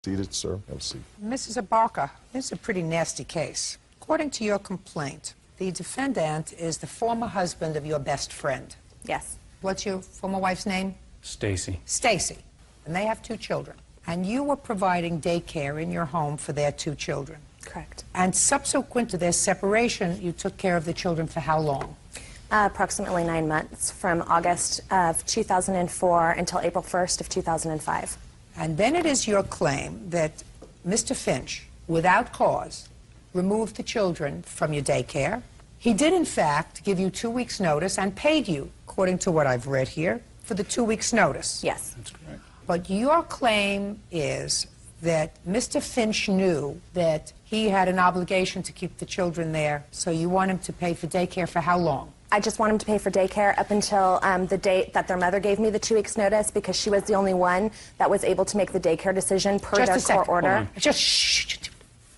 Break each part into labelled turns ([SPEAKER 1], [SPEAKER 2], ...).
[SPEAKER 1] Seated, sir. Have a seat.
[SPEAKER 2] Mrs. Abarca, this is a pretty nasty case. According to your complaint, the defendant is the former husband of your best friend.
[SPEAKER 3] Yes.
[SPEAKER 2] What's your former wife's name?
[SPEAKER 4] Stacy.
[SPEAKER 2] Stacy. And they have 2 children. And you were providing daycare in your home for their 2 children.
[SPEAKER 3] Correct.
[SPEAKER 2] And subsequent to their separation, you took care of the children for how long?
[SPEAKER 3] Approximately 9 months, from August of 2004 until April 1st of 2005.
[SPEAKER 2] And then it is your claim that Mr. Finch, without cause, removed the children from your daycare. He did, in fact, give you 2 weeks' notice and paid you, according to what I've read here, for the 2 weeks' notice.
[SPEAKER 3] Yes.
[SPEAKER 4] That's correct.
[SPEAKER 2] But your claim is that Mr. Finch knew that he had an obligation to keep the children there, so you want him to pay for daycare for how long?
[SPEAKER 3] I just want him to pay for daycare up until the date that their mother gave me the 2 weeks' notice, because she was the only one that was able to make the daycare decision per their court order.
[SPEAKER 2] Just shh.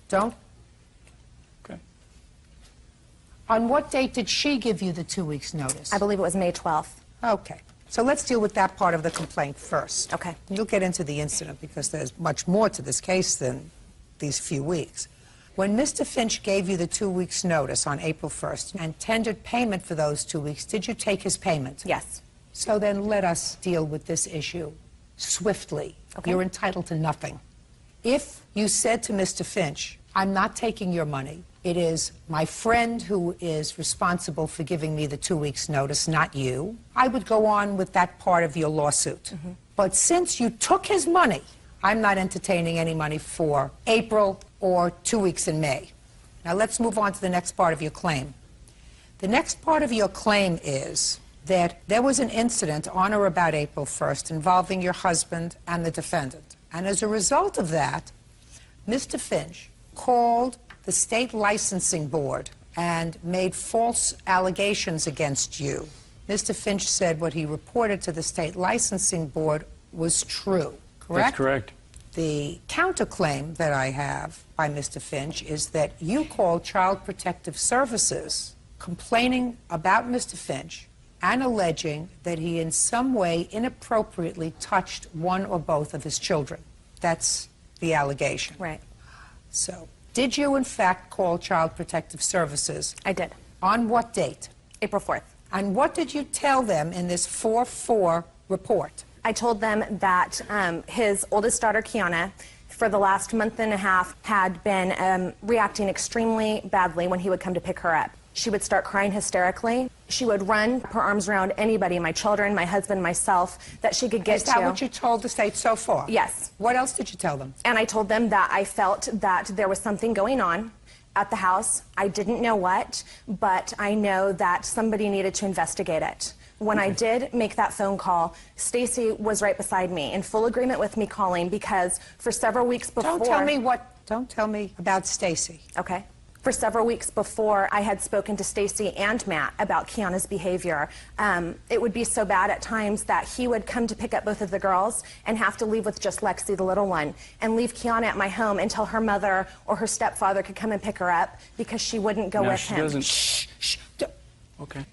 [SPEAKER 2] Don't.
[SPEAKER 4] Okay.
[SPEAKER 2] On what date did she give you the 2 weeks' notice?
[SPEAKER 3] I believe it was May 12th.
[SPEAKER 2] Okay. So let's deal with that part of the complaint first.
[SPEAKER 3] Okay.
[SPEAKER 2] You'll get into the incident because there's much more to this case than these few weeks. When Mr. Finch gave you the 2 weeks' notice on April 1st and tendered payment for those 2 weeks, did you take his payment?
[SPEAKER 3] Yes.
[SPEAKER 2] So then let us deal with this issue swiftly.
[SPEAKER 3] Okay.
[SPEAKER 2] You're entitled to nothing. If you said to Mr. Finch, I'm not taking your money, it is my friend who is responsible for giving me the 2 weeks' notice, not you, I would go on with that part of your lawsuit. But since you took his money, I'm not entertaining any money for April or 2 weeks in May. Now let's move on to the next part of your claim. The next part of your claim is that there was an incident on or about April 1st involving your husband and the defendant. And as a result of that, Mr. Finch called the state licensing board and made false allegations against you. Mr. Finch said what he reported to the state licensing board was true, correct?
[SPEAKER 4] That's correct.
[SPEAKER 2] The counterclaim that I have by Mr. Finch is that you called Child Protective Services complaining about Mr. Finch and alleging that he in some way inappropriately touched one or both of his children. That's the allegation.
[SPEAKER 3] Right.
[SPEAKER 2] So, did you in fact call Child Protective Services?
[SPEAKER 3] I did.
[SPEAKER 2] On what date?
[SPEAKER 3] April 4th.
[SPEAKER 2] And what did you tell them in this 4-4 report?
[SPEAKER 3] I told them that his oldest daughter, Kiana, for the last month and a half, had been reacting extremely badly when he would come to pick her up. She would start crying hysterically. She would run her arms around anybody, my children, my husband, myself, that she could get to.
[SPEAKER 2] Is that what you told the state so far?
[SPEAKER 3] Yes.
[SPEAKER 2] What else did you tell them?
[SPEAKER 3] And I told them that I felt that there was something going on at the house. I didn't know what, but I know that somebody needed to investigate it. When I did make that phone call, Stacy was right beside me, in full agreement with me calling, because for several weeks before...
[SPEAKER 2] Don't tell me about Stacy.
[SPEAKER 3] Okay. For several weeks before, I had spoken to Stacy and Matt about Kiana's behavior. It would be so bad at times that he would come to pick up both of the girls and have to leave with just Lexi, the little one, and leave Kiana at my home until her mother or her stepfather could come and pick her up because she wouldn't go with him.
[SPEAKER 4] Doesn't...
[SPEAKER 2] Shh.
[SPEAKER 4] Okay.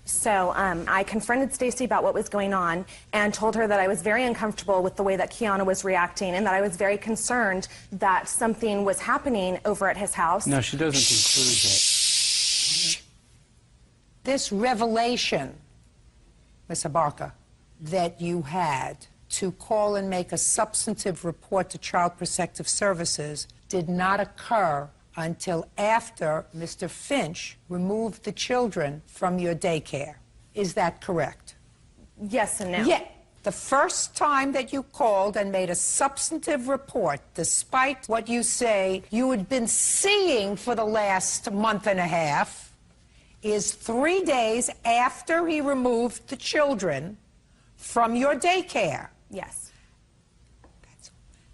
[SPEAKER 3] So I confronted Stacy about what was going on and told her that I was very uncomfortable with the way that Kiana was reacting and that I was very concerned that something was happening over at his house.
[SPEAKER 4] No, she doesn't include that.
[SPEAKER 2] Shh. This revelation, Ms. Abarca, that you had to call and make a substantive report to Child Protective Services did not occur until after Mr. Finch removed the children from your daycare. Is that correct?
[SPEAKER 3] Yes and no.
[SPEAKER 2] Yeah. The first time that you called and made a substantive report, despite what you say you had been seeing for the last month and a half, is 3 days after he removed the children from your daycare.
[SPEAKER 3] Yes.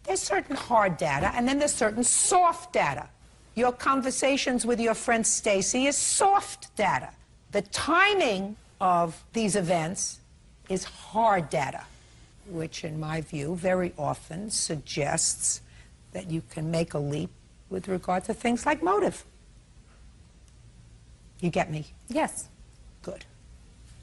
[SPEAKER 2] There's certain hard data, and then there's certain soft data. Your conversations with your friend Stacy is soft data. The timing of these events is hard data, which in my view very often suggests that you can make a leap with regard to things like motive. You get me?
[SPEAKER 3] Yes.
[SPEAKER 2] Good.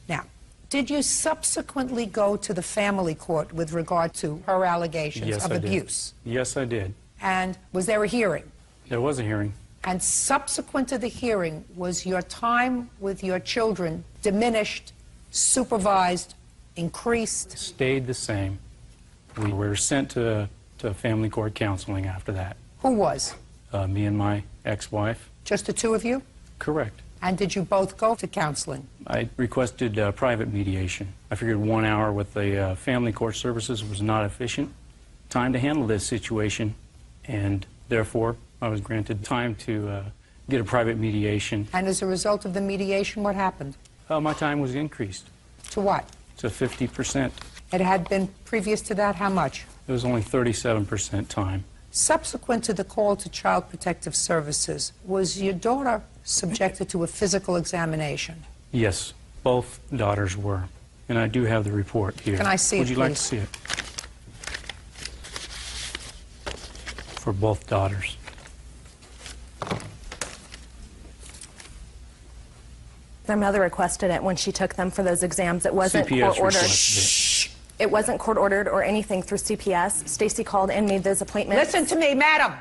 [SPEAKER 2] Now, Did you subsequently go to the family court with regard to her allegations
[SPEAKER 4] Yes,
[SPEAKER 2] of
[SPEAKER 4] I did.
[SPEAKER 2] abuse?
[SPEAKER 4] Yes, I did.
[SPEAKER 2] And was there a hearing?
[SPEAKER 4] There was a hearing.
[SPEAKER 2] And subsequent to the hearing, was your time with your children diminished, supervised, increased?
[SPEAKER 4] Stayed the same. We were sent to family court counseling after that.
[SPEAKER 2] Who was?
[SPEAKER 4] Me and my ex-wife.
[SPEAKER 2] Just the two of you?
[SPEAKER 4] Correct.
[SPEAKER 2] And did you both go to counseling?
[SPEAKER 4] I requested private mediation. I figured 1 hour with the family court services was not efficient time to handle this situation, and therefore I was granted time to get a private mediation.
[SPEAKER 2] And as a result of the mediation, what happened?
[SPEAKER 4] My time was increased
[SPEAKER 2] To what?
[SPEAKER 4] to 50%.
[SPEAKER 2] It had been previous to that, how much?
[SPEAKER 4] It was only 37% time.
[SPEAKER 2] Subsequent to the call to Child Protective Services, was your daughter subjected to a physical examination?
[SPEAKER 4] Yes, both daughters were. And I do have the report here.
[SPEAKER 2] Can I see it,
[SPEAKER 4] Would you like to
[SPEAKER 2] please?
[SPEAKER 4] see it? For both daughters.
[SPEAKER 3] Their mother requested it when she took them for those exams. It wasn't
[SPEAKER 4] CPS
[SPEAKER 3] court ordered.
[SPEAKER 4] requested it.
[SPEAKER 3] It wasn't court ordered or anything through CPS. Stacy called and made those appointments.
[SPEAKER 2] Listen to me, madam.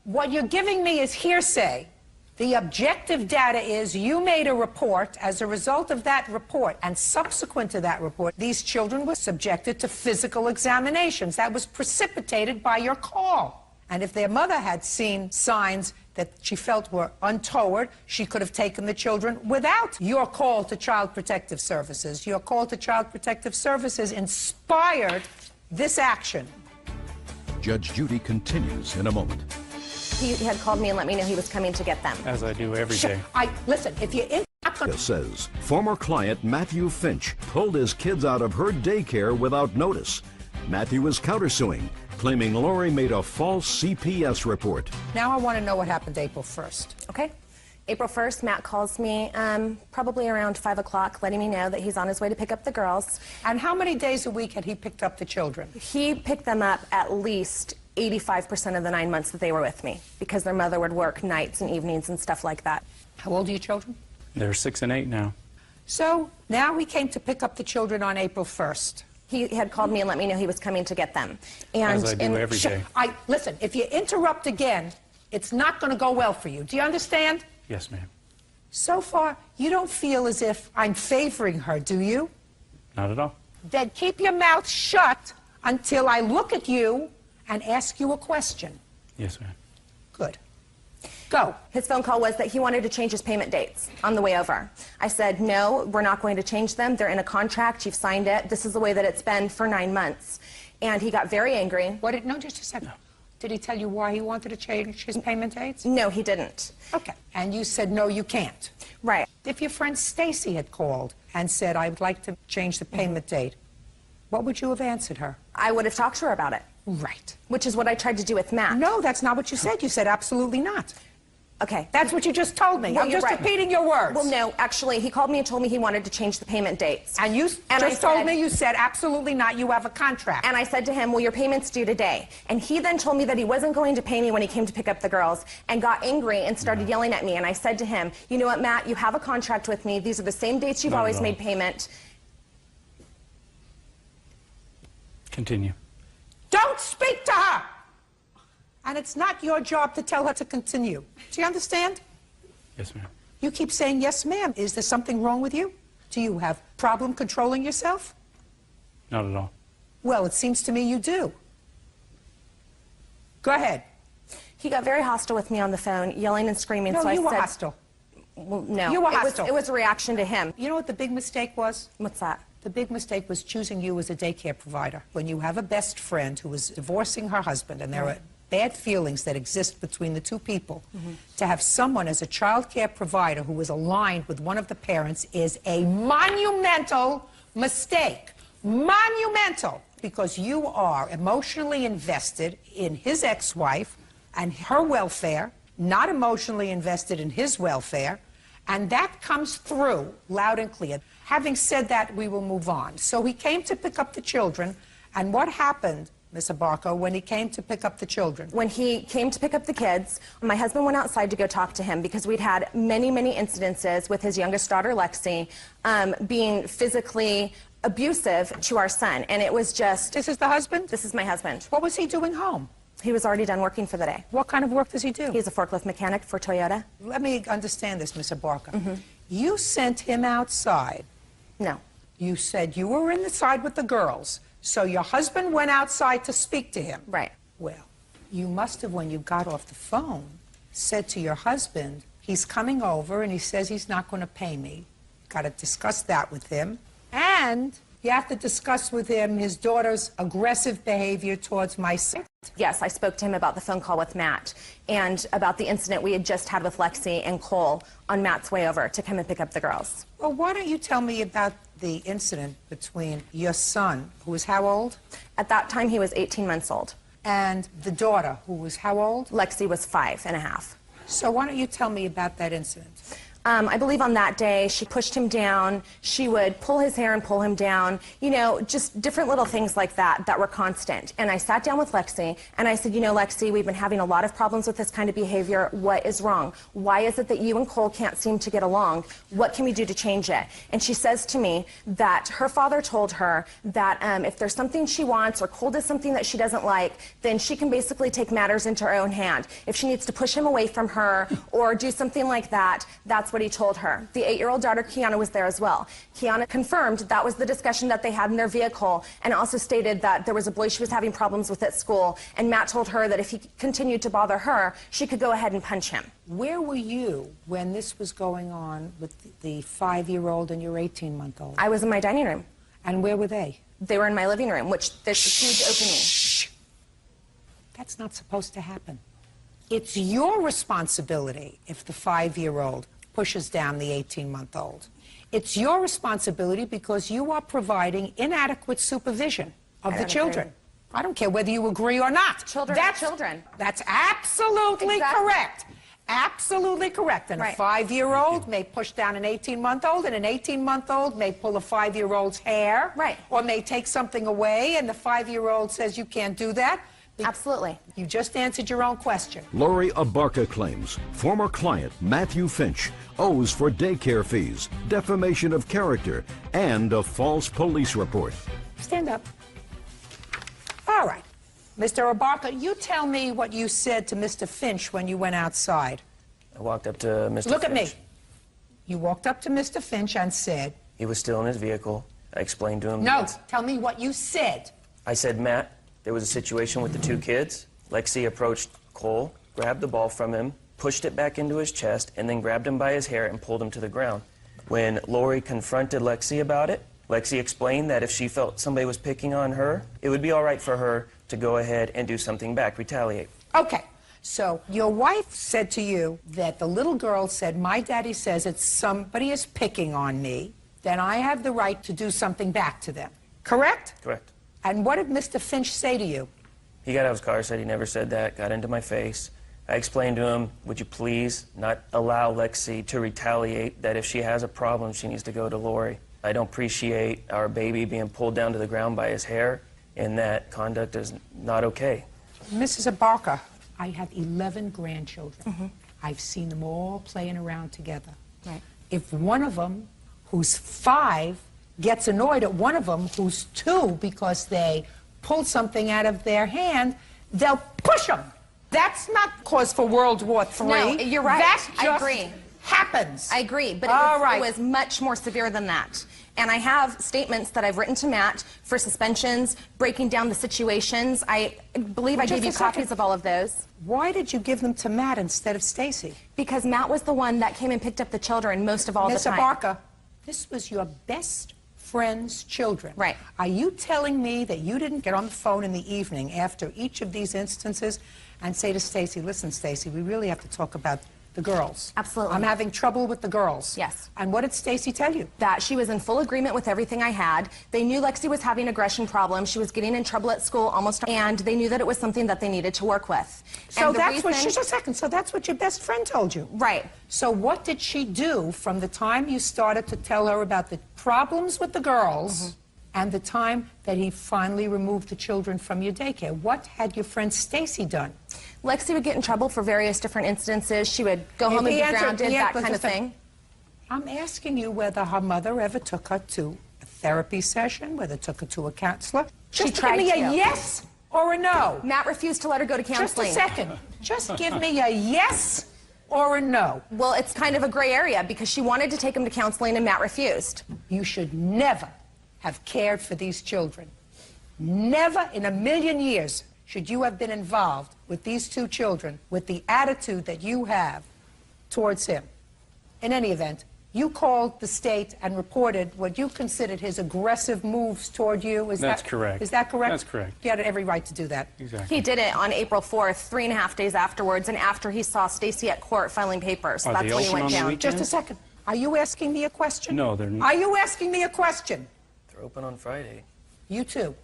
[SPEAKER 2] What you're giving me is hearsay. The objective data is you made a report. As a result of that report and subsequent to that report, these children were subjected to physical examinations. That was precipitated by your call. And if their mother had seen signs that she felt were untoward, she could have taken the children without your call to Child Protective Services. Your call to Child Protective Services inspired this action.
[SPEAKER 1] Judge Judy continues in a moment.
[SPEAKER 3] He had called me and let me know he was coming to get them.
[SPEAKER 4] As I do every day.
[SPEAKER 2] Listen, if you're in...
[SPEAKER 1] Says former client Matthew Finch pulled his kids out of her daycare without notice. Matthew is countersuing, claiming Lori made a false CPS report.
[SPEAKER 2] Now I want to know what happened April 1st.
[SPEAKER 3] Okay. April 1st, Matt calls me probably around 5 o'clock, letting me know that he's on his way to pick up the girls.
[SPEAKER 2] And how many days a week had he picked up the children?
[SPEAKER 3] He picked them up at least 85% of the 9 months that they were with me, because their mother would work nights and evenings and stuff like that.
[SPEAKER 2] How old are your children?
[SPEAKER 4] They're 6 and 8 now.
[SPEAKER 2] So now he came to pick up the children on April 1st.
[SPEAKER 3] He had called me and let me know he was coming to get them. And
[SPEAKER 4] As I do every day.
[SPEAKER 2] Listen, if you interrupt again, it's not going to go well for you. Do you understand?
[SPEAKER 4] Yes, ma'am.
[SPEAKER 2] So far, you don't feel as if I'm favoring her, do you?
[SPEAKER 4] Not at all.
[SPEAKER 2] Then keep your mouth shut until I look at you and ask you a question.
[SPEAKER 4] Yes, ma'am.
[SPEAKER 2] Good. Go.
[SPEAKER 3] his phone call was that he wanted to change his payment dates on the way over. I said, no, we're not going to change them. They're in a contract. You've signed it. This is the way that it's been for 9 months. And he got very angry.
[SPEAKER 2] No, just a second. Did he tell you why he wanted to change his payment dates?
[SPEAKER 3] No, he didn't.
[SPEAKER 2] Okay. And you said, no, you can't.
[SPEAKER 3] Right.
[SPEAKER 2] If your friend Stacy had called and said, I would like to change the payment date, what would you have answered her?
[SPEAKER 3] I would have talked to her about it.
[SPEAKER 2] Right.
[SPEAKER 3] Which is what I tried to do with Matt.
[SPEAKER 2] No, that's not what you said. You said absolutely not.
[SPEAKER 3] Okay.
[SPEAKER 2] That's what you just told me.
[SPEAKER 3] Well,
[SPEAKER 2] I'm
[SPEAKER 3] you're
[SPEAKER 2] just
[SPEAKER 3] right.
[SPEAKER 2] repeating your words.
[SPEAKER 3] Well, no, actually, he called me and told me he wanted to change the payment dates.
[SPEAKER 2] And you
[SPEAKER 3] and
[SPEAKER 2] just told me you said absolutely not. You have a contract.
[SPEAKER 3] And I said to him, well, your payment's due today. And he then told me that he wasn't going to pay me when he came to pick up the girls and got angry and started yelling at me. And I said to him, you know what, Matt, you have a contract with me. These are the same dates you've always made payment.
[SPEAKER 4] Continue.
[SPEAKER 2] Don't speak to her! And it's not your job to tell her to continue. Do you understand?
[SPEAKER 4] Yes, ma'am.
[SPEAKER 2] You keep saying, yes, ma'am. Is there something wrong with you? Do you have problem controlling yourself?
[SPEAKER 4] Not at all.
[SPEAKER 2] Well, it seems to me you do. Go ahead.
[SPEAKER 3] He got very hostile with me on the phone, yelling and screaming.
[SPEAKER 2] No,
[SPEAKER 3] so
[SPEAKER 2] you
[SPEAKER 3] I
[SPEAKER 2] were
[SPEAKER 3] said,
[SPEAKER 2] hostile.
[SPEAKER 3] Well, no.
[SPEAKER 2] You were hostile.
[SPEAKER 3] It was a reaction to him.
[SPEAKER 2] You know what the big mistake was?
[SPEAKER 3] What's that?
[SPEAKER 2] The big mistake was choosing you as a daycare provider. When you have a best friend who is divorcing her husband, and there are bad feelings that exist between the two people, to have someone as a child care provider who is aligned with one of the parents is a monumental mistake. Monumental. Because you are emotionally invested in his ex-wife and her welfare, not emotionally invested in his welfare, and that comes through loud and clear. Having said that, we will move on. So he came to pick up the children, and what happened Ms. Abarca, when he came to pick up the children?
[SPEAKER 3] When he came to pick up the kids, my husband went outside to go talk to him because we'd had many, many incidences with his youngest daughter, Lexi, being physically abusive to our son. And it was just...
[SPEAKER 2] This is the husband?
[SPEAKER 3] This is my husband.
[SPEAKER 2] What was he doing home?
[SPEAKER 3] He was already done working for the day.
[SPEAKER 2] What kind of work does he do?
[SPEAKER 3] He's a forklift mechanic for Toyota.
[SPEAKER 2] Let me understand this, Ms. Abarca. You sent him outside.
[SPEAKER 3] No.
[SPEAKER 2] You said you were inside with the girls, so your husband went outside to speak to him.
[SPEAKER 3] Right.
[SPEAKER 2] Well, you must have, when you got off the phone, said to your husband, he's coming over and he says he's not going to pay me. Got to discuss that with him. And you have to discuss with him his daughter's aggressive behavior towards my son.
[SPEAKER 3] Yes, I spoke to him about the phone call with Matt and about the incident we had just had with Lexi and Cole on Matt's way over to come and pick up the girls.
[SPEAKER 2] Well, why don't you tell me about the incident between your son, who was how old?
[SPEAKER 3] At that time, he was 18 months old.
[SPEAKER 2] And the daughter, who was how old?
[SPEAKER 3] Lexi was 5.5.
[SPEAKER 2] So why don't you tell me about that incident?
[SPEAKER 3] I believe on that day, she pushed him down. She would pull his hair and pull him down. You know, just different little things like that that were constant. And I sat down with Lexi, and I said, you know, Lexi, we've been having a lot of problems with this kind of behavior. What is wrong? Why is it that you and Cole can't seem to get along? What can we do to change it? And she says to me that her father told her that if there's something she wants or Cole does something that she doesn't like, then she can basically take matters into her own hand. If she needs to push him away from her or do something like that, that's what he told her. The 8-year-old daughter, Kiana, was there as well. Kiana confirmed that was the discussion that they had in their vehicle and also stated that there was a boy she was having problems with at school, and Matt told her that if he continued to bother her, she could go ahead and punch him.
[SPEAKER 2] Where were you when this was going on with the 5-year-old and your 18-month-old?
[SPEAKER 3] I was in my dining room.
[SPEAKER 2] And where were they?
[SPEAKER 3] They were in my living room, which there's a huge opening.
[SPEAKER 2] Shh. That's not supposed to happen. It's your responsibility if the 5-year-old pushes down the 18-month-old. It's your responsibility because you are providing inadequate supervision of the children.
[SPEAKER 3] Agree.
[SPEAKER 2] I don't care whether you agree or not.
[SPEAKER 3] Children are children.
[SPEAKER 2] That's absolutely
[SPEAKER 3] Exactly.
[SPEAKER 2] correct. Absolutely correct. And
[SPEAKER 3] Right.
[SPEAKER 2] a 5-year-old may push down an 18-month-old, and an 18-month-old may pull a 5-year-old's hair.
[SPEAKER 3] Right.
[SPEAKER 2] Or may take something away, and the 5-year-old says you can't do that.
[SPEAKER 3] Absolutely.
[SPEAKER 2] You just answered your own question.
[SPEAKER 1] Lori Abarca claims former client Matthew Finch owes for daycare fees, defamation of character, and a false police report.
[SPEAKER 2] Stand up. All right. Mr. Abarca, you tell me what you said to Mr. Finch when you went outside.
[SPEAKER 5] I walked up to Mr.
[SPEAKER 2] Look at me.
[SPEAKER 5] Finch.
[SPEAKER 2] You walked up to Mr. Finch and said...
[SPEAKER 5] He was still in his vehicle. I explained to him...
[SPEAKER 2] No, tell me what you said.
[SPEAKER 5] I said, Matt, there was a situation with the 2 kids. Lexi approached Cole, grabbed the ball from him, pushed it back into his chest, and then grabbed him by his hair and pulled him to the ground. When Lori confronted Lexi about it, Lexi explained that if she felt somebody was picking on her, it would be all right for her to go ahead and do something back, retaliate.
[SPEAKER 2] Okay, so your wife said to you that the little girl said, my daddy says if somebody is picking on me, then I have the right to do something back to them. Correct?
[SPEAKER 5] Correct.
[SPEAKER 2] And what did Mr. Finch say to you?
[SPEAKER 5] He got out of his car, said he never said that, got into my face. I explained to him, would you please not allow Lexi to retaliate, that if she has a problem, she needs to go to Lori. I don't appreciate our baby being pulled down to the ground by his hair, and that conduct is not okay.
[SPEAKER 2] Mrs. Abarca, I have 11 grandchildren. I've seen them all playing around together.
[SPEAKER 3] Right.
[SPEAKER 2] If one of them, who's 5, gets annoyed at one of them who's 2 because they pull something out of their hand, they'll push them. That's not cause for World War III.
[SPEAKER 3] No, you're right.
[SPEAKER 2] That
[SPEAKER 3] I
[SPEAKER 2] just
[SPEAKER 3] agree.
[SPEAKER 2] happens.
[SPEAKER 3] I agree, but
[SPEAKER 2] All
[SPEAKER 3] it was much more severe than that. And I have statements that I've written to Matt for suspensions, breaking down the situations. I believe I gave you copies of all of those.
[SPEAKER 2] Why did you give them to Matt instead of Stacy?
[SPEAKER 3] Because Matt was the one that came and picked up the children most of all the
[SPEAKER 2] Miss
[SPEAKER 3] time.
[SPEAKER 2] Abarca, this was your best friend's children.
[SPEAKER 3] Right.
[SPEAKER 2] Are you telling me that you didn't get on the phone in the evening after each of these instances and say to Stacy, listen, Stacy, we really have to talk about the girls.
[SPEAKER 3] Absolutely.
[SPEAKER 2] I'm having trouble with the girls.
[SPEAKER 3] Yes.
[SPEAKER 2] And what did Stacy tell you?
[SPEAKER 3] That she was in full agreement with everything I had. They knew Lexi was having aggression problems. She was getting in trouble at school almost, and they knew that it was something that they needed to work with.
[SPEAKER 2] So
[SPEAKER 3] And the
[SPEAKER 2] that's what,
[SPEAKER 3] reason-
[SPEAKER 2] just a second, so that's what your best friend told you?
[SPEAKER 3] Right.
[SPEAKER 2] So what did she do from the time you started to tell her about the problems with the girls and the time that he finally removed the children from your daycare? What had your friend Stacy done?
[SPEAKER 3] Lexi would get in trouble for various different incidences. She would go home and be grounded, that kind of thing.
[SPEAKER 2] I'm asking you whether her mother ever took her to a therapy session, whether took her to a counselor. Just give me a yes or a no.
[SPEAKER 3] Matt refused to let her go to counseling.
[SPEAKER 2] Just a second. Just give me a yes or a no.
[SPEAKER 3] Well, it's kind of a gray area because she wanted to take him to counseling and Matt refused.
[SPEAKER 2] You should never have cared for these children. Never in a million years should you have been involved with these two children with the attitude that you have towards him. In any event, you called the state and reported what you considered his aggressive moves toward you.
[SPEAKER 4] That's correct.
[SPEAKER 2] Is that correct?
[SPEAKER 4] That's correct.
[SPEAKER 2] You had every right to do that.
[SPEAKER 4] Exactly.
[SPEAKER 3] He did it on April 4th, 3.5 days afterwards, and after he saw Stacy at court filing papers.
[SPEAKER 4] Are
[SPEAKER 3] That's
[SPEAKER 4] they
[SPEAKER 3] when he
[SPEAKER 4] open
[SPEAKER 3] went
[SPEAKER 4] on the
[SPEAKER 3] down.
[SPEAKER 4] weekend?
[SPEAKER 2] Just a second. Are you asking me a question?
[SPEAKER 4] No, they're not.
[SPEAKER 2] Are you asking me a question?
[SPEAKER 5] They're open on Friday.
[SPEAKER 2] You too.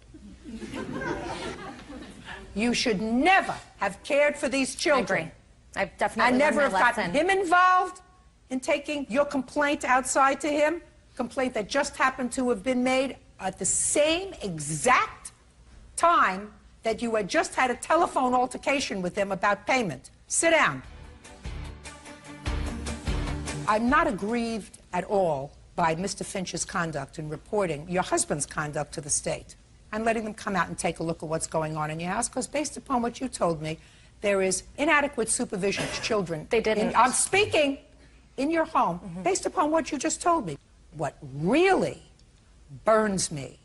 [SPEAKER 2] You should never have cared for these children.
[SPEAKER 3] I agree. I've definitely
[SPEAKER 2] And never have
[SPEAKER 3] learned my
[SPEAKER 2] gotten
[SPEAKER 3] lesson.
[SPEAKER 2] him involved in taking your complaint outside to him, complaint that just happened to have been made at the same exact time that you had just had a telephone altercation with him about payment. Sit down. I'm not aggrieved at all by Mr. Finch's conduct in reporting your husband's conduct to the state and letting them come out and take a look at what's going on in your house, because based upon what you told me, there is inadequate supervision of children.
[SPEAKER 3] They didn't.
[SPEAKER 2] I'm speaking in your home, based upon what you just told me. What really burns me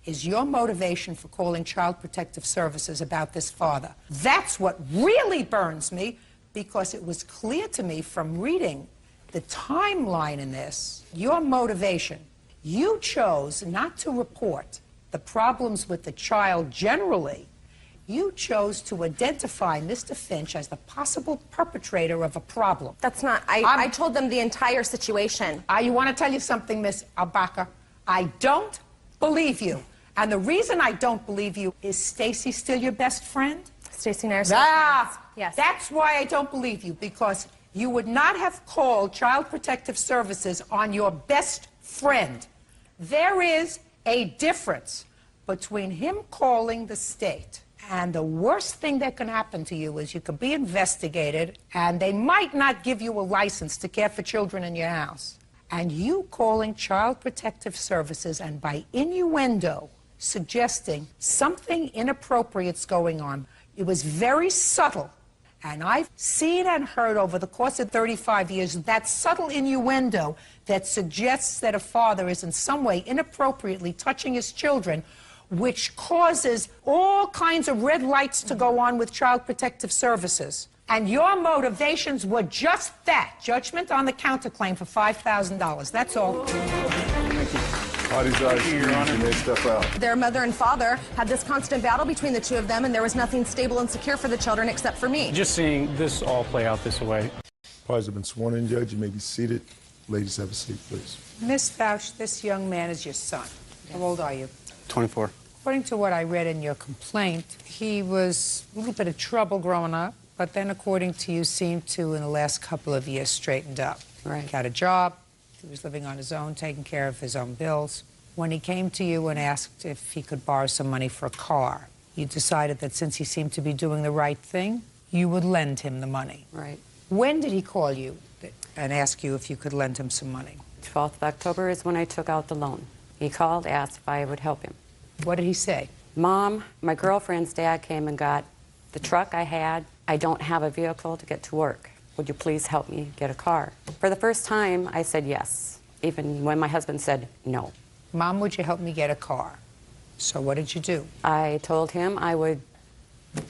[SPEAKER 2] is your motivation for calling Child Protective Services about this father. That's what really burns me, because it was clear to me from reading the timeline in this, your motivation. You chose not to report the problems with the child generally. You chose to identify Mr. Finch as the possible perpetrator of a problem.
[SPEAKER 3] That's not, I told them the entire situation.
[SPEAKER 2] You want to tell you something, Miss Albaka? I don't believe you. And the reason I don't believe you is Stacy still your best friend?
[SPEAKER 3] Stacy and I are still friends. Yes.
[SPEAKER 2] That's why I don't believe you, because you would not have called Child Protective Services on your best friend. There is a difference between him calling the state, and the worst thing that can happen to you is you could be investigated and they might not give you a license to care for children in your house. And you calling Child Protective Services and by innuendo suggesting something inappropriate's going on. It was very subtle. And I've seen and heard over the course of 35 years that subtle innuendo that suggests that a father is in some way inappropriately touching his children, which causes all kinds of red lights to go on with Child Protective Services. And your motivations were just that, judgment on the counterclaim for $5,000. That's all.
[SPEAKER 6] Parties are huge and they step out.
[SPEAKER 3] Their mother and father had this constant battle between the two of them, and there was nothing stable and secure for the children except for me.
[SPEAKER 4] Just seeing this all play out this way.
[SPEAKER 6] Parties have been sworn in, Judge. You may be seated. Ladies, have a seat, please.
[SPEAKER 2] Miss Fauch, this young man is your son. How old are you?
[SPEAKER 7] 24.
[SPEAKER 2] According to what I read in your complaint, he was a little bit of trouble growing up, but then according to you, seemed to, in the last couple of years, straightened up.
[SPEAKER 7] Right.
[SPEAKER 2] He got a job. He was living on his own, taking care of his own bills. When he came to you and asked if he could borrow some money for a car, you decided that since he seemed to be doing the right thing, you would lend him the money.
[SPEAKER 7] Right.
[SPEAKER 2] When did he call you and ask you if you could lend him some money?
[SPEAKER 7] 12th of October is when I took out the loan. He called, asked if I would help him.
[SPEAKER 2] What did he say?
[SPEAKER 7] Mom, my girlfriend's dad came and got the truck I had. I don't have a vehicle to get to work. Would you please help me get a car? For the first time, I said yes, even when my husband said no.
[SPEAKER 2] Mom, would you help me get a car? So what did you do?
[SPEAKER 7] I told him I would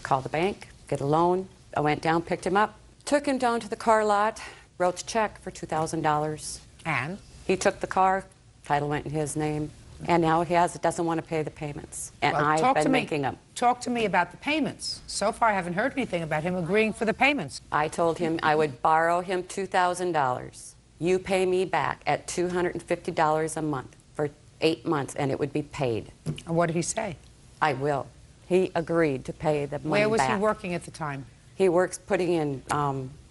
[SPEAKER 7] call the bank, get a loan. I went down, picked him up, took him down to the car lot, wrote a check for $2,000.
[SPEAKER 2] And?
[SPEAKER 7] He took the car, title went in his name, and now he doesn't want to pay the payments. And
[SPEAKER 2] Well,
[SPEAKER 7] I've been making them.
[SPEAKER 2] Talk to me about the payments. So far, I haven't heard anything about him agreeing for the payments.
[SPEAKER 7] I told him I would borrow him $2,000. You pay me back at $250 a month for 8 months, and it would be paid.
[SPEAKER 2] And what did he say?
[SPEAKER 7] I will. He agreed to pay the money
[SPEAKER 2] Where was
[SPEAKER 7] back.
[SPEAKER 2] he working at the time?
[SPEAKER 7] He works putting in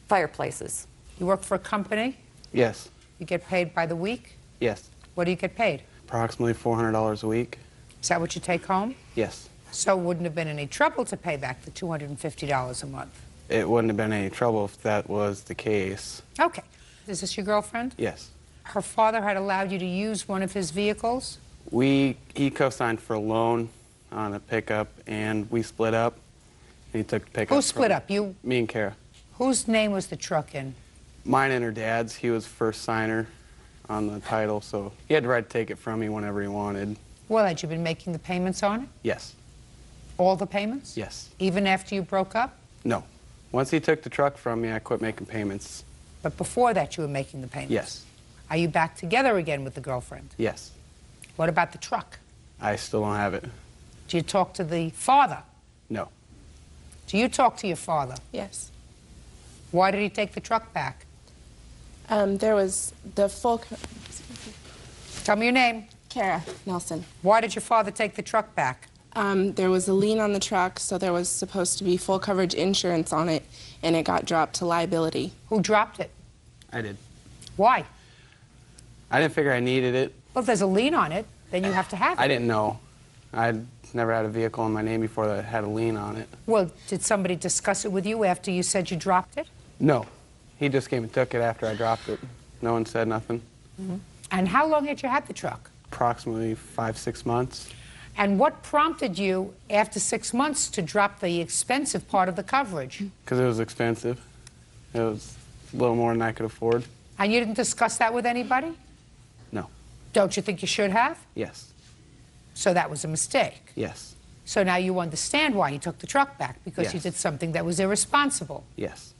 [SPEAKER 7] fireplaces.
[SPEAKER 2] You work for a company?
[SPEAKER 8] Yes.
[SPEAKER 2] You get paid by the week?
[SPEAKER 8] Yes.
[SPEAKER 2] What do you get paid?
[SPEAKER 8] Approximately $400 a week.
[SPEAKER 2] Is that what you take home?
[SPEAKER 8] Yes.
[SPEAKER 2] So it wouldn't have been any trouble to pay back the $250 a month?
[SPEAKER 8] It wouldn't have been any trouble if that was the case.
[SPEAKER 2] Okay. Is this your girlfriend?
[SPEAKER 8] Yes.
[SPEAKER 2] Her father had allowed you to use one of his vehicles?
[SPEAKER 8] He co-signed for a loan on a pickup, and we split up. And he took the pickup.
[SPEAKER 2] Who split up? You?
[SPEAKER 8] Me and Kara.
[SPEAKER 2] Whose name was the truck in?
[SPEAKER 8] Mine and her dad's. He was first signer on the title, so he had the right to take it from me whenever he wanted.
[SPEAKER 2] Well, had you been making the payments on it?
[SPEAKER 8] Yes.
[SPEAKER 2] All the payments?
[SPEAKER 8] Yes.
[SPEAKER 2] Even after you broke up?
[SPEAKER 8] No. Once he took the truck from me, I quit making payments.
[SPEAKER 2] But before that, you were making the payments?
[SPEAKER 8] Yes.
[SPEAKER 2] Are you back together again with the girlfriend?
[SPEAKER 8] Yes.
[SPEAKER 2] What about the truck?
[SPEAKER 8] I still don't have it.
[SPEAKER 2] Do you talk to the father?
[SPEAKER 8] No.
[SPEAKER 2] Do you talk to your father?
[SPEAKER 9] Yes.
[SPEAKER 2] Why did he take the truck back?
[SPEAKER 9] There was the full...
[SPEAKER 2] Tell me your name.
[SPEAKER 9] Kara Nelson.
[SPEAKER 2] Why did your father take the truck back?
[SPEAKER 9] There was a lien on the truck, so there was supposed to be full coverage insurance on it, and it got dropped to liability.
[SPEAKER 2] Who dropped it?
[SPEAKER 8] I did.
[SPEAKER 2] Why?
[SPEAKER 8] I didn't figure I needed it.
[SPEAKER 2] Well, if there's a lien on it, then you have to have it.
[SPEAKER 8] I didn't know. I'd never had a vehicle in my name before that had a lien on it.
[SPEAKER 2] Well, did somebody discuss it with you after you said you dropped it?
[SPEAKER 8] No. He just came and took it after I dropped it. No one said nothing.
[SPEAKER 2] Mm-hmm. And how long had you had the truck?
[SPEAKER 8] Approximately 5-6 months.
[SPEAKER 2] And what prompted you, after 6 months, to drop the expensive part of the coverage?
[SPEAKER 8] Because it was expensive. It was a little more than I could afford.
[SPEAKER 2] And you didn't discuss that with anybody?
[SPEAKER 8] No.
[SPEAKER 2] Don't you think you should have?
[SPEAKER 8] Yes.
[SPEAKER 2] So that was a mistake?
[SPEAKER 8] Yes.
[SPEAKER 2] So now you understand why he took the truck back, because you
[SPEAKER 8] Yes.
[SPEAKER 2] did something that was irresponsible.
[SPEAKER 8] Yes.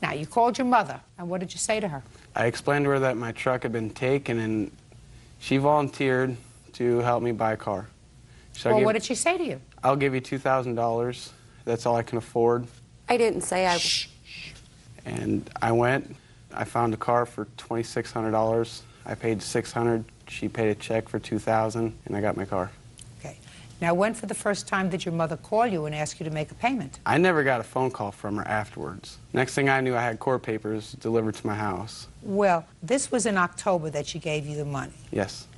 [SPEAKER 2] Now, you called your mother, and what did you say to her?
[SPEAKER 8] I explained to her that my truck had been taken, and she volunteered to help me buy a car.
[SPEAKER 2] Well, what did she say to you?
[SPEAKER 8] I'll give you $2,000. That's all I can afford.
[SPEAKER 7] I didn't say I...
[SPEAKER 2] Shh.
[SPEAKER 8] And I went. I found a car for $2,600. I paid $600. She paid a check for $2,000, and I got my car.
[SPEAKER 2] Okay. Now, when for the first time did your mother call you and ask you to make a payment?
[SPEAKER 8] I never got a phone call from her afterwards. Next thing I knew, I had court papers delivered to my house.
[SPEAKER 2] Well, this was in October that she gave you the money.
[SPEAKER 8] Yes.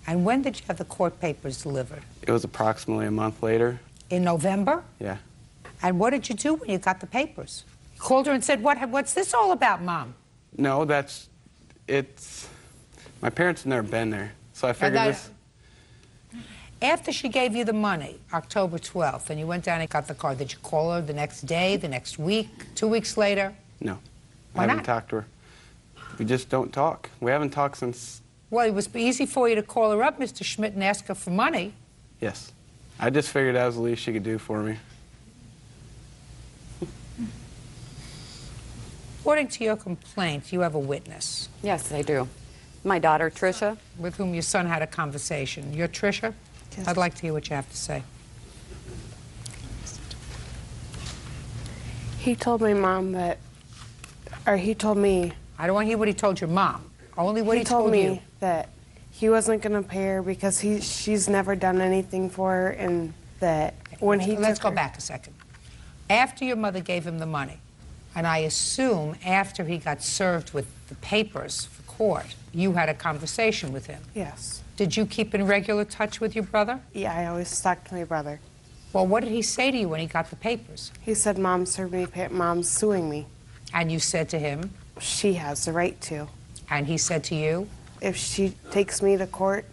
[SPEAKER 2] And when did you have the court papers delivered?
[SPEAKER 8] It was approximately a month later.
[SPEAKER 2] In November?
[SPEAKER 8] Yeah.
[SPEAKER 2] And what did you do when you got the papers? You called her and said, what's this all about, Mom?
[SPEAKER 8] No, it's... My parents have never been there, so I figured this...
[SPEAKER 2] After she gave you the money, October 12th, and you went down and got the car, did you call her the next day, the next week, 2 weeks later?
[SPEAKER 8] No.
[SPEAKER 2] Why
[SPEAKER 8] I haven't
[SPEAKER 2] not?
[SPEAKER 8] talked to her. We just don't talk. We haven't talked since...
[SPEAKER 2] Well, it was easy for you to call her up, Mr. Schmidt, and ask her for money.
[SPEAKER 8] Yes. I just figured that was the least she could do for me.
[SPEAKER 2] According to your complaint, you have a witness.
[SPEAKER 7] Yes, I do. My daughter, Tricia.
[SPEAKER 2] With whom your son had a conversation. You're Tricia?
[SPEAKER 9] Yes.
[SPEAKER 2] I'd like to hear what you have to say.
[SPEAKER 9] He told my mom that, or he told me...
[SPEAKER 2] I don't want to hear what he told your mom. Only what he told
[SPEAKER 9] me
[SPEAKER 2] you.
[SPEAKER 9] that he wasn't going to pay her because she's never done anything for her, and that when he
[SPEAKER 2] Let's
[SPEAKER 9] took
[SPEAKER 2] go
[SPEAKER 9] her-
[SPEAKER 2] back a second. After your mother gave him the money, and I assume after he got served with the papers for court, you had a conversation with him.
[SPEAKER 9] Yes.
[SPEAKER 2] Did you keep in regular touch with your brother?
[SPEAKER 9] Yeah, I always talked to my brother.
[SPEAKER 2] Well, what did he say to you when he got the papers?
[SPEAKER 9] He said, Mom served me, Mom's suing me.
[SPEAKER 2] And you said to him?
[SPEAKER 9] She has the right to.
[SPEAKER 2] And he said to you?
[SPEAKER 9] If she takes me to court,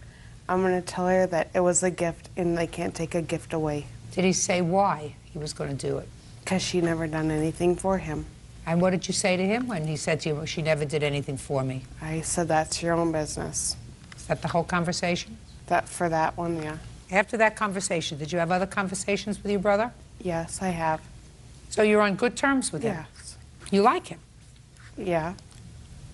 [SPEAKER 9] I'm going to tell her that it was a gift and they can't take a gift away.
[SPEAKER 2] Did he say why he was going to do it?
[SPEAKER 9] Because she never done anything for him.
[SPEAKER 2] And what did you say to him when he said to you, she never did anything for me?
[SPEAKER 9] I said, that's your own business.
[SPEAKER 2] Is that the whole conversation?
[SPEAKER 9] For that one, yeah.
[SPEAKER 2] After that conversation, did you have other conversations with your brother?
[SPEAKER 9] Yes, I have.
[SPEAKER 2] So you're on good terms with him?
[SPEAKER 9] Yes.
[SPEAKER 2] You like him?
[SPEAKER 9] Yeah.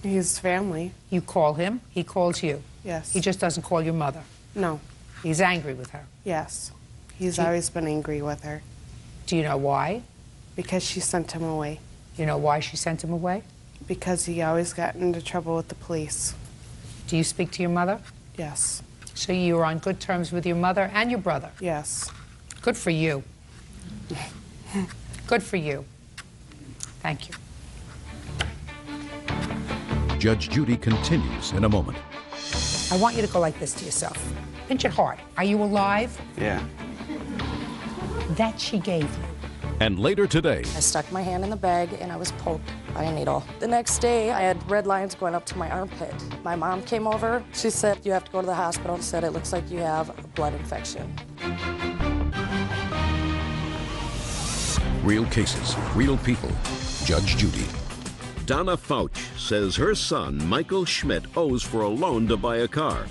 [SPEAKER 9] He's family.
[SPEAKER 2] You call him, he calls you.
[SPEAKER 9] Yes.
[SPEAKER 2] He just doesn't call your mother.
[SPEAKER 9] No.
[SPEAKER 2] He's angry with her.
[SPEAKER 9] Yes. He's always been angry with her.
[SPEAKER 2] Do you know why?
[SPEAKER 9] Because she sent him away.
[SPEAKER 2] You know why she sent him away?
[SPEAKER 9] Because he always got into trouble with the police.
[SPEAKER 2] Do you speak to your mother?
[SPEAKER 9] Yes.
[SPEAKER 2] So you were on good terms with your mother and your brother?
[SPEAKER 9] Yes.
[SPEAKER 2] Good for you. Good for you. Thank you.
[SPEAKER 1] Judge Judy continues in a moment.
[SPEAKER 2] I want you to go like this to yourself. Pinch it hard. Are you alive?
[SPEAKER 8] Yeah.
[SPEAKER 2] That she gave you.
[SPEAKER 1] And later today,
[SPEAKER 10] I stuck my hand in the bag and I was poked by a needle. The next day, I had red lines going up to my armpit. My mom came over. She said, you have to go to the hospital. She said, it looks like you have a blood infection.
[SPEAKER 1] real cases, real people. Judge Judy. Donna Fouch says her son, Michael Schmidt, owes for a loan to buy a car.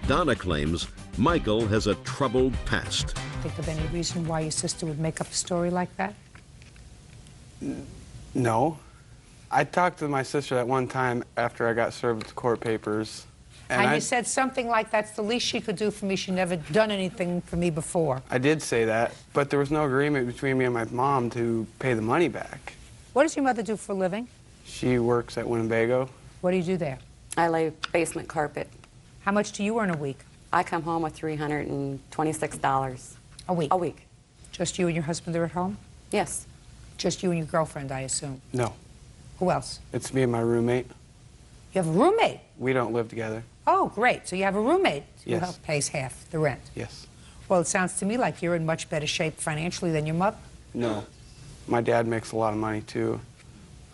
[SPEAKER 1] Donna claims Michael has a troubled past.
[SPEAKER 2] Think of any reason why your sister would make up a story like that?
[SPEAKER 8] No. I talked to my sister that one time after I got served with the court papers.
[SPEAKER 2] And you said something like, that's the least she could do for me. She'd never done anything for me before.
[SPEAKER 8] I did say that, but there was no agreement between me and my mom to pay the money back.
[SPEAKER 2] What does your mother do for a living?
[SPEAKER 8] She works at Winnebago.
[SPEAKER 2] What do you do there?
[SPEAKER 7] I lay basement carpet.
[SPEAKER 2] How much do you earn a week?
[SPEAKER 7] I come home with $326.
[SPEAKER 2] A week?
[SPEAKER 7] A week.
[SPEAKER 2] Just you and your husband are at home?
[SPEAKER 7] Yes.
[SPEAKER 2] Just you and your girlfriend, I assume?
[SPEAKER 8] No.
[SPEAKER 2] Who else?
[SPEAKER 8] It's me and my roommate.
[SPEAKER 2] You have a roommate?
[SPEAKER 8] We don't live together.
[SPEAKER 2] Oh, great. So you have a roommate who
[SPEAKER 8] Yes.
[SPEAKER 2] pays half the rent?
[SPEAKER 8] Yes.
[SPEAKER 2] Well, it sounds to me like you're in much better shape financially than your mother.
[SPEAKER 8] No. My dad makes a lot of money, too,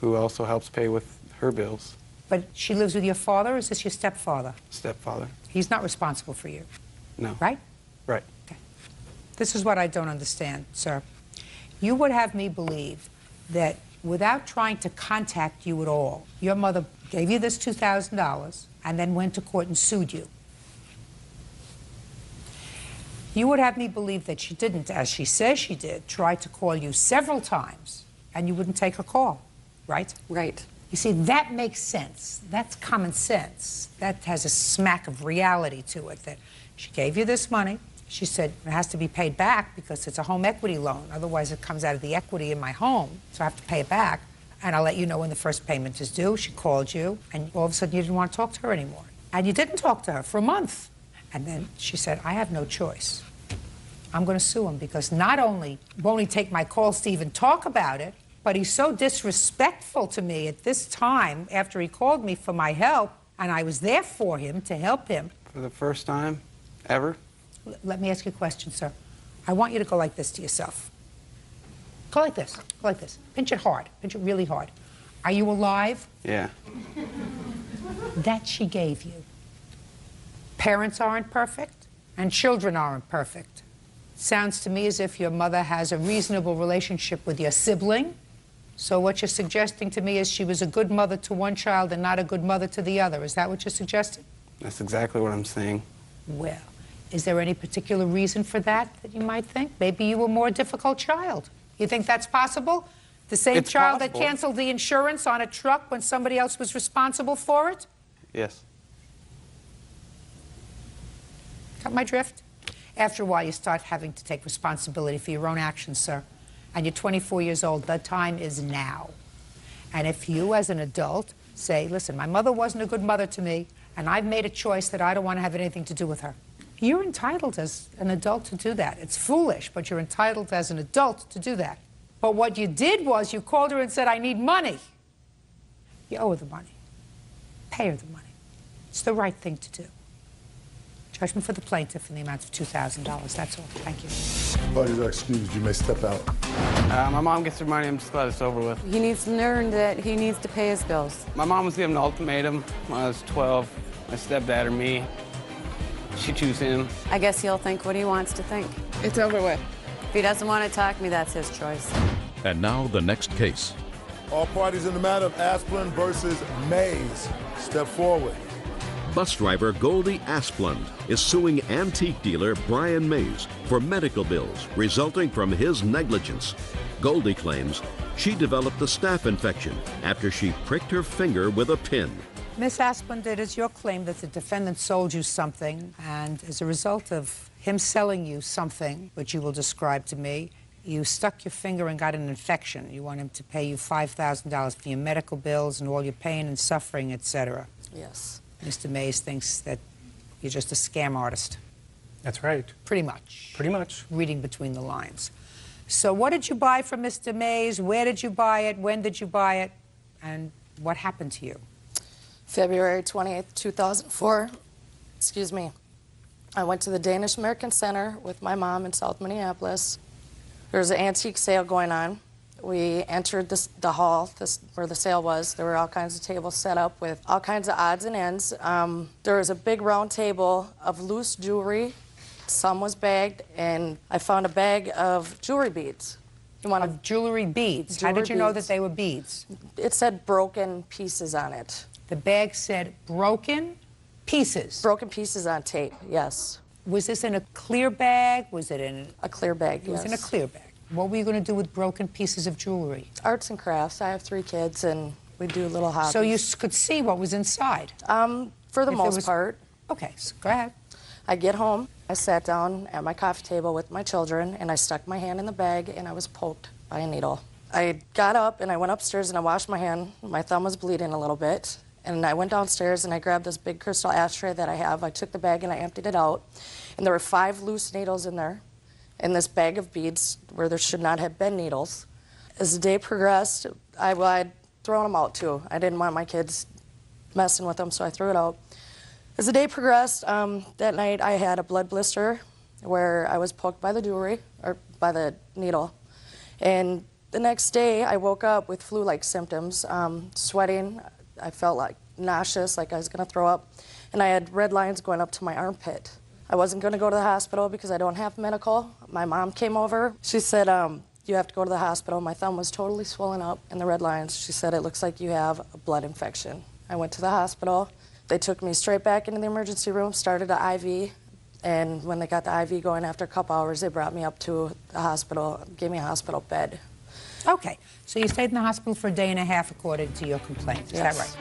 [SPEAKER 8] who also helps pay with her bills.
[SPEAKER 2] But she lives with your father, or is this your stepfather?
[SPEAKER 8] Stepfather.
[SPEAKER 2] He's not responsible for you,
[SPEAKER 8] No.
[SPEAKER 2] right?
[SPEAKER 8] Right.
[SPEAKER 2] Okay. This is what I don't understand, sir. You would have me believe that without trying to contact you at all, your mother gave you this $2,000 and then went to court and sued you. You would have me believe that she didn't, as she says she did, try to call you several times and you wouldn't take her call, right?
[SPEAKER 7] Right.
[SPEAKER 2] You see, that makes sense. That's common sense. That has a smack of reality to it, that she gave you this money. She said it has to be paid back because it's a home equity loan. Otherwise, it comes out of the equity in my home, so I have to pay it back. And I'll let you know when the first payment is due. She called you, and all of a sudden you didn't want to talk to her anymore. And you didn't talk to her for a month. And then she said, I have no choice. I'm going to sue him because not only won't he take my calls to even talk about it, but he's so disrespectful to me at this time after he called me for my help, and I was there for him to help him.
[SPEAKER 8] For the first time ever?
[SPEAKER 2] Let me ask you a question, sir. I want you to go like this to yourself. Go like this. Go like this. Pinch it hard. Pinch it really hard. Are you alive?
[SPEAKER 8] Yeah.
[SPEAKER 2] That she gave you. Parents aren't perfect, and children aren't perfect. Sounds to me as if your mother has a reasonable relationship with your sibling. So what you're suggesting to me is she was a good mother to one child and not a good mother to the other. Is that what you're suggesting?
[SPEAKER 8] That's exactly what I'm saying.
[SPEAKER 2] Well, is there any particular reason for that you might think? Maybe you were a more difficult child. You think that's possible? The same
[SPEAKER 8] It's
[SPEAKER 2] child
[SPEAKER 8] possible.
[SPEAKER 2] that canceled the insurance on a truck when somebody else was responsible for it?
[SPEAKER 8] Yes.
[SPEAKER 2] Got my drift? After a while, you start having to take responsibility for your own actions, sir. And you're 24 years old. The time is now. And if you, as an adult, say, listen, my mother wasn't a good mother to me, and I've made a choice that I don't want to have anything to do with her. You're entitled as an adult to do that. It's foolish, but you're entitled as an adult to do that. But what you did was you called her and said, I need money. You owe her the money. Pay her the money. It's the right thing to do. Judgment for the plaintiff in the amount of $2,000. That's all. Thank you.
[SPEAKER 6] Parties are excused. You may step out.
[SPEAKER 8] My mom gets her money. I'm just glad it's over with.
[SPEAKER 7] He needs to learn that he needs to pay his bills.
[SPEAKER 8] My mom was given an ultimatum when I was 12. My stepdad or me. She chose him.
[SPEAKER 7] I guess he'll think what he wants to think.
[SPEAKER 9] It's over with.
[SPEAKER 7] If he doesn't want to talk to me, that's his choice.
[SPEAKER 1] And now the next case.
[SPEAKER 6] All parties in the matter of Asplund versus Mays, step forward.
[SPEAKER 1] Bus driver Goldie Asplund is suing antique dealer Brian Mays for medical bills resulting from his negligence. Goldie claims she developed a staph infection after she pricked her finger with a pin.
[SPEAKER 2] Miss Asplund, it is your claim that the defendant sold you something, and as a result of him selling you something, which you will describe to me, you stuck your finger and got an infection. You want him to pay you $5,000 for your medical bills and all your pain and suffering, etc.
[SPEAKER 10] Yes.
[SPEAKER 2] Mr. Mays thinks that you're just a scam artist.
[SPEAKER 4] That's right.
[SPEAKER 2] Pretty much.
[SPEAKER 4] Pretty much.
[SPEAKER 2] Reading between the lines. So what did you buy from Mr. Mays? Where did you buy it? When did you buy it? And what happened to you?
[SPEAKER 10] February 28th, 2004. Excuse me. I went to the Danish American Center with my mom in South Minneapolis. There was an antique sale going on. We entered the hall where the sale was. There were all kinds of tables set up with all kinds of odds and ends. There was a big round table of loose jewelry. Some was bagged, and I found a bag of jewelry beads.
[SPEAKER 2] Of jewelry beads? How did you know that they were beads?
[SPEAKER 10] It said broken pieces on it.
[SPEAKER 2] The bag said broken pieces?
[SPEAKER 10] Broken pieces on tape, yes.
[SPEAKER 2] Was this in a clear bag? Was it in...
[SPEAKER 10] A clear bag, yes.
[SPEAKER 2] It was in a clear bag. What were you going to do with broken pieces of jewelry?
[SPEAKER 10] Arts and crafts. I have 3 kids, and we do little hobbies.
[SPEAKER 2] So you could see what was inside?
[SPEAKER 10] For the most part.
[SPEAKER 2] Okay, so go ahead.
[SPEAKER 10] I get home, I sat down at my coffee table with my children, and I stuck my hand in the bag, and I was poked by a needle. I got up, and I went upstairs, and I washed my hand. My thumb was bleeding a little bit. And I went downstairs, and I grabbed this big crystal ashtray that I have. I took the bag, and I emptied it out. And there were 5 loose needles in there, in this bag of beads where there should not have been needles. As the day progressed, I'd thrown them out, too. I didn't want my kids messing with them, so I threw it out. As the day progressed, that night I had a blood blister where I was poked by the jewelry, or by the needle. And the next day, I woke up with flu-like symptoms, sweating. I felt like nauseous, like I was going to throw up. And I had red lines going up to my armpit. I wasn't going to go to the hospital because I don't have medical. My mom came over. She said, you have to go to the hospital. My thumb was totally swollen up and the red lines. She said, it looks like you have a blood infection. I went to the hospital. They took me straight back into the emergency room, started an IV, and when they got the IV going after a couple hours, they brought me up to the hospital, gave me a hospital bed.
[SPEAKER 2] Okay, so you stayed in the hospital for a day and a half according to your complaint, is that right?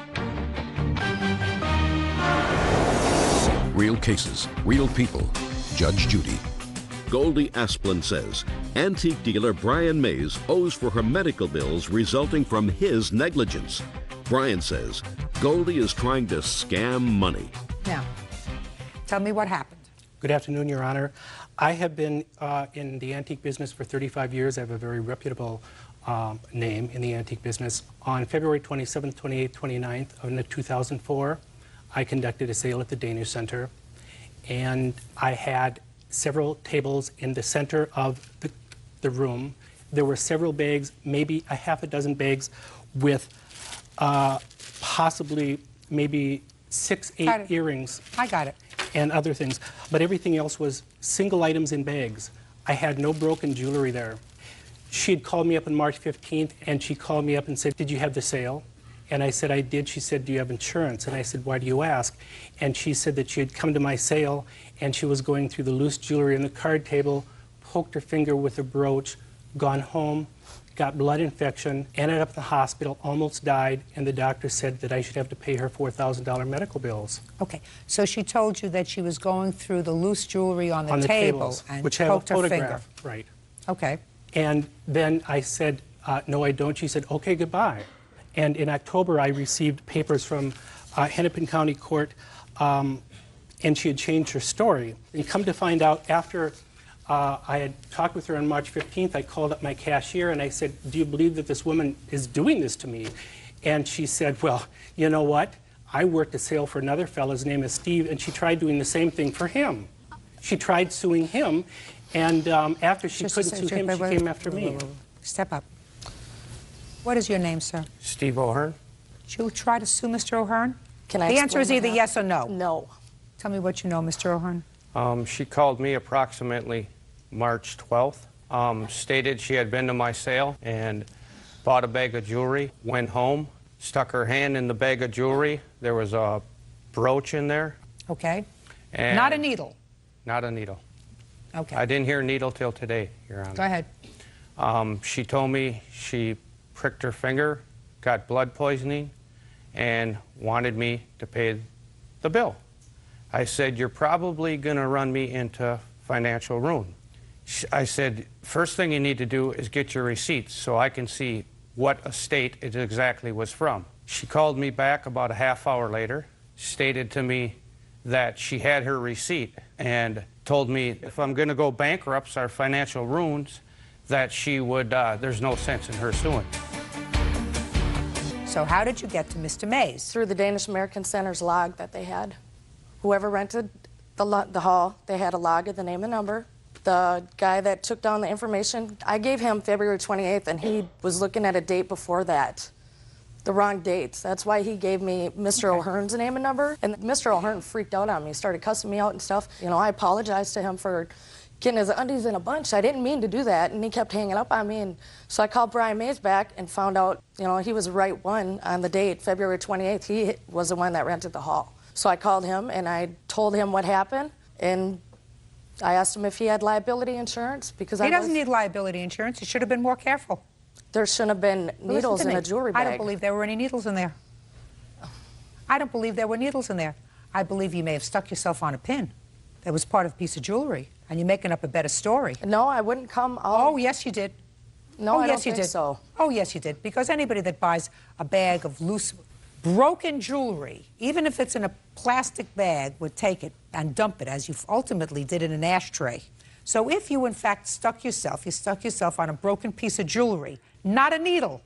[SPEAKER 1] Real cases, real people. Judge Judy. Goldie Asplund says antique dealer Brian Mays owes for her medical bills resulting from his negligence. Brian says Goldie is trying to scam money.
[SPEAKER 2] Now, tell me what happened.
[SPEAKER 11] Good afternoon, Your Honor. I have been in the antique business for 35 years. I have a very reputable name in the antique business. On February 27th, 28th, 29th of 2004, I conducted a sale at the Danish Center, and I had several tables in the center of the room. There were several bags, maybe a half a dozen bags, with possibly maybe 6, 8 earrings.
[SPEAKER 2] I got it.
[SPEAKER 11] And other things. But everything else was single items in bags. I had no broken jewelry there. She had called me up on March 15th, and she called me up and said, did you have the sale? And I said, I did. She said, do you have insurance? And I said, why do you ask? And she said that she had come to my sale, and she was going through the loose jewelry on the card table, poked her finger with a brooch, gone home, got blood infection, ended up in the hospital, almost died, and the doctor said that I should have to pay her $4,000 medical bills.
[SPEAKER 2] Okay, so she told you that she was going through the loose jewelry on the table
[SPEAKER 11] tables,
[SPEAKER 2] and
[SPEAKER 11] which have
[SPEAKER 2] poked
[SPEAKER 11] a
[SPEAKER 2] her
[SPEAKER 11] photograph.
[SPEAKER 2] finger.
[SPEAKER 11] Right.
[SPEAKER 2] Okay.
[SPEAKER 11] And then I said, no, I don't. She said, okay, goodbye. And in October, I received papers from Hennepin County Court, and she had changed her story. And come to find out, after I had talked with her on March 15th, I called up my cashier, and I said, do you believe that this woman is doing this to me? And she said, well, you know what? I worked a sale for another fellow, his name is Steve, and she tried doing the same thing for him. She tried suing him, and after she couldn't sue him, she came after me.
[SPEAKER 2] Step up. What is your name, sir?
[SPEAKER 12] Steve O'Hearn.
[SPEAKER 2] Did you try to sue Mr. O'Hearn?
[SPEAKER 10] Can I
[SPEAKER 2] The answer is
[SPEAKER 10] explain
[SPEAKER 2] either
[SPEAKER 10] that?
[SPEAKER 2] yes or no.
[SPEAKER 10] No.
[SPEAKER 2] Tell me what you know, Mr. O'Hearn.
[SPEAKER 12] She called me approximately March 12th, stated she had been to my sale and bought a bag of jewelry, went home, stuck her hand in the bag of jewelry. There was a brooch in there.
[SPEAKER 2] Okay.
[SPEAKER 12] And
[SPEAKER 2] Not a needle.
[SPEAKER 12] Not a needle.
[SPEAKER 2] Okay.
[SPEAKER 12] I didn't hear needle till today, Your Honor.
[SPEAKER 2] Go ahead.
[SPEAKER 12] She told me she pricked her finger, got blood poisoning, and wanted me to pay the bill. I said, you're probably going to run me into financial ruin. I said, first thing you need to do is get your receipts so I can see what estate it exactly was from. She called me back about a half hour later, stated to me that she had her receipt, and told me if I'm going to go bankrupt or financial ruins, that she would, there's no sense in her suing.
[SPEAKER 2] So how did you get to Mr. Mays?
[SPEAKER 10] Through the Danish American Center's log that they had. Whoever rented the hall. They had a log of the name and number. The guy that took down the information, I gave him February 28th, and he was looking at a date before that. The wrong dates. That's why he gave me Mr. O'Hearn's name and number. And Mr. O'Hearn freaked out on me, started cussing me out and stuff. You know, I apologized to him for getting his undies in a bunch. I didn't mean to do that, and he kept hanging up on me. And so I called Brian Mays back and found out, you know, he was the right one on the date, February 28th. He was the one that rented the hall. So I called him, and I told him what happened, and I asked him if he had liability insurance, because
[SPEAKER 2] he doesn't need liability insurance. He should have been more careful.
[SPEAKER 10] There shouldn't have been needles in a jewelry bag.
[SPEAKER 2] I don't believe there were any needles in there. I don't believe there were needles in there. I believe you may have stuck yourself on a pin that was part of a piece of jewelry, and you're making up a better story.
[SPEAKER 10] No, I wouldn't come.
[SPEAKER 2] Oh, yes, you did.
[SPEAKER 10] No, I
[SPEAKER 2] yes,
[SPEAKER 10] don't
[SPEAKER 2] you
[SPEAKER 10] think
[SPEAKER 2] did.
[SPEAKER 10] so.
[SPEAKER 2] Oh, yes, you did. Because anybody that buys a bag of loose, broken jewelry, even if it's in a plastic bag, would take it and dump it, as you ultimately did in an ashtray. So if you, in fact, you stuck yourself on a broken piece of jewelry, not a needle.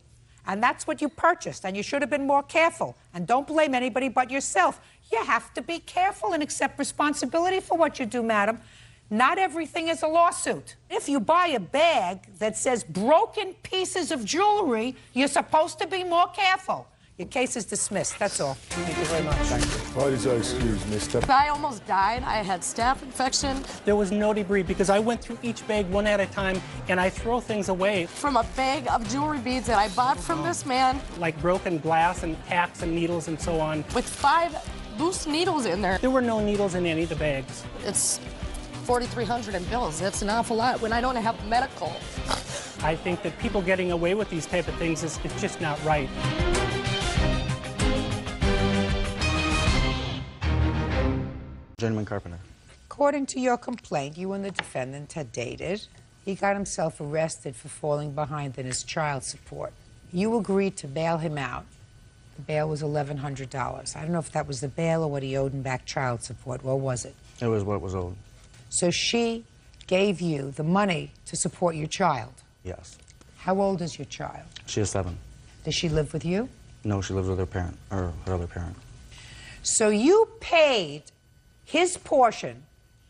[SPEAKER 2] And that's what you purchased, and you should have been more careful. And don't blame anybody but yourself. You have to be careful and accept responsibility for what you do, madam. Not everything is a lawsuit. If you buy a bag that says broken pieces of jewelry, you're supposed to be more careful. Your case is dismissed. That's all. Thank you very much.
[SPEAKER 6] Thank you. What is your excuse, mister?
[SPEAKER 10] I almost died. I had staph infection.
[SPEAKER 11] There was no debris because I went through each bag one at a time, and I throw things away.
[SPEAKER 10] From a bag of jewelry beads that I bought from this man.
[SPEAKER 11] Like broken glass and tacks and needles and so on.
[SPEAKER 10] With 5 loose needles in there.
[SPEAKER 11] There were no needles in any of the bags.
[SPEAKER 10] It's $4,300 in bills. That's an awful lot when I don't have medical.
[SPEAKER 11] I think that people getting away with these type of things is just not right.
[SPEAKER 13] Gentleman Carpenter.
[SPEAKER 2] According to your complaint, you and the defendant had dated. He got himself arrested for falling behind in his child support. You agreed to bail him out. The bail was $1,100. I don't know if that was the bail or what he owed in back child support. What was it?
[SPEAKER 13] It was what was owed.
[SPEAKER 2] So she gave you the money to support your child?
[SPEAKER 13] Yes.
[SPEAKER 2] How old is your child?
[SPEAKER 13] She is 7.
[SPEAKER 2] Does she live with you?
[SPEAKER 13] No, she lives with her parent, or her other parent.
[SPEAKER 2] So you paid his portion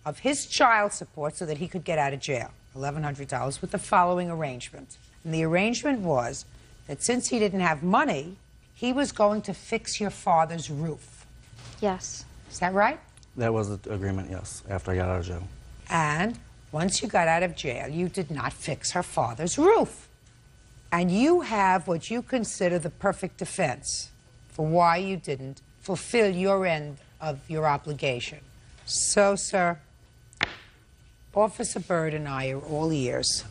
[SPEAKER 2] of his child support so that he could get out of jail, $1,100, with the following arrangement. And the arrangement was that since he didn't have money, he was going to fix your father's roof.
[SPEAKER 14] Yes.
[SPEAKER 2] Is that right?
[SPEAKER 13] That was the agreement, yes, after I got out of jail.
[SPEAKER 2] And once you got out of jail, you did not fix her father's roof. And you have what you consider the perfect defense for why you didn't fulfill your end of your obligation. So, sir, Officer Byrd and I are all ears.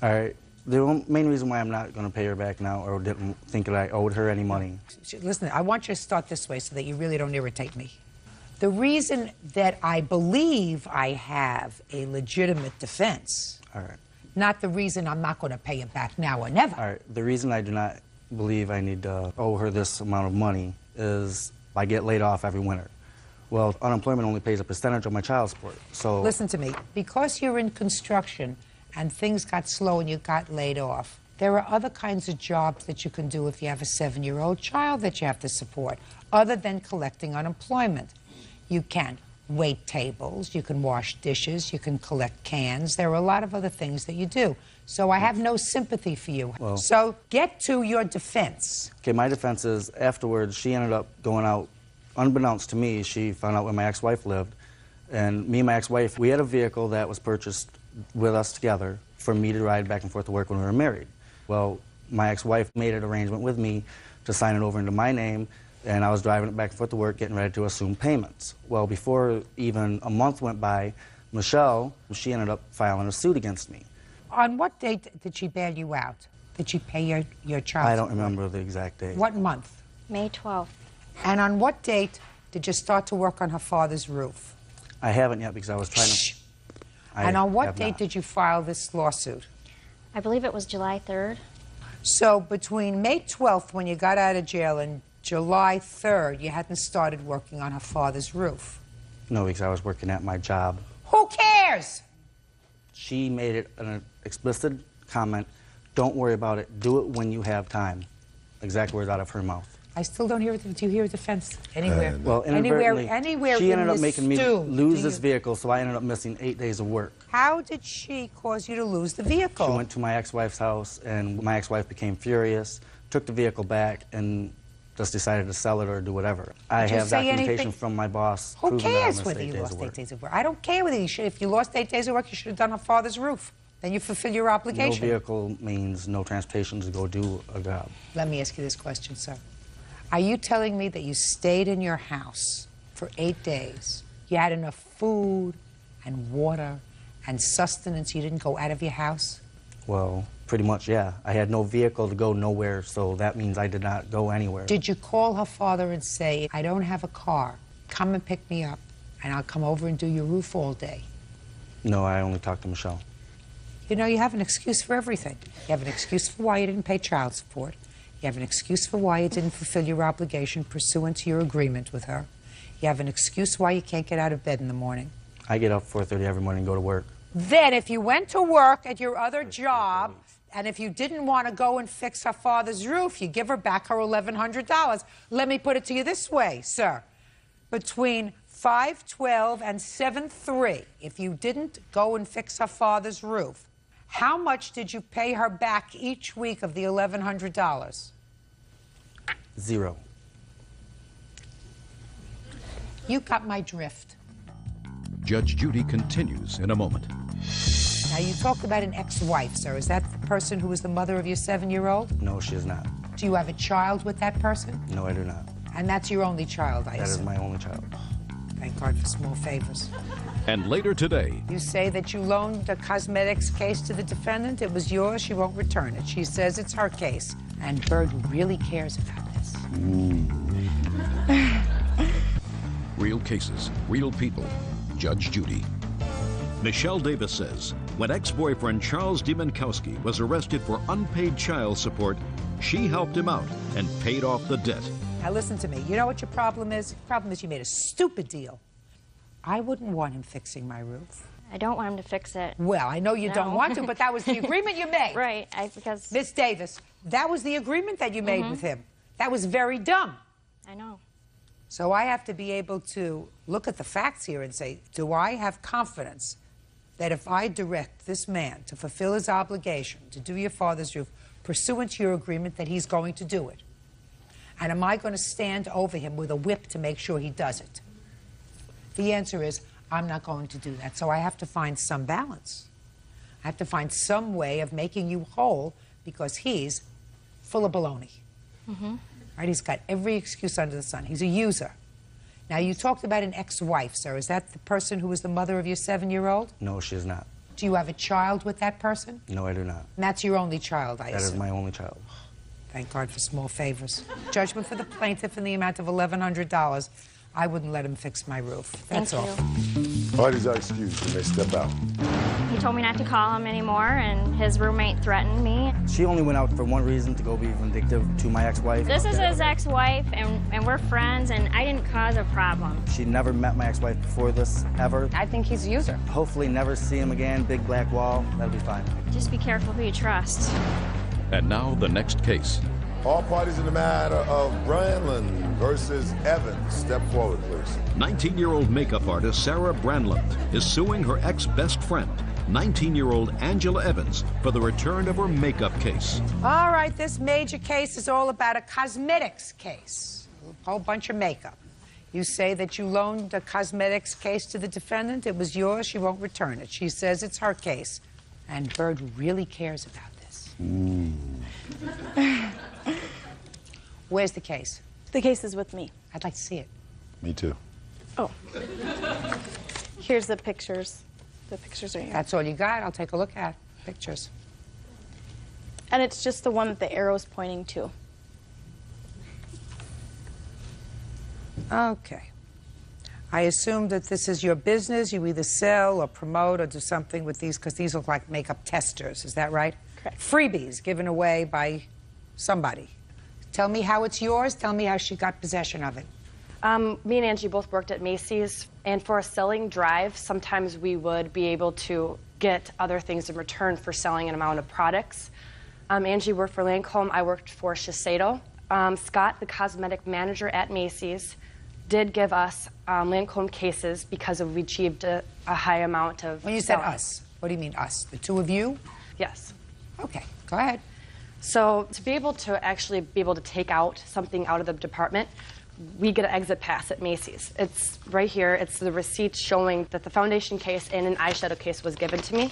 [SPEAKER 13] All right. The main reason why I'm not going to pay her back now, or didn't think that I owed her any money.
[SPEAKER 2] Listen, I want you to start this way so that you really don't irritate me. The reason that I believe I have a legitimate defense,
[SPEAKER 13] all right,
[SPEAKER 2] not the reason I'm not going to pay you back now or never.
[SPEAKER 13] All right. The reason I do not believe I need to owe her this amount of money is I get laid off every winter. Well, unemployment only pays a percentage of my child support, so...
[SPEAKER 2] Listen to me. Because you're in construction and things got slow and you got laid off, there are other kinds of jobs that you can do if you have a 7-year-old child that you have to support, other than collecting unemployment. You can wait tables, you can wash dishes, you can collect cans. There are a lot of other things that you do. So I have no sympathy for you.
[SPEAKER 13] Well,
[SPEAKER 2] so get to your defense.
[SPEAKER 13] Okay, my defense is afterwards she ended up going out. Unbeknownst to me, she found out where my ex-wife lived, and me and my ex-wife, we had a vehicle that was purchased with us together for me to ride back and forth to work when we were married. Well, my ex-wife made an arrangement with me to sign it over into my name, and I was driving it back and forth to work, getting ready to assume payments. Well, before even a month went by, Michelle, she ended up filing a suit against me.
[SPEAKER 2] On what date did she bail you out? Did she pay your child
[SPEAKER 13] I don't
[SPEAKER 2] support?
[SPEAKER 13] remember the exact date.
[SPEAKER 2] What month?
[SPEAKER 14] May 12th.
[SPEAKER 2] And on what date did you start to work on her father's roof?
[SPEAKER 13] I haven't yet because I was trying to...
[SPEAKER 2] And on what date did you file this lawsuit?
[SPEAKER 14] I believe it was July 3rd.
[SPEAKER 2] So between May 12th, when you got out of jail, and July 3rd, you hadn't started working on her father's roof?
[SPEAKER 13] No, because I was working at my job.
[SPEAKER 2] Who cares?
[SPEAKER 13] She made it an explicit comment, don't worry about it, do it when you have time. Exact words out of her mouth.
[SPEAKER 2] I still don't hear it. Do you hear a defense anywhere?
[SPEAKER 13] Well,
[SPEAKER 2] anywhere
[SPEAKER 13] she
[SPEAKER 2] in
[SPEAKER 13] ended up
[SPEAKER 2] this
[SPEAKER 13] making me
[SPEAKER 2] stew,
[SPEAKER 13] lose this vehicle, so I ended up missing 8 days of work.
[SPEAKER 2] How did she cause you to lose the vehicle?
[SPEAKER 13] She went to my ex-wife's house, and my ex-wife became furious, took the vehicle back, and just decided to sell it or do whatever. I have documentation from my boss
[SPEAKER 2] Who
[SPEAKER 13] proving that I
[SPEAKER 2] cares
[SPEAKER 13] missed
[SPEAKER 2] whether
[SPEAKER 13] 8
[SPEAKER 2] you
[SPEAKER 13] days
[SPEAKER 2] lost
[SPEAKER 13] of
[SPEAKER 2] 8
[SPEAKER 13] work.
[SPEAKER 2] days of work? I don't care whether you should. If you lost 8 days of work, you should have done her father's roof. Then you fulfill your obligation.
[SPEAKER 13] No vehicle means no transportation to go do a job.
[SPEAKER 2] Let me ask you this question, sir. Are you telling me that you stayed in your house for 8 days? You had enough food and water and sustenance, you didn't go out of your house?
[SPEAKER 13] Well, pretty much, yeah. I had no vehicle to go nowhere, so that means I did not go anywhere.
[SPEAKER 2] Did you call her father and say, I don't have a car, come and pick me up, and I'll come over and do your roof all day?
[SPEAKER 13] No, I only talked to Michelle.
[SPEAKER 2] You know, you have an excuse for everything. You have an excuse for why you didn't pay child support. You have an excuse for why you didn't fulfill your obligation pursuant to your agreement with her. You have an excuse why you can't get out of bed in the morning.
[SPEAKER 13] I get up 4:30 every morning and go to work.
[SPEAKER 2] Then if you went to work at your other job, and if you didn't want to go and fix her father's roof, you give her back her $1,100. Let me put it to you this way, sir. Between 5/12 and 7/3, if you didn't go and fix her father's roof, how much did you pay her back each week of the $1,100?
[SPEAKER 13] 0.
[SPEAKER 2] You got my drift.
[SPEAKER 1] Judge Judy continues in a moment.
[SPEAKER 2] Now, you talked about an ex-wife, sir. Is that the person who was the mother of your 7-year-old?
[SPEAKER 13] No, she is not.
[SPEAKER 2] Do you have a child with that person?
[SPEAKER 13] No, I do not.
[SPEAKER 2] And that's your only child, I
[SPEAKER 13] That is
[SPEAKER 2] assume?
[SPEAKER 13] my only child.
[SPEAKER 2] Thank God for small favors.
[SPEAKER 1] And later today,
[SPEAKER 2] You say that you loaned a cosmetics case to the defendant. It was yours. She won't return it. She says it's her case. And Byrd really cares about this.
[SPEAKER 1] real cases, real people. Judge Judy. Michelle Davis says, when ex-boyfriend Charles Diemenkowski was arrested for unpaid child support, she helped him out and paid off the debt.
[SPEAKER 2] Now listen to me. You know what your problem is? The problem is you made a stupid deal. I wouldn't want him fixing my roof.
[SPEAKER 14] I don't want him to fix it.
[SPEAKER 2] Well, I know you don't want to, but that was the agreement you made.
[SPEAKER 14] Right, because...
[SPEAKER 2] Miss Davis, that was the agreement that you made with him. That was very dumb.
[SPEAKER 14] I know.
[SPEAKER 2] So I have to be able to look at the facts here and say, do I have confidence that if I direct this man to fulfill his obligation to do your father's roof pursuant to your agreement that he's going to do it? And am I going to stand over him with a whip to make sure he does it? The answer is, I'm not going to do that. So I have to find some balance. I have to find some way of making you whole because he's full of baloney. Right? He's got every excuse under the sun. He's a user. Now, you talked about an ex-wife, sir. Is that the person who was the mother of your 7-year-old?
[SPEAKER 13] No, she is not.
[SPEAKER 2] Do you have a child with that person?
[SPEAKER 13] No, I do not.
[SPEAKER 2] And that's your only child, I
[SPEAKER 13] That is
[SPEAKER 2] assume?
[SPEAKER 13] my only child.
[SPEAKER 2] Thank God for small favors. Judgment for the plaintiff in the amount of $1,100. I wouldn't let him fix my roof. That's all.
[SPEAKER 6] Parties are excused. You may step out.
[SPEAKER 14] He told me not to call him anymore, and his roommate threatened me.
[SPEAKER 13] She only went out for one reason, to go be vindictive to my ex-wife.
[SPEAKER 14] This is his ex-wife, and we're friends, and I didn't cause a problem.
[SPEAKER 13] She never met my ex-wife before this, ever.
[SPEAKER 2] I think he's a user.
[SPEAKER 13] Hopefully never see him again, big black wall, that'll be fine.
[SPEAKER 14] Just be careful who you trust.
[SPEAKER 1] And now the next case.
[SPEAKER 6] All parties in the matter of Branlin versus Evans. Step forward, please.
[SPEAKER 1] 19-year-old makeup artist Sarah Branlund is suing her ex-best friend, 19-year-old Angela Evans, for the return of her makeup case.
[SPEAKER 2] All right, this major case is all about a cosmetics case. A whole bunch of makeup. You say that you loaned a cosmetics case to the defendant. It was yours. She won't return it. She says it's her case. And Byrd really cares about this. Where's the case?
[SPEAKER 15] The case is with me.
[SPEAKER 2] I'd like to see it.
[SPEAKER 6] Me too.
[SPEAKER 15] Oh. Here's the pictures. The pictures are here.
[SPEAKER 2] That's all you got? I'll take a look at pictures.
[SPEAKER 15] And it's just the one that the arrow's pointing to.
[SPEAKER 2] Okay. I assume that this is your business. You either sell or promote or do something with these, because these look like makeup testers. Is that right?
[SPEAKER 15] Correct.
[SPEAKER 2] Freebies given away by somebody. Tell me how it's yours. Tell me how she got possession of it.
[SPEAKER 16] Me and Angie both worked at Macy's, and for a selling drive, sometimes we would be able to get other things in return for selling an amount of products. Angie worked for Lancome. I worked for Shiseido. Scott, the cosmetic manager at Macy's, did give us Lancome cases because we achieved a high amount of
[SPEAKER 2] When you said
[SPEAKER 16] selling.
[SPEAKER 2] us, what do you mean us? The two of you?
[SPEAKER 16] Yes.
[SPEAKER 2] Okay, go ahead.
[SPEAKER 16] So to be able to take out something out of the department, we get an exit pass at Macy's. It's right here. It's the receipt showing that the foundation case and an eyeshadow case was given to me.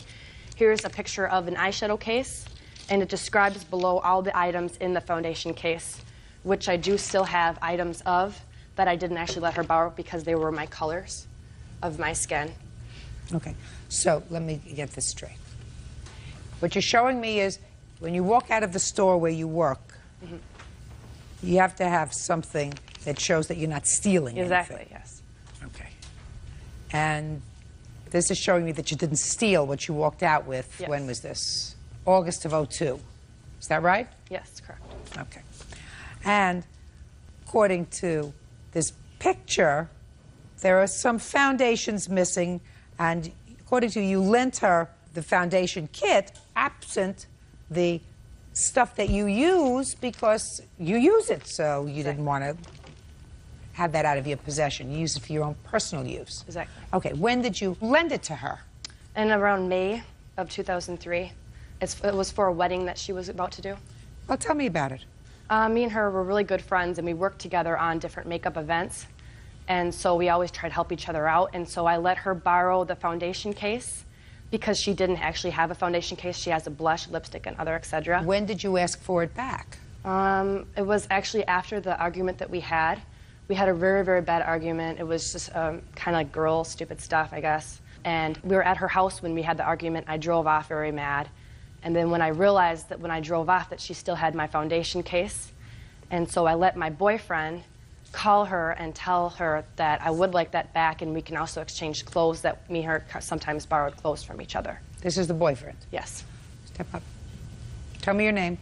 [SPEAKER 16] Here's a picture of an eyeshadow case, and it describes below all the items in the foundation case, which I do still have items of that I didn't actually let her borrow because they were my colors of my skin.
[SPEAKER 2] Okay, so let me get this straight. What you're showing me is when you walk out of the store where you work, you have to have something that shows that you're not stealing
[SPEAKER 16] Exactly,
[SPEAKER 2] anything.
[SPEAKER 16] yes.
[SPEAKER 2] Okay. And this is showing me that you didn't steal what you walked out with.
[SPEAKER 16] Yes.
[SPEAKER 2] When was this? August of '02. Is that right?
[SPEAKER 16] Yes, correct.
[SPEAKER 2] Okay. And according to this picture, there are some foundations missing, and according to you lent her the foundation kit absent the stuff that you use because you use it, so you didn't want to have that out of your possession. You use it for your own personal use.
[SPEAKER 16] Exactly.
[SPEAKER 2] Okay, when did you lend it to her?
[SPEAKER 16] And around May of 2003. It was for a wedding that she was about to do.
[SPEAKER 2] Well, tell me about it.
[SPEAKER 16] Me and her were really good friends, and we worked together on different makeup events. And so we always tried to help each other out. And so I let her borrow the foundation case because she didn't actually have a foundation case. She has a blush, lipstick, and other etc.
[SPEAKER 2] When did you ask for it back?
[SPEAKER 16] It was actually after the argument that we had. We had a very, very bad argument. It was just kind of like girl stupid stuff, I guess. And we were at her house when we had the argument. I drove off very mad. And then when I realized that when I drove off that she still had my foundation case, and so I let my boyfriend call her and tell her that I would like that back, and we can also exchange clothes, that me and her sometimes borrowed clothes from each other.
[SPEAKER 2] This is the boyfriend?
[SPEAKER 16] Yes.
[SPEAKER 2] Step up. Tell me your name.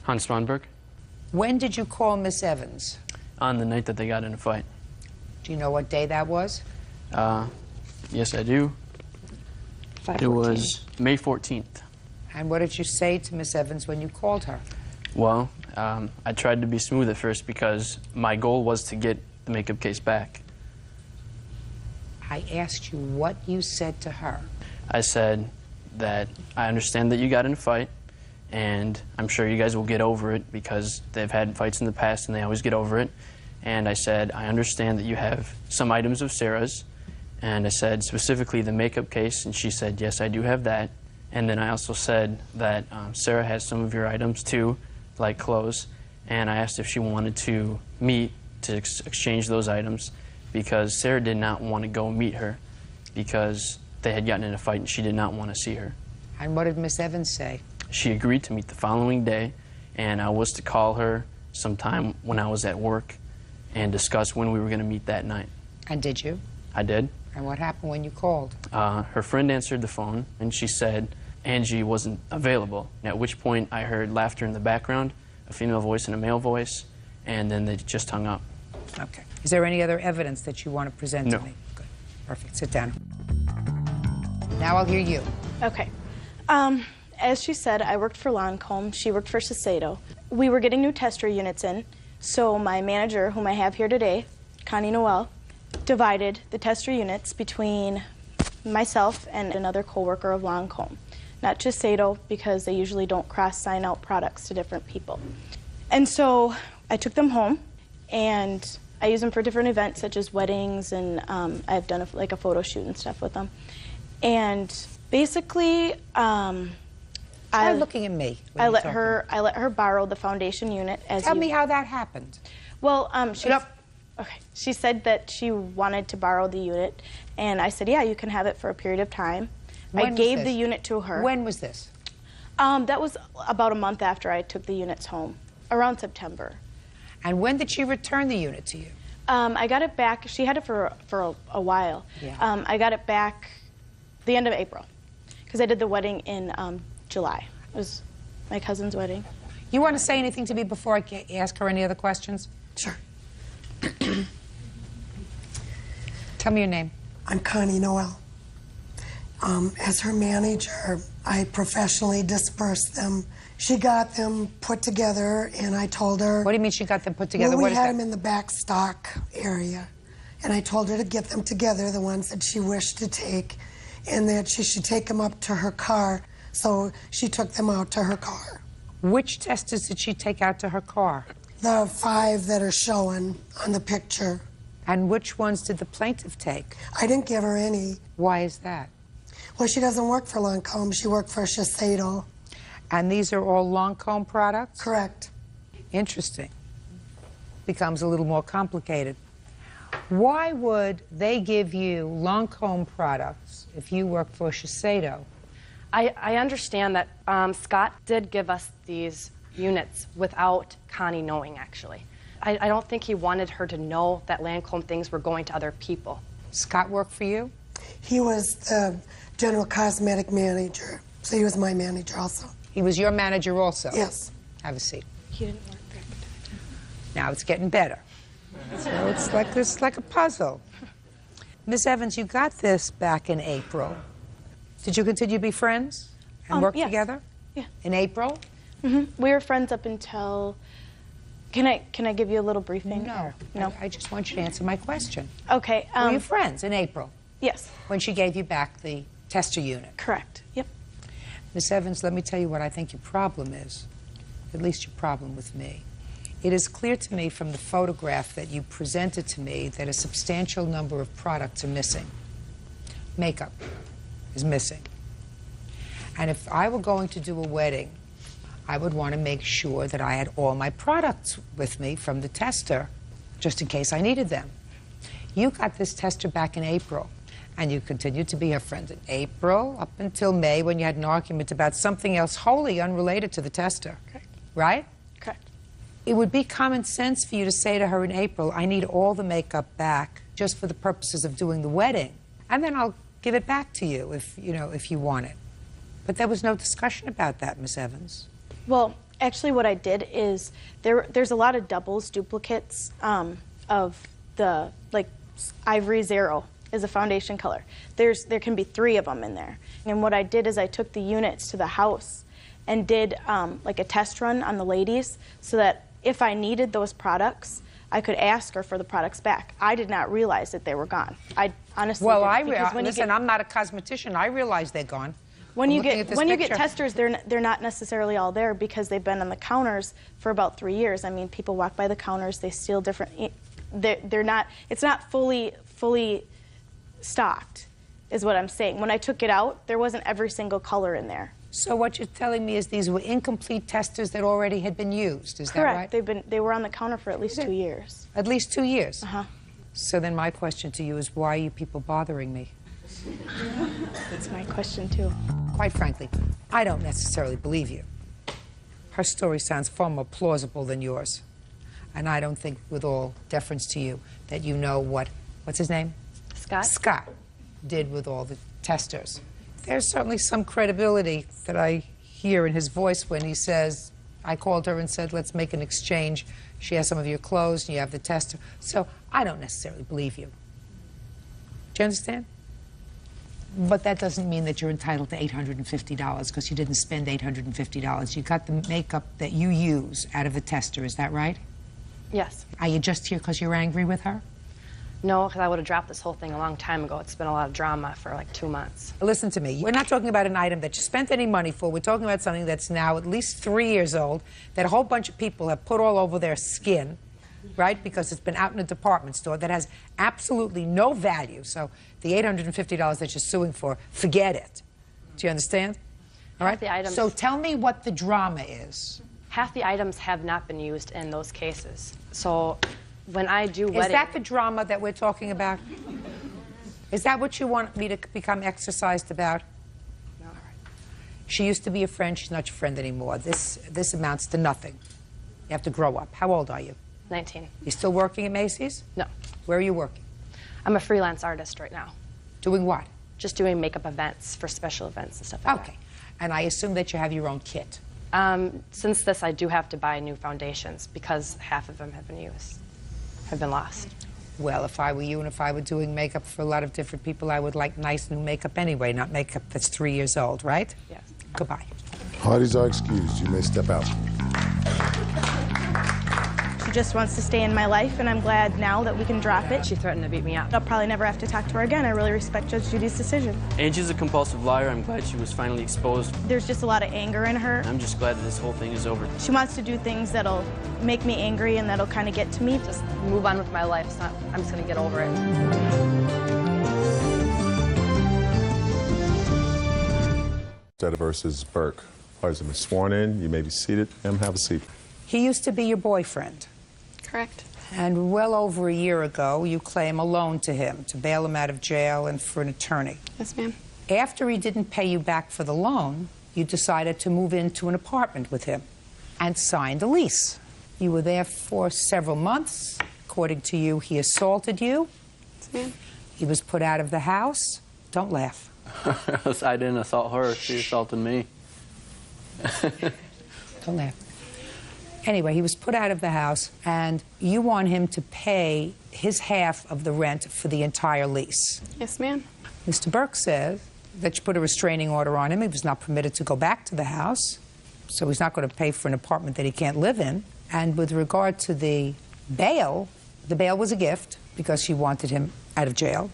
[SPEAKER 17] Hans Swanberg.
[SPEAKER 2] When did you call Miss Evans?
[SPEAKER 17] On the night that they got in a fight.
[SPEAKER 2] Do you know what day that was?
[SPEAKER 17] Yes, I do.
[SPEAKER 2] 5/14.
[SPEAKER 17] It was May 14th.
[SPEAKER 2] And what did you say to Miss Evans when you called her?
[SPEAKER 17] Well, I tried to be smooth at first because my goal was to get the makeup case back.
[SPEAKER 2] I asked you what you said to her.
[SPEAKER 17] I said that I understand that you got in a fight, and I'm sure you guys will get over it because they've had fights in the past and they always get over it. And I said, I understand that you have some items of Sarah's, and I said specifically the makeup case, and she said, yes, I do have that. And then I also said that Sarah has some of your items too, like clothes, and I asked if she wanted to meet to exchange those items because Sarah did not want to go meet her because they had gotten in a fight and she did not want to see her.
[SPEAKER 2] And what did Miss Evans say?
[SPEAKER 17] She agreed to meet the following day, and I was to call her sometime when I was at work and discuss when we were going to meet that night.
[SPEAKER 2] And did you?
[SPEAKER 17] I did.
[SPEAKER 2] And what happened when you called?
[SPEAKER 17] Her friend answered the phone, and she said Angie wasn't available, at which point I heard laughter in the background, a female voice and a male voice, and then they just hung up.
[SPEAKER 2] Okay. Is there any other evidence that you want to present
[SPEAKER 17] No.
[SPEAKER 2] to me? Good. Perfect. Sit down. Now I'll hear you.
[SPEAKER 15] Okay. As she said, I worked for Lancome. She worked for Shiseido. We were getting new tester units in, so my manager, whom I have here today, Connie Noel, divided the tester units between myself and another coworker of Lancome. Not Shiseido, because they usually don't cross-sign out products to different people. And so I took them home, and I use them for different events, such as weddings, and I've done like a photo shoot and stuff with them. And basically,
[SPEAKER 2] Try looking at me.
[SPEAKER 15] I let her borrow the foundation unit.
[SPEAKER 2] Tell me how that happened.
[SPEAKER 15] Well, she said that she wanted to borrow the unit, and I said, yeah, you can have it for a period of time. I gave the unit to her.
[SPEAKER 2] When was this?
[SPEAKER 15] That was about a month after I took the units home, around September.
[SPEAKER 2] And when did she return the unit to you?
[SPEAKER 15] I got it back. She had it for a while.
[SPEAKER 2] Yeah.
[SPEAKER 15] I got it back the end of April, because I did the wedding in July. It was my cousin's wedding.
[SPEAKER 2] You want to say anything to me before I ask her any other questions?
[SPEAKER 18] Sure.
[SPEAKER 2] Tell me your name.
[SPEAKER 18] I'm Connie Noel. As her manager, I professionally disperse them She got them put together, and I told her...
[SPEAKER 2] What do you mean she got them put together?
[SPEAKER 18] Well,
[SPEAKER 2] what
[SPEAKER 18] we
[SPEAKER 2] is
[SPEAKER 18] had
[SPEAKER 2] that?
[SPEAKER 18] them in the back stock area, and I told her to get them together, the ones that she wished to take, and that she should take them up to her car. So she took them out to her car.
[SPEAKER 2] Which testers did she take out to her car?
[SPEAKER 18] The 5 that are showing on the picture.
[SPEAKER 2] And which ones did the plaintiff take?
[SPEAKER 18] I didn't give her any.
[SPEAKER 2] Why is that?
[SPEAKER 18] Well, she doesn't work for Lancome. She worked for Shiseido.
[SPEAKER 2] And these are all Lancome products?
[SPEAKER 18] Correct.
[SPEAKER 2] Interesting. Becomes a little more complicated. Why would they give you Lancome products if you work for Shiseido?
[SPEAKER 16] I understand that Scott did give us these units without Connie knowing, actually. I don't think he wanted her to know that Lancome things were going to other people.
[SPEAKER 2] Scott worked for you?
[SPEAKER 18] He was the general cosmetic manager, so he was my manager also.
[SPEAKER 2] He was your manager also?
[SPEAKER 18] Yes.
[SPEAKER 2] Have a seat.
[SPEAKER 18] He didn't work there.
[SPEAKER 2] Now it's getting better. So it's like a puzzle. Miss Evans, you got this back in April. Did you continue to be friends and work
[SPEAKER 15] yes.
[SPEAKER 2] together?
[SPEAKER 15] Yeah.
[SPEAKER 2] In April?
[SPEAKER 15] Mm-hmm. We were friends up until... Can I give you a little briefing?
[SPEAKER 2] No.
[SPEAKER 15] No.
[SPEAKER 2] I just want you to answer my question.
[SPEAKER 15] Okay.
[SPEAKER 2] Were you friends in April?
[SPEAKER 15] Yes.
[SPEAKER 2] When she gave you back the tester unit?
[SPEAKER 15] Correct. Yep.
[SPEAKER 2] Miss Evans, let me tell you what I think your problem is. At least your problem with me. It is clear to me from the photograph that you presented to me that a substantial number of products are missing. Makeup is missing. And if I were going to do a wedding, I would want to make sure that I had all my products with me from the tester, just in case I needed them. You got this tester back in April, and you continued to be her friend in April up until May when you had an argument about something else wholly unrelated to the tester.
[SPEAKER 15] Correct.
[SPEAKER 2] Right?
[SPEAKER 15] Correct.
[SPEAKER 2] It would be common sense for you to say to her in April, I need all the makeup back just for the purposes of doing the wedding, and then I'll give it back to you if you want it. But there was no discussion about that, Miss Evans.
[SPEAKER 15] Well, actually what I did is there's a lot of doubles, duplicates of the, like, Ivory Zero is a foundation color. There can be 3 of them in there. And what I did is I took the units to the house and did like a test run on the ladies so that if I needed those products, I could ask her for the products back. I did not realize that they were gone. I honestly didn't.
[SPEAKER 2] Listen, I'm not a cosmetician. I realize they're gone.
[SPEAKER 15] When you get testers, they're not necessarily all there because they've been on the counters for about 3 years. I mean, people walk by the counters, they steal different. They're not. It's not fully stocked, is what I'm saying. When I took it out, there wasn't every single color in there.
[SPEAKER 2] So what you're telling me is these were incomplete testers that already had been used. Is that right?
[SPEAKER 15] Correct. They were on the counter for at least 2 years.
[SPEAKER 2] At least 2 years.
[SPEAKER 15] Uh-huh.
[SPEAKER 2] So then my question to you is, why are you people bothering me?
[SPEAKER 15] That's my question too.
[SPEAKER 2] Quite frankly, I don't necessarily believe you. Her story sounds far more plausible than yours. And I don't think, with all deference to you, that you know what's his name?
[SPEAKER 16] Scott.
[SPEAKER 2] Scott did with all the testers. There's certainly some credibility that I hear in his voice when he says, I called her and said, let's make an exchange. She has some of your clothes and you have the tester. So I don't necessarily believe you. Do you understand? But that doesn't mean that you're entitled to $850 because you didn't spend $850. You got the makeup that you use out of the tester, is that right?
[SPEAKER 16] Yes.
[SPEAKER 2] Are you just here because you're angry with her?
[SPEAKER 16] No, because I would have dropped this whole thing a long time ago. It's been a lot of drama for like 2 months.
[SPEAKER 2] Listen to me. We're not talking about an item that you spent any money for. We're talking about something that's now at least 3 years old, that a whole bunch of people have put all over their skin, right? Because it's been out in a department store that has absolutely no value. So the $850 that you're suing for, forget it. Do you understand? All right?
[SPEAKER 16] The items,
[SPEAKER 2] so tell me what the drama is.
[SPEAKER 16] Half the items have not been used in those cases. So when I do weddings...
[SPEAKER 2] Is that the drama that we're talking about? Is that what you want me to become exercised about?
[SPEAKER 16] No.
[SPEAKER 2] All right. She used to be a friend. She's not your friend anymore. This amounts to nothing. You have to grow up. How old are you?
[SPEAKER 16] 19.
[SPEAKER 2] You still working at Macy's?
[SPEAKER 16] No.
[SPEAKER 2] Where are you working?
[SPEAKER 16] I'm a freelance artist right now.
[SPEAKER 2] Doing what?
[SPEAKER 16] Just doing makeup events for special events and stuff like that.
[SPEAKER 2] Okay. And I assume that you have your own kit.
[SPEAKER 16] Since this, I do have to buy new foundations because half of them have been lost.
[SPEAKER 2] Well, if I were you and if I were doing makeup for a lot of different people, I would like nice new makeup anyway, not makeup that's 3 years old, right?
[SPEAKER 16] Yes.
[SPEAKER 2] Goodbye.
[SPEAKER 6] Parties are excused. You may step out.
[SPEAKER 15] She just wants to stay in my life, and I'm glad now that we can drop it.
[SPEAKER 19] She threatened to beat me up.
[SPEAKER 15] I'll probably never have to talk to her again. I really respect Judge Judy's decision.
[SPEAKER 17] Angie's a compulsive liar. I'm glad she was finally exposed.
[SPEAKER 15] There's just a lot of anger in her.
[SPEAKER 17] I'm just glad that this whole thing is over.
[SPEAKER 15] She wants to do things that'll make me angry and that'll kind of get to me.
[SPEAKER 16] Just move on with my life. It's not, I'm just going to get over it.
[SPEAKER 6] Versus Burke. Parties have been sworn in. You may be seated. Ma'am, have a seat.
[SPEAKER 2] He used to be your boyfriend.
[SPEAKER 9] Correct.
[SPEAKER 2] And well over a year ago, you claim a loan to him to bail him out of jail and for an attorney.
[SPEAKER 9] Yes, ma'am.
[SPEAKER 2] After he didn't pay you back for the loan, you decided to move into an apartment with him and signed a lease. You were there for several months. According to you, he assaulted you.
[SPEAKER 9] Yes, ma'am.
[SPEAKER 2] He was put out of the house. Don't laugh.
[SPEAKER 17] I didn't assault her. She assaulted me.
[SPEAKER 2] Don't laugh. Anyway, he was put out of the house, and you want him to pay his half of the rent for the entire lease.
[SPEAKER 9] Yes, ma'am.
[SPEAKER 2] Mr. Burke says that you put a restraining order on him. He was not permitted to go back to the house, so he's not going to pay for an apartment that he can't live in. And with regard to the bail was a gift because she wanted him out of jail.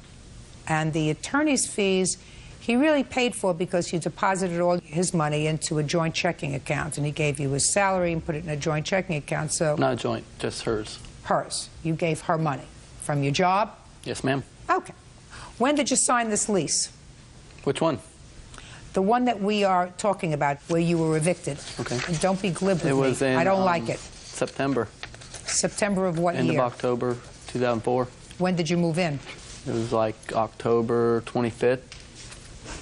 [SPEAKER 2] And the attorney's fees, he really paid for because you deposited all his money into a joint checking account, and he gave you his salary and put it in a joint checking account. So
[SPEAKER 17] Not joint, just hers.
[SPEAKER 2] Hers. You gave her money from your job?
[SPEAKER 17] Yes, ma'am.
[SPEAKER 2] Okay. When did you sign this lease?
[SPEAKER 17] Which one?
[SPEAKER 2] The one that we are talking about, where you were evicted.
[SPEAKER 17] Okay.
[SPEAKER 2] And don't be glib with
[SPEAKER 17] It was
[SPEAKER 2] me.
[SPEAKER 17] in,
[SPEAKER 2] I don't like it.
[SPEAKER 17] September.
[SPEAKER 2] September of what
[SPEAKER 17] End
[SPEAKER 2] year?
[SPEAKER 17] of October 2004.
[SPEAKER 2] When did you move in?
[SPEAKER 17] It was like October 25th,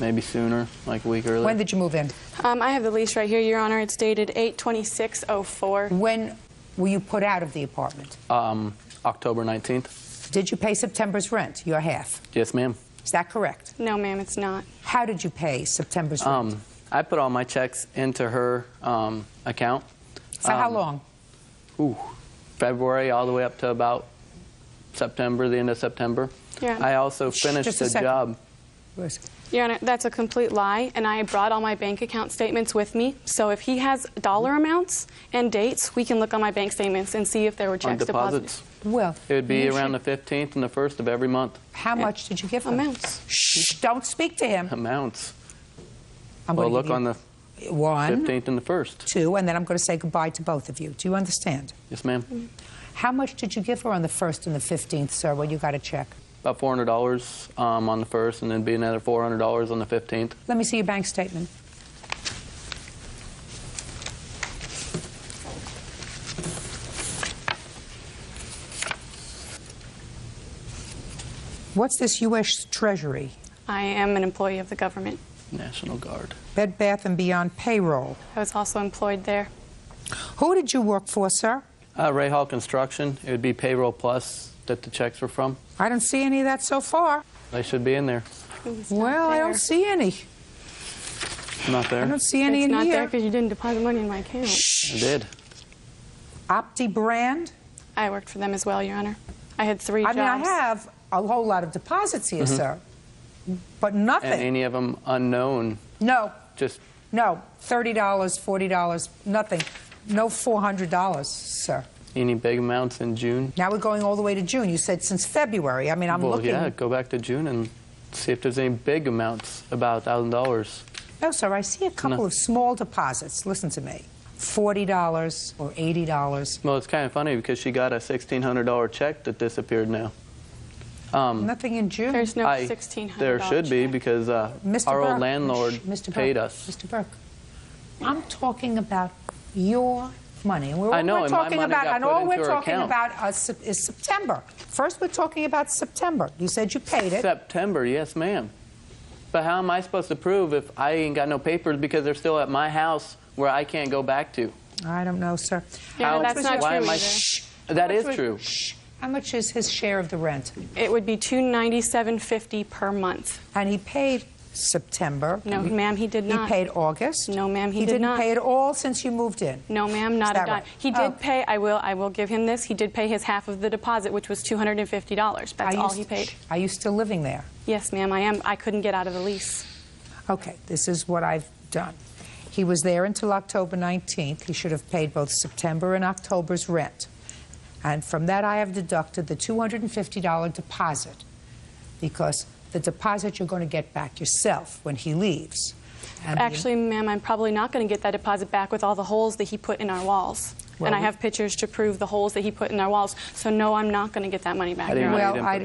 [SPEAKER 17] maybe sooner, like a week earlier.
[SPEAKER 2] When did you move in?
[SPEAKER 9] I have the lease right here, Your Honor. It's dated 8/26/04.
[SPEAKER 2] When were you put out of the apartment?
[SPEAKER 17] October 19th.
[SPEAKER 2] Did you pay September's rent, your half?
[SPEAKER 17] Yes, ma'am.
[SPEAKER 2] Is that correct?
[SPEAKER 9] No, ma'am, it's not.
[SPEAKER 2] How did you pay September's rent?
[SPEAKER 17] I put all my checks into her account.
[SPEAKER 2] For how long?
[SPEAKER 17] February all the way up to about September, the end of September.
[SPEAKER 9] Yeah.
[SPEAKER 17] I also finished the job.
[SPEAKER 9] Your Honor, that's a complete lie, and I brought all my bank account statements with me. So if he has dollar amounts and dates, we can look on my bank statements and see if there were checks deposited.
[SPEAKER 2] Well,
[SPEAKER 17] it would be around the 15th and the 1st of every month.
[SPEAKER 2] How much did you give him?
[SPEAKER 9] Amounts.
[SPEAKER 2] Shh, don't speak to him.
[SPEAKER 17] Amounts.
[SPEAKER 2] I'm
[SPEAKER 17] Well,
[SPEAKER 2] going to
[SPEAKER 17] look
[SPEAKER 2] give
[SPEAKER 17] on
[SPEAKER 2] you
[SPEAKER 17] the
[SPEAKER 2] 1,
[SPEAKER 17] 15th and the 1st.
[SPEAKER 2] 2, and then I'm going to say goodbye to both of you. Do you understand?
[SPEAKER 17] Yes, ma'am.
[SPEAKER 2] How much did you give her on the 1st and the 15th, sir, when you got a check?
[SPEAKER 17] About $400 on the 1st, and then be another $400 on the 15th.
[SPEAKER 2] Let me see your bank statement. What's this U.S. Treasury?
[SPEAKER 9] I am an employee of the government.
[SPEAKER 17] National Guard.
[SPEAKER 2] Bed Bath & Beyond payroll.
[SPEAKER 9] I was also employed there.
[SPEAKER 2] Who did you work for, sir?
[SPEAKER 17] Ray Hall Construction. It would be Payroll Plus that the checks were from.
[SPEAKER 2] I don't see any of that so far.
[SPEAKER 17] They should be in there.
[SPEAKER 2] Well, I don't see any.
[SPEAKER 17] Not there.
[SPEAKER 2] I don't see any
[SPEAKER 9] It's
[SPEAKER 2] in
[SPEAKER 9] not
[SPEAKER 2] here.
[SPEAKER 9] there because you didn't deposit money in my account.
[SPEAKER 17] I did.
[SPEAKER 2] Opti Brand?
[SPEAKER 9] I worked for them as well, Your Honor. I had 3 jobs.
[SPEAKER 2] I mean, I have a whole lot of deposits here, sir, but nothing.
[SPEAKER 17] And any of them unknown?
[SPEAKER 2] No.
[SPEAKER 17] Just?
[SPEAKER 2] No. $30, $40, nothing. No $400, sir.
[SPEAKER 17] Any big amounts in June?
[SPEAKER 2] Now we're going all the way to June. You said since February. I mean, I'm
[SPEAKER 17] well,
[SPEAKER 2] looking.
[SPEAKER 17] yeah, go back to June and see if there's any big amounts, about $1,000.
[SPEAKER 2] No, sir, I see a couple of small deposits. Listen to me. $40 or $80.
[SPEAKER 17] Well, it's kind of funny because she got a $1,600 check that disappeared now.
[SPEAKER 2] Nothing in June.
[SPEAKER 9] There's no $1,600
[SPEAKER 17] There should be because
[SPEAKER 2] Mr.
[SPEAKER 17] our
[SPEAKER 2] Burke,
[SPEAKER 17] old landlord
[SPEAKER 2] Mr.
[SPEAKER 17] paid
[SPEAKER 2] Burke,
[SPEAKER 17] us.
[SPEAKER 2] Mr. Burke, I'm talking about your money. And
[SPEAKER 17] I know,
[SPEAKER 2] we're
[SPEAKER 17] and my
[SPEAKER 2] talking
[SPEAKER 17] money
[SPEAKER 2] about,
[SPEAKER 17] got
[SPEAKER 2] and
[SPEAKER 17] put
[SPEAKER 2] all
[SPEAKER 17] into
[SPEAKER 2] we're
[SPEAKER 17] her
[SPEAKER 2] talking
[SPEAKER 17] account.
[SPEAKER 2] about is September. First, we're talking about September. You said you paid it.
[SPEAKER 17] September, yes, ma'am. But how am I supposed to prove if I ain't got no papers because they're still at my house where I can't go back to?
[SPEAKER 2] I don't know, sir.
[SPEAKER 9] Yeah, that's not
[SPEAKER 17] why
[SPEAKER 9] true
[SPEAKER 17] am I?
[SPEAKER 9] either.
[SPEAKER 17] That is true.
[SPEAKER 2] How much is his share of the rent?
[SPEAKER 9] It would be $297.50 per month.
[SPEAKER 2] And he paid September.
[SPEAKER 9] No, ma'am, he did not.
[SPEAKER 2] He paid August.
[SPEAKER 9] No, ma'am, he
[SPEAKER 2] He
[SPEAKER 9] did
[SPEAKER 2] didn't
[SPEAKER 9] not.
[SPEAKER 2] pay it all since you moved in.
[SPEAKER 9] No, ma'am, not
[SPEAKER 2] Is
[SPEAKER 9] a
[SPEAKER 2] that
[SPEAKER 9] dime.
[SPEAKER 2] right?
[SPEAKER 9] He did pay. I will give him this. He did pay his half of the deposit, which was $250. That's all he paid.
[SPEAKER 2] Are you still living there?
[SPEAKER 9] Yes, ma'am, I am. I couldn't get out of the lease.
[SPEAKER 2] Okay, this is what I've done. He was there until October 19th. He should have paid both September and October's rent. And from that, I have deducted the $250 deposit, because the deposit you're going to get back yourself when he leaves. And
[SPEAKER 9] actually, ma'am, I'm probably not going to get that deposit back with all the holes that he put in our walls. Well, and I have pictures to prove the holes that he put in our walls. So no, I'm not going to get that money back.
[SPEAKER 2] Well, I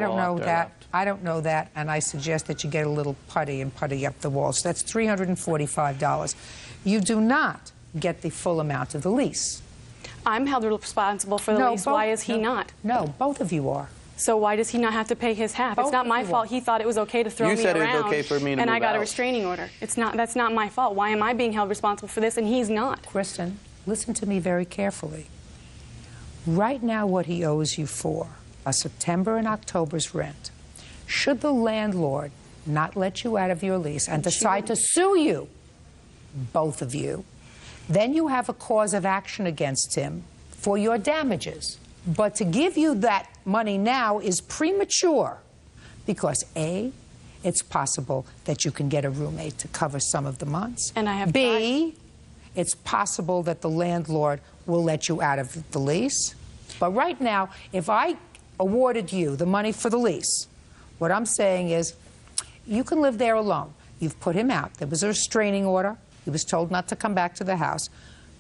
[SPEAKER 2] don't know that. I don't know that, and I suggest that you get a little putty and putty up the walls. So that's $345. You do not get the full amount of the lease.
[SPEAKER 9] I'm held responsible for the lease. Why is he not?
[SPEAKER 2] No, both of you are.
[SPEAKER 9] So why does he not have to pay his half? It's not my fault. He thought it was okay to throw me around.
[SPEAKER 12] You said it was okay for me to
[SPEAKER 9] and
[SPEAKER 12] move
[SPEAKER 9] I got
[SPEAKER 12] out.
[SPEAKER 9] a restraining order. That's not my fault. Why am I being held responsible for this and he's not?
[SPEAKER 2] Kristen, listen to me very carefully. Right now, what he owes you for are September and October's rent. Should the landlord not let you out of your lease and decide to sue you, both of you, then you have a cause of action against him for your damages. But to give you that money now is premature, because A, it's possible that you can get a roommate to cover some of the months.
[SPEAKER 9] And I have
[SPEAKER 2] B, it's possible that the landlord will let you out of the lease. But right now, if I awarded you the money for the lease, what I'm saying is you can live there alone. You've put him out. There was a restraining order. He was told not to come back to the house.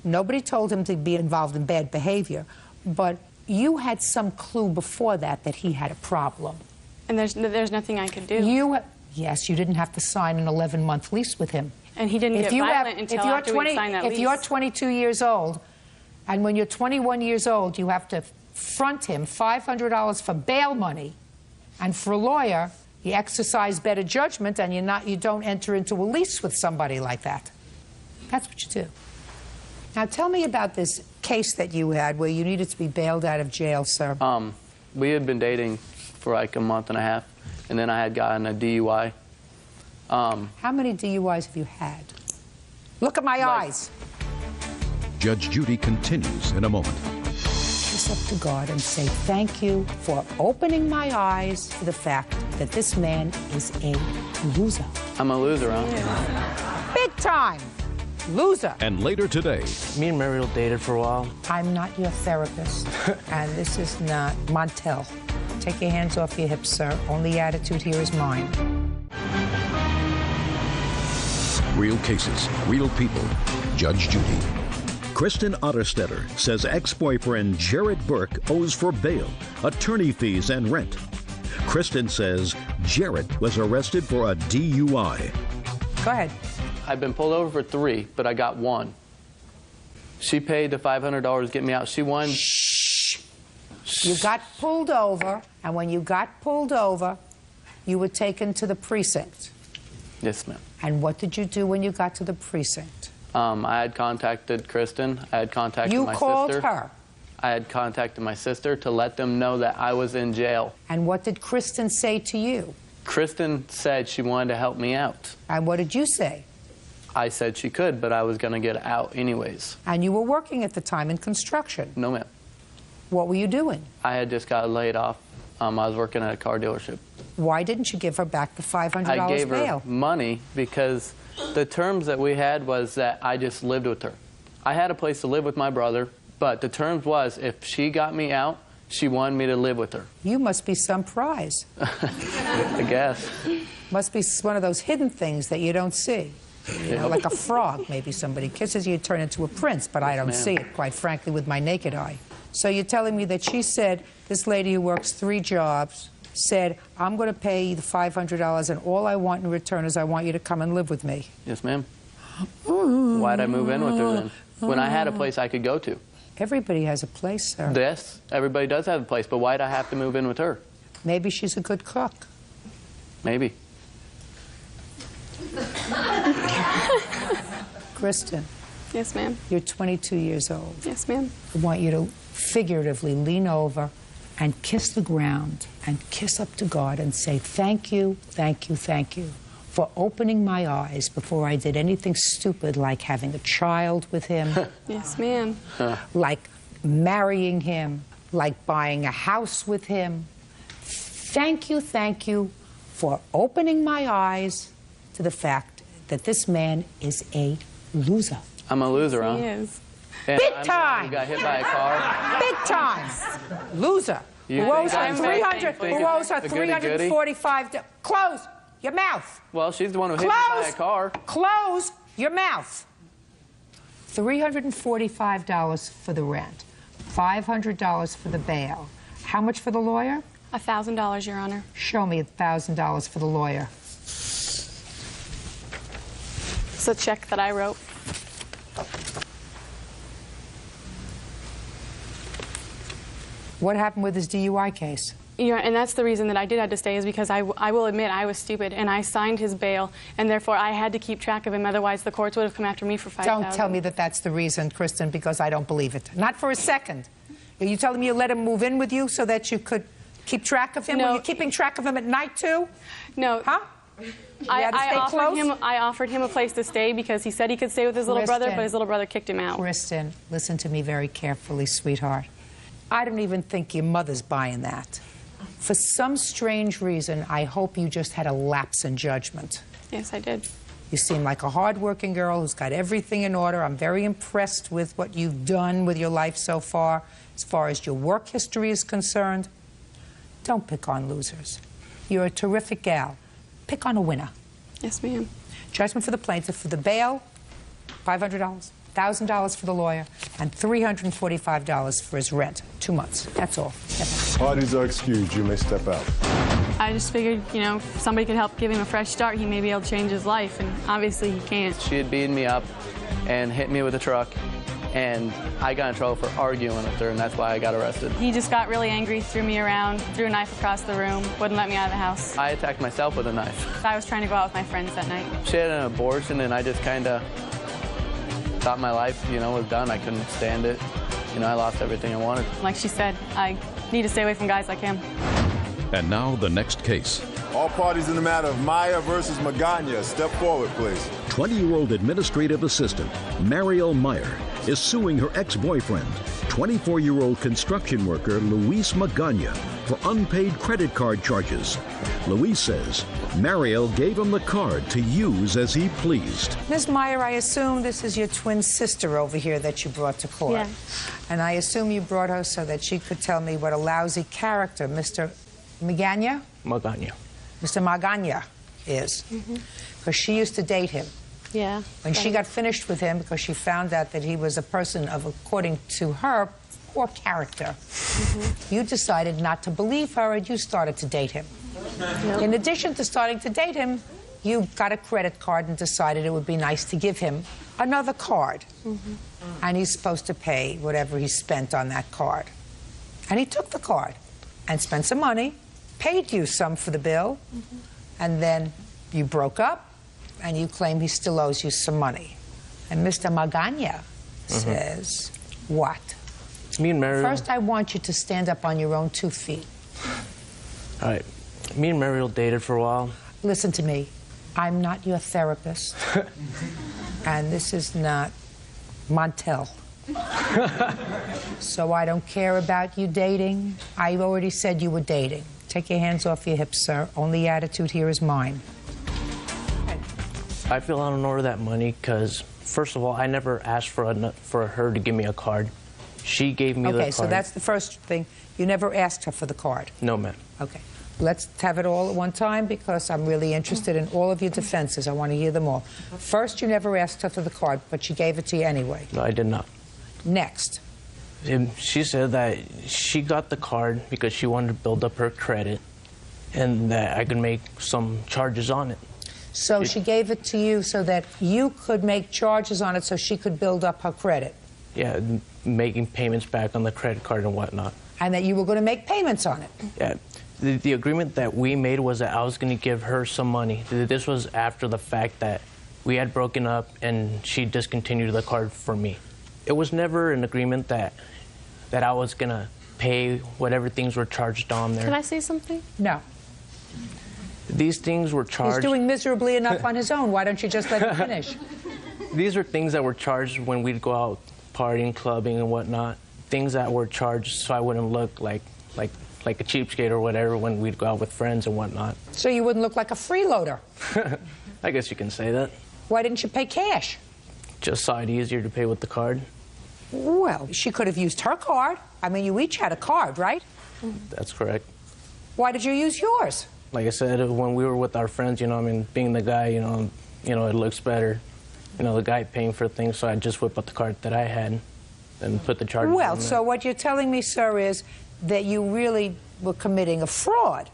[SPEAKER 2] Nobody told him to be involved in bad behavior, but you had some clue before that he had a problem.
[SPEAKER 9] And there's nothing I could do.
[SPEAKER 2] Yes, you didn't have to sign an 11-month lease with him.
[SPEAKER 9] And he didn't get violent until after we signed that lease.
[SPEAKER 2] If you're 22 years old, and when you're 21 years old, you have to front him $500 for bail money, and for a lawyer, you exercise better judgment, and you don't enter into a lease with somebody like that. That's what you do. Now, tell me about this case that you had where you needed to be bailed out of jail, sir.
[SPEAKER 19] We had been dating for like a month and a half, and then I had gotten a DUI.
[SPEAKER 2] How many DUIs have you had? Look at my eyes.
[SPEAKER 1] Judge Judy continues in a moment.
[SPEAKER 2] Kiss up to God and say thank you for opening my eyes to the fact that this man is a loser.
[SPEAKER 19] I'm a loser, huh?
[SPEAKER 2] Big time. Loser.
[SPEAKER 1] And later today,
[SPEAKER 17] me and Mariel dated for a while.
[SPEAKER 2] I'm not your therapist, and this is not Montel. Take your hands off your hips, sir. Only attitude here is mine.
[SPEAKER 1] real cases, real people. Judge Judy. Kristen Otterstetter says ex-boyfriend Jared Burke owes for bail, attorney fees, and rent. Kristen says Jared was arrested for a DUI.
[SPEAKER 2] Go ahead.
[SPEAKER 19] I've been pulled over for 3, but I got 1. She paid the $500 to get me out. She won.
[SPEAKER 2] Shh. You got pulled over, and when you got pulled over, you were taken to the precinct.
[SPEAKER 19] Yes, ma'am.
[SPEAKER 2] And what did you do when you got to the precinct?
[SPEAKER 19] I had contacted Kristen. I had contacted my sister.
[SPEAKER 2] You called her?
[SPEAKER 19] I had contacted my sister to let them know that I was in jail.
[SPEAKER 2] And what did Kristen say to you?
[SPEAKER 19] Kristen said she wanted to help me out.
[SPEAKER 2] And what did you say?
[SPEAKER 19] I said she could, but I was going to get out anyways.
[SPEAKER 2] And you were working at the time in construction?
[SPEAKER 19] No, ma'am.
[SPEAKER 2] What were you doing?
[SPEAKER 19] I had just got laid off. I was working at a car dealership.
[SPEAKER 2] Why didn't you give her back the $500 bail?
[SPEAKER 19] I gave her money because the terms that we had was that I just lived with her. I had a place to live with my brother, but the terms was if she got me out, she wanted me to live with her.
[SPEAKER 2] You must be some prize.
[SPEAKER 19] I guess.
[SPEAKER 2] Must be one of those hidden things that you don't see. You know, like a frog. Maybe somebody kisses you, turn into a prince, but I don't see it, quite frankly, with my naked eye. So you're telling me that she said, this lady who works 3 jobs, said, I'm going to pay you the $500, and all I want in return is I want you to come and live with me.
[SPEAKER 19] Yes, ma'am. Why'd I move in with her then? When I had a place I could go to.
[SPEAKER 2] Everybody has a place, sir.
[SPEAKER 19] Yes, everybody does have a place, but why'd I have to move in with her?
[SPEAKER 2] Maybe she's a good cook.
[SPEAKER 19] Maybe.
[SPEAKER 2] Kristen.
[SPEAKER 9] Yes, ma'am.
[SPEAKER 2] You're 22 years old.
[SPEAKER 9] Yes, ma'am.
[SPEAKER 2] I want you to figuratively lean over and kiss the ground and kiss up to God and say, thank you, thank you, thank you for opening my eyes before I did anything stupid like having a child with him.
[SPEAKER 9] Yes, ma'am.
[SPEAKER 2] Like marrying him, like buying a house with him. Thank you for opening my eyes to the fact that this man is a Loser.
[SPEAKER 19] I'm a loser, huh?
[SPEAKER 9] He is.
[SPEAKER 19] And
[SPEAKER 2] Big
[SPEAKER 19] I'm the one
[SPEAKER 2] time.
[SPEAKER 19] who got hit by a car.
[SPEAKER 2] Big time. Loser.
[SPEAKER 19] You
[SPEAKER 2] Who owes
[SPEAKER 19] think
[SPEAKER 2] her
[SPEAKER 19] I'm
[SPEAKER 2] 300?
[SPEAKER 19] thinking
[SPEAKER 2] Who owes her
[SPEAKER 19] the goody-goody?
[SPEAKER 2] $345? Close your mouth.
[SPEAKER 19] Well, she's the one who hit me by a car.
[SPEAKER 2] Close your mouth. $345 for the rent, $500 for the bail. How much for the lawyer?
[SPEAKER 9] $1,000, Your Honor.
[SPEAKER 2] Show me $1,000 for the lawyer.
[SPEAKER 9] It's a check that I wrote.
[SPEAKER 2] What happened with his DUI case?
[SPEAKER 9] Yeah, and that's the reason that I did have to stay, is because I will admit I was stupid, and I signed his bail, and therefore I had to keep track of him. Otherwise, the courts would have come after me for $5,000.
[SPEAKER 2] Don't tell me that that's the reason, Kristen, because I don't believe it. Not for a second. Are you telling me you let him move in with you so that you could keep track of him?
[SPEAKER 9] No.
[SPEAKER 2] Were you keeping track of him at night, too?
[SPEAKER 9] No.
[SPEAKER 2] Huh?
[SPEAKER 9] I offered him a place to stay because he said he could stay with his little brother,
[SPEAKER 2] Kristen.
[SPEAKER 9] but his little brother kicked him out.
[SPEAKER 2] Kristen, listen to me very carefully, sweetheart. I don't even think your mother's buying that. For some strange reason, I hope you just had a lapse in judgment.
[SPEAKER 9] Yes, I did.
[SPEAKER 2] You seem like a hard-working girl who's got everything in order. I'm very impressed with what you've done with your life so far as your work history is concerned. Don't pick on losers. You're a terrific gal. Pick on a winner.
[SPEAKER 9] Yes, ma'am.
[SPEAKER 2] Judgment for the plaintiff for the bail, $500, $1,000 for the lawyer, and $345 for his rent. 2 months. That's all.
[SPEAKER 6] Parties are excused. You may step out.
[SPEAKER 9] I just figured, you know, if somebody could help give him a fresh start, he may be able to change his life, and obviously he can't.
[SPEAKER 19] She had beaten me up and hit me with a truck, and I got in trouble for arguing with her, and that's why I got arrested.
[SPEAKER 9] He just got really angry, threw me around, threw a knife across the room, wouldn't let me out of the house.
[SPEAKER 19] I attacked myself with a knife.
[SPEAKER 9] I was trying to go out with my friends that night.
[SPEAKER 19] She had an abortion, and I just kind of thought my life, you know, was done. I couldn't stand it. You know, I lost everything I wanted.
[SPEAKER 9] Like she said, I need to stay away from guys like him.
[SPEAKER 1] And now the next case.
[SPEAKER 6] All parties in the matter of Maya versus Magana, step forward, please.
[SPEAKER 1] 20-year-old administrative assistant Mariel Meyer is suing her ex-boyfriend, 24-year-old construction worker Luis Magana, for unpaid credit card charges. Luis says Mariel gave him the card to use as he pleased.
[SPEAKER 2] Ms. Meyer, I assume this is your twin sister over here that you brought to court.
[SPEAKER 9] Yeah.
[SPEAKER 2] And I assume you brought her so that she could tell me what a lousy character Mr. Magana?
[SPEAKER 19] Magana.
[SPEAKER 2] Mr. Magana is. Because she used to date him.
[SPEAKER 9] Yeah.
[SPEAKER 2] When she got finished with him because she found out that he was a person of, according to her, poor character, you decided not to believe her and you started to date him. In addition to starting to date him, you got a credit card and decided it would be nice to give him another card. And he's supposed to pay whatever he spent on that card. And he took the card and spent some money, paid you some for the bill, and then you broke up and you claim he still owes you some money. And Mr. Magana says, what?
[SPEAKER 20] Me and Mariel.
[SPEAKER 2] First, I want you to stand up on your own 2 feet.
[SPEAKER 20] All right. Me and Mariel dated for a while.
[SPEAKER 2] Listen to me. I'm not your therapist. And this is not Montel. So I don't care about you dating. I already said you were dating. Take your hands off your hips, sir. Only attitude here is mine.
[SPEAKER 20] I feel I don't owe her that money because, first of all, I never asked for her to give me a card. She gave me the card.
[SPEAKER 2] Okay, so that's the first thing. You never asked her for the card.
[SPEAKER 20] No, ma'am.
[SPEAKER 2] Okay. Let's have it all at one time because I'm really interested in all of your defenses. I want to hear them all. First, you never asked her for the card, but she gave it to you anyway.
[SPEAKER 20] No, I did not.
[SPEAKER 2] Next.
[SPEAKER 20] She said that she got the card because she wanted to build up her credit and that I could make some charges on it.
[SPEAKER 2] So she gave it to you so that you could make charges on it so she could build up her credit.
[SPEAKER 20] Yeah, making payments back on the credit card and whatnot.
[SPEAKER 2] And that you were going to make payments on it.
[SPEAKER 20] Yeah. The agreement that we made was that I was going to give her some money. This was after the fact that we had broken up and she discontinued the card for me. It was never an agreement that I was going to pay whatever things were charged on there.
[SPEAKER 9] Can I say something?
[SPEAKER 2] No.
[SPEAKER 20] These things were charged.
[SPEAKER 2] He's doing miserably enough on his own. Why don't you just let him finish?
[SPEAKER 20] These are things that were charged when we'd go out partying, clubbing, and whatnot. Things that were charged so I wouldn't look like a cheapskate or whatever when we'd go out with friends and whatnot.
[SPEAKER 2] So you wouldn't look like a freeloader.
[SPEAKER 20] I guess you can say that.
[SPEAKER 2] Why didn't you pay cash?
[SPEAKER 20] just saw it easier to pay with the card.
[SPEAKER 2] Well, she could have used her card. I mean, you each had a card, right?
[SPEAKER 20] That's correct.
[SPEAKER 2] Why did you use yours?
[SPEAKER 20] Like I said, when we were with our friends, you know, I mean, being the guy, you know, it looks better. You know, the guy paying for things, so I just whip out the card that I had and put the charges
[SPEAKER 2] Well,
[SPEAKER 20] on there.
[SPEAKER 2] so what you're telling me, sir, is that you really were committing a fraud.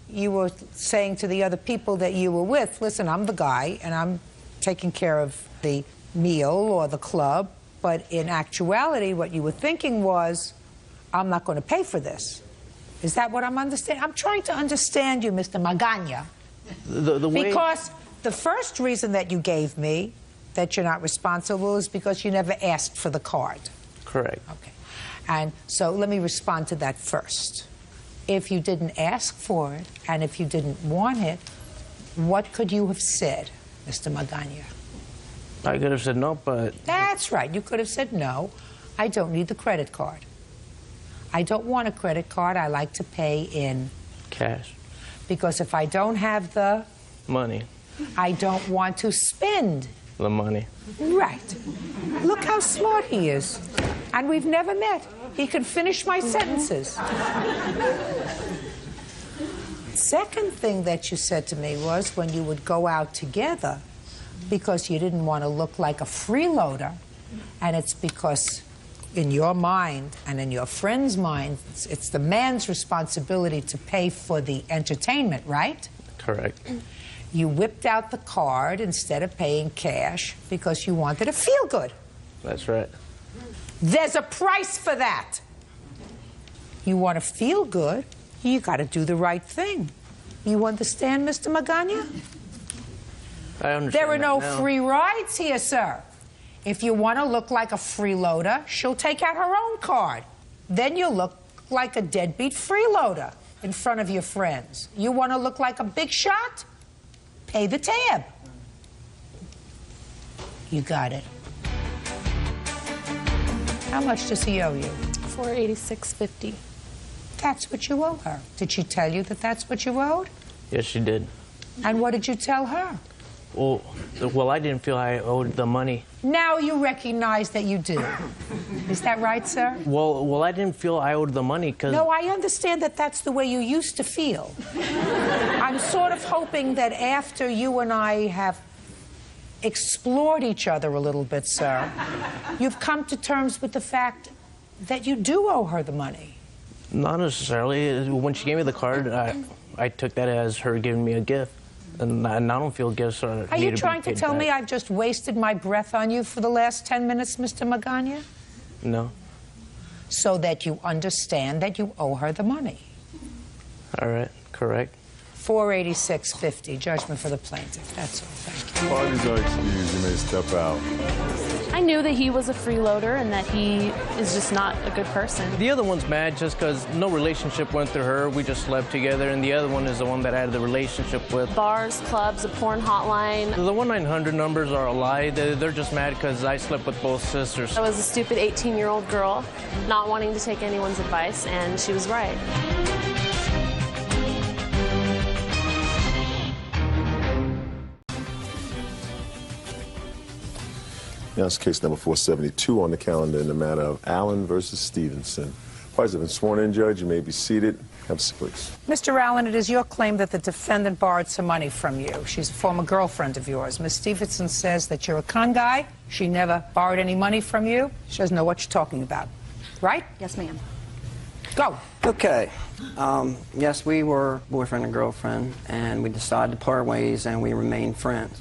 [SPEAKER 2] You were saying to the other people that you were with, listen, I'm the guy, and I'm taking care of the meal or the club, but in actuality, what you were thinking was, I'm not going to pay for this. Is that what I'm understanding? I'm trying to understand you, Mr. Magana. Because the first reason that you gave me that you're not responsible is because you never asked for the card.
[SPEAKER 20] Correct.
[SPEAKER 2] Okay. And so let me respond to that first. If you didn't ask for it, and if you didn't want it, what could you have said, Mr. Magana?
[SPEAKER 20] I could have said no, but...
[SPEAKER 2] That's right. You could have said no. I don't need the credit card. I don't want a credit card. I like to pay in
[SPEAKER 20] cash.
[SPEAKER 2] Because if I don't have the
[SPEAKER 20] money,
[SPEAKER 2] I don't want to spend
[SPEAKER 20] the money.
[SPEAKER 2] Right. Look how smart he is. And we've never met. He can finish my sentences. Second thing that you said to me was when you would go out together because you didn't want to look like a freeloader, and it's because in your mind and in your friend's mind, it's the man's responsibility to pay for the entertainment, right?
[SPEAKER 20] Correct.
[SPEAKER 2] You whipped out the card instead of paying cash because you wanted to feel good.
[SPEAKER 20] That's right.
[SPEAKER 2] There's a price for that. You want to feel good, you got to do the right thing. You understand, Mr. Magana?
[SPEAKER 20] I understand.
[SPEAKER 2] There are no
[SPEAKER 20] now.
[SPEAKER 2] free rides here, sir. If you want to look like a freeloader, she'll take out her own card. Then you'll look like a deadbeat freeloader in front of your friends. You want to look like a big shot? Pay the tab. You got it. How much does he owe you?
[SPEAKER 15] $486.50.
[SPEAKER 2] That's what you owe her. Did she tell you that that's what you owed?
[SPEAKER 20] Yes, she did.
[SPEAKER 2] And what did you tell her?
[SPEAKER 20] Well, I didn't feel I owed the money.
[SPEAKER 2] Now you recognize that you do. Is that right, sir?
[SPEAKER 20] Well, I didn't feel I owed the money because...
[SPEAKER 2] No, I understand that that's the way you used to feel. I'm sort of hoping that after you and I have explored each other a little bit, sir, you've come to terms with the fact that you do owe her the money.
[SPEAKER 20] Not necessarily. When she gave me the card, I took that as her giving me a gift. And I don't feel gifts are...
[SPEAKER 2] Are you trying to tell me I've just wasted my breath on you for the last 10 minutes, Mr. Magana?
[SPEAKER 20] No.
[SPEAKER 2] So that you understand that you owe her the money.
[SPEAKER 20] All right, correct.
[SPEAKER 2] $486.50, judgment for the plaintiff. That's all. Thank you.
[SPEAKER 6] Parties are excused. You may step out.
[SPEAKER 9] I knew that he was a freeloader and that he is just not a good person.
[SPEAKER 20] The other one's mad just because no relationship went through her. We just slept together, and the other one is the one that I had the relationship with.
[SPEAKER 9] Bars, clubs, a porn hotline.
[SPEAKER 20] The 1-900 numbers are a lie. They're just mad because I slept with both sisters.
[SPEAKER 9] I was a stupid 18-year-old girl, not wanting to take anyone's advice, and she was right.
[SPEAKER 6] Now it's case number 472 on the calendar in the matter of Allen versus Stevenson. Parties have been sworn in, Judge. You may be seated. Have a seat, please.
[SPEAKER 2] Mr. Allen, it is your claim that the defendant borrowed some money from you. She's a former girlfriend of yours. Ms. Stevenson says that you're a con guy. She never borrowed any money from you. She doesn't know what you're talking about. Right?
[SPEAKER 21] Yes, ma'am.
[SPEAKER 2] Go.
[SPEAKER 21] Okay. Yes, we were boyfriend and girlfriend, and we decided to part ways, and we remained friends.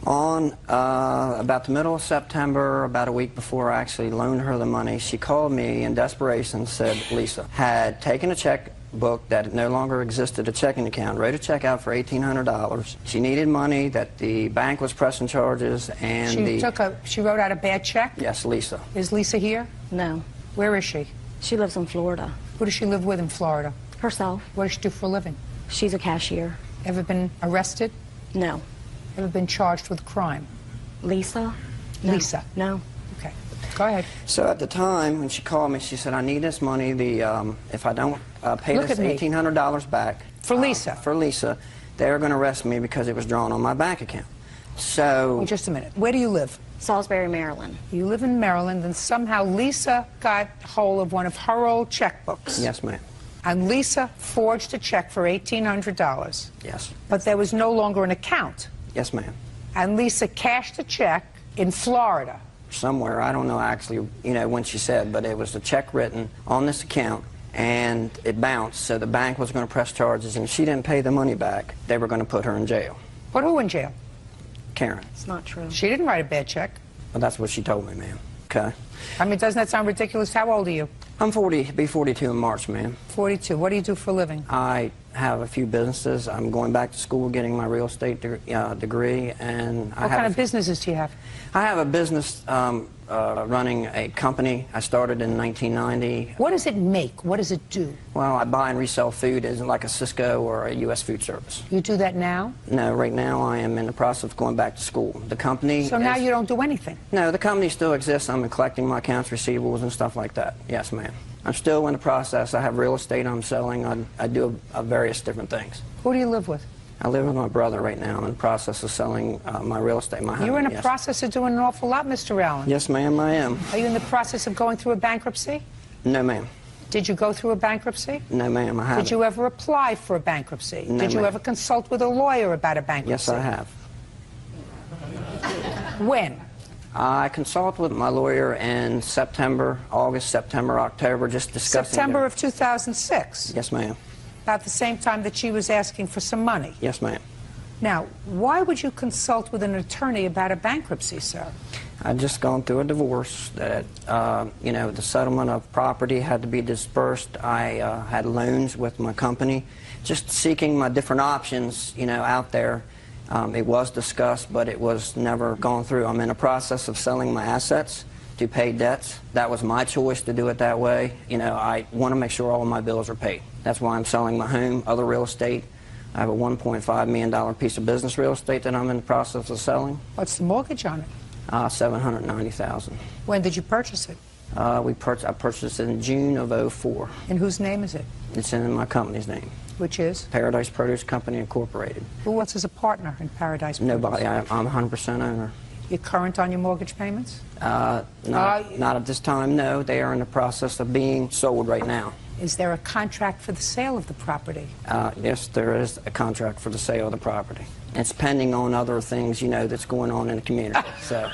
[SPEAKER 21] On about the middle of September, about a week before I actually loaned her the money, she called me in desperation, said Lisa had taken a checkbook that no longer existed, a checking account, wrote a check out for $1,800. She needed money, that the bank was pressing charges, and
[SPEAKER 2] she wrote out a bad check?
[SPEAKER 21] Yes, Lisa.
[SPEAKER 2] Is Lisa here?
[SPEAKER 21] No.
[SPEAKER 2] Where is she?
[SPEAKER 21] She lives in Florida.
[SPEAKER 2] Who does she live with in Florida?
[SPEAKER 21] Herself.
[SPEAKER 2] What does she do for a living?
[SPEAKER 21] She's a cashier.
[SPEAKER 2] Ever been arrested?
[SPEAKER 21] No.
[SPEAKER 2] Ever been charged with a crime?
[SPEAKER 21] Lisa? No.
[SPEAKER 2] Lisa?
[SPEAKER 21] No.
[SPEAKER 2] Okay. Go ahead.
[SPEAKER 21] So at the time, when she called me, she said, I need this money. If I don't pay this $1,800 back...
[SPEAKER 2] For Lisa?
[SPEAKER 21] For Lisa, they're going to arrest me because it was drawn on my bank account. So...
[SPEAKER 2] Wait just a minute. Where do you live?
[SPEAKER 14] Salisbury, Maryland.
[SPEAKER 2] You live in Maryland, and somehow Lisa got hold of one of her old checkbooks.
[SPEAKER 21] Yes, ma'am.
[SPEAKER 2] And Lisa forged a check for $1,800.
[SPEAKER 21] Yes.
[SPEAKER 2] But there was no longer an account.
[SPEAKER 21] Yes, ma'am.
[SPEAKER 2] And Lisa cashed a check in Florida.
[SPEAKER 21] Somewhere, I don't know actually, when she said, but it was a check written on this account, and it bounced, so the bank was going to press charges, and if she didn't pay the money back, they were going to put her in jail.
[SPEAKER 2] Put who in jail?
[SPEAKER 21] Karen.
[SPEAKER 14] It's not true.
[SPEAKER 2] She didn't write a bad check.
[SPEAKER 21] Well, that's what she told me, ma'am. Okay.
[SPEAKER 2] I mean, doesn't that sound ridiculous? How old are you?
[SPEAKER 21] I'm 40, be 42 in March, ma'am.
[SPEAKER 2] 42. What do you do for a living?
[SPEAKER 21] I have a few businesses. I'm going back to school, getting my real estate degree, and
[SPEAKER 2] What kind of businesses do you have?
[SPEAKER 21] I have a business running a company. I started in 1990.
[SPEAKER 2] What does it make? What does it do?
[SPEAKER 21] Well, I buy and resell food as like a Cisco or a U.S. food service.
[SPEAKER 2] You do that now?
[SPEAKER 21] No, right now I am in the process of going back to school. The company
[SPEAKER 2] So now you don't do anything?
[SPEAKER 21] No, the company still exists. I'm collecting my accounts receivables and stuff like that. Yes, ma'am. I'm still in the process. I have real estate I'm selling. I do various different things.
[SPEAKER 2] Who do you live with?
[SPEAKER 21] I live with my brother right now. I'm in the process of selling my real estate, my home.
[SPEAKER 2] You're in a
[SPEAKER 21] yes.
[SPEAKER 2] process of doing an awful lot, Mr. Allen.
[SPEAKER 21] Yes, ma'am, I am.
[SPEAKER 2] Are you in the process of going through a bankruptcy?
[SPEAKER 21] No, ma'am.
[SPEAKER 2] Did you go through a bankruptcy?
[SPEAKER 21] No, ma'am, I haven't.
[SPEAKER 2] Did you ever apply for a bankruptcy?
[SPEAKER 21] No,
[SPEAKER 2] Did you
[SPEAKER 21] ma'am.
[SPEAKER 2] ever consult with a lawyer about a bankruptcy?
[SPEAKER 21] Yes, I have.
[SPEAKER 2] When?
[SPEAKER 21] I consulted with my lawyer in September, August, September, October, just discussing...
[SPEAKER 2] September of 2006?
[SPEAKER 21] Yes, ma'am.
[SPEAKER 2] About the same time that she was asking for some money?
[SPEAKER 21] Yes, ma'am.
[SPEAKER 2] Now, why would you consult with an attorney about a bankruptcy, sir?
[SPEAKER 21] I'd just gone through a divorce that, the settlement of property had to be dispersed. I had loans with my company, just seeking my different options, out there. It was discussed, but it was never gone through. I'm in a process of selling my assets to pay debts. That was my choice to do it that way. I want to make sure all of my bills are paid. That's why I'm selling my home, other real estate. I have a $1.5 million piece of business real estate that I'm in the process of selling.
[SPEAKER 2] What's the mortgage on it?
[SPEAKER 21] $790,000.
[SPEAKER 2] When did you purchase it?
[SPEAKER 21] I purchased it in June of '04.
[SPEAKER 2] In whose name is it?
[SPEAKER 21] It's in my company's name.
[SPEAKER 2] Which is?
[SPEAKER 21] Paradise Produce Company Incorporated.
[SPEAKER 2] Who else is a partner in Paradise Produce?
[SPEAKER 21] Nobody. I'm 100% owner.
[SPEAKER 2] You're current on your mortgage payments?
[SPEAKER 21] Not at this time, no. They are in the process of being sold right now.
[SPEAKER 2] Is there a contract for the sale of the property?
[SPEAKER 21] Yes, there is a contract for the sale of the property. It's pending on other things, that's going on in the community. So,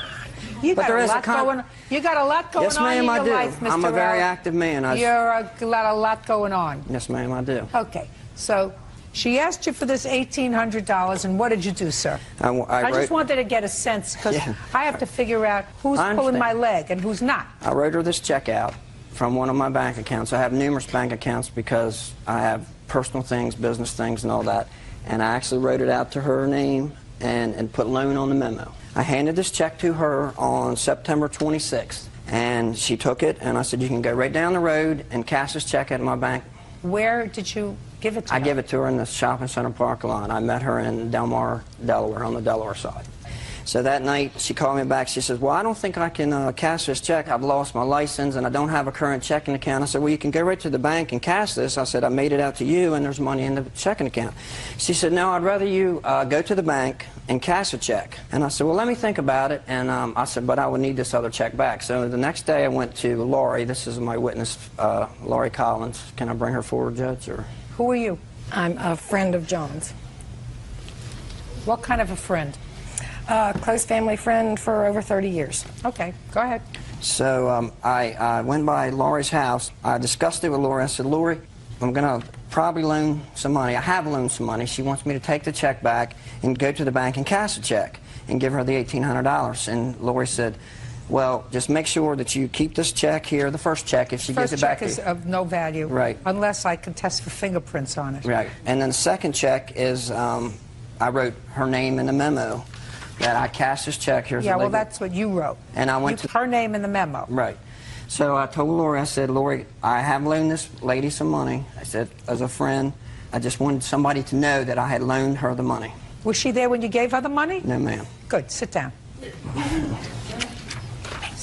[SPEAKER 2] You got a lot going on in
[SPEAKER 21] yes, ma'am,
[SPEAKER 2] your
[SPEAKER 21] I do.
[SPEAKER 2] life, Mr.
[SPEAKER 21] I'm a very
[SPEAKER 2] Allen.
[SPEAKER 21] active man.
[SPEAKER 2] You're a lot going on.
[SPEAKER 21] Yes, ma'am, I do.
[SPEAKER 2] Okay, so she asked you for this $1,800, and what did you do, sir? I just wanted to get a sense, because I have to figure out who's pulling my leg and who's not.
[SPEAKER 21] I wrote her this check out from one of my bank accounts. I have numerous bank accounts because I have personal things, business things, and all that. And I actually wrote it out to her name and put loan on the memo. I handed this check to her on September 26th, and she took it, and I said, you can go right down the road and cash this check at my bank.
[SPEAKER 2] Where did you give it to her?
[SPEAKER 21] I gave it to her in the shopping center parking lot. I met her in Del Mar, Delaware, on the Delaware side. So that night, she called me back. She says, well, I don't think I can cash this check. I've lost my license, and I don't have a current checking account. I said, well, you can go right to the bank and cash this. I said, I made it out to you, and there's money in the checking account. She said, no, I'd rather you go to the bank and cash a check. And I said, well, let me think about it. And I said, but I would need this other check back. So the next day, I went to Lori. This is my witness, Lori Collins. Can I bring her forward, Judge? Or?
[SPEAKER 2] Who are you?
[SPEAKER 5] I'm a friend of John's.
[SPEAKER 2] What kind of a friend?
[SPEAKER 5] Close family friend for over 30 years.
[SPEAKER 2] Okay, go ahead.
[SPEAKER 21] So I went by Lori's house. I discussed it with Lori. I said, Lori, I'm going to probably loan some money. I have loaned some money. She wants me to take the check back and go to the bank and cash the check and give her the $1,800. And Lori said, well, just make sure that you keep this check here, the first check, if she gives it back to you.
[SPEAKER 2] First check is of no value.
[SPEAKER 21] Right.
[SPEAKER 2] Unless I contest for fingerprints on it.
[SPEAKER 21] Right. And then the second check is, I wrote her name in the memo that I cashed this check. Here's
[SPEAKER 2] Yeah,
[SPEAKER 21] the
[SPEAKER 2] well,
[SPEAKER 21] legal.
[SPEAKER 2] that's what you wrote.
[SPEAKER 21] And I went
[SPEAKER 2] to her name in the memo.
[SPEAKER 21] Right. So I told Lori, I said, Lori, I have loaned this lady some money. I said, as a friend, I just wanted somebody to know that I had loaned her the money.
[SPEAKER 2] Was she there when you gave her the money?
[SPEAKER 21] No, ma'am.
[SPEAKER 2] Good. Sit down.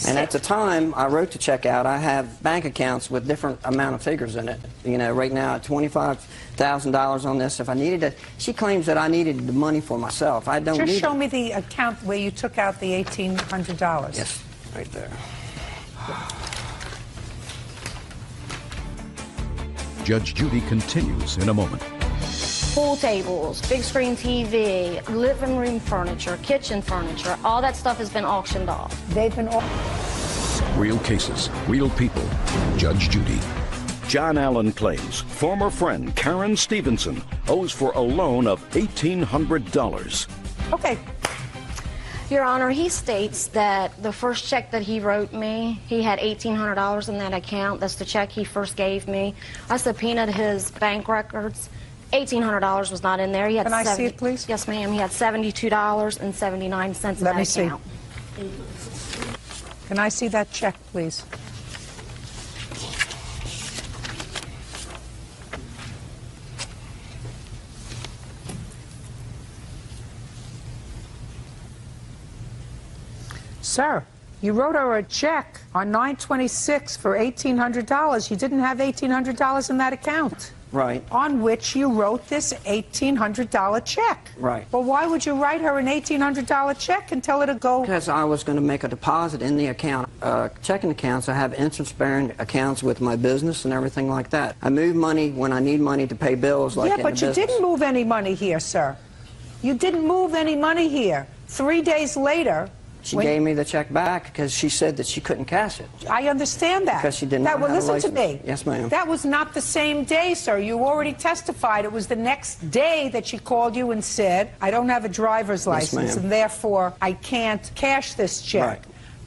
[SPEAKER 21] And at the time I wrote the check out, I have bank accounts with different amount of figures in it. You know, right now $25,000 on this. If I needed it, she claims that I needed the money for myself. I don't need it.
[SPEAKER 2] Just show me the account where you took out the $1,800.
[SPEAKER 21] Yes, right there.
[SPEAKER 3] Judge Judy continues in a moment.
[SPEAKER 14] Pool tables, big screen TV, living room furniture, kitchen furniture, all that stuff has been auctioned off.
[SPEAKER 2] They've been
[SPEAKER 3] Real cases, real people. Judge Judy.
[SPEAKER 1] John Allen claims former friend Karen Stevenson owes for a loan of $1,800.
[SPEAKER 2] Okay.
[SPEAKER 14] Your Honor, he states that the first check that he wrote me, he had $1,800 in that account. That's the check he first gave me. I subpoenaed his bank records. $1,800 was not in there. He had
[SPEAKER 2] Can I see it, please?
[SPEAKER 14] Yes, ma'am. He had $72.79 in that
[SPEAKER 2] Let me
[SPEAKER 14] account.
[SPEAKER 2] see. Can I see that check, please? Sir, you wrote her a check on 9/26 for $1,800. You didn't have $1,800 in that account.
[SPEAKER 21] Right.
[SPEAKER 2] On which you wrote this $1,800 check.
[SPEAKER 21] Right.
[SPEAKER 2] Well, why would you write her an $1,800 check and tell her to go?
[SPEAKER 21] Because I was going to make a deposit in the account. Checking accounts, I have interest-bearing accounts with my business and everything like that. I move money when I need money to pay bills like
[SPEAKER 2] yeah,
[SPEAKER 21] in
[SPEAKER 2] but
[SPEAKER 21] the
[SPEAKER 2] you
[SPEAKER 21] business.
[SPEAKER 2] didn't move any money here, sir. You didn't move any money here. 3 days later...
[SPEAKER 21] She gave me the check back because she said that she couldn't cash it.
[SPEAKER 2] I understand that.
[SPEAKER 21] Because she didn't have a
[SPEAKER 2] listen
[SPEAKER 21] license.
[SPEAKER 2] to me.
[SPEAKER 21] Yes, ma'am.
[SPEAKER 2] That was not the same day, sir. You already testified. It was the next day that she called you and said, I don't have a driver's license,
[SPEAKER 21] ma'am.
[SPEAKER 2] and therefore I can't cash this check.
[SPEAKER 21] Right.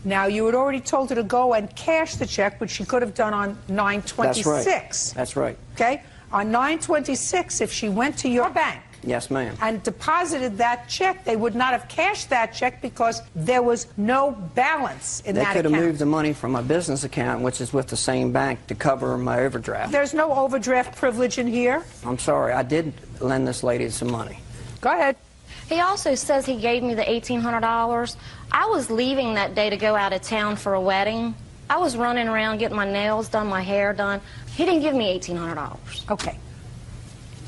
[SPEAKER 2] Now, you had already told her to go and cash the check, which she could have done on 9/26.
[SPEAKER 21] That's right. That's right.
[SPEAKER 2] Okay? On 9/26, if she went to your bank,
[SPEAKER 21] Yes, ma'am.
[SPEAKER 2] and deposited that check, they would not have cashed that check because there was no balance in
[SPEAKER 21] They
[SPEAKER 2] that
[SPEAKER 21] could
[SPEAKER 2] account.
[SPEAKER 21] have moved the money from my business account, which is with the same bank, to cover my overdraft.
[SPEAKER 2] There's no overdraft privilege in here.
[SPEAKER 21] I'm sorry, I did lend this lady some money.
[SPEAKER 2] Go ahead.
[SPEAKER 14] He also says he gave me the $1,800. I was leaving that day to go out of town for a wedding. I was running around getting my nails done, my hair done. He didn't give me $1,800.
[SPEAKER 2] Okay.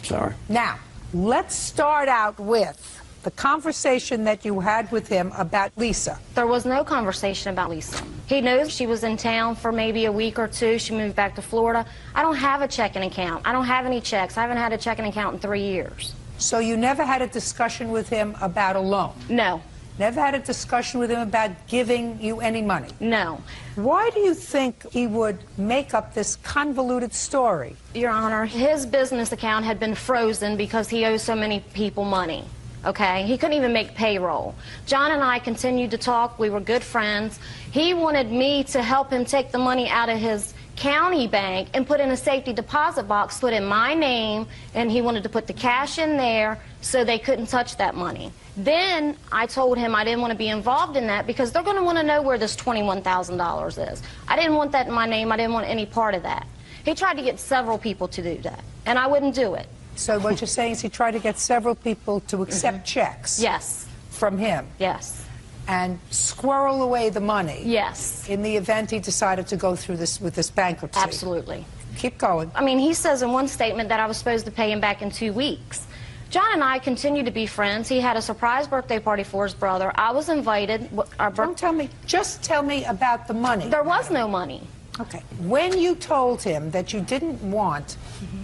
[SPEAKER 21] Sorry.
[SPEAKER 2] Now, let's start out with the conversation that you had with him about Lisa.
[SPEAKER 14] There was no conversation about Lisa. He knows she was in town for maybe a week or two. She moved back to Florida. I don't have a checking account. I don't have any checks. I haven't had a checking account in 3 years.
[SPEAKER 2] So you never had a discussion with him about a loan?
[SPEAKER 14] No.
[SPEAKER 2] Never had a discussion with him about giving you any money?
[SPEAKER 14] No.
[SPEAKER 2] Why do you think he would make up this convoluted story?
[SPEAKER 14] Your Honor, his business account had been frozen because he owes so many people money. Okay? He couldn't even make payroll. John and I continued to talk. We were good friends. He wanted me to help him take the money out of his county bank and put in a safety deposit box, put in my name, and he wanted to put the cash in there so they couldn't touch that money. Then I told him I didn't want to be involved in that because they're going to want to know where this $21,000 is. I didn't want that in my name. I didn't want any part of that. He tried to get several people to do that, and I wouldn't do it.
[SPEAKER 2] So what you're saying is he tried to get several people to accept checks?
[SPEAKER 14] Yes.
[SPEAKER 2] From him?
[SPEAKER 14] Yes.
[SPEAKER 2] And squirrel away the money?
[SPEAKER 14] Yes.
[SPEAKER 2] In the event he decided to go through this with this bankruptcy?
[SPEAKER 14] Absolutely.
[SPEAKER 2] Keep going.
[SPEAKER 14] I mean, he says in one statement that I was supposed to pay him back in 2 weeks. John and I continue to be friends. He had a surprise birthday party for his brother. I was invited.
[SPEAKER 2] Don't tell me. Just tell me about the money.
[SPEAKER 14] There was no money.
[SPEAKER 2] Okay. When you told him that you didn't want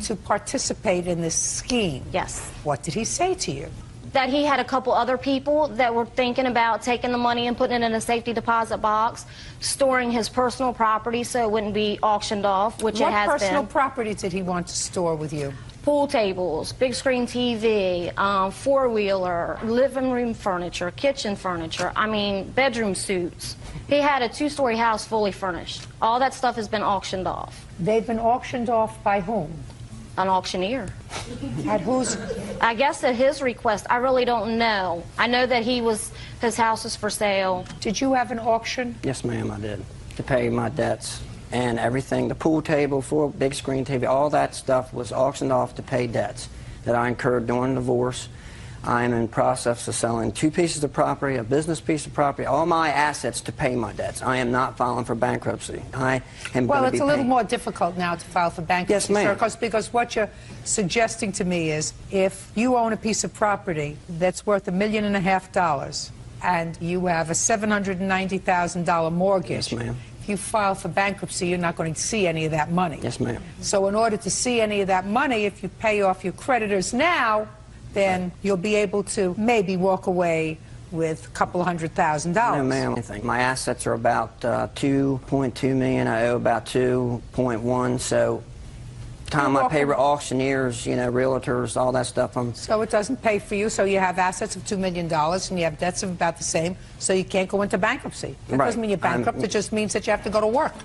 [SPEAKER 2] to participate in this scheme,
[SPEAKER 14] yes,
[SPEAKER 2] what did he say to you?
[SPEAKER 14] That he had a couple other people that were thinking about taking the money and putting it in a safety deposit box, storing his personal property so it wouldn't be auctioned off, which it has been.
[SPEAKER 2] What personal property did he want to store with you?
[SPEAKER 14] Pool tables, big screen TV, four-wheeler, living room furniture, kitchen furniture, I mean, bedroom suits. He had a 2-story house fully furnished. All that stuff has been auctioned off.
[SPEAKER 2] They've been auctioned off by whom?
[SPEAKER 14] An auctioneer.
[SPEAKER 2] At whose?
[SPEAKER 14] I guess at his request. I really don't know. I know that his house is for sale.
[SPEAKER 2] Did you have an auction?
[SPEAKER 21] Yes, ma'am, I did. To pay my debts and everything. The pool table, big screen TV, all that stuff was auctioned off to pay debts that I incurred during the divorce. I'm in process of selling 2 pieces of property, a business piece of property, all my assets to pay my debts. I am not filing for bankruptcy. I am
[SPEAKER 2] Well,
[SPEAKER 21] going to be
[SPEAKER 2] it's a little
[SPEAKER 21] paying.
[SPEAKER 2] more difficult now to file for bankruptcy,
[SPEAKER 21] Yes, ma'am.
[SPEAKER 2] sir, because what you're suggesting to me is if you own a piece of property that's worth $1.5 million and you have a $790,000 mortgage,
[SPEAKER 21] Yes, ma'am.
[SPEAKER 2] if you file for bankruptcy, you're not going to see any of that money.
[SPEAKER 21] Yes, ma'am.
[SPEAKER 2] So in order to see any of that money, if you pay off your creditors now, then you'll be able to maybe walk away with a couple $100,000.
[SPEAKER 21] No, ma'am. My assets are about $2.2 million. I owe about $2.1. So, time I pay auctioneers, you know, realtors, all that stuff.
[SPEAKER 2] So it doesn't pay for you. So you have assets of $2 million and you have debts of about the same. So you can't go into bankruptcy. That
[SPEAKER 21] Right.
[SPEAKER 2] doesn't mean you're bankrupt. It just means that you have to go to work.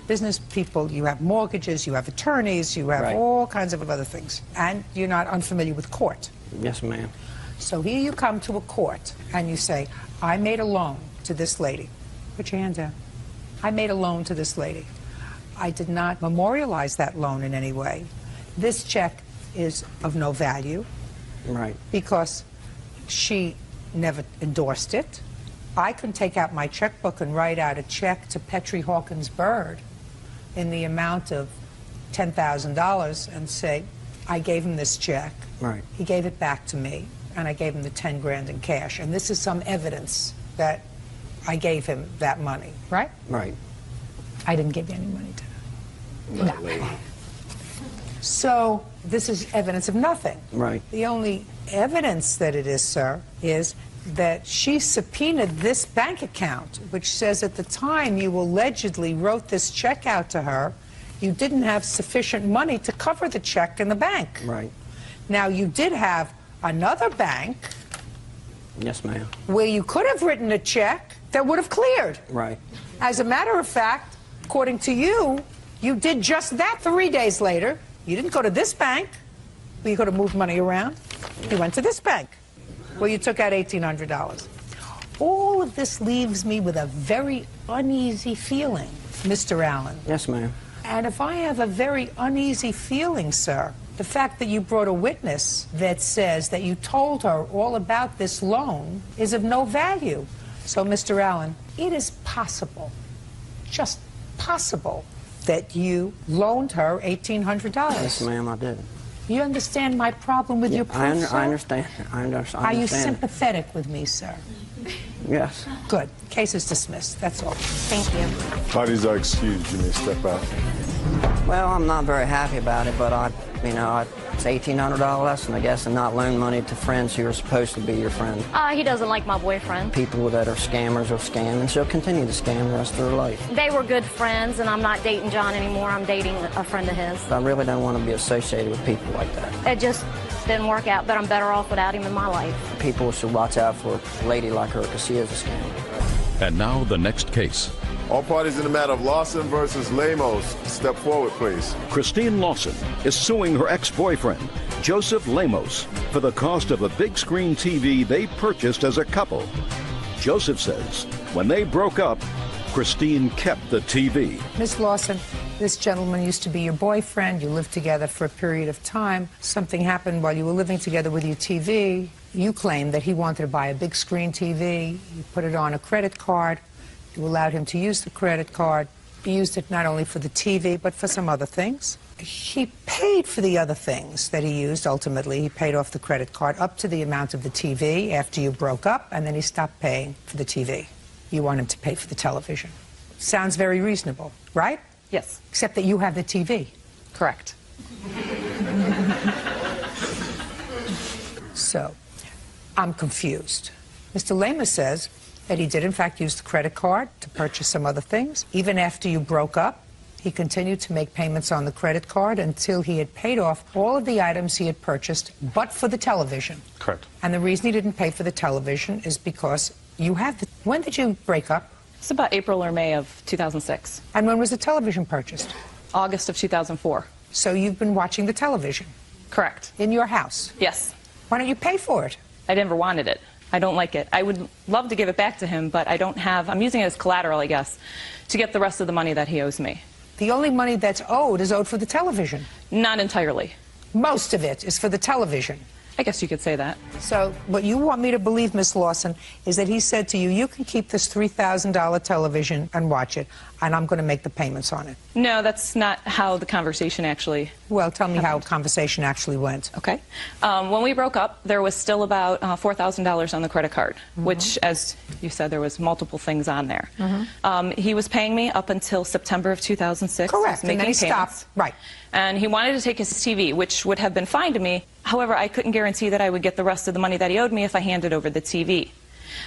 [SPEAKER 2] Business people, you have mortgages, you have attorneys, you have
[SPEAKER 21] Right.
[SPEAKER 2] all kinds of other things, and you're not unfamiliar with court.
[SPEAKER 21] Yes, ma'am.
[SPEAKER 2] So here you come to a court and you say, I made a loan to this lady. Put your hand down. I made a loan to this lady. I did not memorialize that loan in any way. This check is of no value.
[SPEAKER 21] Right.
[SPEAKER 2] Because she never endorsed it. I can take out my checkbook and write out a check to Petrie Hawkins Byrd in the amount of $10,000 and say, I gave him this check.
[SPEAKER 21] Right.
[SPEAKER 2] He gave it back to me, and I gave him the 10 grand in cash. And this is some evidence that I gave him that money, right?
[SPEAKER 21] Right.
[SPEAKER 2] I didn't give you any money to no. So this is evidence of nothing.
[SPEAKER 21] Right.
[SPEAKER 2] The only evidence that it is, sir, is that she subpoenaed this bank account, which says at the time you allegedly wrote this check out to her, you didn't have sufficient money to cover the check in the bank.
[SPEAKER 21] Right.
[SPEAKER 2] Now, you did have another bank
[SPEAKER 21] Yes, ma'am.
[SPEAKER 2] where you could have written a check that would have cleared.
[SPEAKER 21] Right.
[SPEAKER 2] As a matter of fact, according to you, you did just that 3 days later. You didn't go to this bank where you could have moved money around. You went to this bank where you took out $1,800. All of this leaves me with a very uneasy feeling, Mr. Allen.
[SPEAKER 21] Yes, ma'am.
[SPEAKER 2] And if I have a very uneasy feeling, sir, the fact that you brought a witness that says that you told her all about this loan is of no value. So, Mr. Allen, it is possible, just possible, that you loaned her $1,800.
[SPEAKER 21] Yes, ma'am, I did.
[SPEAKER 2] You understand my problem with your proof, sir?
[SPEAKER 21] I understand. I understand.
[SPEAKER 2] Are you sympathetic with me, sir?
[SPEAKER 21] Yes.
[SPEAKER 2] Good. Case is dismissed. That's all.
[SPEAKER 14] Thank you.
[SPEAKER 6] Parties are excused. You may step out.
[SPEAKER 21] Well, I'm not very happy about it, but it's $1,800 lesson, I guess, and not loan money to friends who are supposed to be your friend.
[SPEAKER 14] He doesn't like my boyfriend.
[SPEAKER 21] People that are scammers will scam, and she'll continue to scam the rest of her life.
[SPEAKER 14] They were good friends, and I'm not dating John anymore. I'm dating a friend of his.
[SPEAKER 21] I really don't want to be associated with people like that.
[SPEAKER 14] It just didn't work out, but I'm better off without him in my life.
[SPEAKER 21] People should watch out for a lady like her, because she is a scammer.
[SPEAKER 3] And now the next case.
[SPEAKER 6] All parties in the matter of Lawson versus Lemos, step forward, please.
[SPEAKER 1] Christine Lawson is suing her ex-boyfriend, Joseph Lemos, for the cost of a big screen TV they purchased as a couple. Joseph says when they broke up, Christine kept the TV.
[SPEAKER 2] Miss Lawson, this gentleman used to be your boyfriend. You lived together for a period of time. Something happened while you were living together with your TV. You claimed that he wanted to buy a big screen TV. You put it on a credit card. You allowed him to use the credit card. He used it not only for the TV, but for some other things. He paid for the other things that he used, ultimately. He paid off the credit card up to the amount of the TV after you broke up, and then he stopped paying for the TV. You want him to pay for the television. Sounds very reasonable, right?
[SPEAKER 8] Yes.
[SPEAKER 2] Except that you have the TV.
[SPEAKER 8] Correct.
[SPEAKER 2] So, I'm confused. Mr. Lema says that he did, in fact, use the credit card to purchase some other things. Even after you broke up, he continued to make payments on the credit card until he had paid off all of the items he had purchased, but for the television.
[SPEAKER 8] Correct.
[SPEAKER 2] And the reason he didn't pay for the television is because you have the... When did you break up?
[SPEAKER 8] It's about April or May of 2006.
[SPEAKER 2] And when was the television purchased?
[SPEAKER 8] August of 2004.
[SPEAKER 2] So you've been watching the television?
[SPEAKER 8] Correct.
[SPEAKER 2] In your house?
[SPEAKER 8] Yes.
[SPEAKER 2] Why don't you pay for it?
[SPEAKER 8] I never wanted it. I don't like it. I would love to give it back to him, but I don't have... I'm using it as collateral, I guess, to get the rest of the money that he owes me.
[SPEAKER 2] The only money that's owed is owed for the television.
[SPEAKER 8] Not entirely.
[SPEAKER 2] Most of it is for the television.
[SPEAKER 8] I guess you could say that.
[SPEAKER 2] So what you want me to believe, Miss Lawson, is that he said to you, you can keep this $3,000 television and watch it, and I'm going to make the payments on it.
[SPEAKER 8] No, that's not how the conversation actually
[SPEAKER 2] Well, tell me how conversation actually went.
[SPEAKER 8] Okay. When we broke up, there was still about $4,000 on the credit card, which, as you said, there was multiple things on there. He was paying me up until September of 2006.
[SPEAKER 2] Correct,
[SPEAKER 8] He was
[SPEAKER 2] and then he
[SPEAKER 8] making payments.
[SPEAKER 2] stopped. Right.
[SPEAKER 8] And he wanted to take his TV, which would have been fine to me. However, I couldn't guarantee that I would get the rest of the money that he owed me if I handed over the TV.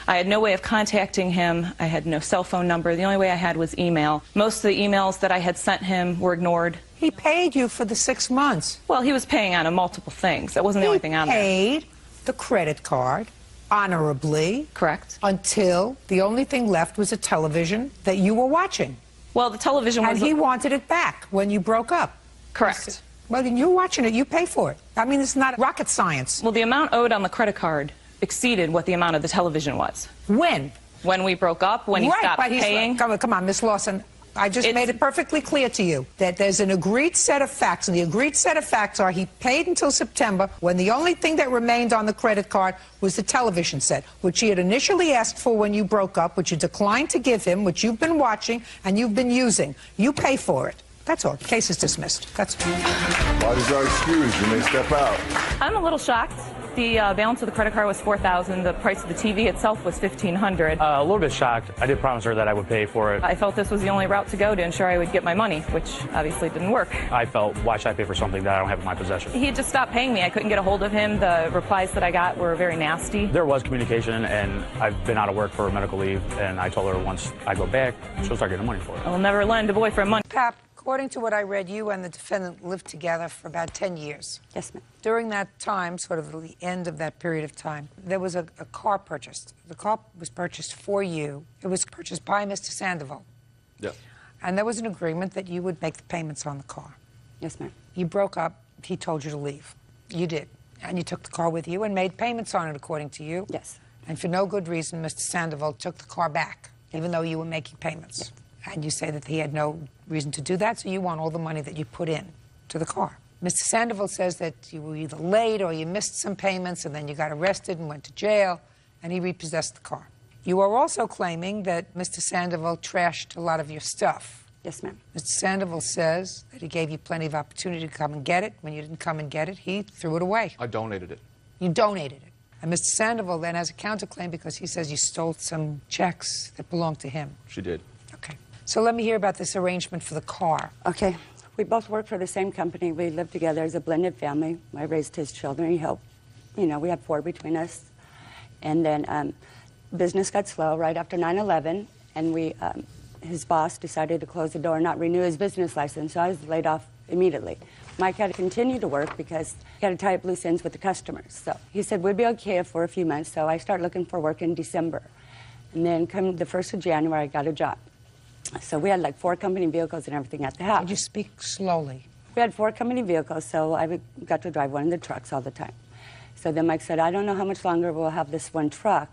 [SPEAKER 8] I had no way of contacting him. I had no cell phone number. The only way I had was email. Most of the emails that I had sent him were ignored.
[SPEAKER 2] He paid you for the 6 months.
[SPEAKER 8] Well, he was paying on multiple things. That wasn't the only thing on there.
[SPEAKER 2] He paid the credit card honorably.
[SPEAKER 8] Correct.
[SPEAKER 2] Until the only thing left was a television that you were watching.
[SPEAKER 8] Well, the television was...
[SPEAKER 2] And he wanted it back when you broke up.
[SPEAKER 8] Correct.
[SPEAKER 2] Well, then you're watching it. You pay for it. I mean, it's not rocket science.
[SPEAKER 8] Well, the amount owed on the credit card exceeded what the amount of the television was.
[SPEAKER 2] When?
[SPEAKER 8] When we broke up, when he stopped paying.
[SPEAKER 2] Come on, Miss Lawson. I just made it perfectly clear to you that there's an agreed set of facts, and the agreed set of facts are he paid until September when the only thing that remained on the credit card was the television set, which he had initially asked for when you broke up, which you declined to give him, which you've been watching and you've been using. You pay for it. That's all. Case is dismissed. That's all.
[SPEAKER 6] Parties are excused. You may step out.
[SPEAKER 8] I'm a little shocked. The balance of the credit card was $4,000. The price of the TV itself was $1,500.
[SPEAKER 4] A little bit shocked. I did promise her that I would pay for it.
[SPEAKER 8] I felt this was the only route to go to ensure I would get my money, which obviously didn't work.
[SPEAKER 4] I felt, why should I pay for something that I don't have in my possession?
[SPEAKER 8] He had just stopped paying me. I couldn't get a hold of him. The replies that I got were very nasty.
[SPEAKER 4] There was communication, and I've been out of work for medical leave, and I told her once I go back, she'll start getting money for it.
[SPEAKER 8] I'll never lend a boyfriend money.
[SPEAKER 2] Pap, according to what I read, you and the defendant lived together for about 10 years.
[SPEAKER 7] Yes, ma'am.
[SPEAKER 2] During that time, sort of the end of that period of time, there was a car purchased. The car was purchased for you. It was purchased by Mr. Sandoval.
[SPEAKER 6] Yes.
[SPEAKER 2] And there was an agreement that you would make the payments on the car.
[SPEAKER 7] Yes, ma'am.
[SPEAKER 2] You broke up. He told you to leave. You did. And you took the car with you and made payments on it, according to you.
[SPEAKER 7] Yes.
[SPEAKER 2] And for no good reason, Mr. Sandoval took the car back, even though you were making payments.
[SPEAKER 7] Yes.
[SPEAKER 2] And you say that he had no reason to do that, so you want all the money that you put in to the car. Mr. Sandoval says that you were either late or you missed some payments, and then you got arrested and went to jail, and he repossessed the car. You are also claiming that Mr. Sandoval trashed a lot of your stuff.
[SPEAKER 7] Yes, ma'am.
[SPEAKER 2] Mr. Sandoval says that he gave you plenty of opportunity to come and get it. When you didn't come and get it, he threw it away.
[SPEAKER 6] I donated it.
[SPEAKER 2] You donated it. And Mr. Sandoval then has a counterclaim because he says you stole some checks that belonged to him.
[SPEAKER 6] She did.
[SPEAKER 2] Okay. So let me hear about this arrangement for the car.
[SPEAKER 7] Okay. We both work for the same company. We live together as a blended family. I raised his children. He helped. You know, we had 4 between us. And then business got slow right after 9/11, and his boss decided to close the door and not renew his business license, so I was laid off immediately. Mike had to continue to work because he had to tie up loose ends with the customers. So he said we'd be okay for a few months, so I started looking for work in December. And then come the 1st of January, I got a job. So we had like 4 company vehicles and everything at the house.
[SPEAKER 2] Could you speak slowly?
[SPEAKER 7] We had 4 company vehicles, so I got to drive one of the trucks all the time. So then Mike said, I don't know how much longer we'll have this one truck,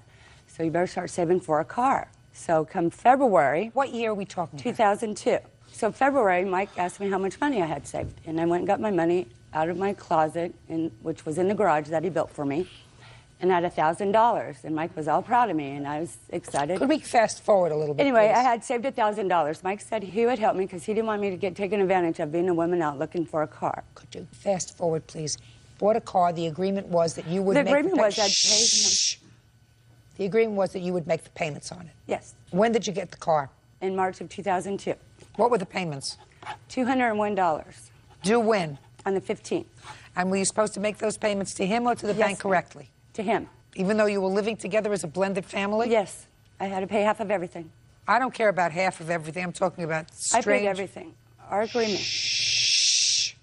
[SPEAKER 7] so you better start saving for a car. So come February...
[SPEAKER 2] What year are we talking about?
[SPEAKER 7] 2002. So February, Mike asked me how much money I had saved, and I went and got my money out of my closet, which was in the garage that he built for me, and I had $1,000, and Mike was all proud of me, and I was excited.
[SPEAKER 2] Could we fast forward a little bit,
[SPEAKER 7] Anyway,
[SPEAKER 2] please?
[SPEAKER 7] I had saved $1,000. Mike said he would help me because he didn't want me to get taken advantage of being a woman out looking for a car.
[SPEAKER 2] Could you fast forward, please? Bought a car. The agreement was that you would make
[SPEAKER 7] the agreement was I'd pay him.
[SPEAKER 2] The agreement was that you would make the payments on it.
[SPEAKER 7] Yes.
[SPEAKER 2] When did you get the car?
[SPEAKER 7] In March of 2002.
[SPEAKER 2] What were the payments?
[SPEAKER 7] $201.
[SPEAKER 2] Due when?
[SPEAKER 7] On the 15th.
[SPEAKER 2] And were you supposed to make those payments to him or to the bank correctly?
[SPEAKER 7] To him.
[SPEAKER 2] Even though you were living together as a blended family?
[SPEAKER 7] Yes. I had to pay half of everything.
[SPEAKER 2] I don't care about half of everything. I'm talking about strange...
[SPEAKER 7] I paid everything. Our agreement.
[SPEAKER 2] Shh.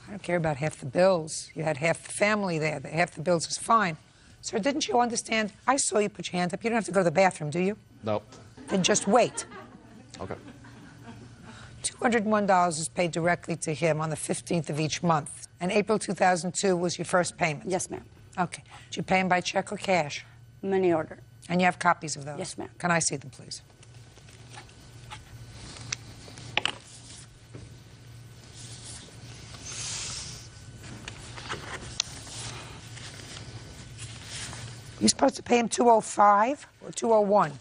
[SPEAKER 2] I don't care about half the bills. You had half the family there. Half the bills is fine. Sir, didn't you understand? I saw you put your hand up. You don't have to go to the bathroom, do you?
[SPEAKER 6] No.
[SPEAKER 2] Then just wait.
[SPEAKER 6] Okay.
[SPEAKER 2] $201 is paid directly to him on the 15th of each month. And April 2002 was your first payment?
[SPEAKER 7] Yes, ma'am.
[SPEAKER 2] Okay. Did you pay him by check or cash?
[SPEAKER 7] Money order.
[SPEAKER 2] And you have copies of those?
[SPEAKER 7] Yes, ma'am.
[SPEAKER 2] Can I see them, please? You're supposed to pay him $205 or $201?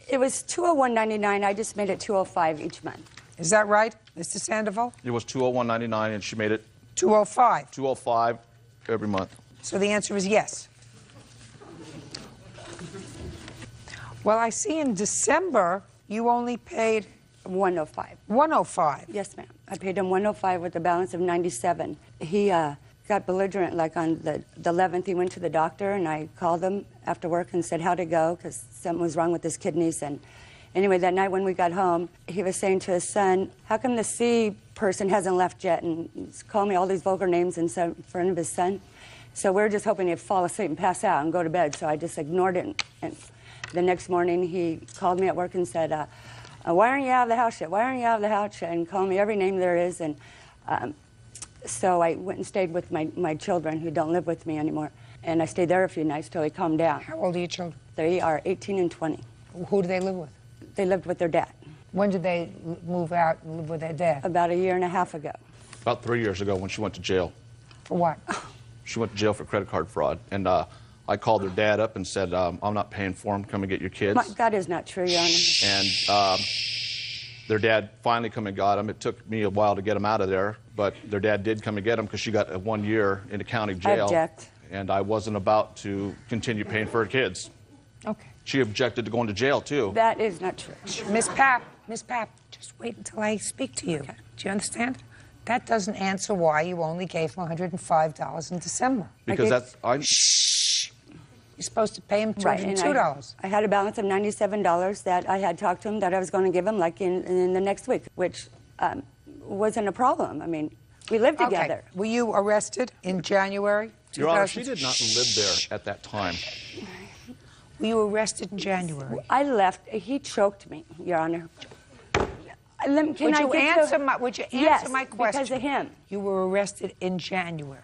[SPEAKER 7] It was $201.99. I just made it $205 each month.
[SPEAKER 2] Is that right, Mr. Sandoval?
[SPEAKER 10] It was $201.99, and she made it
[SPEAKER 2] $205.
[SPEAKER 10] $205 every month.
[SPEAKER 2] So the answer is yes. Well, I see in December you only paid
[SPEAKER 7] $105.
[SPEAKER 2] $105.
[SPEAKER 7] Yes, ma'am. I paid him $105 with a balance of $97. He got belligerent. Like on the 11th, he went to the doctor, and I called him after work and said how'd it go, because something was wrong with his kidneys. And anyway, that night when we got home, he was saying to his son, how come the C person hasn't left yet? And he's calling me all these vulgar names in front of his son. So we were just hoping he'd fall asleep and pass out and go to bed. So I just ignored it. And the next morning, he called me at work and said, why aren't you out of the house yet? Why aren't you out of the house yet? And called me every name there is. And so I went and stayed with my children who don't live with me anymore. And I stayed there a few nights till he calmed down.
[SPEAKER 2] How old are your children?
[SPEAKER 7] They are 18 and 20.
[SPEAKER 2] Who do they live with?
[SPEAKER 7] They lived with their dad.
[SPEAKER 2] When did they move out and live with their dad?
[SPEAKER 7] About a year and a half ago.
[SPEAKER 10] About 3 years ago when she went to jail.
[SPEAKER 2] For what?
[SPEAKER 10] She went to jail for credit card fraud. And I called their dad up and said, I'm not paying for them. Come and get your kids.
[SPEAKER 7] That is not true, Your Honor.
[SPEAKER 10] And their dad finally come and got them. It took me a while to get them out of there, but their dad did come and get them because she got 1 year in the county jail.
[SPEAKER 7] I object.
[SPEAKER 10] And I wasn't about to continue paying for her kids.
[SPEAKER 2] Okay.
[SPEAKER 10] She objected to going to jail, too.
[SPEAKER 7] That is not true.
[SPEAKER 2] Miss Papp, just wait until I speak to you. Okay. Do you understand? That doesn't answer why you only gave him $105 in December.
[SPEAKER 10] Because
[SPEAKER 2] Shh. You're supposed to pay him $202.
[SPEAKER 7] Right, I had a balance of $97 that I had talked to him that I was going to give him like in the next week, which wasn't a problem. I mean, we lived together.
[SPEAKER 2] Okay. Were you arrested in January?
[SPEAKER 10] Your Honor, she did not live there at that time.
[SPEAKER 2] Were you arrested in January?
[SPEAKER 7] I left. He choked me, Your Honor.
[SPEAKER 2] Would you answer my question?
[SPEAKER 7] Yes, because of him.
[SPEAKER 2] You were arrested in January.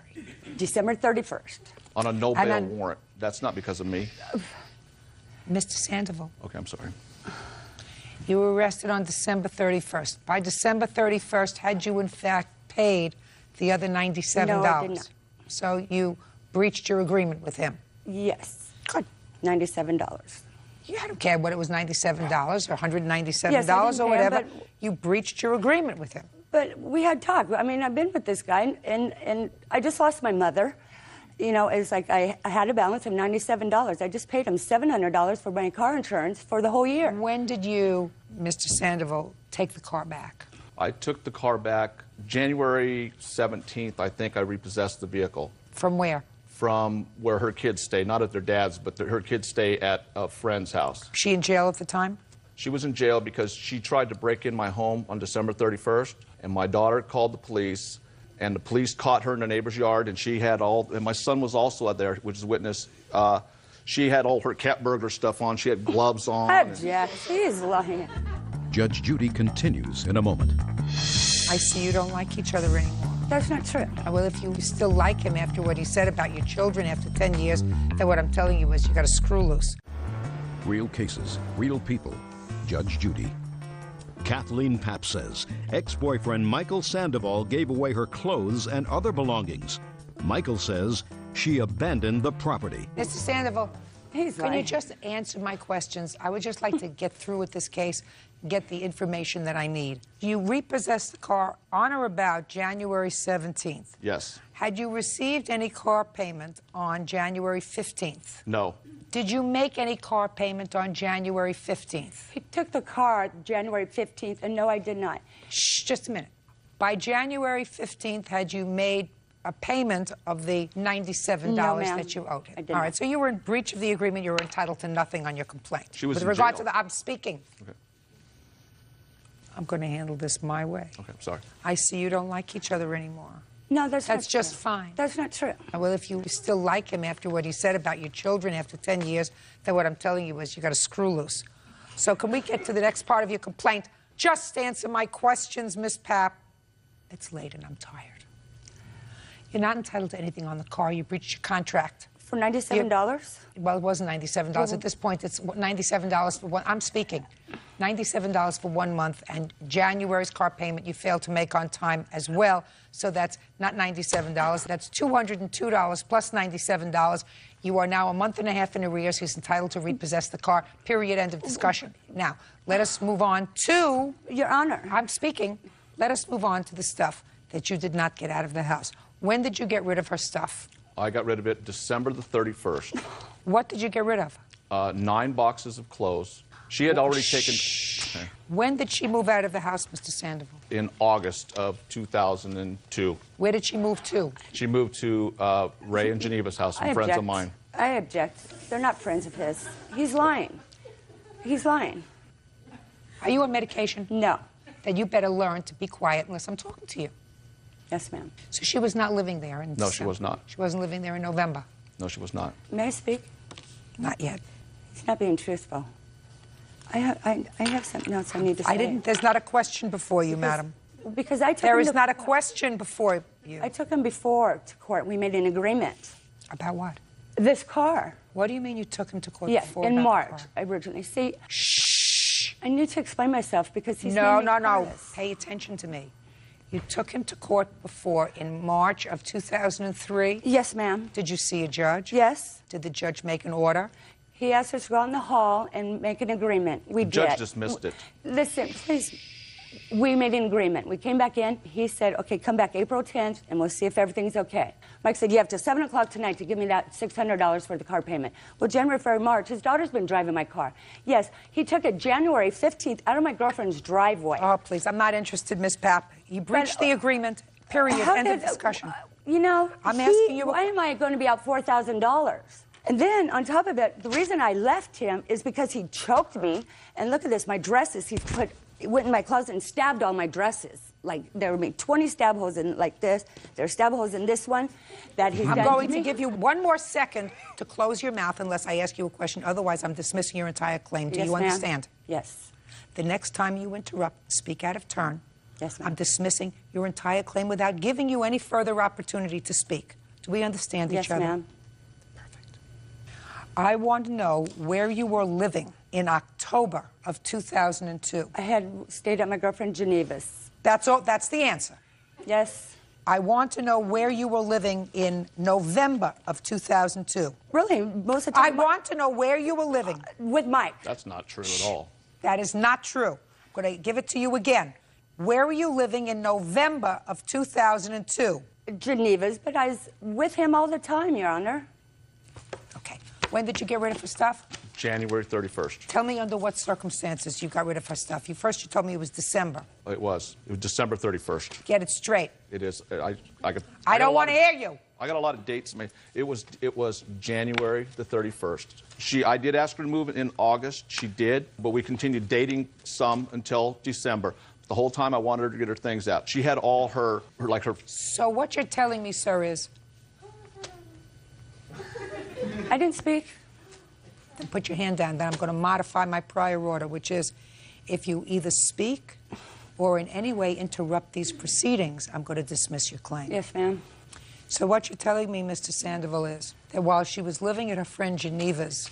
[SPEAKER 7] December 31st.
[SPEAKER 10] On a no bail warrant. That's not because of me.
[SPEAKER 2] Mr. Sandoval.
[SPEAKER 10] Okay, I'm sorry.
[SPEAKER 2] You were arrested on December 31st. By December 31st, had you in fact paid the other $97?
[SPEAKER 7] No, I did not.
[SPEAKER 2] So you breached your agreement with him?
[SPEAKER 7] Yes.
[SPEAKER 2] Good.
[SPEAKER 7] $97.
[SPEAKER 2] I don't care what it was, $97 or $197
[SPEAKER 7] yes,
[SPEAKER 2] or whatever. You breached your agreement with him.
[SPEAKER 7] But we had talk. I mean, I've been with this guy, and I just lost my mother. You know, it's like I had a balance of $97. I just paid him $700 for my car insurance for the whole year.
[SPEAKER 2] When did you, Mr. Sandoval, take the car back?
[SPEAKER 10] I took the car back January 17th. I think I repossessed the vehicle.
[SPEAKER 2] From where?
[SPEAKER 10] From where her kids stay, not at their dad's, but her kids stay at a friend's house.
[SPEAKER 2] Was she in jail at the time?
[SPEAKER 10] She was in jail because she tried to break in my home on December 31st, and my daughter called the police, and the police caught her in the neighbor's yard, and she had and my son was also out there, which is a witness. She had all her cat burglar stuff on. She had gloves on.
[SPEAKER 7] Object. She's lying.
[SPEAKER 3] Judge Judy continues in a moment.
[SPEAKER 2] I see you don't like each other anymore.
[SPEAKER 7] That's not true.
[SPEAKER 2] Well, if you still like him after what he said about your children after 10 years, then what I'm telling you is you got to screw loose.
[SPEAKER 3] Real cases, real people. Judge Judy.
[SPEAKER 1] Kathleen Papp says ex-boyfriend Michael Sandoval gave away her clothes and other belongings. Michael says she abandoned the property.
[SPEAKER 2] Mr. Sandoval,
[SPEAKER 7] can
[SPEAKER 2] you just answer my questions? I would just like to get through with this case, get the information that I need. You repossessed the car on or about January 17th.
[SPEAKER 10] Yes.
[SPEAKER 2] Had you received any car payment on January 15th?
[SPEAKER 10] No.
[SPEAKER 2] Did you make any car payment on January 15th?
[SPEAKER 7] He took the car January 15th, and no, I did not.
[SPEAKER 2] Shh, just a minute. By January 15th, had you made a payment of the $97 that you owed him?
[SPEAKER 7] I did
[SPEAKER 2] All
[SPEAKER 7] not.
[SPEAKER 2] right, so you were in breach of the agreement. You were entitled to nothing on your complaint.
[SPEAKER 10] She was
[SPEAKER 2] With
[SPEAKER 10] in
[SPEAKER 2] regard
[SPEAKER 10] jail.
[SPEAKER 2] to I'm speaking.
[SPEAKER 10] Okay.
[SPEAKER 2] I'm going to handle this my way.
[SPEAKER 10] Okay, I'm sorry.
[SPEAKER 2] I see you don't like each other anymore.
[SPEAKER 7] No, that's not
[SPEAKER 2] just
[SPEAKER 7] true.
[SPEAKER 2] fine.
[SPEAKER 7] That's not true.
[SPEAKER 2] Well, if you still like him after what he said about your children after 10 years, then what I'm telling you is you got to screw loose. So can we get to the next part of your complaint? Just answer my questions, Miss Papp. It's late and I'm tired. You're not entitled to anything on the car. You breached your contract.
[SPEAKER 7] For $97?
[SPEAKER 2] Well, it wasn't $97. At this point, it's $97 for what I'm speaking. $97 for 1 month, and January's car payment you failed to make on time as well. So that's not $97. That's $202 plus $97. You are now a month and a half in arrears. He's entitled to repossess the car. Period. End of discussion. Now, let us move on to...
[SPEAKER 7] Your Honor.
[SPEAKER 2] I'm speaking. Let us move on to the stuff that you did not get out of the house. When did you get rid of her stuff?
[SPEAKER 10] I got rid of it December the 31st.
[SPEAKER 2] What did you get rid of?
[SPEAKER 10] 9 boxes of clothes. She had already taken... Okay.
[SPEAKER 2] When did she move out of the house, Mr. Sandoval?
[SPEAKER 10] In August of 2002.
[SPEAKER 2] Where did she move to?
[SPEAKER 10] She moved to Ray and Geneva's house, some friends of mine.
[SPEAKER 7] I object. They're not friends of his. He's lying. He's lying.
[SPEAKER 2] Are you on medication?
[SPEAKER 7] No.
[SPEAKER 2] Then you better learn to be quiet unless I'm talking to you.
[SPEAKER 7] Yes, ma'am.
[SPEAKER 2] So she was not living there in
[SPEAKER 10] No, she was not.
[SPEAKER 2] She wasn't living there in November?
[SPEAKER 10] No, she was not.
[SPEAKER 7] May I speak?
[SPEAKER 2] Not yet.
[SPEAKER 7] He's not being truthful. I have something else I need to say.
[SPEAKER 2] There's not a question before you, madam.
[SPEAKER 7] Because I took
[SPEAKER 2] There
[SPEAKER 7] him
[SPEAKER 2] is
[SPEAKER 7] to
[SPEAKER 2] not a
[SPEAKER 7] court.
[SPEAKER 2] question before you.
[SPEAKER 7] I took him before to court. We made an agreement.
[SPEAKER 2] About what?
[SPEAKER 7] This car.
[SPEAKER 2] What do you mean you took him to court
[SPEAKER 7] Yeah,
[SPEAKER 2] before?
[SPEAKER 7] in
[SPEAKER 2] about the
[SPEAKER 7] March,
[SPEAKER 2] car?
[SPEAKER 7] originally. See, shh. I need to explain myself because he's
[SPEAKER 2] No.
[SPEAKER 7] being honest.
[SPEAKER 2] Pay attention to me. You took him to court before in March of 2003?
[SPEAKER 7] Yes, ma'am.
[SPEAKER 2] Did you see a judge?
[SPEAKER 7] Yes.
[SPEAKER 2] Did the judge make an order?
[SPEAKER 7] He asked us to go out in the hall and make an agreement. We did.
[SPEAKER 10] The judge dismissed it.
[SPEAKER 7] Listen, please. We made an agreement. We came back in. He said, okay, come back April 10th, and we'll see if everything's okay. Mike said, you have till 7 o'clock tonight to give me that $600 for the car payment. Well, January, February, March, his daughter's been driving my car. Yes, he took it January 15th out of my girlfriend's driveway.
[SPEAKER 2] Oh, please, I'm not interested, Miss Papp. You breached the agreement, period, end of discussion.
[SPEAKER 7] You know,
[SPEAKER 2] I'm asking you...
[SPEAKER 7] Why am I going to be out $4,000? And then, on top of it, the reason I left him is because he choked me. And look at this, my dresses, went in my closet and stabbed all my dresses. Like, there were 20 stab holes in like this. There are stab holes in this one that he's
[SPEAKER 2] I'm
[SPEAKER 7] done
[SPEAKER 2] going
[SPEAKER 7] to
[SPEAKER 2] to
[SPEAKER 7] me.
[SPEAKER 2] give you one more second to close your mouth unless I ask you a question. Otherwise, I'm dismissing your entire claim. Do
[SPEAKER 7] Yes,
[SPEAKER 2] you
[SPEAKER 7] ma'am.
[SPEAKER 2] understand?
[SPEAKER 7] Yes.
[SPEAKER 2] The next time you interrupt, speak out of turn.
[SPEAKER 7] Yes, ma'am.
[SPEAKER 2] I'm dismissing your entire claim without giving you any further opportunity to speak. Do we understand each other?
[SPEAKER 7] Yes, ma'am.
[SPEAKER 2] I want to know where you were living in October of 2002.
[SPEAKER 7] I had stayed at my girlfriend Geneva's.
[SPEAKER 2] That's all. That's the answer.
[SPEAKER 7] Yes.
[SPEAKER 2] I want to know where you were living in November of 2002.
[SPEAKER 7] Really, most of the time.
[SPEAKER 2] I want to know where you were living.
[SPEAKER 7] With Mike.
[SPEAKER 10] That's not true at all.
[SPEAKER 2] That is not true. I'm going to give it to you again. Where were you living in November of 2002?
[SPEAKER 7] Geneva's, but I was with him all the time, Your Honor.
[SPEAKER 2] Okay. When did you get rid of her stuff?
[SPEAKER 10] January 31st.
[SPEAKER 2] Tell me under what circumstances you got rid of her stuff. You told me it was December.
[SPEAKER 10] It was December 31st.
[SPEAKER 2] Get it straight.
[SPEAKER 10] It is.
[SPEAKER 2] I don't want to hear you.
[SPEAKER 10] I got a lot of dates. It was January the 31st. I did ask her to move in August. She did, but we continued dating some until December. The whole time I wanted her to get her things out. She had all her.
[SPEAKER 2] So what you're telling me, sir, is...
[SPEAKER 7] I didn't speak.
[SPEAKER 2] Then put your hand down. Then I'm going to modify my prior order, which is if you either speak or in any way interrupt these proceedings, I'm going to dismiss your claim.
[SPEAKER 7] Yes, ma'am.
[SPEAKER 2] So what you're telling me, Mr. Sandoval, is that while she was living at her friend Geneva's,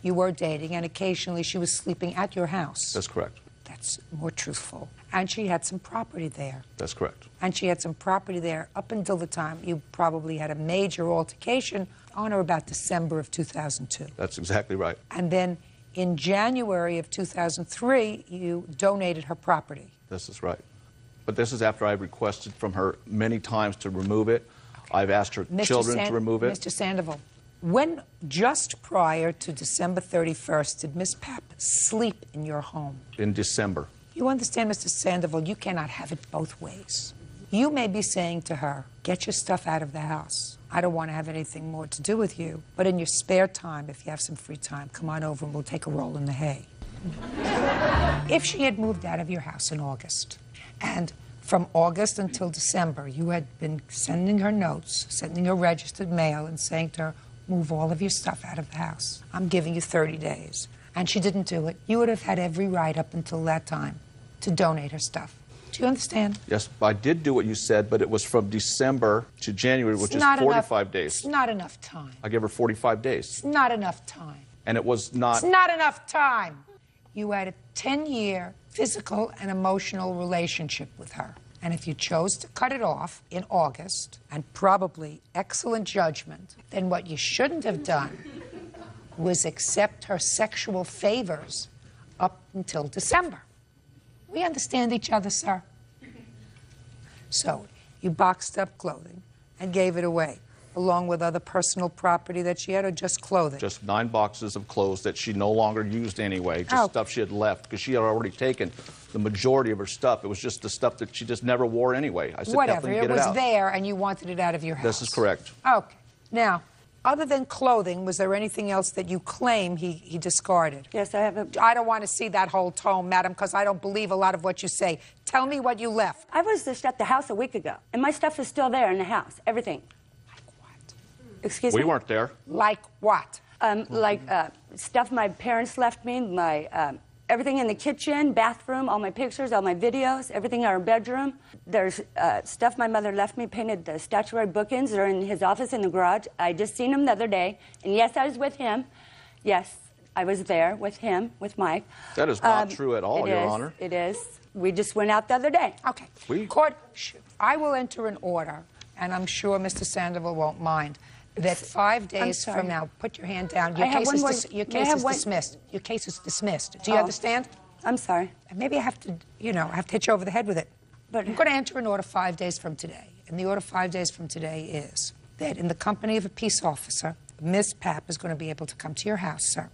[SPEAKER 2] you were dating, and occasionally she was sleeping at your house.
[SPEAKER 10] That's correct.
[SPEAKER 2] That's more truthful. And she had some property there.
[SPEAKER 10] That's correct.
[SPEAKER 2] And she had some property there up until the time you probably had a major altercation on or about December of 2002.
[SPEAKER 10] That's exactly right.
[SPEAKER 2] And then in January of 2003, you donated her property.
[SPEAKER 10] This is right. But this is after I've requested from her many times to remove it. Okay. I've asked her children to remove it.
[SPEAKER 2] Mr. Sandoval, when just prior to December 31st did Miss Papp sleep in your home?
[SPEAKER 10] In December.
[SPEAKER 2] You understand, Mr. Sandoval, you cannot have it both ways. You may be saying to her, get your stuff out of the house. I don't want to have anything more to do with you. But in your spare time, if you have some free time, come on over and we'll take a roll in the hay. If she had moved out of your house in August, and from August until December, you had been sending her notes, sending her registered mail, and saying to her, move all of your stuff out of the house. I'm giving you 30 days. And she didn't do it. You would have had every right up until that time to donate her stuff. Do you understand?
[SPEAKER 10] Yes, I did do what you said, but it was from December to January, which is 45 days.
[SPEAKER 2] It's not enough time.
[SPEAKER 10] I gave her 45 days.
[SPEAKER 2] It's not enough time.
[SPEAKER 10] And it was not...
[SPEAKER 2] It's not enough time. You had 10-year physical and emotional relationship with her. And if you chose to cut it off in August, and probably excellent judgment, then what you shouldn't have done was accept her sexual favors up until December. We understand each other, sir. So you boxed up clothing and gave it away, along with other personal property that she had, or just clothing?
[SPEAKER 10] Just 9 boxes of clothes that she no longer used anyway, just stuff she had left, because she had already taken the majority of her stuff. It was just the stuff that she just never wore anyway. I said,
[SPEAKER 2] whatever,
[SPEAKER 10] definitely
[SPEAKER 2] it
[SPEAKER 10] get
[SPEAKER 2] was
[SPEAKER 10] it out.
[SPEAKER 2] there and you wanted it out of your house.
[SPEAKER 10] This is correct.
[SPEAKER 2] Okay. Now, other than clothing, was there anything else that you claim he discarded?
[SPEAKER 7] Yes, I have a...
[SPEAKER 2] I don't want to see that whole tome, madam, because I don't believe a lot of what you say. Tell me what you left.
[SPEAKER 7] I was just at the house a week ago, and my stuff is still there in the house, everything.
[SPEAKER 2] Like what?
[SPEAKER 7] Excuse me?
[SPEAKER 10] We weren't there.
[SPEAKER 2] Like what?
[SPEAKER 7] Like stuff my parents left me, my everything in the kitchen, bathroom, all my pictures, all my videos, everything in our bedroom. There's stuff my mother left me, painted the statuary bookends. They're in his office in the garage. I just seen him the other day, and yes, I was with him. Yes, I was there with him, with Mike.
[SPEAKER 10] That is not true at all, Your Honor.
[SPEAKER 7] It is. We just went out the other day.
[SPEAKER 2] Okay. Court, I will enter an order, and I'm sure Mr. Sandoval won't mind, that 5 days from now, put your hand down. Your case is dismissed. Your case is dismissed. Do you understand?
[SPEAKER 7] I'm sorry.
[SPEAKER 2] Maybe I have to, I have to hit you over the head with it. But I'm going to enter an order 5 days from today. And the order 5 days from today is that in the company of a peace officer, Ms. Papp is going to be able to come to your house, sir.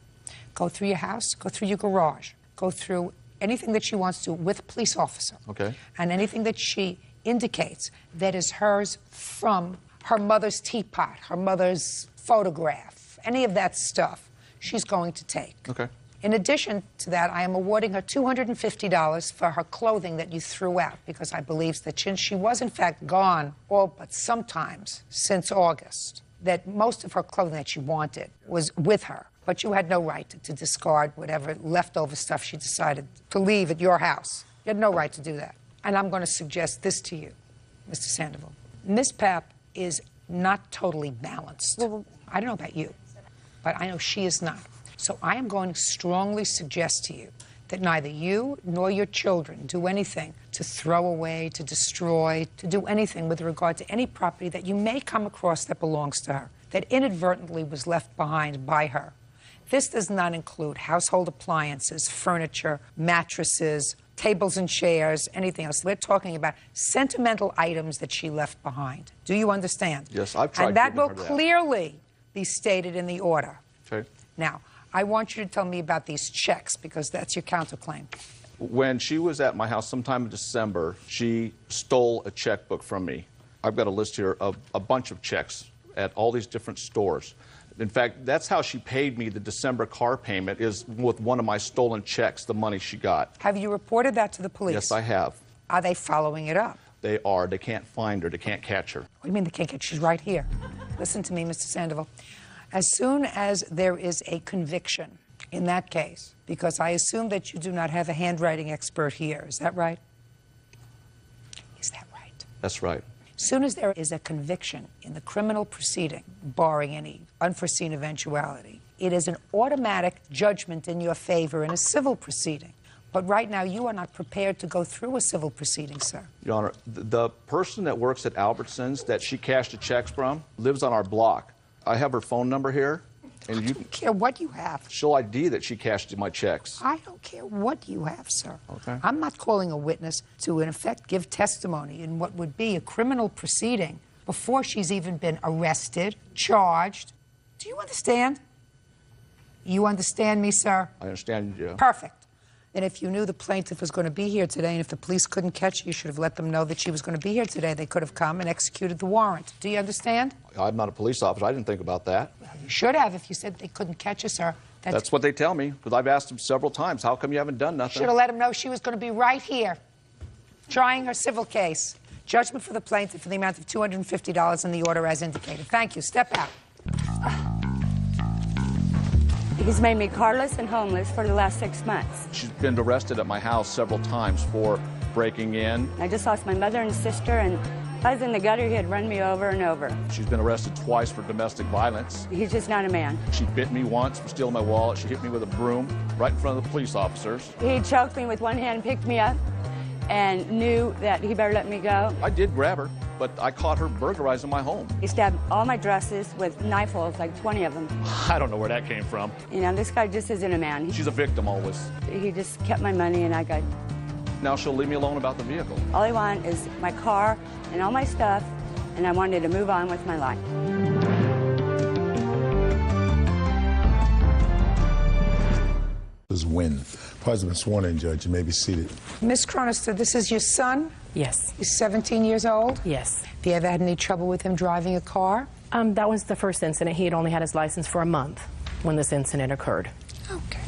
[SPEAKER 2] Go through your house, go through your garage, go through anything that she wants to with a police officer.
[SPEAKER 10] Okay.
[SPEAKER 2] And anything that she indicates that is hers from her mother's teapot, her mother's photograph, any of that stuff, she's going to take.
[SPEAKER 10] Okay.
[SPEAKER 2] In addition to that, I am awarding her $250 for her clothing that you threw out, because I believe that since she was in fact gone all but sometimes since August, that most of her clothing that she wanted was with her, but you had no right to discard whatever leftover stuff she decided to leave at your house. You had no right to do that. And I'm going to suggest this to you, Mr. Sandoval. Ms. Papp is not totally balanced. Well, I don't know about you, but I know she is not. So I am going to strongly suggest to you that neither you nor your children do anything to throw away, to destroy, to do anything with regard to any property that you may come across that belongs to her, that inadvertently was left behind by her. This does not include household appliances, furniture, mattresses, tables and chairs, anything else. We're talking about sentimental items that she left behind. Do you understand?
[SPEAKER 10] Yes, I've tried.
[SPEAKER 2] And that will clearly be stated in the order.
[SPEAKER 10] Okay.
[SPEAKER 2] Now, I want you to tell me about these checks, because that's your counterclaim.
[SPEAKER 10] When she was at my house sometime in December, she stole a checkbook from me. I've got a list here of a bunch of checks at all these different stores. In fact, that's how she paid me the December car payment, is with one of my stolen checks, the money she got.
[SPEAKER 2] Have you reported that to the police?
[SPEAKER 10] Yes, I have.
[SPEAKER 2] Are they following it up?
[SPEAKER 10] They are. They can't find her. They can't catch her.
[SPEAKER 2] What do you mean they can't catch her? She's right here. Listen to me, Mr. Sandoval. As soon as there is a conviction in that case, because I assume that you do not have a handwriting expert here, is that right? Is that right?
[SPEAKER 10] That's right.
[SPEAKER 2] As soon as there is a conviction in the criminal proceeding, barring any unforeseen eventuality, it is an automatic judgment in your favor in a civil proceeding. But right now, you are not prepared to go through a civil proceeding, sir.
[SPEAKER 10] Your Honor, the person that works at Albertsons that she cashed the checks from lives on our block. I have her phone number here. And
[SPEAKER 2] I don't care what you have.
[SPEAKER 10] She'll ID that she cashed my checks.
[SPEAKER 2] I don't care what you have, sir.
[SPEAKER 10] Okay.
[SPEAKER 2] I'm not calling a witness to, in effect, give testimony in what would be a criminal proceeding before she's even been arrested, charged. Do you understand? You understand me, sir?
[SPEAKER 10] I understand you.
[SPEAKER 2] Perfect. And if you knew the plaintiff was going to be here today, and if the police couldn't catch her, you should have let them know that she was going to be here today. They could have come and executed the warrant. Do you understand?
[SPEAKER 10] I'm not a police officer. I didn't think about that.
[SPEAKER 2] Well, you should have if you said they couldn't catch her, sir.
[SPEAKER 10] That's what they tell me, because I've asked them several times. How come you haven't done nothing?
[SPEAKER 2] Should have let them know she was going to be right here, trying her civil case. Judgment for the plaintiff for the amount of $250 in the order as indicated. Thank you. Step out.
[SPEAKER 7] He's made me carless and homeless for the last 6 months.
[SPEAKER 10] She's been arrested at my house several times for breaking in.
[SPEAKER 7] I just lost my mother and sister, and I was in the gutter, he had run me over and over.
[SPEAKER 10] She's been arrested twice for domestic violence.
[SPEAKER 7] He's just not a man.
[SPEAKER 10] She bit me once for stealing my wallet. She hit me with a broom right in front of the police officers.
[SPEAKER 7] He choked me with one hand, picked me up, and knew that he better let me go.
[SPEAKER 10] I did grab her, but I caught her burglarizing my home.
[SPEAKER 7] He stabbed all my dresses with knife holes, like 20 of them.
[SPEAKER 10] I don't know where that came from.
[SPEAKER 7] You know, this guy just isn't a man.
[SPEAKER 10] She's a victim always.
[SPEAKER 7] He just kept my money, and I got...
[SPEAKER 10] Now she'll leave me alone about the vehicle.
[SPEAKER 7] All I want is my car and all my stuff, and I wanted to move on with my life.
[SPEAKER 6] This is Wynn. Parties have been sworn in, Judge. You may be seated.
[SPEAKER 2] Miss Chronister, this is your son?
[SPEAKER 5] Yes.
[SPEAKER 2] He's 17 years old?
[SPEAKER 5] Yes.
[SPEAKER 2] Have you ever had any trouble with him driving a car?
[SPEAKER 5] That was the first incident. He had only had his license for a month when this incident occurred.
[SPEAKER 2] Okay.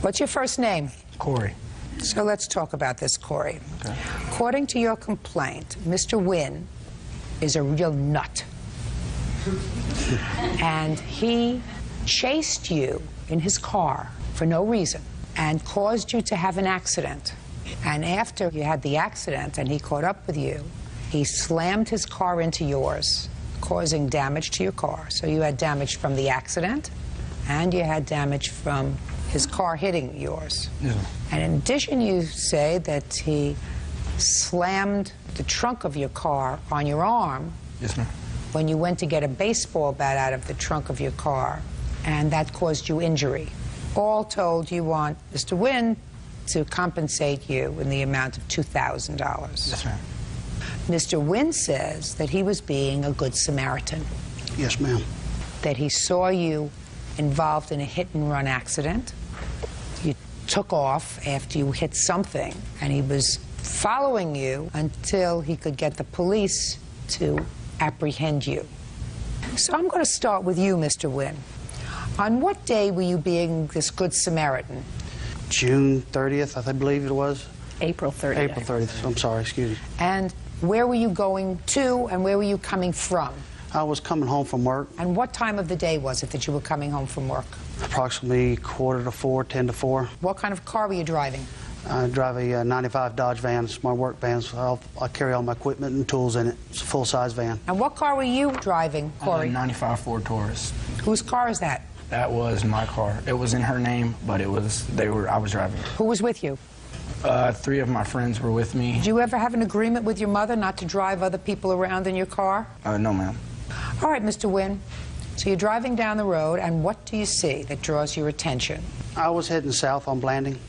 [SPEAKER 2] What's your first name?
[SPEAKER 11] Corey.
[SPEAKER 2] So let's talk about this, Corey. Okay. According to your complaint, Mr. Wynn is a real nut. And he chased you in his car for no reason and caused you to have an accident. And after you had the accident and he caught up with you, he slammed his car into yours, causing damage to your car. So you had damage from the accident and you had damage from his car hitting yours.
[SPEAKER 11] Yeah.
[SPEAKER 2] And in addition, you say that he slammed the trunk of your car on your arm.
[SPEAKER 11] Yes, ma'am.
[SPEAKER 2] When you went to get a baseball bat out of the trunk of your car, and that caused you injury. All told, you want Mr. Wynn to compensate you in the amount of $2,000.
[SPEAKER 11] Yes, ma'am.
[SPEAKER 2] Mr. Wynn says that he was being a good Samaritan.
[SPEAKER 11] Yes, ma'am.
[SPEAKER 2] That he saw you involved in a hit-and-run accident. You took off after you hit something, and he was following you until he could get the police to apprehend you. So I'm going to start with you, Mr. Wynn. On what day were you being this good Samaritan?
[SPEAKER 11] June 30th, I believe it was.
[SPEAKER 5] April 30th.
[SPEAKER 11] April 30th. I'm sorry, excuse me.
[SPEAKER 2] And where were you going to, and where were you coming from?
[SPEAKER 11] I was coming home from work.
[SPEAKER 2] And what time of the day was it that you were coming home from work?
[SPEAKER 11] Approximately 3:45, 10 to 4.
[SPEAKER 2] What kind of car were you driving?
[SPEAKER 11] I drive a 95 Dodge van. It's my work van, so I carry all my equipment and tools in it. It's a full-size van.
[SPEAKER 2] And what car were you driving, Corey?
[SPEAKER 11] 95 Ford Taurus.
[SPEAKER 2] Whose car is that?
[SPEAKER 11] That was my car. It was in her name, but I was driving it.
[SPEAKER 2] Who was with you?
[SPEAKER 11] 3 of my friends were with me.
[SPEAKER 2] Did you ever have an agreement with your mother not to drive other people around in your car?
[SPEAKER 11] No, ma'am.
[SPEAKER 2] All right, Mr. Wynn. So you're driving down the road, and what do you see that draws your attention?
[SPEAKER 11] I was heading south on Blanding.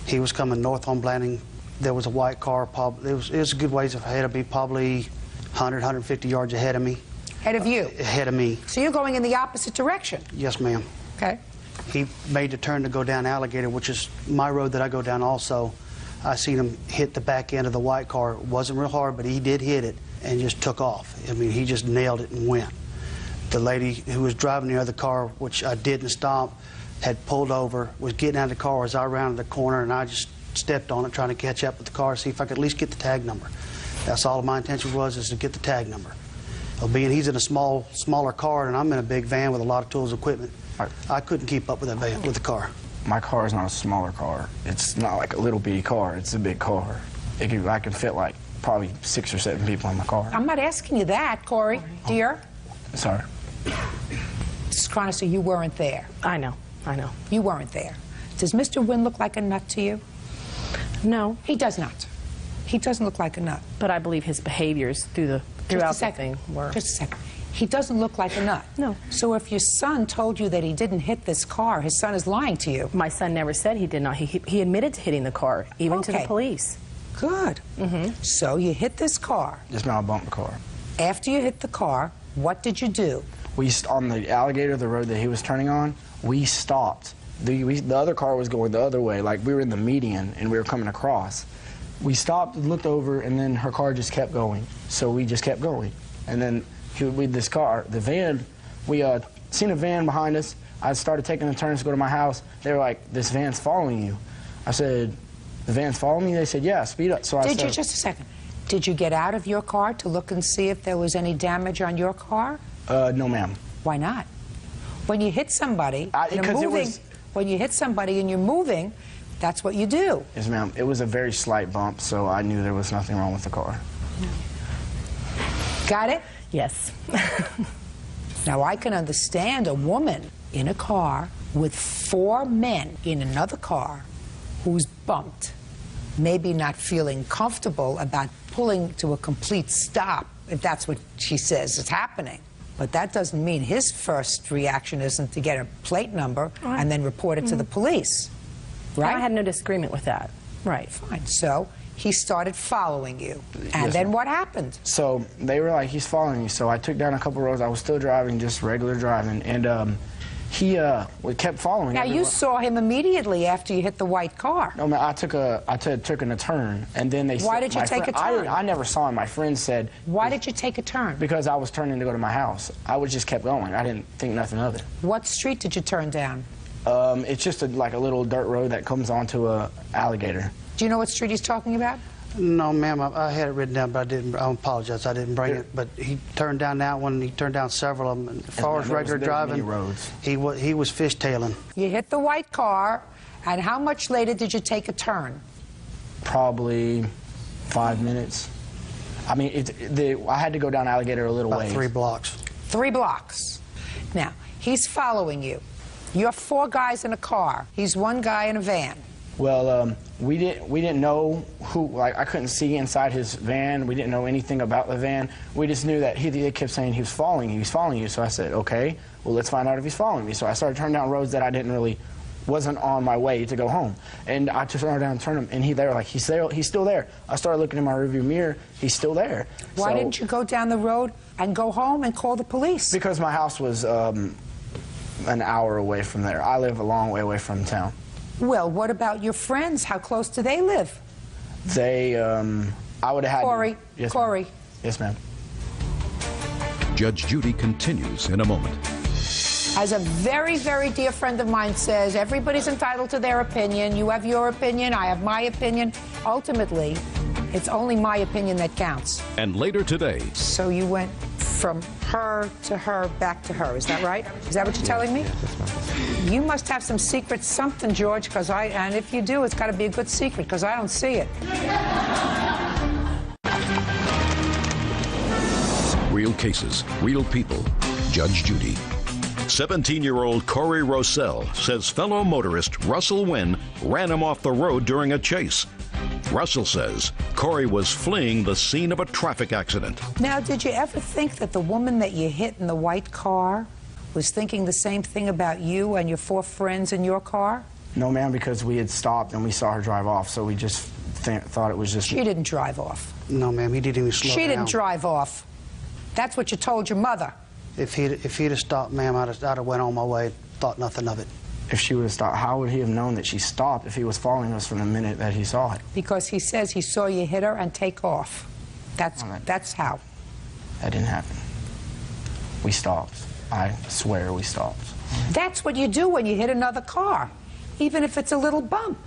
[SPEAKER 11] He was coming north on Blanding. There was a white car. It was a good ways ahead of me, probably 100, 150 yards ahead of me.
[SPEAKER 2] Ahead of you?
[SPEAKER 11] Ahead of me.
[SPEAKER 2] So you're going in the opposite direction?
[SPEAKER 11] Yes, ma'am.
[SPEAKER 2] Okay.
[SPEAKER 11] He made the turn to go down Alligator, which is my road that I go down also. I seen him hit the back end of the white car. It wasn't real hard, but he did hit it and just took off. I mean, he just nailed it and went. The lady who was driving the other car, which I didn't stop, had pulled over, was getting out of the car as I rounded the corner, and I just stepped on it trying to catch up with the car, see if I could at least get the tag number. That's all my intention was, is to get the tag number. Well, being he's in a smaller car and I'm in a big van with a lot of tools and equipment, I couldn't keep up with that van, with the car.
[SPEAKER 22] My car is not a smaller car. It's not like a little bitty car. It's a big car. I can fit like probably 6 or 7 people in my car.
[SPEAKER 2] I'm not asking you that, Corey. Dear?
[SPEAKER 22] Sorry.
[SPEAKER 2] Mrs. Chronister, you weren't there.
[SPEAKER 5] I know.
[SPEAKER 2] You weren't there. Does Mr. Wynn look like a nut to you?
[SPEAKER 5] No.
[SPEAKER 2] He does not. He doesn't look like a nut.
[SPEAKER 5] But I believe his behaviors throughout the thing were...
[SPEAKER 2] Just a second. He doesn't look like a nut.
[SPEAKER 5] No.
[SPEAKER 2] So if your son told you that he didn't hit this car, his son is lying to you.
[SPEAKER 5] My son never said he did not. He admitted to hitting the car, even to the police.
[SPEAKER 2] Good. So you hit this car.
[SPEAKER 22] Just now I bumped the car.
[SPEAKER 2] After you hit the car, what did you do?
[SPEAKER 22] On the Alligator, the road that he was turning on, we stopped. The other car was going the other way, like we were in the median and we were coming across. We stopped, looked over, and then her car just kept going. So we just kept going. And then with this car, the van, we seen a van behind us. I started taking the turns to go to my house. They were like, "This van's following you." I said, "The van's following me?" They said, "Yeah, speed up." So I said,
[SPEAKER 2] just a second. Did you get out of your car to look and see if there was any damage on your car?
[SPEAKER 22] No, ma'am.
[SPEAKER 2] Why not? When you hit somebody, when you hit somebody and you're moving, that's what you do.
[SPEAKER 22] Yes, ma'am. It was a very slight bump, so I knew there was nothing wrong with the car.
[SPEAKER 2] Got it?
[SPEAKER 5] Yes.
[SPEAKER 2] Now, I can understand a woman in a car with 4 men in another car who's bumped, maybe not feeling comfortable about pulling to a complete stop, if that's what she says is happening. But that doesn't mean his first reaction isn't to get a plate number and then report it to the police, right?
[SPEAKER 5] I had no disagreement with that. Right.
[SPEAKER 2] Fine. So he started following you. And then what happened?
[SPEAKER 22] So they were like, he's following you. So I took down a couple roads. I was still driving, just regular driving. And he kept following me.
[SPEAKER 2] Now, you saw him immediately after you hit the white car.
[SPEAKER 22] No, man, I took a turn, and then they said...
[SPEAKER 2] Why did you take a turn?
[SPEAKER 22] I never saw him. My friend said...
[SPEAKER 2] Why did you take a turn?
[SPEAKER 22] Because I was turning to go to my house. I just kept going. I didn't think nothing of it.
[SPEAKER 2] What street did you turn down?
[SPEAKER 22] It's just like a little dirt road that comes onto a alligator.
[SPEAKER 2] Do you know what street he's talking about?
[SPEAKER 11] No, ma'am, I had it written down, but I didn't. I apologize, I didn't bring it. But he turned down that one. He turned down several of them. As far as regular driving,
[SPEAKER 22] roads.
[SPEAKER 11] He was fishtailing.
[SPEAKER 2] You hit the white car, and how much later did you take a turn?
[SPEAKER 22] Probably 5 minutes. I mean, I had to go down Alligator a little ways.
[SPEAKER 11] 3 blocks.
[SPEAKER 2] 3 blocks. Now, he's following you. You're 4 guys in a car. He's 1 guy in a van.
[SPEAKER 22] Well, we didn't know who. Like, I couldn't see inside his van. We didn't know anything about the van. We just knew that they kept saying he was following you. He's following you. So I said, okay, well, let's find out if he's following me. So I started turning down roads that I wasn't on my way to go home. And I just turned down and turned him, and he's still there. I started looking in my rearview mirror. He's still there.
[SPEAKER 2] Why didn't you go down the road and go home and call the police?
[SPEAKER 22] Because my house was an hour away from there. I live a long way away from town.
[SPEAKER 2] Well, what about your friends? How close do they live?
[SPEAKER 22] They, I would have had...
[SPEAKER 2] Corey.
[SPEAKER 22] Yes,
[SPEAKER 2] Corey.
[SPEAKER 22] Yes, ma'am.
[SPEAKER 3] Judge Judy continues in a moment.
[SPEAKER 2] As a very, very dear friend of mine says, everybody's entitled to their opinion. You have your opinion, I have my opinion. Ultimately, it's only my opinion that counts.
[SPEAKER 3] And later today...
[SPEAKER 2] So you went from her to her, back to her, is that right? Is that what you're telling me? You must have some secret something, George, and if you do, it's got to be a good secret, because I don't see it.
[SPEAKER 3] Real cases, real people. Judge Judy.
[SPEAKER 1] 17-year-old Corey Rossell says fellow motorist Russell Wynn ran him off the road during a chase. Russell says Corey was fleeing the scene of a traffic accident.
[SPEAKER 2] Now, did you ever think that the woman that you hit in the white car was thinking the same thing about you and your 4 friends in your car?
[SPEAKER 22] No, ma'am, because we had stopped and we saw her drive off, so we just thought it was just...
[SPEAKER 2] She didn't drive off.
[SPEAKER 11] No, ma'am, he didn't even slow down.
[SPEAKER 2] She didn't drive off. That's what you told your mother.
[SPEAKER 11] If he'd have stopped, ma'am, I'd have went on my way, thought nothing of it.
[SPEAKER 22] If she would have stopped, how would he have known that she stopped if he was following us from the minute that he saw it?
[SPEAKER 2] Because he says he saw you hit her and take off. That's how.
[SPEAKER 22] That didn't happen. We stopped. I swear we stopped.
[SPEAKER 2] That's what you do when you hit another car, even if it's a little bump.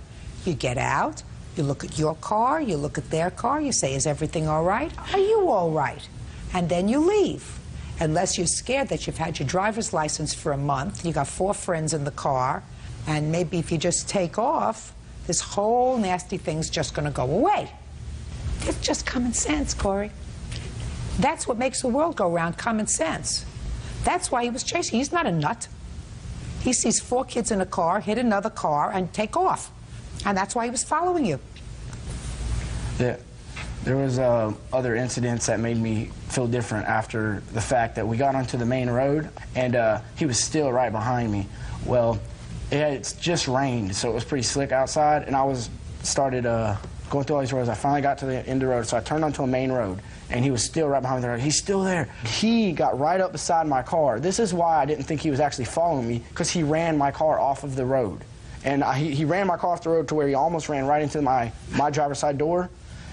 [SPEAKER 2] You get out, you look at your car, you look at their car, you say, is everything all right? Are you all right? And then you leave. Unless you're scared that you've had your driver's license for a month, you got 4 friends in the car, and maybe if you just take off, this whole nasty thing's just going to go away. It's just common sense, Corey. That's what makes the world go round, common sense. That's why he was chasing. He's not a nut. He sees 4 kids in a car, hit another car, and take off. And that's why he was following you.
[SPEAKER 22] There was other incidents that made me feel different after the fact that we got onto the main road, and he was still right behind me. Well, it's just rained, so it was pretty slick outside, and I started going through all these roads. I finally got to the end of the road, so I turned onto a main road, and he was still right behind me. He's still there. He got right up beside my car. This is why I didn't think he was actually following me, because he ran my car off of the road. And he ran my car off the road to where he almost ran right into my driver's side door.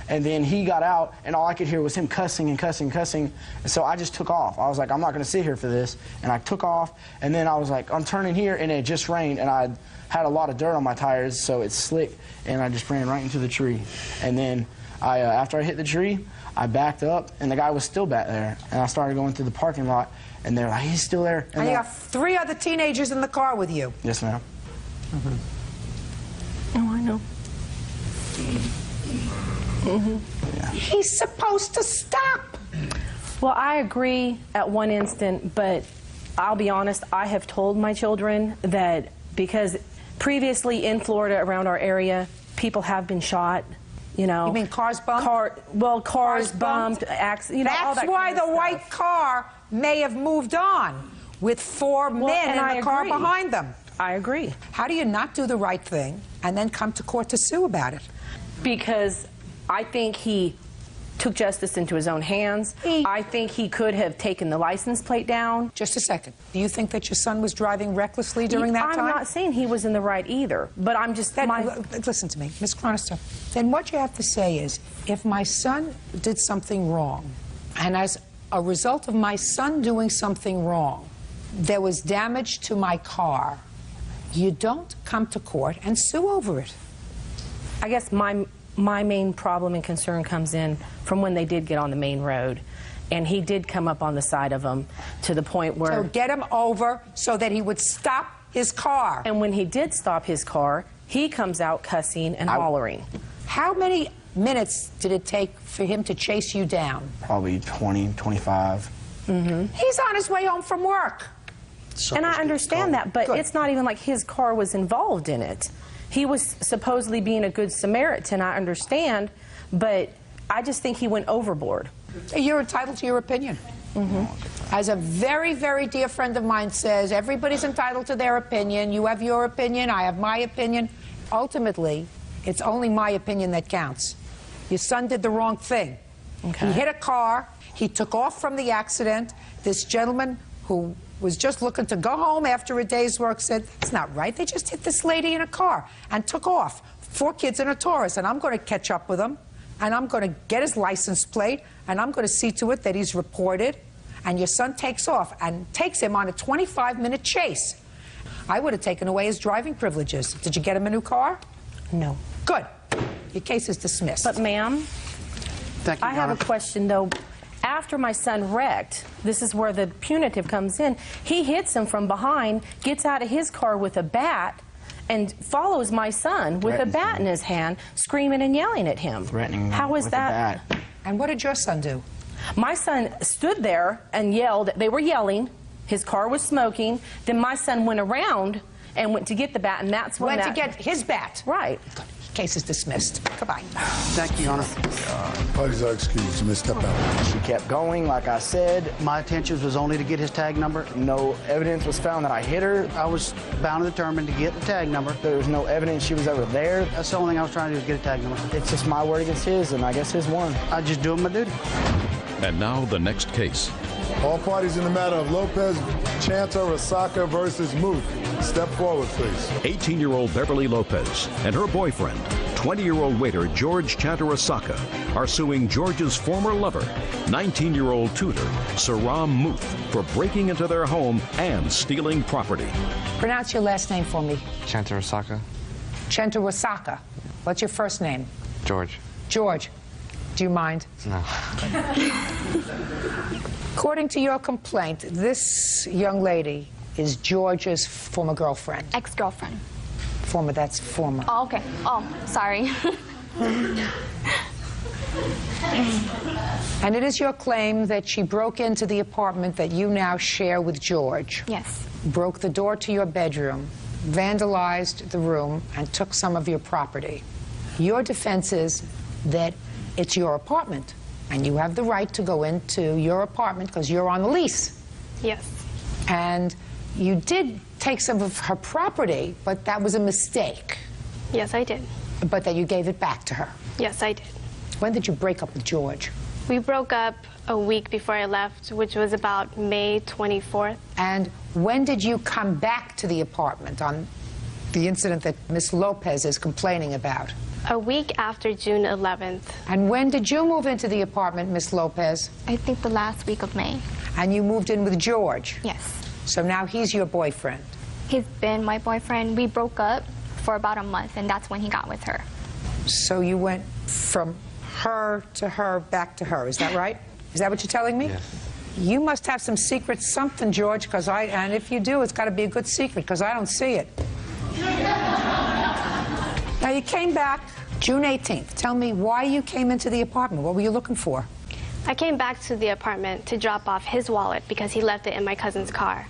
[SPEAKER 22] And then he got out, and all I could hear was him cussing and cussing and cussing. And so I just took off. I was like, I'm not going to sit here for this. And I took off, and then I was like, I'm turning here, and it just rained, and I had a lot of dirt on my tires, so it's slick, and I just ran right into the tree. And then after I hit the tree, I backed up, and the guy was still back there. And I started going through the parking lot, and they're like, he's still there.
[SPEAKER 2] And you got 3 other teenagers in the car with you.
[SPEAKER 22] Yes, ma'am.
[SPEAKER 5] Oh, I know.
[SPEAKER 2] Yeah. He's supposed to stop.
[SPEAKER 5] Well, I agree at one instant, but I'll be honest, I have told my children that because previously in Florida around our area, people have been shot. You know,
[SPEAKER 2] you mean cars bumped?
[SPEAKER 5] Cars bumped. You know, all
[SPEAKER 2] that's
[SPEAKER 5] that
[SPEAKER 2] why
[SPEAKER 5] kind of
[SPEAKER 2] the white car may have moved on with 4 men in the car behind them.
[SPEAKER 5] I agree.
[SPEAKER 2] How do you not do the right thing and then come to court to sue about it?
[SPEAKER 5] Because I think he took justice into his own hands. I think he could have taken the license plate down.
[SPEAKER 2] Just a second. Do you think that your son was driving recklessly during that time?
[SPEAKER 5] I'm not saying he was in the right either, but I'm just...
[SPEAKER 2] Listen to me, Ms. Chronister. Then what you have to say is, if my son did something wrong, and as a result of my son doing something wrong, there was damage to my car, you don't come to court and sue over it.
[SPEAKER 5] I guess my main problem and concern comes in from when they did get on the main road. And he did come up on the side of them to the point where...
[SPEAKER 2] So get him over so that he would stop his car.
[SPEAKER 5] And when he did stop his car, he comes out cussing and hollering.
[SPEAKER 2] How many minutes did it take for him to chase you down?
[SPEAKER 22] Probably 20, 25.
[SPEAKER 2] He's on his way home from work.
[SPEAKER 5] And I understand that, but it's not even like his car was involved in it. He was supposedly being a good Samaritan, I understand, but I just think he went overboard.
[SPEAKER 2] You're entitled to your opinion. As a very, very dear friend of mine says, everybody's entitled to their opinion. You have your opinion, I have my opinion. Ultimately, it's only my opinion that counts. Your son did the wrong thing. He hit a car, he took off from the accident. This gentleman who was just looking to go home after a day's work said, it's not right, they just hit this lady in a car and took off. 4 kids in a Taurus, and I'm going to catch up with him, and I'm going to get his license plate, and I'm going to see to it that he's reported, and your son takes off and takes him on a 25-minute chase. I would have taken away his driving privileges. Did you get him a new car?
[SPEAKER 5] No.
[SPEAKER 2] Good. Your case is dismissed.
[SPEAKER 5] But ma'am,
[SPEAKER 11] Thank you,
[SPEAKER 5] I have a question though. After my son wrecked, this is where the punitive comes in, he hits him from behind, gets out of his car with a bat, and follows my son with a bat in his hand, screaming and yelling at him.
[SPEAKER 22] Threatening
[SPEAKER 5] How is
[SPEAKER 22] with
[SPEAKER 5] that?
[SPEAKER 22] a bat.
[SPEAKER 2] And what did your son do?
[SPEAKER 5] My son stood there and yelled. They were yelling. His car was smoking. Then my son went around and went to get the bat, and that's when
[SPEAKER 2] Went to get his bat.
[SPEAKER 5] Right.
[SPEAKER 2] Case is dismissed. Goodbye.
[SPEAKER 11] Thank you, Your Honor.
[SPEAKER 13] Parties are excused. You may step out.
[SPEAKER 22] She kept going, like I said.
[SPEAKER 11] My intentions was only to get his tag number.
[SPEAKER 22] No evidence was found that I hit her.
[SPEAKER 11] I was bound and determined to get the tag number.
[SPEAKER 22] There was no evidence she was ever there.
[SPEAKER 11] That's the only thing I was trying to do, is get a tag number.
[SPEAKER 22] It's just my word against his, and I guess his won.
[SPEAKER 11] I just doing my duty.
[SPEAKER 3] And now the next case.
[SPEAKER 13] All parties in the matter of Lopez Chantarasaka versus Muth. Step forward, please.
[SPEAKER 3] 18-year-old Beverly Lopez and her boyfriend, 20-year-old waiter George Chantarasaka, are suing George's former lover, 19-year-old tutor Saram Muth, for breaking into their home and stealing property.
[SPEAKER 2] Pronounce your last name for me.
[SPEAKER 18] Chantarasaka.
[SPEAKER 2] Chantarasaka. What's your first name?
[SPEAKER 18] George.
[SPEAKER 2] George. Do you mind?
[SPEAKER 18] No.
[SPEAKER 2] According to your complaint, this young lady is George's former girlfriend.
[SPEAKER 23] Ex-girlfriend.
[SPEAKER 2] Former, that's former.
[SPEAKER 23] Oh, okay. Oh, sorry.
[SPEAKER 2] And it is your claim that she broke into the apartment that you now share with George.
[SPEAKER 23] Yes.
[SPEAKER 2] Broke the door to your bedroom, vandalized the room, and took some of your property. Your defense is that it's your apartment, and you have the right to go into your apartment because you're on the lease.
[SPEAKER 23] Yes.
[SPEAKER 2] And you did take some of her property, but that was a mistake.
[SPEAKER 23] Yes, I did.
[SPEAKER 2] But that you gave it back to her.
[SPEAKER 23] Yes, I did.
[SPEAKER 2] When did you break up with George?
[SPEAKER 23] We broke up a week before I left, which was about May 24th.
[SPEAKER 2] And when did you come back to the apartment on the incident that Miss Lopez is complaining about?
[SPEAKER 23] A week after June 11th.
[SPEAKER 2] And when did you move into the apartment, Miss Lopez?
[SPEAKER 23] I think the last week of May.
[SPEAKER 2] And you moved in with George?
[SPEAKER 23] Yes.
[SPEAKER 2] So now he's your boyfriend?
[SPEAKER 23] He's been my boyfriend. We broke up for about a month, and that's when he got with her.
[SPEAKER 2] So you went from her to her, back to her, is that right? Is that what you're telling me?
[SPEAKER 18] Yes.
[SPEAKER 2] You must have some secret something, George, and if you do, it's got to be a good secret, because I don't see it. Now, you came back June 18th. Tell me why you came into the apartment. What were you looking for?
[SPEAKER 12] I came back to the apartment to drop off his wallet because he left it in my cousin's car.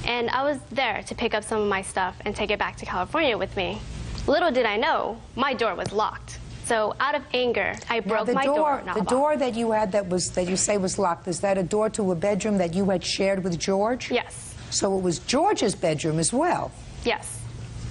[SPEAKER 12] And I was there to pick up some of my stuff and take it back to California with me. Little did I know, my door was locked. So out of anger, I broke my door.
[SPEAKER 2] The door that you had that you say was locked, is that a door to a bedroom that you had shared with George?
[SPEAKER 12] Yes.
[SPEAKER 2] So it was George's bedroom as well?
[SPEAKER 12] Yes.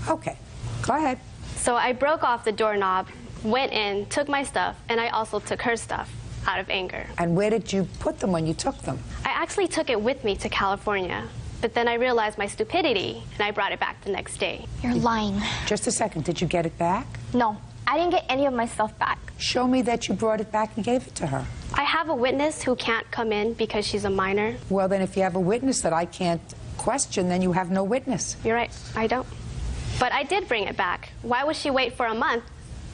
[SPEAKER 2] Okay. Go ahead.
[SPEAKER 12] So I broke off the doorknob, went in, took my stuff, and I also took her stuff out of anger.
[SPEAKER 2] And where did you put them when you took them?
[SPEAKER 12] I actually took it with me to California, but then I realized my stupidity, and I brought it back the next day.
[SPEAKER 23] You're lying.
[SPEAKER 2] Just a second. Did you get it back?
[SPEAKER 23] No, I didn't get any of my stuff back.
[SPEAKER 2] Show me that you brought it back and gave it to her.
[SPEAKER 12] I have a witness who can't come in because she's a minor.
[SPEAKER 2] Well, then if you have a witness that I can't question, then you have no witness.
[SPEAKER 12] You're right. I don't. But I did bring it back. Why would she wait for a month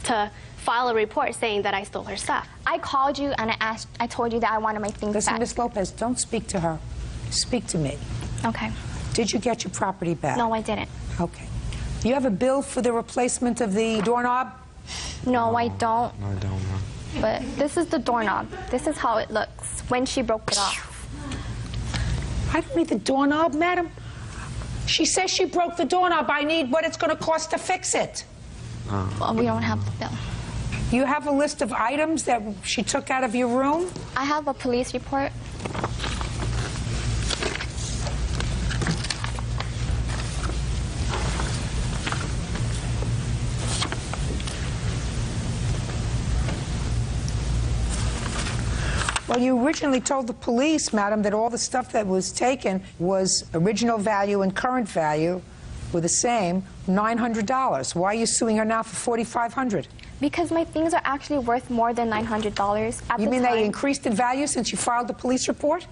[SPEAKER 12] to file a report saying that I stole her stuff?
[SPEAKER 23] I called you and I told you that I wanted my things back.
[SPEAKER 2] Listen, Miss Lopez, don't speak to her. Speak to me.
[SPEAKER 23] Okay.
[SPEAKER 2] Did you get your property back?
[SPEAKER 23] No, I didn't.
[SPEAKER 2] Okay. You have a bill for the replacement of the doorknob?
[SPEAKER 23] No, I don't.
[SPEAKER 16] No, I don't. No.
[SPEAKER 23] But this is the doorknob. This is how it looks when she broke it off.
[SPEAKER 2] I don't need the doorknob, madam. She says she broke the doorknob. I need what it's going to cost to fix it.
[SPEAKER 23] Well, we don't have the bill.
[SPEAKER 2] You have a list of items that she took out of your room?
[SPEAKER 23] I have a police report.
[SPEAKER 2] Well, you originally told the police, madam, that all the stuff that was taken was original value and current value were the same, $900. Why are you suing her now for $4,500?
[SPEAKER 23] Because my things are actually worth more than $900 at
[SPEAKER 2] You
[SPEAKER 23] the
[SPEAKER 2] mean
[SPEAKER 23] time.
[SPEAKER 2] they increased in value since you filed the police report?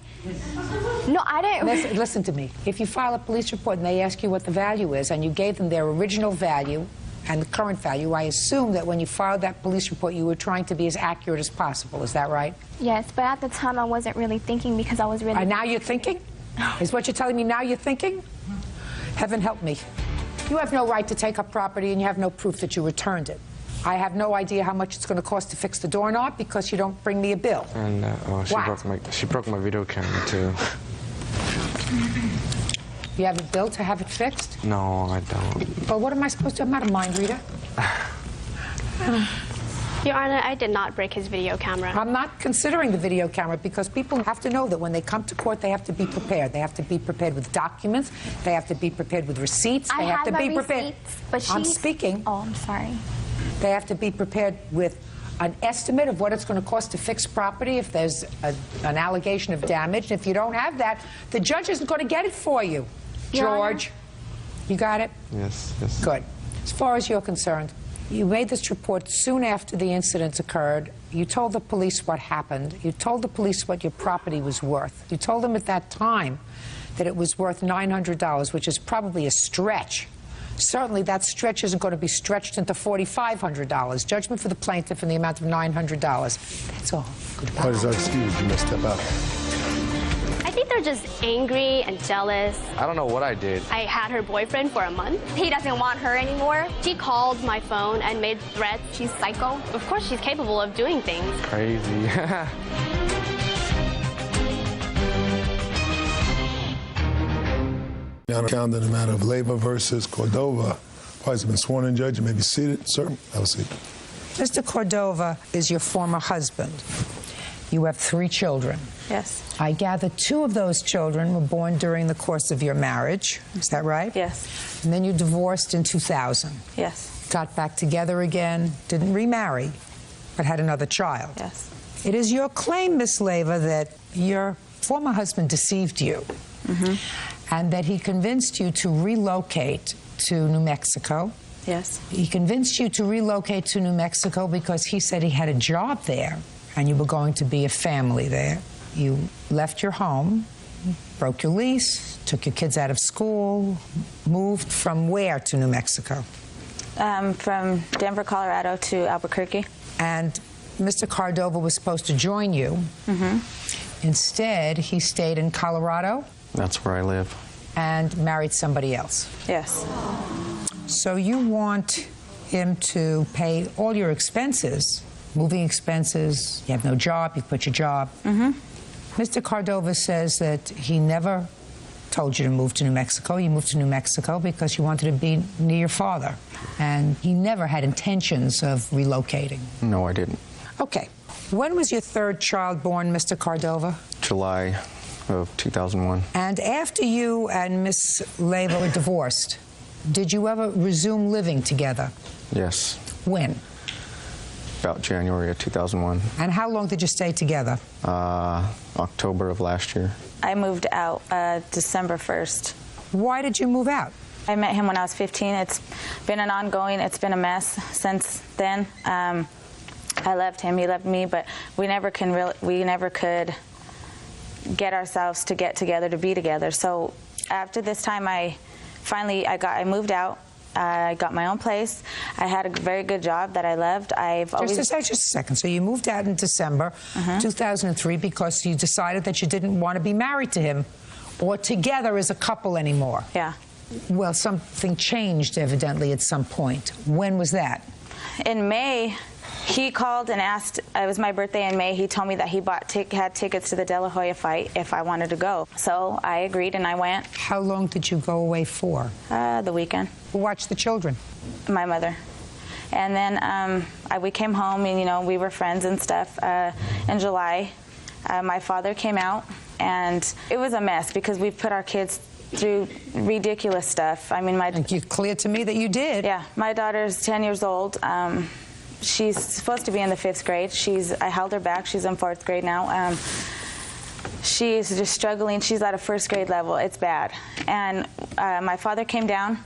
[SPEAKER 23] No, I didn't.
[SPEAKER 2] Listen to me. If you file a police report and they ask you what the value is and you gave them their original value and the current value, I assume that when you filed that police report you were trying to be as accurate as possible. Is that right?
[SPEAKER 23] Yes, but at the time I wasn't really thinking because I was really...
[SPEAKER 2] And now you're thinking? Is what you're telling me now you're thinking? Heaven help me. You have no right to take up property and you have no proof that you returned it. I have no idea how much it's going to cost to fix the doorknob because you don't bring me a bill.
[SPEAKER 16] And she broke my video camera too.
[SPEAKER 2] You have a bill to have it fixed?
[SPEAKER 16] No, I don't.
[SPEAKER 2] Well, what am I supposed to do? I'm not a mind reader.
[SPEAKER 12] Your Honor, I did not break his video camera.
[SPEAKER 2] I'm not considering the video camera because people have to know that when they come to court, they have to be prepared. They have to be prepared with documents. They have to be prepared with receipts. They have to be prepared.
[SPEAKER 23] But
[SPEAKER 2] I'm speaking.
[SPEAKER 23] Oh, I'm sorry.
[SPEAKER 2] They have to be prepared with an estimate of what it's going to cost to fix property if there's an allegation of damage. And if you don't have that, the judge isn't going to get it for you. George, you got it?
[SPEAKER 16] Yes, yes.
[SPEAKER 2] Good. As far as you're concerned, you made this report soon after the incident occurred. You told the police what happened. You told the police what your property was worth. You told them at that time that it was worth $900, which is probably a stretch. Certainly that stretch isn't going to be stretched into $4,500. Judgment for the plaintiff in the amount of $900. That's all.
[SPEAKER 13] What is our excuse? You must step out.
[SPEAKER 12] I think they're just angry and jealous.
[SPEAKER 16] I don't know what I did.
[SPEAKER 12] I had her boyfriend for a month.
[SPEAKER 23] He doesn't want her anymore.
[SPEAKER 12] She called my phone and made threats.
[SPEAKER 23] She's psycho.
[SPEAKER 12] Of course, she's capable of doing things.
[SPEAKER 16] Crazy.
[SPEAKER 13] Calendar in the matter of Leyva versus Cordova. Parties have been sworn in, Judge. You may be seated. Sir, have a seat.
[SPEAKER 2] Mr. Cordova is your former husband. You have 3 children.
[SPEAKER 18] Yes.
[SPEAKER 2] I gather 2 of those children were born during the course of your marriage. Is that right?
[SPEAKER 18] Yes.
[SPEAKER 2] And then you divorced in 2000.
[SPEAKER 18] Yes.
[SPEAKER 2] Got back together again, didn't remarry, but had another child.
[SPEAKER 18] Yes.
[SPEAKER 2] It is your claim, Miss Leyva, that your former husband deceived you.
[SPEAKER 18] Mm-hmm.
[SPEAKER 2] And that he convinced you to relocate to New Mexico.
[SPEAKER 18] Yes.
[SPEAKER 2] He convinced you to relocate to New Mexico because he said he had a job there and you were going to be a family there. You left your home, broke your lease, took your kids out of school, moved from where to New Mexico?
[SPEAKER 18] From Denver, Colorado to Albuquerque.
[SPEAKER 2] And Mr. Cordova was supposed to join you.
[SPEAKER 18] Mm-hmm.
[SPEAKER 2] Instead, he stayed in Colorado.
[SPEAKER 16] That's where I live.
[SPEAKER 2] And married somebody else.
[SPEAKER 18] Yes.
[SPEAKER 2] So you want him to pay all your expenses moving expenses, you have no job, you quit your job. Mr. Cordova says that he never told you to move to New Mexico. You moved to New Mexico because you wanted to be near your father. And he never had intentions of relocating.
[SPEAKER 16] No, I didn't.
[SPEAKER 2] Okay. When was your third child born, Mr. Cordova?
[SPEAKER 16] July of 2001.
[SPEAKER 2] And after you and Miss Leyva were divorced, did you ever resume living together?
[SPEAKER 16] Yes.
[SPEAKER 2] When?
[SPEAKER 16] About January of 2001.
[SPEAKER 2] And how long did you stay together?
[SPEAKER 16] October of last year.
[SPEAKER 18] I moved out December 1st.
[SPEAKER 2] Why did you move out?
[SPEAKER 18] I met him when I was 15. It's been an ongoing, it's been a mess since then. I loved him, he loved me, but we never could get ourselves to get together, to be together. So after this time, I moved out. I got my own place. I had a very good job that I loved.
[SPEAKER 2] Just a second. So you moved out in December 2003 because you decided that you didn't want to be married to him or together as a couple anymore.
[SPEAKER 18] Yeah.
[SPEAKER 2] Well, something changed evidently at some point. When was that?
[SPEAKER 18] In May, he called and asked, it was my birthday in May, he told me that he had tickets to the De La Hoya fight if I wanted to go. So I agreed and I went.
[SPEAKER 2] How long did you go away for?
[SPEAKER 18] The weekend.
[SPEAKER 2] Who watched the children?
[SPEAKER 18] My mother. And then we came home and, you know, we were friends and stuff. In July, my father came out and it was a mess because we put our kids through ridiculous stuff. I mean,
[SPEAKER 2] it's clear to me that you did.
[SPEAKER 18] Yeah. My daughter's 10 years old. She's supposed to be in the 5th grade. I held her back. She's in 4th grade now. She's just struggling. She's at a 1st grade level. It's bad. And my father came down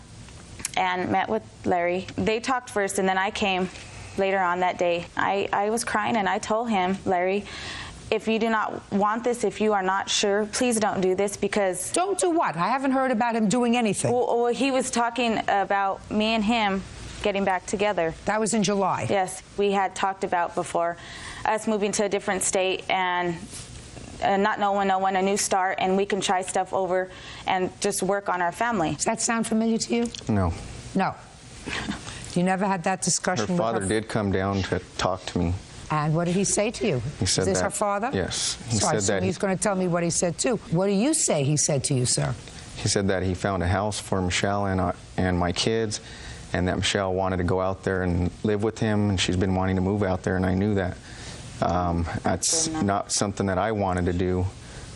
[SPEAKER 18] and met with Larry. They talked first, and then I came later on that day. I was crying, and I told him, Larry, if you do not want this, if you are not sure, please don't do this because...
[SPEAKER 2] Don't do what? I haven't heard about him doing anything.
[SPEAKER 18] Well, he was talking about me and him getting back together.
[SPEAKER 2] That was in July?
[SPEAKER 18] Yes. We had talked about before us moving to a different state and not knowing no one, a new start, and we can try stuff over and just work on our family.
[SPEAKER 2] Does that sound familiar to you?
[SPEAKER 16] No.
[SPEAKER 2] No. You never had that discussion
[SPEAKER 16] Her father did come down to talk to me.
[SPEAKER 2] And what did he say to you?
[SPEAKER 16] He said
[SPEAKER 2] Is this
[SPEAKER 16] that,
[SPEAKER 2] her father?
[SPEAKER 16] Yes.
[SPEAKER 2] He said that he's going to tell me what he said too. What do you say he said to you, sir?
[SPEAKER 16] He said that he found a house for Michelle and my kids, and that Michelle wanted to go out there and live with him, and she's been wanting to move out there, and I knew that. That's not something that I wanted to do.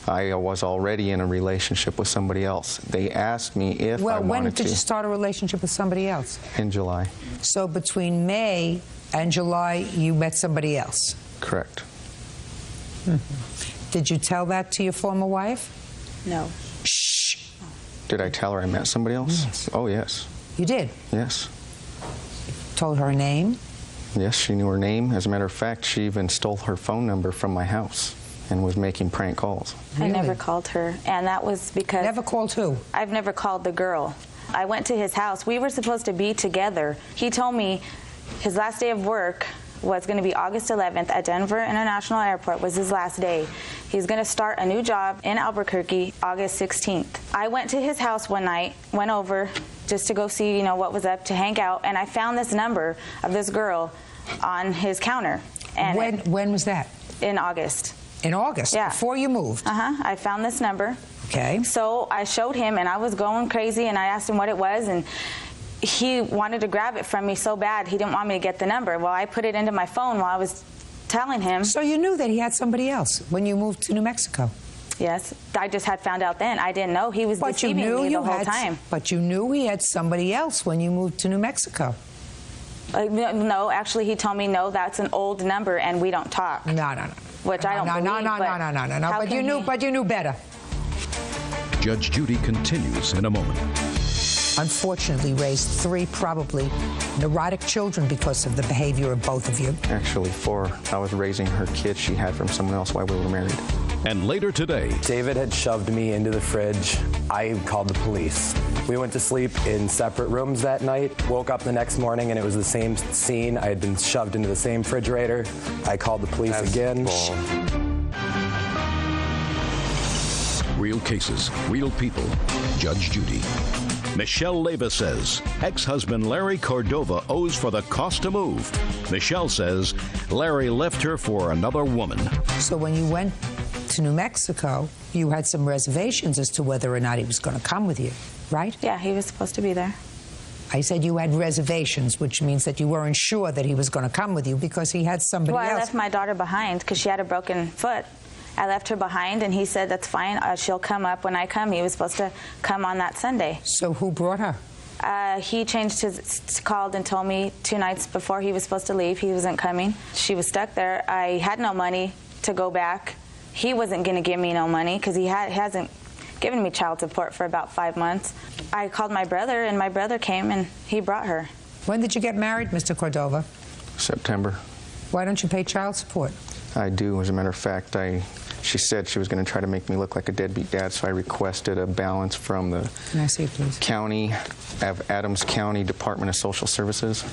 [SPEAKER 16] I was already in a relationship with somebody else. They asked me if I wanted to.
[SPEAKER 2] Well, when did you start a relationship with somebody else?
[SPEAKER 16] In July.
[SPEAKER 2] So between May and July, you met somebody else?
[SPEAKER 16] Correct.
[SPEAKER 2] Did you tell that to your former wife?
[SPEAKER 18] No.
[SPEAKER 2] Shh.
[SPEAKER 16] Did I tell her I met somebody else?
[SPEAKER 2] Yes.
[SPEAKER 16] Oh, yes.
[SPEAKER 2] You did?
[SPEAKER 16] Yes.
[SPEAKER 2] Told her name?
[SPEAKER 16] Yes, she knew her name. As a matter of fact, she even stole her phone number from my house and was making prank calls.
[SPEAKER 18] Really? I never called her, and that was because...
[SPEAKER 2] Never called who?
[SPEAKER 18] I've never called the girl. I went to his house. We were supposed to be together. He told me his last day of work was going to be August 11th at Denver International Airport was his last day. He's going to start a new job in Albuquerque August 16th. I went to his house one night, went over just to go see, you know, what was up, to hang out, and I found this number of this girl on his counter. And
[SPEAKER 2] when was that?
[SPEAKER 18] In August.
[SPEAKER 2] In August?
[SPEAKER 18] Yeah.
[SPEAKER 2] Before you moved?
[SPEAKER 18] I found this number.
[SPEAKER 2] Okay.
[SPEAKER 18] So I showed him, and I was going crazy, and I asked him what it was, and he wanted to grab it from me so bad. He didn't want me to get the number. Well, I put it into my phone while I was telling him.
[SPEAKER 2] So you knew that he had somebody else when you moved to New Mexico?
[SPEAKER 18] Yes. I just had found out then. I didn't know. He was deceiving me the whole time.
[SPEAKER 2] But you knew he had somebody else when you moved to New Mexico?
[SPEAKER 18] No, actually, he told me, no, that's an old number, and we don't talk.
[SPEAKER 2] No.
[SPEAKER 18] Which I don't believe.
[SPEAKER 2] No. But you knew better.
[SPEAKER 3] Judge Judy continues in a moment.
[SPEAKER 2] Unfortunately, raised 3 probably neurotic children because of the behavior of both of you.
[SPEAKER 16] Actually 4. I was raising her kids she had from someone else while we were married.
[SPEAKER 3] And later today,
[SPEAKER 15] David had shoved me into the fridge. I called the police. We went to sleep in separate rooms that night, woke up the next morning, and it was the same scene. I had been shoved into the same refrigerator. I called the police again.
[SPEAKER 3] Real cases, real people. Judge Judy. Michelle Leyva says ex-husband Larry Cordova owes for the cost to move. Michelle says Larry left her for another woman.
[SPEAKER 2] So when you went to New Mexico, you had some reservations as to whether or not he was going to come with you, right?
[SPEAKER 18] Yeah, he was supposed to be there.
[SPEAKER 2] I said you had reservations, which means that you weren't sure that he was going to come with you because he had somebody else.
[SPEAKER 18] Well, I left my daughter behind because she had a broken foot. I left her behind, and he said, that's fine, she'll come up when I come. He was supposed to come on that Sunday.
[SPEAKER 2] So who brought her?
[SPEAKER 18] He called and told me 2 nights before he was supposed to leave he wasn't coming. She was stuck there. I had no money to go back. He wasn't going to give me no money because he hasn't given me child support for about 5 months. I called my brother, and my brother came, and he brought her.
[SPEAKER 2] When did you get married, Mr. Cordova?
[SPEAKER 16] September.
[SPEAKER 2] Why don't you pay child support?
[SPEAKER 16] I do. As a matter of fact, she said she was going to try to make me look like a deadbeat dad, so I requested a balance from the
[SPEAKER 2] Can I see it, please?
[SPEAKER 16] County, Adams County Department of Social Services.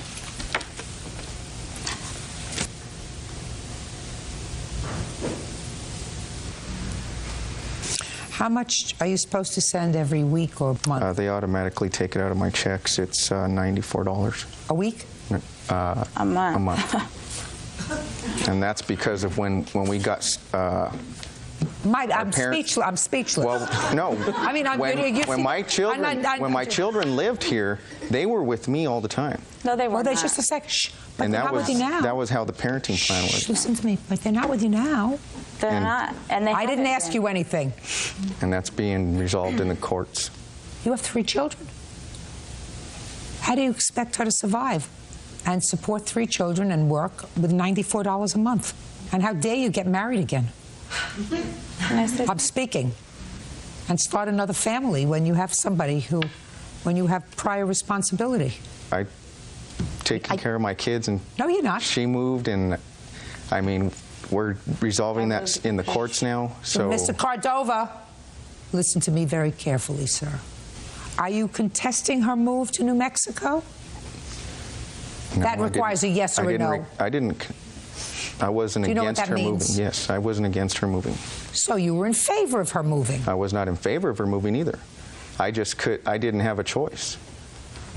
[SPEAKER 2] How much are you supposed to send every week or month?
[SPEAKER 16] They automatically take it out of my checks. It's $94.
[SPEAKER 2] A week?
[SPEAKER 18] A month.
[SPEAKER 16] A month. And that's because of when we got.
[SPEAKER 2] I'm speechless.
[SPEAKER 16] Well, no.
[SPEAKER 2] I mean,
[SPEAKER 16] when my children lived here, they were with me all the time.
[SPEAKER 18] No, they weren't.
[SPEAKER 2] Well, just a second. Shh. But
[SPEAKER 16] and
[SPEAKER 2] they're not with you now.
[SPEAKER 16] That was how the parenting plan was.
[SPEAKER 2] Listen to me. But they're not with you now.
[SPEAKER 18] They're not. And
[SPEAKER 2] I didn't ask you anything.
[SPEAKER 16] And that's being resolved in the courts.
[SPEAKER 2] You have 3 children. How do you expect her to survive and support 3 children and work with $94 a month? And how dare you get married again? I'm speaking. And start another family when you have somebody when you have prior responsibility.
[SPEAKER 16] I taking care of my kids, and
[SPEAKER 2] no, you're not.
[SPEAKER 16] She moved, and I mean, we're resolving that in the courts now. So,
[SPEAKER 2] Mr. Cordova, listen to me very carefully, sir. Are you contesting her move to New Mexico?
[SPEAKER 16] No,
[SPEAKER 2] that requires a yes or a no.
[SPEAKER 16] I wasn't against her moving.
[SPEAKER 2] Means?
[SPEAKER 16] Yes, I wasn't against her moving.
[SPEAKER 2] So you were in favor of her moving?
[SPEAKER 16] I was not in favor of her moving either. I didn't have a choice.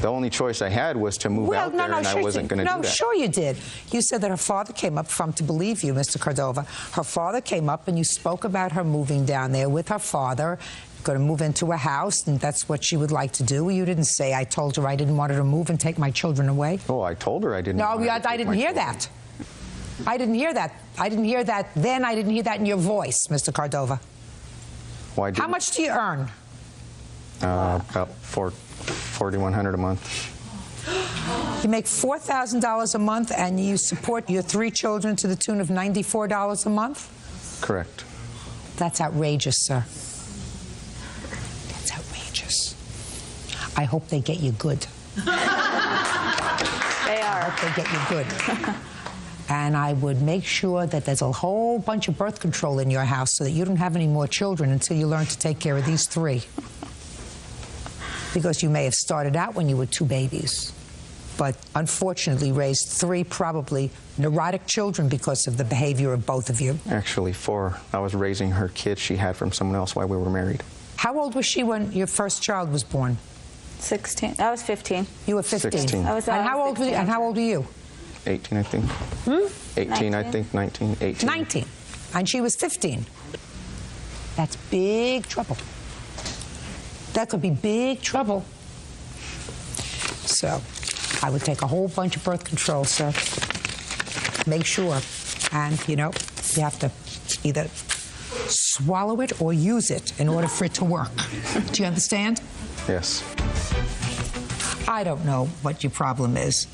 [SPEAKER 16] The only choice I had was to move out there, and I wasn't going to do that.
[SPEAKER 2] No, sure you did. You said that her father came up to believe you, Mr. Cordova. Her father came up, and you spoke about her moving down there with her father, going to move into a house, and that's what she would like to do. You didn't say, I told her I didn't want her to move and take my children away.
[SPEAKER 16] Oh, I told her I didn't.
[SPEAKER 2] No, I didn't hear that. I didn't hear that. I didn't hear that then. I didn't hear that in your voice, Mr. Cordova.
[SPEAKER 16] Why?
[SPEAKER 2] How much do you earn?
[SPEAKER 16] About $4,100 a month.
[SPEAKER 2] You make $4,000 a month, and you support your 3 children to the tune of $94 a month?
[SPEAKER 16] Correct.
[SPEAKER 2] That's outrageous, sir. That's outrageous. I hope they get you good.
[SPEAKER 18] They are.
[SPEAKER 2] I hope they get you good. And I would make sure that there's a whole bunch of birth control in your house so that you don't have any more children until you learn to take care of these 3. Because you may have started out when you were 2 babies, but unfortunately raised 3 probably neurotic children because of the behavior of both of you.
[SPEAKER 16] Actually, 4. I was raising her kids she had from someone else while we were married.
[SPEAKER 2] How old was she when your first child was born?
[SPEAKER 18] 16. I was 15.
[SPEAKER 2] You were 15.
[SPEAKER 16] 16.
[SPEAKER 2] And how old were you? And how old are you?
[SPEAKER 16] 18, I think. 18, 19. I think. 19. 18.
[SPEAKER 2] 19. And she was 15. That's big trouble. That could be big trouble. So, I would take a whole bunch of birth control, sir. Make sure. And, you know, you have to either swallow it or use it in order for it to work. Do you understand?
[SPEAKER 16] Yes.
[SPEAKER 2] I don't know what your problem is,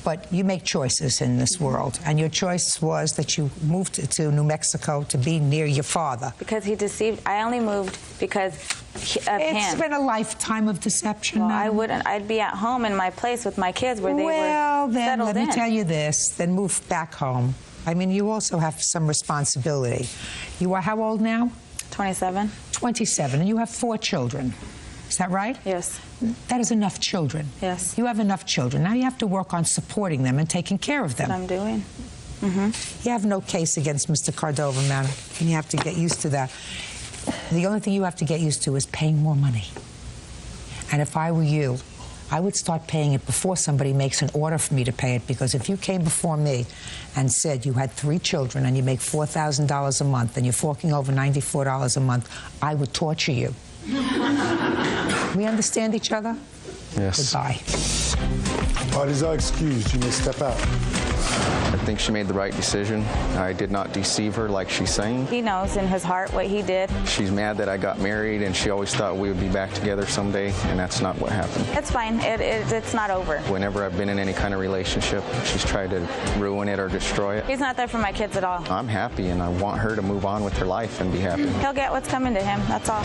[SPEAKER 2] but you make choices in this world, and your choice was that you moved to New Mexico to be near your father.
[SPEAKER 18] Because he deceived. I only moved because of him.
[SPEAKER 2] It's been a lifetime of deception.
[SPEAKER 18] Well,
[SPEAKER 2] now.
[SPEAKER 18] I wouldn't. I'd be at home in my place with my kids where they were
[SPEAKER 2] Well, then
[SPEAKER 18] settled
[SPEAKER 2] let
[SPEAKER 18] in.
[SPEAKER 2] me tell you this. Then move back home. I mean, you also have some responsibility. You are how old now?
[SPEAKER 18] 27.
[SPEAKER 2] 27, and you have 4 children. Is that right?
[SPEAKER 18] Yes.
[SPEAKER 2] That is enough children.
[SPEAKER 18] Yes.
[SPEAKER 2] You have enough children. Now you have to work on supporting them and taking care of them.
[SPEAKER 18] That's what I'm doing.
[SPEAKER 2] You have no case against Mr. Cordova, man, and you have to get used to that. The only thing you have to get used to is paying more money. And if I were you, I would start paying it before somebody makes an order for me to pay it, because if you came before me and said you had 3 children and you make $4,000 a month and you're forking over $94 a month, I would torture you. We understand each other?
[SPEAKER 16] Yes.
[SPEAKER 2] Goodbye.
[SPEAKER 13] Parties are excused. You may step out.
[SPEAKER 16] I think she made the right decision. I did not deceive her like she's saying.
[SPEAKER 18] He knows in his heart what he did.
[SPEAKER 16] She's mad that I got married, and she always thought we would be back together someday, and that's not what happened.
[SPEAKER 18] It's fine. It's not over.
[SPEAKER 16] Whenever I've been in any kind of relationship, she's tried to ruin it or destroy it.
[SPEAKER 18] He's not there for my kids at all.
[SPEAKER 16] I'm happy, and I want her to move on with her life and be happy.
[SPEAKER 18] He'll get what's coming to him, that's all.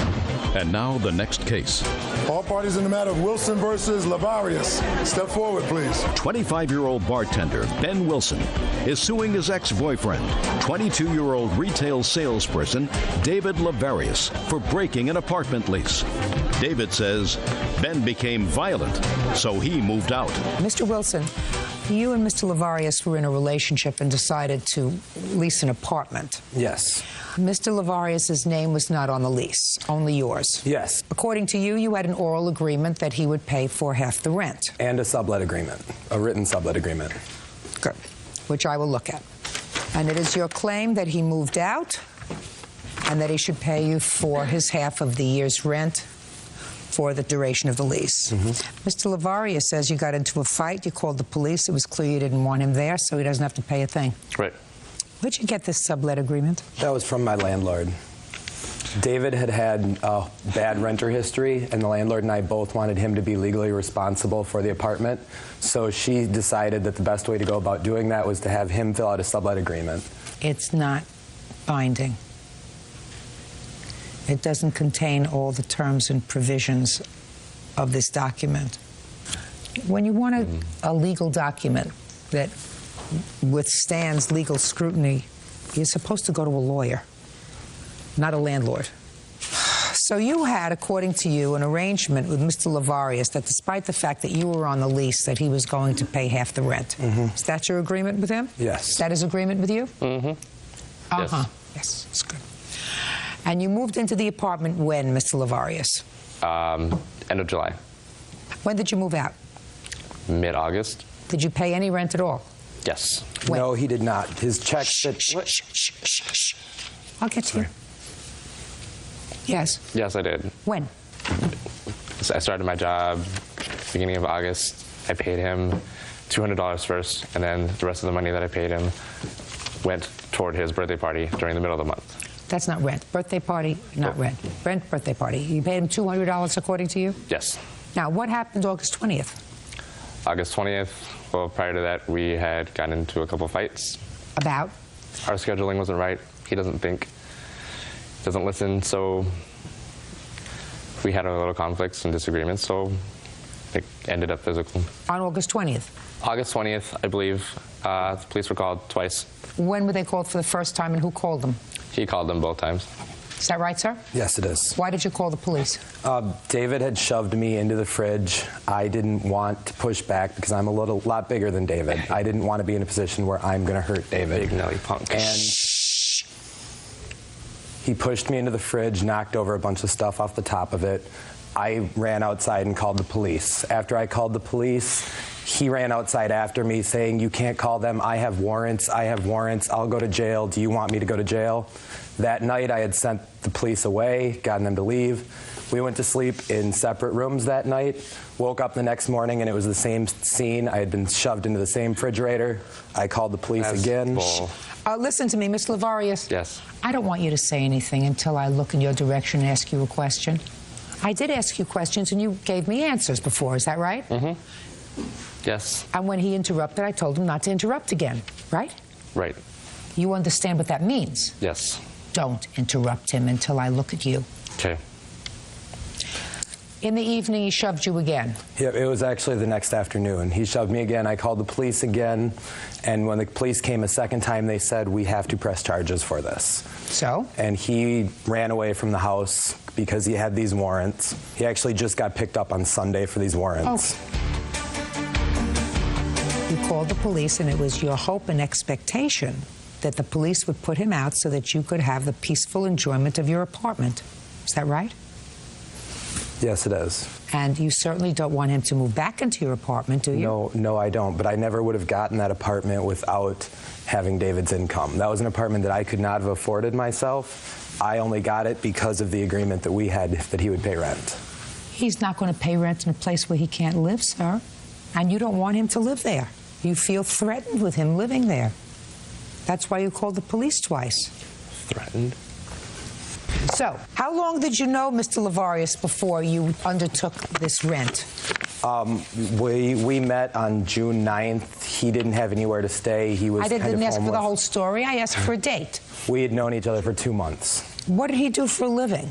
[SPEAKER 3] And now the next case.
[SPEAKER 13] All parties in the matter of Wilson versus Lavarius. Step forward, please.
[SPEAKER 3] 25-year-old bartender Ben Wilson is suing his ex-boyfriend, 22-year-old retail salesperson David Lavarius, for breaking an apartment lease. David says Ben became violent, so he moved out.
[SPEAKER 2] Mr. Wilson, you and Mr. Lavarius were in a relationship and decided to lease an apartment.
[SPEAKER 15] Yes.
[SPEAKER 2] Mr. Lavarius's name was not on the lease, only yours.
[SPEAKER 15] Yes.
[SPEAKER 2] According to you, you had an oral agreement that he would pay for half the rent.
[SPEAKER 15] And a sublet agreement, a written sublet agreement.
[SPEAKER 2] Good. Which I will look at. And it is your claim that he moved out and that he should pay you for his half of the year's rent for the duration of the lease. Mr. Lavarius says you got into a fight, you called the police, it was clear you didn't want him there, so he doesn't have to pay a thing.
[SPEAKER 17] Right.
[SPEAKER 2] Where'd you get this sublet agreement?
[SPEAKER 15] That was from my landlord. David had a bad renter history, and the landlord and I both wanted him to be legally responsible for the apartment. So she decided that the best way to go about doing that was to have him fill out a sublet agreement.
[SPEAKER 2] It's not binding. It doesn't contain all the terms and provisions of this document. When you want a legal document that withstands legal scrutiny, you're supposed to go to a lawyer, not a landlord. So you had, according to you, an arrangement with Mr. Lavarius that despite the fact that you were on the lease, that he was going to pay half the rent. Is that your agreement with him?
[SPEAKER 15] Yes.
[SPEAKER 2] Is that his agreement with you?
[SPEAKER 17] Yes.
[SPEAKER 2] Yes, that's good. And you moved into the apartment when, Mr. Lavarius?
[SPEAKER 17] End of July.
[SPEAKER 2] When did you move out?
[SPEAKER 17] Mid-August.
[SPEAKER 2] Did you pay any rent at all?
[SPEAKER 17] Yes.
[SPEAKER 2] When?
[SPEAKER 15] No, he did not. His check said...
[SPEAKER 2] I'll get to you. Yes.
[SPEAKER 17] Yes, I did.
[SPEAKER 2] When?
[SPEAKER 17] So I started my job beginning of August. I paid him $200 first, and then the rest of the money that I paid him went toward his birthday party during the middle of the month.
[SPEAKER 2] That's not rent. Birthday party, not rent. Rent, birthday party. You paid him $200 according to you?
[SPEAKER 17] Yes.
[SPEAKER 2] Now, what happened August 20th?
[SPEAKER 17] August 20th, well, prior to that, we had gotten into a couple fights.
[SPEAKER 2] About?
[SPEAKER 17] Our scheduling wasn't right. He doesn't listen, so we had a little conflicts and disagreements, so it ended up physical.
[SPEAKER 2] On August 20th?
[SPEAKER 17] August 20th, I believe, the police were called twice.
[SPEAKER 2] When were they called for the first time, and who called them?
[SPEAKER 17] He called them both times.
[SPEAKER 2] Is that right, sir?
[SPEAKER 15] Yes, it is.
[SPEAKER 2] Why did you call the police?
[SPEAKER 15] David had shoved me into the fridge. I didn't want to push back because I'm a lot bigger than David. I didn't want to be in a position where I'm going to hurt David.
[SPEAKER 17] Big Nelly punk.
[SPEAKER 15] And he pushed me into the fridge, knocked over a bunch of stuff off the top of it. I ran outside and called the police. After I called the police, he ran outside after me saying, "You can't call them. I have warrants. I have warrants. I'll go to jail. Do you want me to go to jail?" That night, I had sent the police away, gotten them to leave. We went to sleep in separate rooms that night. Woke up the next morning, and it was the same scene. I had been shoved into the same refrigerator. I called the police again.
[SPEAKER 2] Listen to me, Miss Lavarius.
[SPEAKER 17] Yes.
[SPEAKER 2] I don't want you to say anything until I look in your direction and ask you a question. I did ask you questions, and you gave me answers before. Is that right?
[SPEAKER 17] Yes.
[SPEAKER 2] And when he interrupted, I told him not to interrupt again, right?
[SPEAKER 17] Right.
[SPEAKER 2] You understand what that means?
[SPEAKER 17] Yes.
[SPEAKER 2] Don't interrupt him until I look at you.
[SPEAKER 17] Okay.
[SPEAKER 2] In the evening, he shoved you again.
[SPEAKER 15] Yeah, it was actually the next afternoon. He shoved me again. I called the police again, and when the police came a second time, they said, "We have to press charges for this."
[SPEAKER 2] So?
[SPEAKER 15] And he ran away from the house because he had these warrants. He actually just got picked up on Sunday for these warrants.
[SPEAKER 2] You called the police, and it was your hope and expectation that the police would put him out so that you could have the peaceful enjoyment of your apartment. Is that right?
[SPEAKER 15] Yes, it is.
[SPEAKER 2] And you certainly don't want him to move back into your apartment, do you?
[SPEAKER 15] No, I don't. But I never would have gotten that apartment without having David's income. That was an apartment that I could not have afforded myself. I only got it because of the agreement that we had that he would pay rent.
[SPEAKER 2] He's not going to pay rent in a place where he can't live, sir. And you don't want him to live there. You feel threatened with him living there. That's why you called the police twice.
[SPEAKER 15] Threatened?
[SPEAKER 2] So, how long did you know Mr. Lavarius before you undertook this rent?
[SPEAKER 15] We met on June 9th. He didn't have anywhere to stay. He was
[SPEAKER 2] I didn't ask for the
[SPEAKER 15] homeless.
[SPEAKER 2] whole story. I asked for a date.
[SPEAKER 15] We had known each other for 2 months.
[SPEAKER 2] What did he do for a living?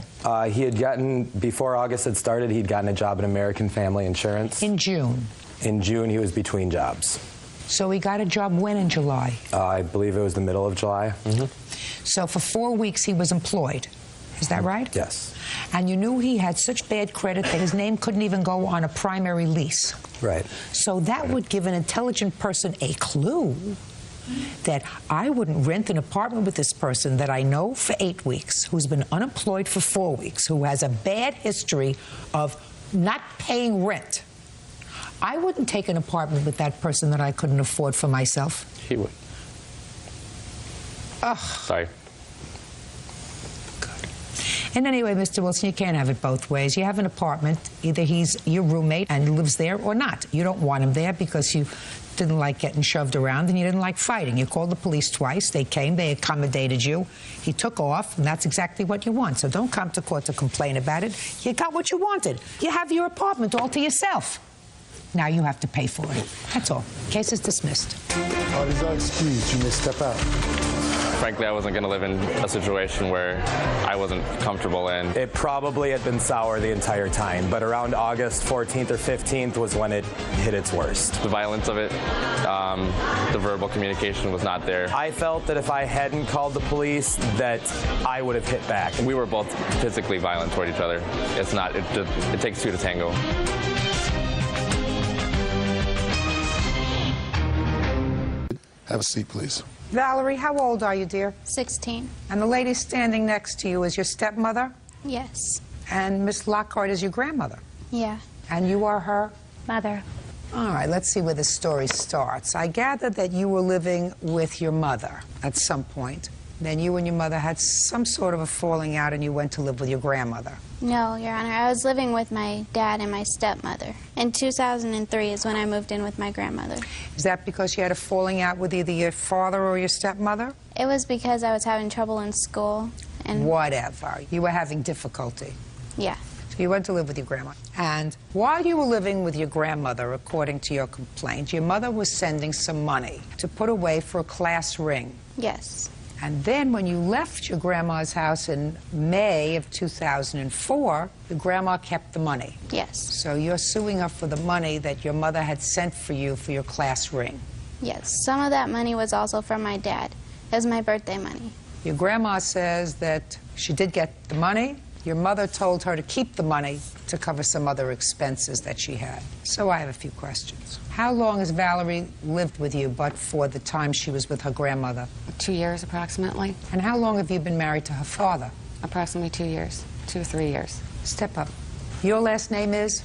[SPEAKER 15] He had gotten, before August had started, he'd gotten a job at American Family Insurance.
[SPEAKER 2] In June?
[SPEAKER 15] In June, he was between jobs.
[SPEAKER 2] So he got a job when in July?
[SPEAKER 15] I believe it was the middle of July. Mm-hmm.
[SPEAKER 2] So for 4 weeks he was employed. Is that right?
[SPEAKER 15] Yes.
[SPEAKER 2] And you knew he had such bad credit that his name couldn't even go on a primary lease.
[SPEAKER 15] Right.
[SPEAKER 2] So that would give an intelligent person a clue that I wouldn't rent an apartment with this person that I know for 8 weeks, who's been unemployed for 4 weeks, who has a bad history of not paying rent. I wouldn't take an apartment with that person that I couldn't afford for myself.
[SPEAKER 17] He would.
[SPEAKER 2] Ugh.
[SPEAKER 17] Sorry.
[SPEAKER 2] And anyway, Mr. Wilson, you can't have it both ways. You have an apartment. Either he's your roommate and lives there or not. You don't want him there because you didn't like getting shoved around and you didn't like fighting. You called the police twice. They came. They accommodated you. He took off, and that's exactly what you want. So don't come to court to complain about it. You got what you wanted. You have your apartment all to yourself. Now you have to pay for it. That's all. Case is dismissed.
[SPEAKER 13] Parties are excused. You may step out.
[SPEAKER 17] Frankly, I wasn't going to live in a situation where I wasn't comfortable in.
[SPEAKER 15] It probably had been sour the entire time, but around August 14th or 15th was when it hit its worst.
[SPEAKER 17] The violence of it, the verbal communication was not there.
[SPEAKER 15] I felt that if I hadn't called the police, that I would have hit back.
[SPEAKER 17] We were both physically violent toward each other. It's not, it takes two to tango.
[SPEAKER 13] Have a seat, please.
[SPEAKER 2] Valerie, how old are you, dear?
[SPEAKER 23] 16.
[SPEAKER 2] And the lady standing next to you is your stepmother?
[SPEAKER 23] Yes.
[SPEAKER 2] And Miss Lockhart is your grandmother?
[SPEAKER 23] Yeah.
[SPEAKER 2] And you are her?
[SPEAKER 23] Mother.
[SPEAKER 2] All right, let's see where the story starts. I gather that you were living with your mother at some point. Then you and your mother had some sort of a falling out and you went to live with your grandmother.
[SPEAKER 23] No, Your Honor. I was living with my dad and my stepmother. In 2003 is when I moved in with my grandmother.
[SPEAKER 2] Is that because you had a falling out with either your father or your stepmother?
[SPEAKER 23] It was because I was having trouble in school. And
[SPEAKER 2] whatever. You were having difficulty.
[SPEAKER 23] Yeah.
[SPEAKER 2] So you went to live with your grandma. And while you were living with your grandmother, according to your complaint, your mother was sending some money to put away for a class ring.
[SPEAKER 23] Yes.
[SPEAKER 2] And then when you left your grandma's house in May of 2004, the grandma kept the money.
[SPEAKER 23] Yes.
[SPEAKER 2] So you're suing her for the money that your mother had sent for you for your class ring.
[SPEAKER 23] Yes. Some of that money was also from my dad. It was my birthday money.
[SPEAKER 2] Your grandma says that she did get the money. Your mother told her to keep the money to cover some other expenses that she had. So I have a few questions. How long has Valerie lived with you but for the time she was with her grandmother?
[SPEAKER 9] 2 years, approximately.
[SPEAKER 2] And how long have you been married to her father?
[SPEAKER 9] Approximately 2 years, 2 or 3 years.
[SPEAKER 2] Step up. Your last name is?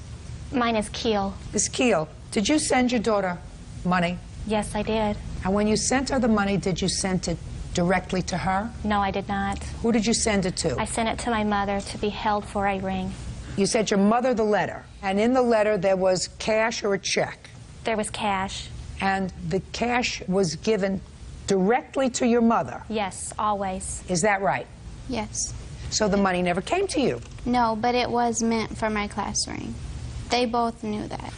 [SPEAKER 23] Mine is Keel.
[SPEAKER 2] Miss Keel, did you send your daughter money?
[SPEAKER 23] Yes, I did.
[SPEAKER 2] And when you sent her the money, did you send it directly to her?
[SPEAKER 23] No, I did not.
[SPEAKER 2] Who did you send it to?
[SPEAKER 23] I sent it to my mother to be held for a ring.
[SPEAKER 2] You sent your mother the letter, and in the letter there was cash or a check?
[SPEAKER 23] There was cash.
[SPEAKER 2] And the cash was given directly to your mother?
[SPEAKER 23] Yes, always.
[SPEAKER 2] Is that right?
[SPEAKER 23] Yes.
[SPEAKER 2] So the money never came to you?
[SPEAKER 23] No, but it was meant for my class ring. They both knew that.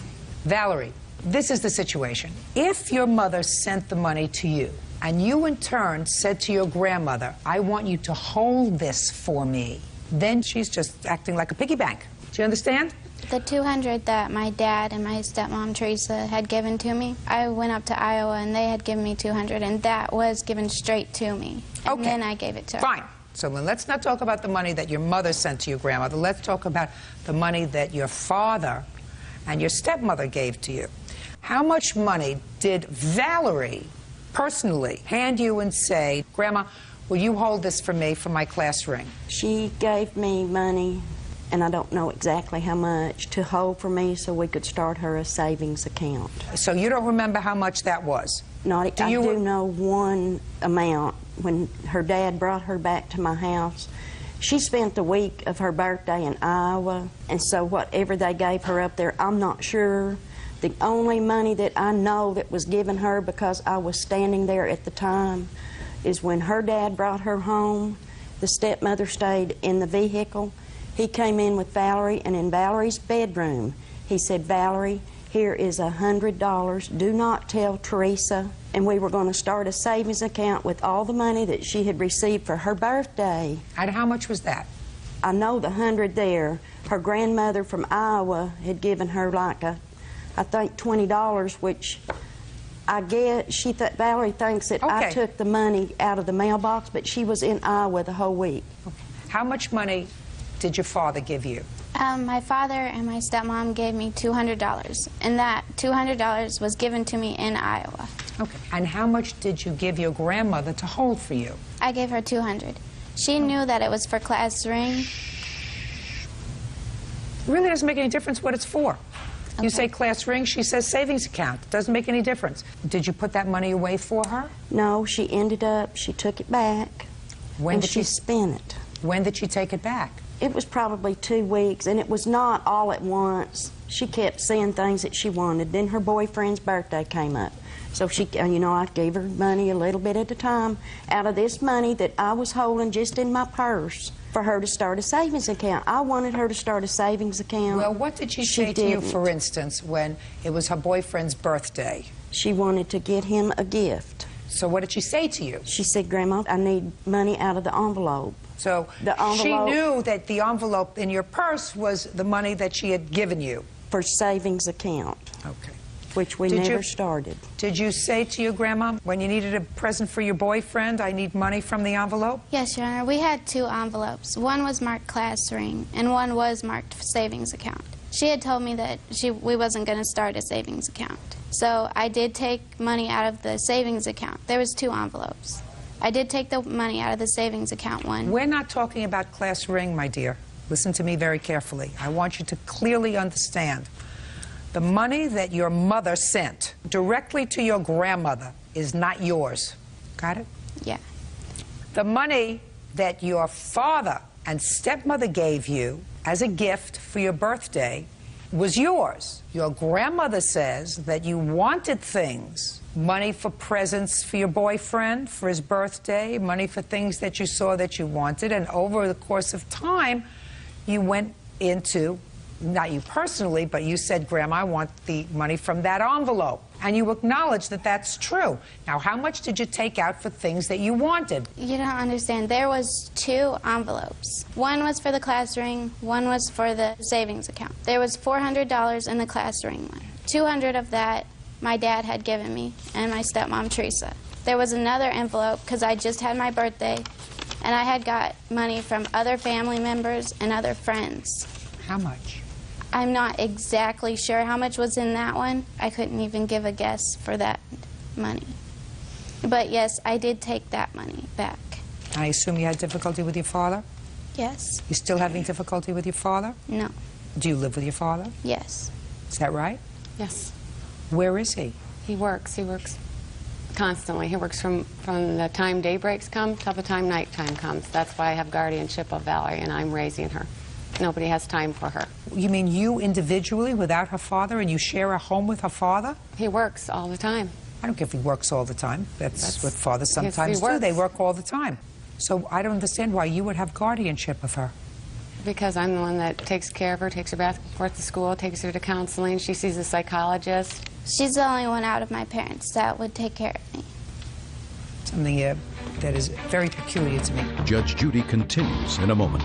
[SPEAKER 2] Valerie, this is the situation. If your mother sent the money to you, and you in turn said to your grandmother, I want you to hold this for me, then she's just acting like a piggy bank. Do you understand?
[SPEAKER 23] The $200 that my dad and my stepmom Teresa had given to me, I went up to Iowa and they had given me $200, and that was given straight to me. And then I gave it to her.
[SPEAKER 2] Fine. So then let's not talk about the money that your mother sent to your grandmother. Let's talk about the money that your father and your stepmother gave to you. How much money did Valerie personally hand you and say, Grandma, will you hold this for me for my class ring?
[SPEAKER 14] She gave me money, and I don't know exactly how much, to hold for me so we could start her a savings account.
[SPEAKER 2] So you don't remember how much that was?
[SPEAKER 14] I do know one amount. When her dad brought her back to my house, she spent the week of her birthday in Iowa, and so whatever they gave her up there, I'm not sure. The only money that I know that was given her, because I was standing there at the time, is when her dad brought her home. The stepmother stayed in the vehicle. He came in with Valerie, and in Valerie's bedroom, he said, Valerie, here is $100. Do not tell Teresa. And we were going to start a savings account with all the money that she had received for her birthday.
[SPEAKER 2] And how much was that?
[SPEAKER 14] I know the 100 there. Her grandmother from Iowa had given her like I think $20, which I guess Valerie thinks that I took the money out of the mailbox, but she was in Iowa the whole week.
[SPEAKER 2] How much money did your father give you?
[SPEAKER 23] My father and my stepmom gave me $200, and that $200 was given to me in Iowa.
[SPEAKER 2] Okay. And how much did you give your grandmother to hold for you?
[SPEAKER 23] I gave her $200. She knew that it was for class ring.
[SPEAKER 2] Really doesn't make any difference what it's for. Okay. You say class ring, she says savings account. It doesn't make any difference. Did you put that money away for her?
[SPEAKER 14] No, she took it back.
[SPEAKER 2] When did
[SPEAKER 14] she spent it?
[SPEAKER 2] When did she take it back?
[SPEAKER 14] It was probably 2 weeks, and it was not all at once. She kept saying things that she wanted. Then her boyfriend's birthday came up. So she, I gave her money a little bit at a time out of this money that I was holding just in my purse for her to start a savings account. I wanted her to start a savings account.
[SPEAKER 2] Well, what did she say to you, for instance, when it was her boyfriend's birthday?
[SPEAKER 14] She wanted to get him a gift.
[SPEAKER 2] So what did she say to you?
[SPEAKER 14] She said, Grandma, I need money out of the envelope.
[SPEAKER 2] So she knew that the envelope in your purse was the money that she had given you?
[SPEAKER 14] For savings account.
[SPEAKER 2] Okay.
[SPEAKER 14] Which we never started.
[SPEAKER 2] Did you say to your grandma, when you needed a present for your boyfriend, I need money from the envelope?
[SPEAKER 23] Yes, Your Honor. We had 2 envelopes. One was marked class ring, and one was marked savings account. She had told me that we wasn't going to start a savings account. So I did take money out of the savings account. There was 2 envelopes. I did take the money out of the savings account one.
[SPEAKER 2] We're not talking about class ring, my dear. Listen to me very carefully. I want you to clearly understand. The money that your mother sent directly to your grandmother is not yours. Got it?
[SPEAKER 23] Yeah.
[SPEAKER 2] The money that your father and stepmother gave you as a gift for your birthday was yours. Your grandmother says that you wanted things, money for presents for your boyfriend for his birthday, money for things that you saw that you wanted, and over the course of time, you went into, not you personally, but you said, Grandma, I want the money from that envelope. And you acknowledge that that's true. Now, how much did you take out for things that you wanted?
[SPEAKER 23] You don't understand. There was 2 envelopes. One was for the class ring, one was for the savings account. There was $400 in the class ring one. $200 of that my dad had given me and my stepmom, Teresa. There was another envelope because I just had my birthday, and I had got money from other family members and other friends.
[SPEAKER 2] How much?
[SPEAKER 23] I'm not exactly sure how much was in that one. I couldn't even give a guess for that money. But yes, I did take that money back.
[SPEAKER 2] I assume you had difficulty with your father?
[SPEAKER 23] Yes.
[SPEAKER 2] You still having difficulty with your father?
[SPEAKER 23] No.
[SPEAKER 2] Do you live with your father?
[SPEAKER 23] Yes.
[SPEAKER 2] Is that right?
[SPEAKER 9] Yes.
[SPEAKER 2] Where is he?
[SPEAKER 9] He works constantly. He works from the time daybreaks come till the time nighttime comes. That's why I have guardianship of Valerie, and I'm raising her. Nobody has time for her.
[SPEAKER 2] You mean you individually without her father, and you share a home with her father?
[SPEAKER 9] He works all the time.
[SPEAKER 2] I don't care if he works all the time. That's what fathers sometimes do. They work all the time. So I don't understand why you would have guardianship of her.
[SPEAKER 9] Because I'm the one that takes care of her, takes her back and forth to school, takes her to counseling. She sees a psychologist.
[SPEAKER 23] She's the only one out of my parents that would take care of me.
[SPEAKER 2] Something that is very peculiar to me.
[SPEAKER 3] Judge Judy continues in a moment.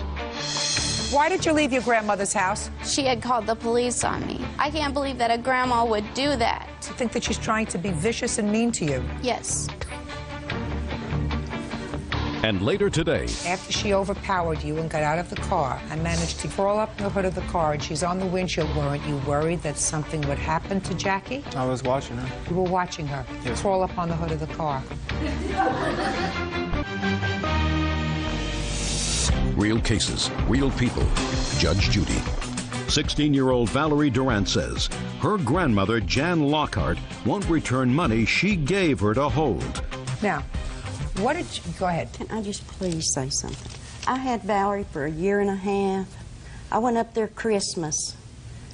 [SPEAKER 2] Why did you leave your grandmother's house?
[SPEAKER 23] She had called the police on me. I can't believe that a grandma would do that.
[SPEAKER 2] You think that she's trying to be vicious and mean to you?
[SPEAKER 23] Yes.
[SPEAKER 3] And later today,
[SPEAKER 2] After she overpowered you and got out of the car and managed to crawl up the hood of the car and she's on the windshield, weren't you worried that something would happen to Jackie?
[SPEAKER 22] I was watching her.
[SPEAKER 2] You were watching her crawl up on the hood of the car.
[SPEAKER 3] real cases, real people. Judge Judy. 16-year-old Valerie Durant says her grandmother, Jan Lockhart, won't return money she gave her to hold.
[SPEAKER 2] Now, what did you... Go ahead.
[SPEAKER 14] Can I just please say something? I had Valerie for a year and a half. I went up there Christmas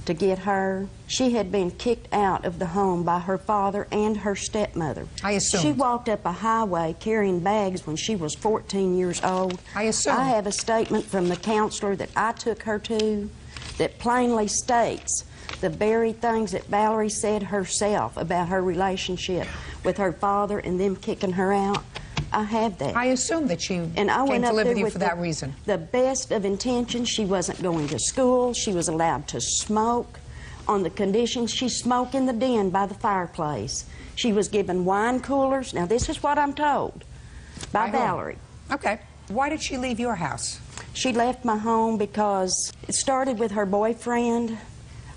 [SPEAKER 14] to get her. She had been kicked out of the home by her father and her stepmother.
[SPEAKER 2] I assume.
[SPEAKER 14] She walked up a highway carrying bags when she was 14 years old.
[SPEAKER 2] I assume.
[SPEAKER 14] I have a statement from the counselor that I took her to that plainly states the very things that Valerie said herself about her relationship with her father and them kicking her out. I have that.
[SPEAKER 2] I assume that she
[SPEAKER 14] and I
[SPEAKER 2] came
[SPEAKER 14] went
[SPEAKER 2] to
[SPEAKER 14] up
[SPEAKER 2] live
[SPEAKER 14] there
[SPEAKER 2] with you
[SPEAKER 14] with
[SPEAKER 2] for that reason.
[SPEAKER 14] The best of intentions. She wasn't going to school. She was allowed to smoke on the conditions she smoked in the den by the fireplace. She was given wine coolers. Now, this is what I'm told by Valerie.
[SPEAKER 2] Okay. Why did she leave your house?
[SPEAKER 14] She left my home because it started with her boyfriend.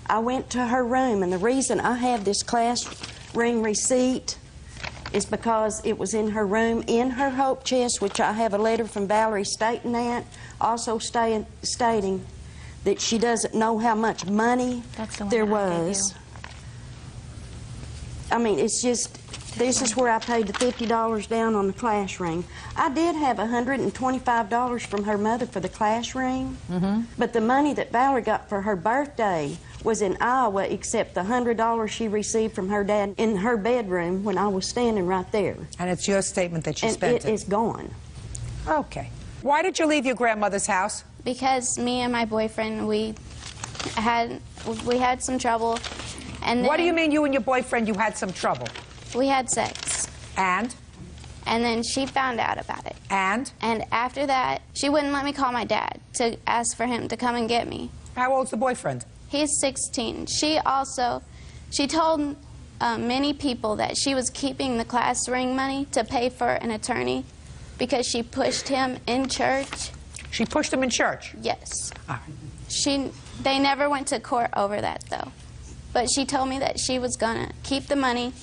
[SPEAKER 14] I went to her room, and the reason I have this class ring receipt is because it was in her room, in her hope chest, which I have a letter from Valerie stating that, also stating that she doesn't know how much money there was. I mean, it's just, this is where I paid the $50 down on the class ring. I did have $125 from her mother for the class ring, but the money that Valerie got for her birthday was in Iowa, except the $100 she received from her dad in her bedroom when I was standing right there.
[SPEAKER 2] And it's your statement that she
[SPEAKER 14] and
[SPEAKER 2] spent it.
[SPEAKER 14] It is gone.
[SPEAKER 2] Okay. Why did you leave your grandmother's house?
[SPEAKER 23] Because me and my boyfriend, we had some trouble. And
[SPEAKER 2] What do you mean you and your boyfriend, you had some trouble?
[SPEAKER 23] We had sex.
[SPEAKER 2] And?
[SPEAKER 23] And then she found out about it.
[SPEAKER 2] And?
[SPEAKER 23] And after that, she wouldn't let me call my dad to ask for him to come and get me.
[SPEAKER 2] How old's the boyfriend?
[SPEAKER 23] He's 16. She told many people that she was keeping the class ring money to pay for an attorney because she pushed him in church.
[SPEAKER 2] She pushed him in church?
[SPEAKER 23] Yes.
[SPEAKER 2] All right.
[SPEAKER 23] They never went to court over that, though. But she told me that she was going to keep the money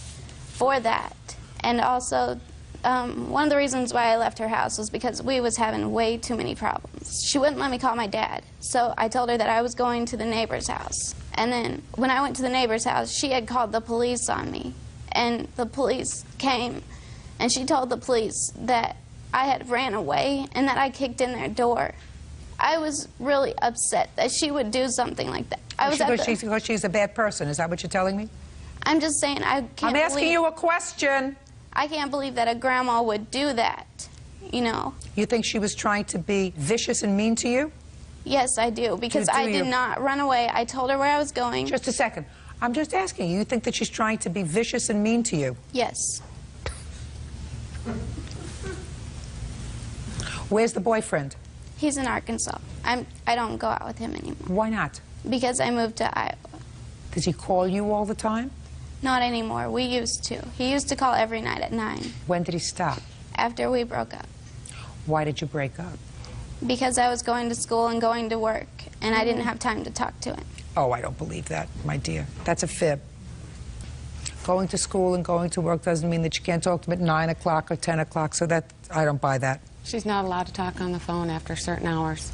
[SPEAKER 23] for that. And also, one of the reasons why I left her house was because we was having way too many problems. She wouldn't let me call my dad, so I told her that I was going to the neighbor's house. And then when I went to the neighbor's house, she had called the police on me. And the police came, and she told the police that I had ran away and that I kicked in their door. I was really upset that she would do something like that.
[SPEAKER 2] Because she's a bad person, is that what you're telling me?
[SPEAKER 23] I'm just saying,
[SPEAKER 2] I'm asking you a question.
[SPEAKER 23] I can't believe that a grandma would do that, you know.
[SPEAKER 2] You think she was trying to be vicious and mean to you?
[SPEAKER 23] Yes, I do, because I did not run away. I told her where I was going.
[SPEAKER 2] Just a second. I'm just asking you. You think that she's trying to be vicious and mean to you?
[SPEAKER 23] Yes.
[SPEAKER 2] Where's the boyfriend?
[SPEAKER 23] He's in Arkansas. I don't go out with him anymore.
[SPEAKER 2] Why not?
[SPEAKER 23] Because I moved to Iowa.
[SPEAKER 2] Does he call you all the time?
[SPEAKER 23] Not anymore. We used to. He used to call every night at 9.
[SPEAKER 2] When did he stop?
[SPEAKER 23] After we broke up.
[SPEAKER 2] Why did you break up?
[SPEAKER 23] Because I was going to school and going to work, and I didn't have time to talk to him.
[SPEAKER 2] Oh, I don't believe that, my dear. That's a fib. Going to school and going to work doesn't mean that you can't talk to him at 9 o'clock or 10 o'clock, so that, I don't buy that.
[SPEAKER 9] She's not allowed to talk on the phone after certain hours.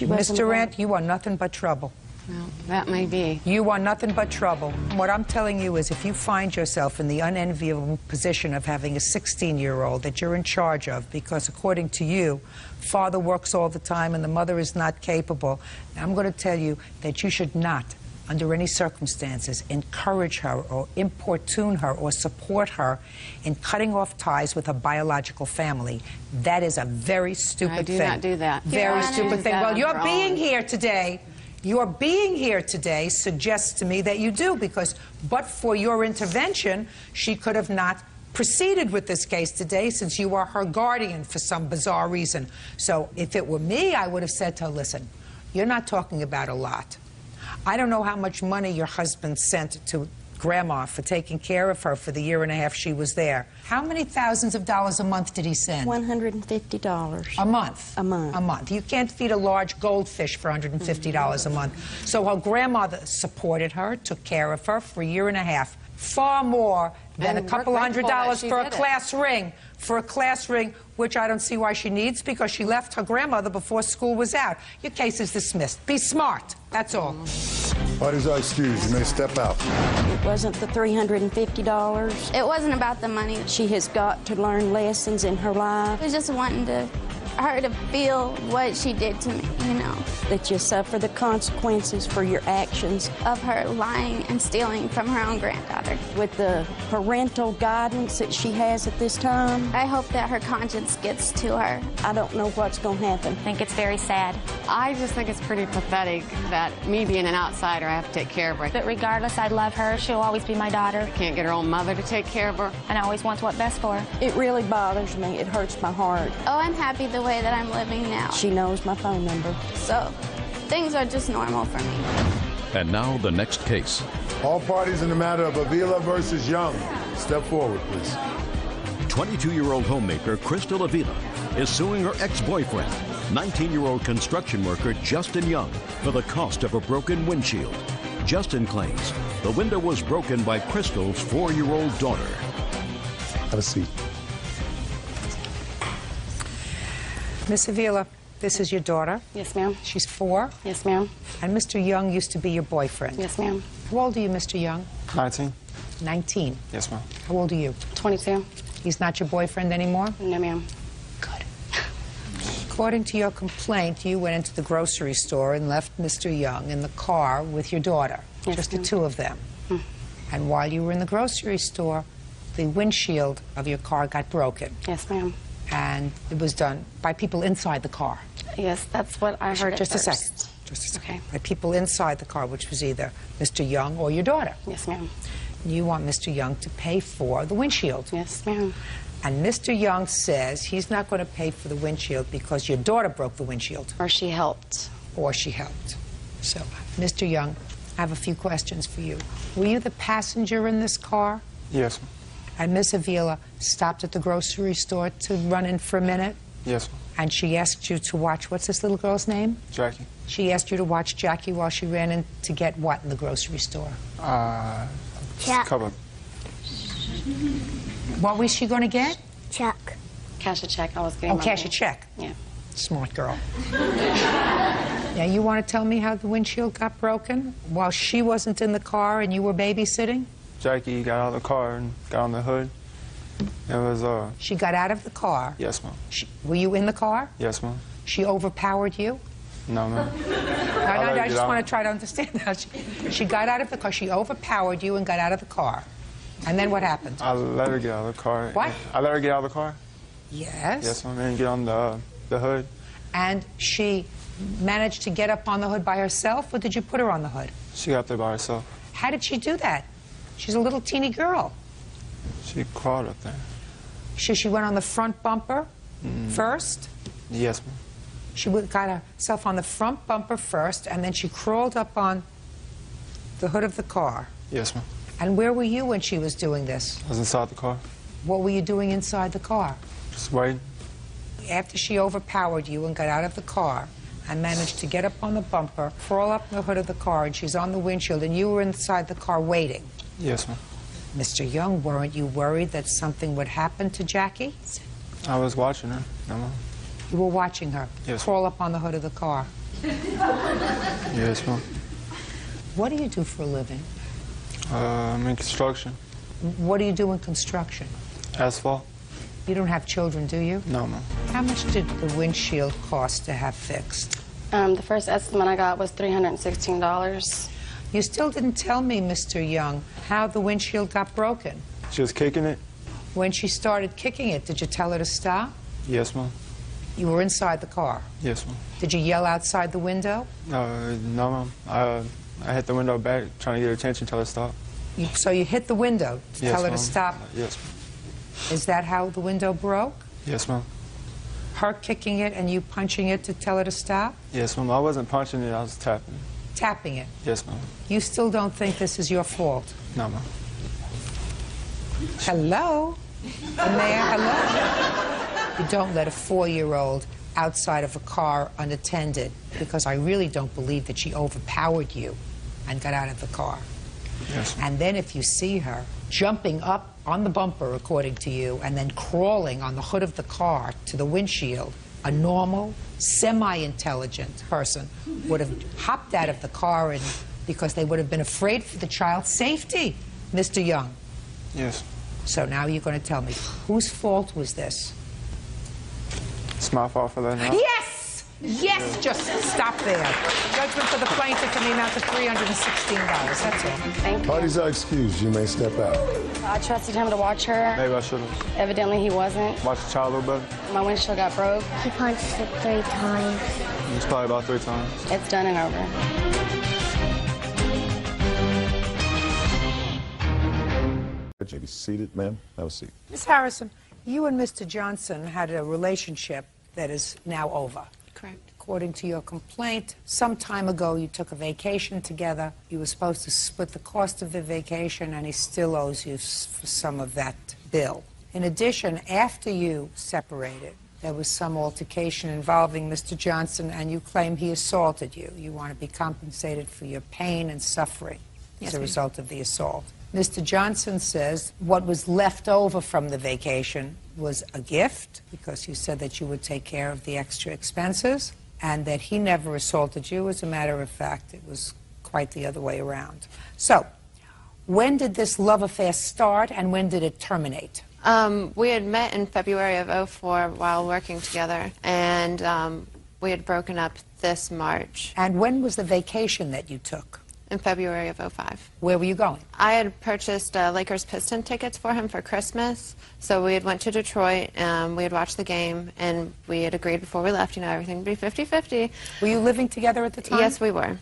[SPEAKER 2] Miss Durant, you are nothing but trouble.
[SPEAKER 9] Well, that may be.
[SPEAKER 2] You are nothing but trouble. What I'm telling you is if you find yourself in the unenviable position of having a 16-year-old that you're in charge of because, according to you, father works all the time and the mother is not capable, I'm going to tell you that you should not, under any circumstances, encourage her or importune her or support her in cutting off ties with her biological family. That is a very stupid thing.
[SPEAKER 9] I do not do that.
[SPEAKER 2] Very stupid thing. Well, you're being here today. Your being here today suggests to me that you do, because but for your intervention, she could have not proceeded with this case today since you are her guardian for some bizarre reason. So if it were me, I would have said to her, listen, you're not talking about a lot. I don't know how much money your husband sent to Grandma for taking care of her for the year and a half she was there. How many thousands of dollars a month did he send?
[SPEAKER 14] $150.
[SPEAKER 2] A month?
[SPEAKER 14] A month.
[SPEAKER 2] A month. You can't feed a large goldfish for $150 a month. So her grandmother supported her, took care of her for a year and a half. Far more than
[SPEAKER 9] And
[SPEAKER 2] a couple
[SPEAKER 9] we're
[SPEAKER 2] $100
[SPEAKER 9] grateful
[SPEAKER 2] for
[SPEAKER 9] that
[SPEAKER 2] a
[SPEAKER 9] she did
[SPEAKER 2] class ring. For a class ring, which I don't see why she needs, because she left her grandmother before school was out. Your case is dismissed. Be smart. That's all.
[SPEAKER 13] Parties are excused. You may step out.
[SPEAKER 14] It wasn't the $350.
[SPEAKER 23] It wasn't about the money.
[SPEAKER 14] She has got to learn lessons in her life.
[SPEAKER 23] I was just wanting her to feel what she did to me, you know.
[SPEAKER 14] That you suffer the consequences for your actions.
[SPEAKER 23] Of her lying and stealing from her own granddaughter.
[SPEAKER 14] With the parental guidance that she has at this time,
[SPEAKER 23] I hope that her conscience gets to her.
[SPEAKER 14] I don't know what's going to happen.
[SPEAKER 23] I think it's very sad.
[SPEAKER 9] I just think it's pretty pathetic that me being an outsider, I have to take care of her.
[SPEAKER 23] But regardless, I love her. She'll always be my daughter.
[SPEAKER 9] Can't get her own mother to take care of her.
[SPEAKER 23] And I always want what's best for her.
[SPEAKER 14] It really bothers me. It hurts my heart.
[SPEAKER 23] Oh, I'm happy the way that I'm living now.
[SPEAKER 14] She knows my phone number.
[SPEAKER 23] So, things are just normal for me.
[SPEAKER 3] And now the next case.
[SPEAKER 13] All parties in the matter of Avila versus Young. Step forward, please.
[SPEAKER 1] 22-year-old homemaker Crystal Avila is suing her ex-boyfriend, 19-year-old construction worker Justin Young, for the cost of a broken windshield. Justin claims the window was broken by Crystal's 4-year-old daughter.
[SPEAKER 13] Have a seat.
[SPEAKER 2] Miss Avila, this is your daughter.
[SPEAKER 9] Yes, ma'am.
[SPEAKER 2] She's 4.
[SPEAKER 9] Yes, ma'am.
[SPEAKER 2] And Mr. Young used to be your boyfriend.
[SPEAKER 9] Yes, ma'am.
[SPEAKER 2] How old are you, Mr. Young?
[SPEAKER 22] 19.
[SPEAKER 2] 19.
[SPEAKER 22] Yes, ma'am.
[SPEAKER 2] How old are you?
[SPEAKER 9] 22.
[SPEAKER 2] He's not your boyfriend anymore?
[SPEAKER 9] No, ma'am.
[SPEAKER 2] According to your complaint, you went into the grocery store and left Mr. Young in the car with your daughter,
[SPEAKER 9] Yes,
[SPEAKER 2] just the
[SPEAKER 9] ma'am.
[SPEAKER 2] 2 of them. And while you were in the grocery store, the windshield of your car got broken.
[SPEAKER 9] Yes, ma'am.
[SPEAKER 2] And it was done by people inside the car.
[SPEAKER 9] Yes, that's what I heard
[SPEAKER 2] Just
[SPEAKER 9] at
[SPEAKER 2] a second.
[SPEAKER 9] first.
[SPEAKER 2] Just a second.
[SPEAKER 9] Okay.
[SPEAKER 2] By people inside the car, which was either Mr. Young or your daughter.
[SPEAKER 9] Yes, ma'am.
[SPEAKER 2] You want Mr. Young to pay for the windshield.
[SPEAKER 9] Yes, ma'am.
[SPEAKER 2] And Mr. Young says he's not going to pay for the windshield because your daughter broke the windshield.
[SPEAKER 9] Or she helped.
[SPEAKER 2] Or she helped. So, Mr. Young, I have a few questions for you. Were you the passenger in this car?
[SPEAKER 22] Yes, ma'am.
[SPEAKER 2] And Miss Avila stopped at the grocery store to run in for a minute?
[SPEAKER 22] Yes, ma'am.
[SPEAKER 2] And she asked you to watch, what's this little girl's name?
[SPEAKER 22] Jackie.
[SPEAKER 2] She asked you to watch Jackie while she ran in to get what in the grocery store?
[SPEAKER 22] Just a couple.
[SPEAKER 2] What was she going to get?
[SPEAKER 23] Check.
[SPEAKER 9] Cash a check. I was getting
[SPEAKER 2] Oh,
[SPEAKER 9] my
[SPEAKER 2] cash a
[SPEAKER 9] pay.
[SPEAKER 2] check.
[SPEAKER 9] Yeah.
[SPEAKER 2] Smart girl. Now, you want to tell me how the windshield got broken while she wasn't in the car and you were babysitting?
[SPEAKER 22] Jackie got out of the car and got on the hood. It was,
[SPEAKER 2] She got out of the car.
[SPEAKER 22] Yes, ma'am.
[SPEAKER 2] Were you in the car?
[SPEAKER 22] Yes, ma'am.
[SPEAKER 2] She overpowered you?
[SPEAKER 22] No, ma'am.
[SPEAKER 2] I just want to try to understand that. She got out of the car. She overpowered you and got out of the car. And then what happened?
[SPEAKER 22] I let her get out of the car.
[SPEAKER 2] What?
[SPEAKER 22] I let her get out of the car.
[SPEAKER 2] Yes.
[SPEAKER 22] Yes, ma'am, and get on the hood.
[SPEAKER 2] And she managed to get up on the hood by herself, or did you put her on the hood?
[SPEAKER 22] She got there by herself.
[SPEAKER 2] How did she do that? She's a little teeny girl.
[SPEAKER 22] She crawled up there.
[SPEAKER 2] She went on the front bumper first?
[SPEAKER 22] Yes, ma'am.
[SPEAKER 2] She got herself on the front bumper first, and then she crawled up on the hood of the car.
[SPEAKER 22] Yes, ma'am.
[SPEAKER 2] And where were you when she was doing this?
[SPEAKER 22] I was inside the car.
[SPEAKER 2] What were you doing inside the car?
[SPEAKER 22] Just waiting.
[SPEAKER 2] After she overpowered you and got out of the car and managed to get up on the bumper, crawl up the hood of the car, and she's on the windshield, and you were inside the car waiting.
[SPEAKER 22] Yes, ma'am.
[SPEAKER 2] Mr. Young, weren't you worried that something would happen to Jackie?
[SPEAKER 22] I was watching her. No, ma'am.
[SPEAKER 2] You were watching her
[SPEAKER 22] Yes.
[SPEAKER 2] crawl up on the hood of the car.
[SPEAKER 22] Yes, ma'am.
[SPEAKER 2] What do you do for a living?
[SPEAKER 22] I'm in construction.
[SPEAKER 2] What do you do in construction?
[SPEAKER 22] Asphalt.
[SPEAKER 2] You don't have children, do you?
[SPEAKER 22] No, ma'am.
[SPEAKER 2] How much did the windshield cost to have fixed?
[SPEAKER 9] The first estimate I got was $316.
[SPEAKER 2] You still didn't tell me, Mr. Young, how the windshield got broken.
[SPEAKER 22] She was kicking it.
[SPEAKER 2] When she started kicking it, did you tell her to stop?
[SPEAKER 22] Yes, ma'am.
[SPEAKER 2] You were inside the car.
[SPEAKER 22] Yes, ma'am.
[SPEAKER 2] Did you yell outside the window?
[SPEAKER 22] No, ma'am. I hit the window back, trying to get her attention, tell her to stop.
[SPEAKER 2] So you hit the window to
[SPEAKER 22] Yes,
[SPEAKER 2] tell her to
[SPEAKER 22] ma'am.
[SPEAKER 2] stop.
[SPEAKER 22] Yes, ma'am.
[SPEAKER 2] Is that how the window broke?
[SPEAKER 22] Yes, ma'am.
[SPEAKER 2] Her kicking it and you punching it to tell her to stop?
[SPEAKER 22] Yes, ma'am. I wasn't punching it, I was tapping.
[SPEAKER 2] tapping it.
[SPEAKER 22] Yes, ma'am.
[SPEAKER 2] You still don't think this is your fault?
[SPEAKER 22] No, ma'am.
[SPEAKER 2] Hello? Mayor, hello? You don't let a 4-year-old outside of a car unattended, because I really don't believe that she overpowered you and got out of the car.
[SPEAKER 22] Yes.
[SPEAKER 2] And then if you see her jumping up on the bumper, according to you, and then crawling on the hood of the car to the windshield, a normal, semi-intelligent person would have hopped out of the car and because they would have been afraid for the child's safety, Mr. Young.
[SPEAKER 22] Yes.
[SPEAKER 2] So now you're going to tell me, whose fault was this?
[SPEAKER 22] It's my fault for that now?
[SPEAKER 2] Yes! Yes, just stop there. Judgment for the plaintiff in the amount of $316. That's all.
[SPEAKER 23] Thank you.
[SPEAKER 13] Parties are excused. You may step out.
[SPEAKER 23] I trusted him to watch her.
[SPEAKER 22] Maybe I should have.
[SPEAKER 23] Evidently, he wasn't.
[SPEAKER 22] Watch the child a little better.
[SPEAKER 23] My windshield got broke.
[SPEAKER 12] He punched it 3 times.
[SPEAKER 22] It's probably about 3 times.
[SPEAKER 23] It's done and over.
[SPEAKER 6] Could you be seated, ma'am? Have a seat.
[SPEAKER 2] Ms. Harrison, you and Mr. Johnson had a relationship that is now over.
[SPEAKER 9] Correct.
[SPEAKER 2] According to your complaint, some time ago you took a vacation together. You were supposed to split the cost of the vacation, and he still owes you for some of that bill. In addition, after you separated, there was some altercation involving Mr. Johnson, and you claim he assaulted you. You want to be compensated for your pain and suffering as a result of the assault. Mr. Johnson says what was left over from the vacation was a gift, because you said that you would take care of the extra expenses, and that he never assaulted you. As a matter of fact, it was quite the other way around. So, when did this love affair start, and when did it terminate?
[SPEAKER 9] We had met in February of '04 while working together, and we had broken up this March.
[SPEAKER 2] And when was the vacation that you took?
[SPEAKER 9] In February of '05.
[SPEAKER 2] Where were you going?
[SPEAKER 9] I had purchased Lakers Piston tickets for him for Christmas. So we had went to Detroit, we had watched the game, and we had agreed before we left, everything would be 50-50.
[SPEAKER 2] Were you living together at the time?
[SPEAKER 9] Yes, we were.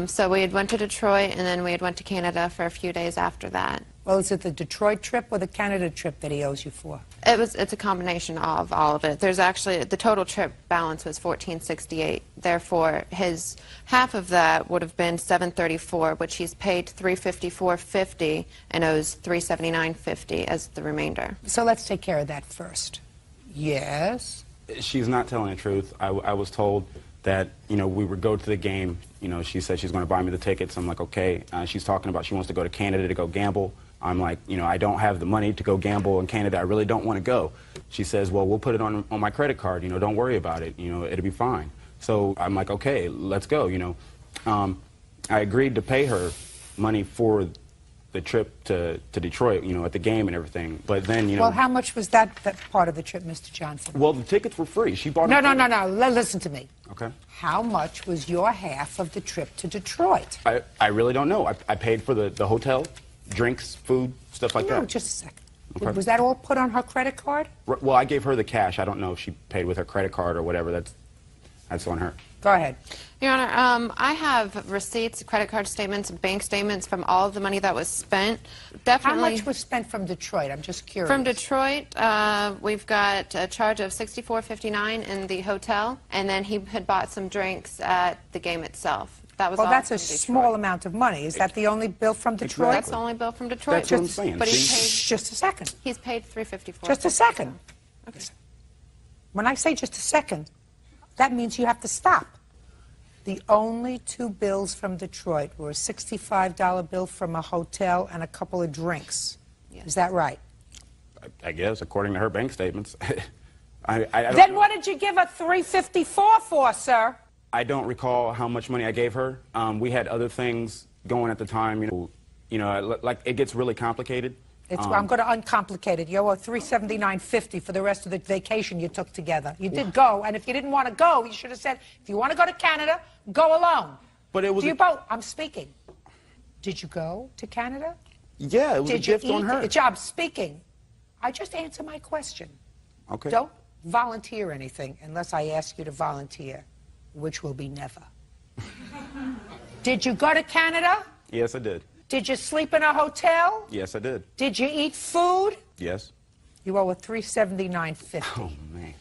[SPEAKER 9] So we had went to Detroit, and then we had went to Canada for a few days after that.
[SPEAKER 2] Well, is it the Detroit trip or the Canada trip that he owes you for?
[SPEAKER 9] It's a combination of all of it. There's actually, the total trip balance was $1,468. Therefore, his half of that would have been $734, which he's paid $354.50 and owes $379.50 as the remainder.
[SPEAKER 2] So let's take care of that first. Yes?
[SPEAKER 19] She's not telling the truth. I was told that, we would go to the game. She said she's going to buy me the tickets. I'm like, okay. She's talking about she wants to go to Canada to go gamble. I'm like, I don't have the money to go gamble in Canada. I really don't want to go. She says, well, we'll put it on my credit card. Don't worry about it. It'll be fine. So I'm like, okay, let's go. I agreed to pay her money for the trip to Detroit, at the game and everything. But then,
[SPEAKER 2] Well, how much was that part of the trip, Mr. Johnson?
[SPEAKER 19] Well, the tickets were free. She bought
[SPEAKER 2] No. Listen to me.
[SPEAKER 19] Okay.
[SPEAKER 2] How much was your half of the trip to Detroit?
[SPEAKER 19] I really don't know. I paid for the hotel, drinks, food, stuff like that.
[SPEAKER 2] No, just a second.
[SPEAKER 19] Okay.
[SPEAKER 2] Was that all put on her credit card?
[SPEAKER 19] Well, I gave her the cash. I don't know if she paid with her credit card or whatever. That's on her.
[SPEAKER 2] Go ahead.
[SPEAKER 9] Your Honor, I have receipts, credit card statements, bank statements from all of the money that was spent. Definitely.
[SPEAKER 2] How much was spent from Detroit? I'm just curious.
[SPEAKER 9] From Detroit, we've got a charge of $64.59 in the hotel, and then he had bought some drinks at the game itself. That was
[SPEAKER 2] well,
[SPEAKER 9] all
[SPEAKER 2] that's a
[SPEAKER 9] from Detroit.
[SPEAKER 2] small amount of money. Is that the only bill from Detroit?
[SPEAKER 9] That's the only bill from Detroit.
[SPEAKER 19] That's what I'm saying.
[SPEAKER 9] But he's paid,
[SPEAKER 2] just a second.
[SPEAKER 9] He's paid $354.
[SPEAKER 2] Just a second.
[SPEAKER 9] Okay.
[SPEAKER 2] When I say just a second, that means you have to stop. The only 2 bills from Detroit were a $65 bill from a hotel and a couple of drinks. Yes. Is that right?
[SPEAKER 19] I guess, according to her bank statements. I
[SPEAKER 2] then what did you give her $354 for, sir?
[SPEAKER 19] I don't recall how much money I gave her. We had other things going at the time. Like it gets really complicated.
[SPEAKER 2] I'm going to uncomplicate it. You owe $379.50 for the rest of the vacation you took together. You did go, and if you didn't want to go, you should have said, if you want to go to Canada, go alone.
[SPEAKER 19] But it was.
[SPEAKER 2] I'm speaking. Did you go to Canada?
[SPEAKER 19] Yeah, it was a gift on her.
[SPEAKER 2] I'm speaking. I just answer my question.
[SPEAKER 19] Okay.
[SPEAKER 2] Don't volunteer anything unless I ask you to volunteer, which will be never. Did you go to Canada?
[SPEAKER 19] Yes, I did.
[SPEAKER 2] Did you sleep in a hotel?
[SPEAKER 19] Yes, I did.
[SPEAKER 2] Did you eat food?
[SPEAKER 19] Yes.
[SPEAKER 2] You owe a $379.50.
[SPEAKER 19] Oh, man.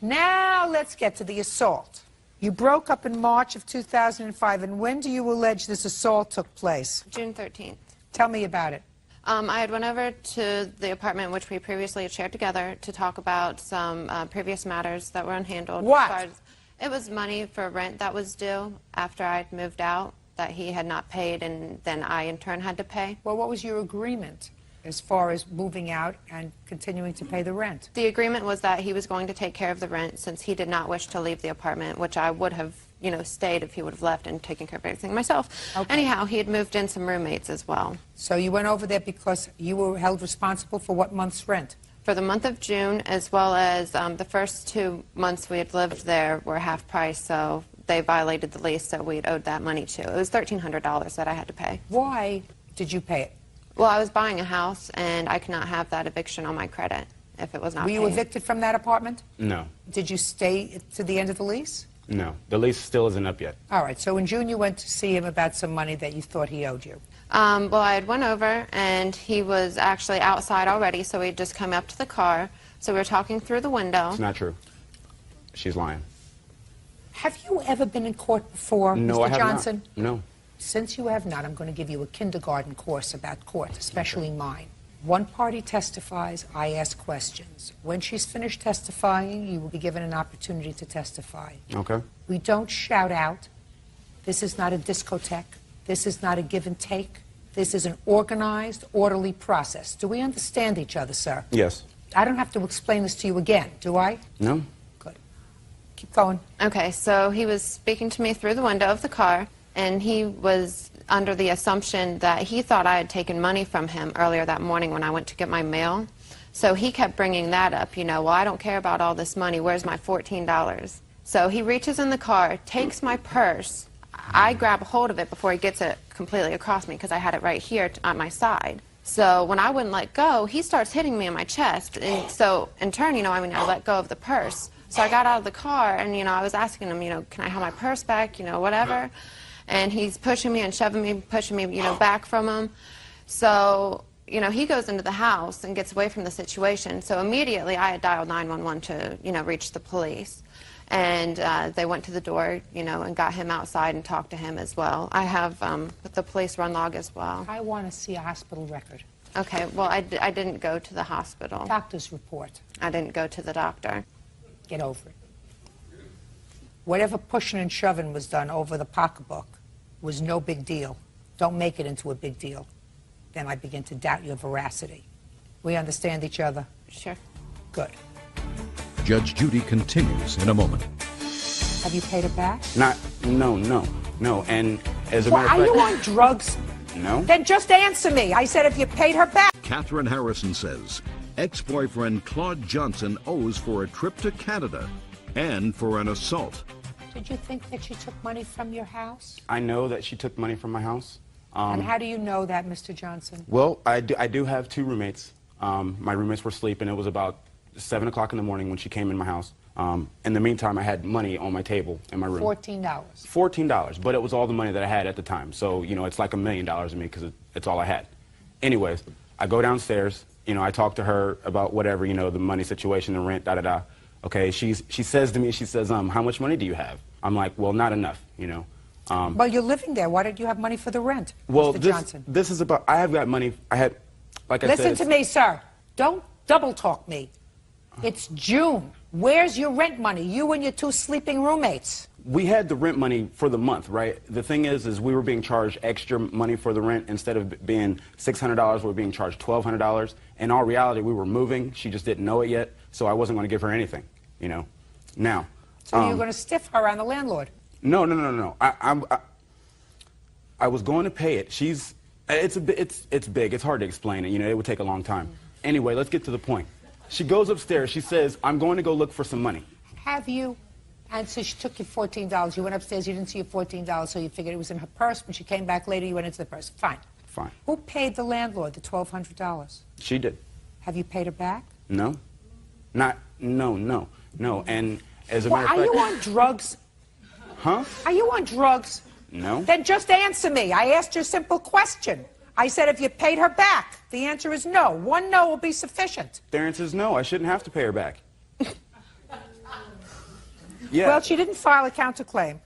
[SPEAKER 2] Now let's get to the assault. You broke up in March of 2005, and when do you allege this assault took place?
[SPEAKER 9] June 13th.
[SPEAKER 2] Tell me about it.
[SPEAKER 9] I had went over to the apartment which we previously had shared together to talk about some previous matters that were unhandled.
[SPEAKER 2] What?
[SPEAKER 9] It was money for rent that was due after I'd moved out that he had not paid, and then I in turn had to pay.
[SPEAKER 2] Well, what was your agreement as far as moving out and continuing to pay the rent?
[SPEAKER 9] The agreement was that he was going to take care of the rent since he did not wish to leave the apartment, which I would have, you know, stayed if he would have left and taken care of everything myself. Okay. Anyhow, he had moved in some roommates as well.
[SPEAKER 2] So you went over there because you were held responsible for what month's rent?
[SPEAKER 9] For the month of June, as well as the first 2 months we had lived there were half price, so they violated the lease, so we had owed that money too. It was $1,300 that I had to pay.
[SPEAKER 2] Why did you pay it?
[SPEAKER 9] Well, I was buying a house, and I could not have that eviction on my credit if it was not paid.
[SPEAKER 2] Were you evicted from that apartment?
[SPEAKER 19] No.
[SPEAKER 2] Did you stay to the end of the lease?
[SPEAKER 19] No. The lease still isn't up yet.
[SPEAKER 2] All right. So in June, you went to see him about some money that you thought he owed you.
[SPEAKER 9] Well, I had went over, and he was actually outside already, so he had just come up to the car. So we were talking through the window.
[SPEAKER 19] It's not true. She's lying.
[SPEAKER 2] Have you ever been in court before,
[SPEAKER 19] No,
[SPEAKER 2] Mr.
[SPEAKER 19] I have
[SPEAKER 2] Johnson?
[SPEAKER 19] not. No.
[SPEAKER 2] Since you have not, I'm going to give you a kindergarten course about court, especially mine. One party testifies, I ask questions. When she's finished testifying, you will be given an opportunity to testify.
[SPEAKER 19] Okay.
[SPEAKER 2] We don't shout out. This is not a discotheque. This is not a give and take. This is an organized, orderly process. Do we understand each other, sir?
[SPEAKER 19] Yes.
[SPEAKER 2] I don't have to explain this to you again, do I?
[SPEAKER 19] No.
[SPEAKER 2] Good. Keep going.
[SPEAKER 9] Okay, so he was speaking to me through the window of the car, and he was under the assumption that he thought I had taken money from him earlier that morning when I went to get my mail. So he kept bringing that up, you know, well, I don't care about all this money. Where's my $14? So he reaches in the car, takes my purse. I grab a hold of it before he gets it completely across me because I had it right here on my side. So when I wouldn't let go, he starts hitting me in my chest. And so in turn, you know, I let go of the purse. So I got out of the car and, you know, I was asking him, you know, can I have my purse back, you know, whatever. And he's pushing me and shoving me, pushing me, you know, back from him. So, you know, he goes into the house and gets away from the situation. So immediately I had dialed 911 to, you know, reach the police. And they went to the door, you know, and got him outside and talked to him as well. I have the police run log as well.
[SPEAKER 2] I want to see a hospital record.
[SPEAKER 9] Okay, well, I didn't go to the hospital.
[SPEAKER 2] Doctor's report.
[SPEAKER 9] I didn't go to the doctor.
[SPEAKER 2] Get over it. Whatever pushing and shoving was done over the pocketbook was no big deal. Don't make it into a big deal. Then I begin to doubt your veracity. We understand each other?
[SPEAKER 9] Sure.
[SPEAKER 2] Good.
[SPEAKER 3] Judge Judy continues in a moment.
[SPEAKER 2] Have you paid it back?
[SPEAKER 19] No. And as a
[SPEAKER 2] Well,
[SPEAKER 19] matter of
[SPEAKER 2] are
[SPEAKER 19] fact...
[SPEAKER 2] you on drugs?
[SPEAKER 19] No.
[SPEAKER 2] Then just answer me. I said if you paid her back.
[SPEAKER 1] Catherine Harrison says ex-boyfriend Claude Johnson owes for a trip to Canada and for an assault.
[SPEAKER 2] Did you think that she took money from your house?
[SPEAKER 19] I know that she took money from my house.
[SPEAKER 2] And how do you know that, Mr. Johnson?
[SPEAKER 19] Well, I do have two roommates. My roommates were sleeping. It was about 7 o'clock in the morning when she came in my house. In the meantime, I had money on my table in my room.
[SPEAKER 2] $14.
[SPEAKER 19] $14, but it was all the money that I had at the time. So, you know, it's like $1 million to me because it's all I had. Anyways, I go downstairs. You know, I talk to her about whatever, you know, the money situation, the rent, da-da-da. Okay, she says to me, she says, how much money do you have? I'm like, well, not enough, you know.
[SPEAKER 2] Well, you're living there. Why did you have money for the rent,
[SPEAKER 19] well,
[SPEAKER 2] Mr. Johnson?
[SPEAKER 19] This is about, I have got money, I had, like I said.
[SPEAKER 2] Listen to me, sir. Don't double talk me. It's June. Where's your rent money? You and your two sleeping roommates.
[SPEAKER 19] We had the rent money for the month, right? The thing is we were being charged extra money for the rent. Instead of being $600, we were being charged $1,200. In all reality, we were moving. She just didn't know it yet, so I wasn't going to give her anything, you know. Now.
[SPEAKER 2] So you're going to stiff her on the landlord?
[SPEAKER 19] No. I was going to pay it. It's big. It's hard to explain it. You know, it would take a long time. Anyway, let's get to the point. She goes upstairs. She says, I'm going to go look for some money.
[SPEAKER 2] Have you? And so she took you $14. You went upstairs. You didn't see your $14, so you figured it was in her purse. When she came back later, you went into the purse. Fine.
[SPEAKER 19] Fine.
[SPEAKER 2] Who paid the landlord the $1,200?
[SPEAKER 19] She did.
[SPEAKER 2] Have you paid her back?
[SPEAKER 19] No. No. And as a matter of fact...
[SPEAKER 2] Are you on drugs?
[SPEAKER 19] Huh?
[SPEAKER 2] Are you on drugs?
[SPEAKER 19] No.
[SPEAKER 2] Then just answer me. I asked you a simple question. I said if you paid her back. The answer is no. One no will be sufficient.
[SPEAKER 19] The answer is no. I shouldn't have to pay her back. Yeah.
[SPEAKER 2] Well, she didn't file a counterclaim.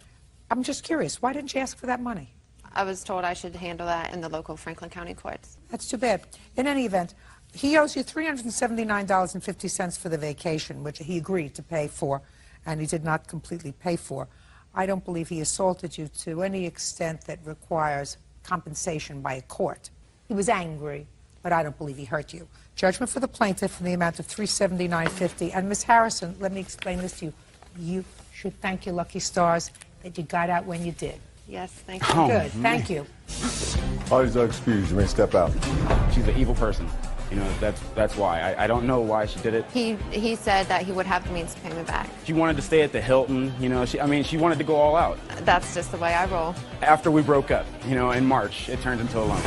[SPEAKER 2] I'm just curious, why didn't she ask for that money?
[SPEAKER 9] I was told I should handle that in the local Franklin County courts.
[SPEAKER 2] That's too bad. In any event, he owes you $379.50 for the vacation, which he agreed to pay for, and he did not completely pay for. I don't believe he assaulted you to any extent that requires compensation by a court. He was angry, but I don't believe he hurt you. Judgment for the plaintiff in the amount of $379.50. And Ms. Harrison, let me explain this to you. You should thank your lucky stars that you got out when you did.
[SPEAKER 9] Yes, thank you.
[SPEAKER 2] Oh, good, thank you.
[SPEAKER 6] Parties are excused. You may step out.
[SPEAKER 19] She's an evil person. You know, that's why. I don't know why she did it.
[SPEAKER 9] He said that he would have the means to pay me back.
[SPEAKER 19] She wanted to stay at the Hilton, you know, she wanted to go all out.
[SPEAKER 9] That's just the way I roll.
[SPEAKER 19] After we broke up, you know, in March, it turned into a loan.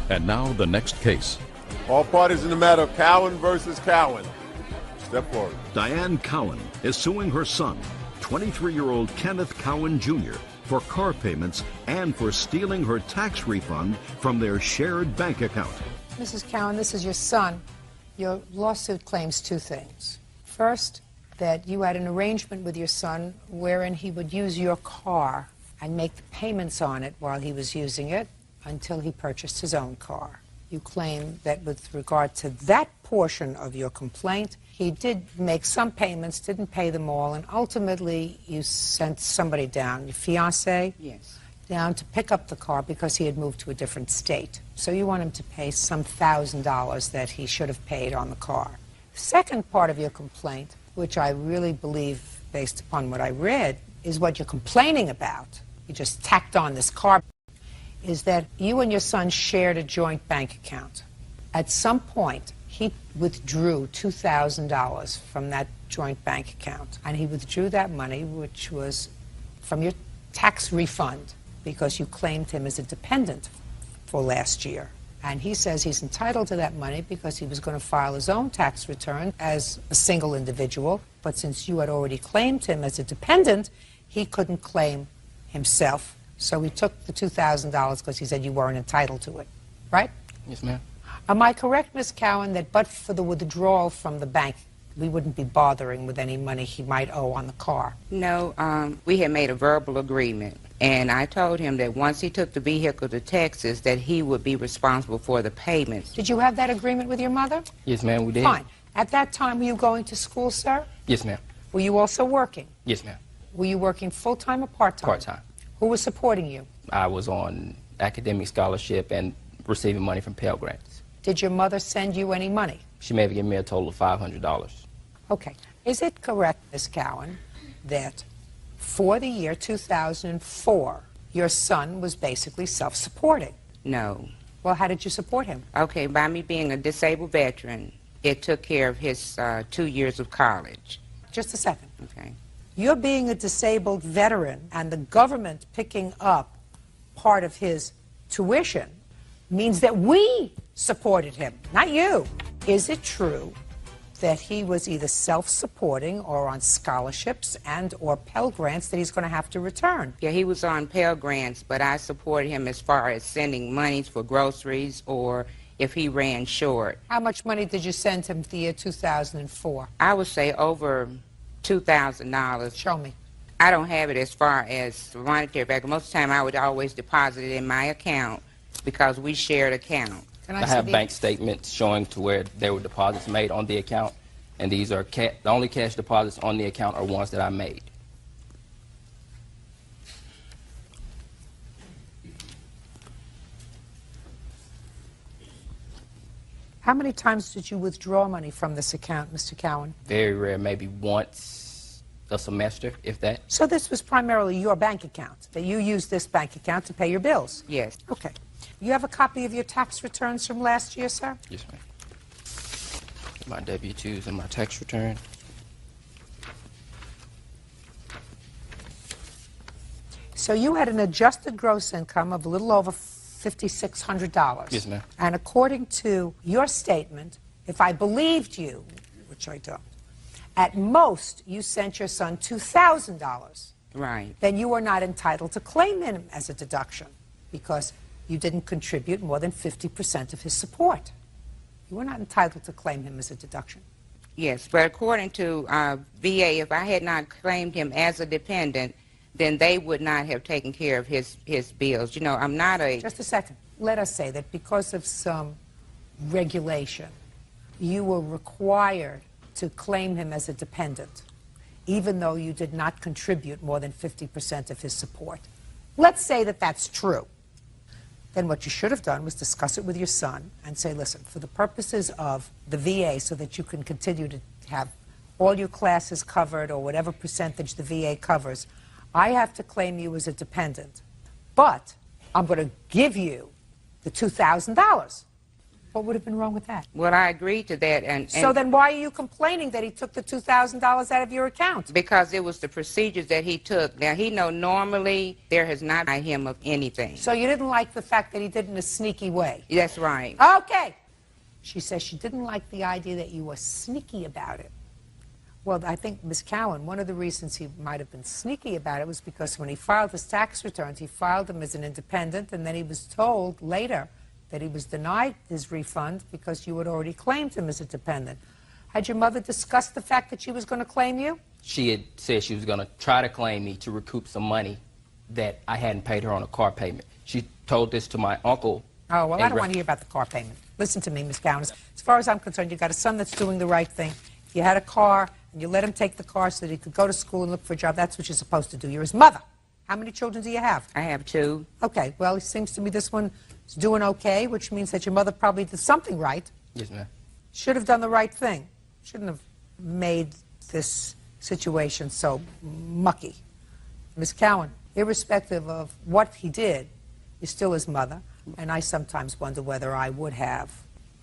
[SPEAKER 3] And now the next case.
[SPEAKER 6] All parties in the matter of Cowan versus Cowan. Step forward.
[SPEAKER 3] Diane Cowan is suing her son, 23-year-old Kenneth Cowan Jr., for car payments and for stealing her tax refund from their shared bank account.
[SPEAKER 2] Mrs. Cowan, this is your son. Your lawsuit claims two things. First, that you had an arrangement with your son wherein he would use your car and make the payments on it while he was using it until he purchased his own car. You claim that with regard to that portion of your complaint, he did make some payments, didn't pay them all, and ultimately you sent somebody down, your fiancé?
[SPEAKER 4] Yes.
[SPEAKER 2] Down to pick up the car because he had moved to a different state. So you want him to pay some $1,000 that he should have paid on the car. The second part of your complaint, which I really believe, based upon what I read, is what you're complaining about. You just tacked on this car, is that you and your son shared a joint bank account. At some point, he withdrew $2,000 from that joint bank account, and he withdrew that money, which was from your tax refund, because you claimed him as a dependent for last year. And he says he's entitled to that money because he was going to file his own tax return as a single individual, but since you had already claimed him as a dependent, he couldn't claim himself. So he took the $2,000 because he said you weren't entitled to it, right?
[SPEAKER 4] Yes, ma'am.
[SPEAKER 2] Am I correct, Ms. Cowan, that but for the withdrawal from the bank, we wouldn't be bothering with any money he might owe on the car?
[SPEAKER 4] No, we had made a verbal agreement, and I told him that once he took the vehicle to Texas, that he would be responsible for the payments.
[SPEAKER 2] Did you have that agreement with your mother?
[SPEAKER 4] Yes, ma'am, we did.
[SPEAKER 2] Fine. At that time, were you going to school, sir?
[SPEAKER 4] Yes, ma'am.
[SPEAKER 2] Were you also working?
[SPEAKER 4] Yes, ma'am.
[SPEAKER 2] Were you working full-time or part-time?
[SPEAKER 4] Part-time.
[SPEAKER 2] Who was supporting you?
[SPEAKER 4] I was on academic scholarship and receiving money from Pell Grants.
[SPEAKER 2] Did your mother send you any money?
[SPEAKER 4] She may have given me a total of $500.
[SPEAKER 2] Okay. Is it correct, Ms. Cowan, that for the year 2004, your son was basically self-supporting?
[SPEAKER 4] No.
[SPEAKER 2] Well, how did you support him?
[SPEAKER 4] Okay, by me being a disabled veteran, it took care of his 2 years of college.
[SPEAKER 2] Just a second.
[SPEAKER 4] Okay.
[SPEAKER 2] You're being a disabled veteran and the government picking up part of his tuition means that we supported him, not you. Is it true that he was either self-supporting or on scholarships and or Pell Grants that he's going to have to return?
[SPEAKER 4] Yeah, he was on Pell Grants, but I supported him as far as sending monies for groceries or if he ran short.
[SPEAKER 2] How much money did you send him for the year 2004?
[SPEAKER 4] I would say over $2,000.
[SPEAKER 2] Show me.
[SPEAKER 4] I don't have it as far as monetary back. Most of the time I would always deposit it in my account because we shared account.
[SPEAKER 20] I have bank statements showing to where there were deposits made on the account, and these are the only cash deposits on the account are ones that I made.
[SPEAKER 2] How many times did you withdraw money from this account, Mr. Cowan?
[SPEAKER 20] Very rare, maybe once a semester, if that.
[SPEAKER 2] So this was primarily your bank account, that you used this bank account to pay your bills?
[SPEAKER 4] Yes.
[SPEAKER 2] Okay. You have a copy of your tax returns from last year, sir?
[SPEAKER 20] Yes, ma'am. My W-2s and my tax return.
[SPEAKER 2] So you had an adjusted gross income of a little over $5,600.
[SPEAKER 20] Yes, ma'am.
[SPEAKER 2] And according to your statement, if I believed you, which I don't, at most you sent your son $2,000.
[SPEAKER 4] Right.
[SPEAKER 2] Then you are not entitled to claim him as a deduction because you didn't contribute more than 50% of his support. You were not entitled to claim him as a deduction.
[SPEAKER 4] Yes, but according to VA, if I had not claimed him as a dependent, then they would not have taken care of his bills. You know, I'm not a...
[SPEAKER 2] Just a second. Let us say that because of some regulation, you were required to claim him as a dependent, even though you did not contribute more than 50% of his support. Let's say that that's true. Then what you should have done was discuss it with your son and say, listen, for the purposes of the VA, so that you can continue to have all your classes covered or whatever percentage the VA covers, I have to claim you as a dependent, but I'm going to give you the $2,000. What would have been wrong with that?
[SPEAKER 4] Well, I agreed to that. And
[SPEAKER 2] so then why are you complaining that he took the $2,000 out of your account?
[SPEAKER 4] Because it was the procedures that he took. Now, he know normally there has not been him of anything.
[SPEAKER 2] So you didn't like the fact that he did it in a sneaky way?
[SPEAKER 4] That's right.
[SPEAKER 2] Okay. She says she didn't like the idea that you were sneaky about it. Well, I think, Ms. Cowan, one of the reasons he might have been sneaky about it was because when he filed his tax returns, he filed them as an independent, and then he was told later that he was denied his refund because you had already claimed him as a dependent. Had your mother discussed the fact that she was going to claim you?
[SPEAKER 20] She had said she was going to try to claim me to recoup some money that I hadn't paid her on a car payment. She told this to my uncle.
[SPEAKER 2] Oh, well, I don't want to hear about the car payment. Listen to me, Ms. Cowan. As far as I'm concerned, you've got a son that's doing the right thing. If you had a car and you let him take the car so that he could go to school and look for a job, that's what you're supposed to do. You're his mother. How many children do you have?
[SPEAKER 4] I have 2.
[SPEAKER 2] Okay, well, it seems to me this one is doing okay, which means that your mother probably did something right.
[SPEAKER 20] Yes, ma'am.
[SPEAKER 2] Should have done the right thing. Shouldn't have made this situation so mucky. Ms. Cowan, irrespective of what he did, you're still his mother, and I sometimes wonder whether I would have,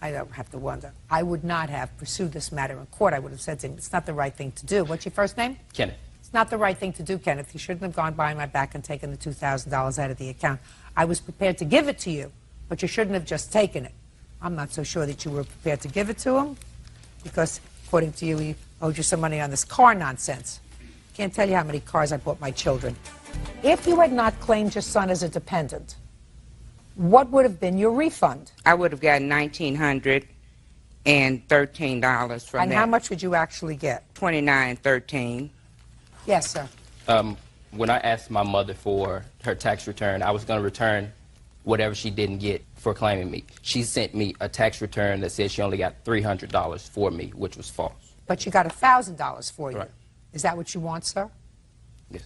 [SPEAKER 2] I don't have to wonder, I would not have pursued this matter in court. I would have said to him, it's not the right thing to do. What's your first name?
[SPEAKER 20] Kenneth.
[SPEAKER 2] It's not the right thing to do, Kenneth. You shouldn't have gone behind my back and taken the $2,000 out of the account. I was prepared to give it to you, but you shouldn't have just taken it. I'm not so sure that you were prepared to give it to him, because according to you, he owed you some money on this car nonsense. Can't tell you how many cars I bought my children. If you had not claimed your son as a dependent, what would have been your refund?
[SPEAKER 4] I would have gotten $1,913 from that.
[SPEAKER 2] And how much would you actually get?
[SPEAKER 4] $29.13.
[SPEAKER 2] Yes, sir.
[SPEAKER 20] When I asked my mother for her tax return, I was going to return whatever she didn't get for claiming me. She sent me a tax return that said she only got $300 for me, which was false.
[SPEAKER 2] But you got $1,000 for you.
[SPEAKER 20] Right.
[SPEAKER 2] Is that what you want, sir?
[SPEAKER 20] Yes.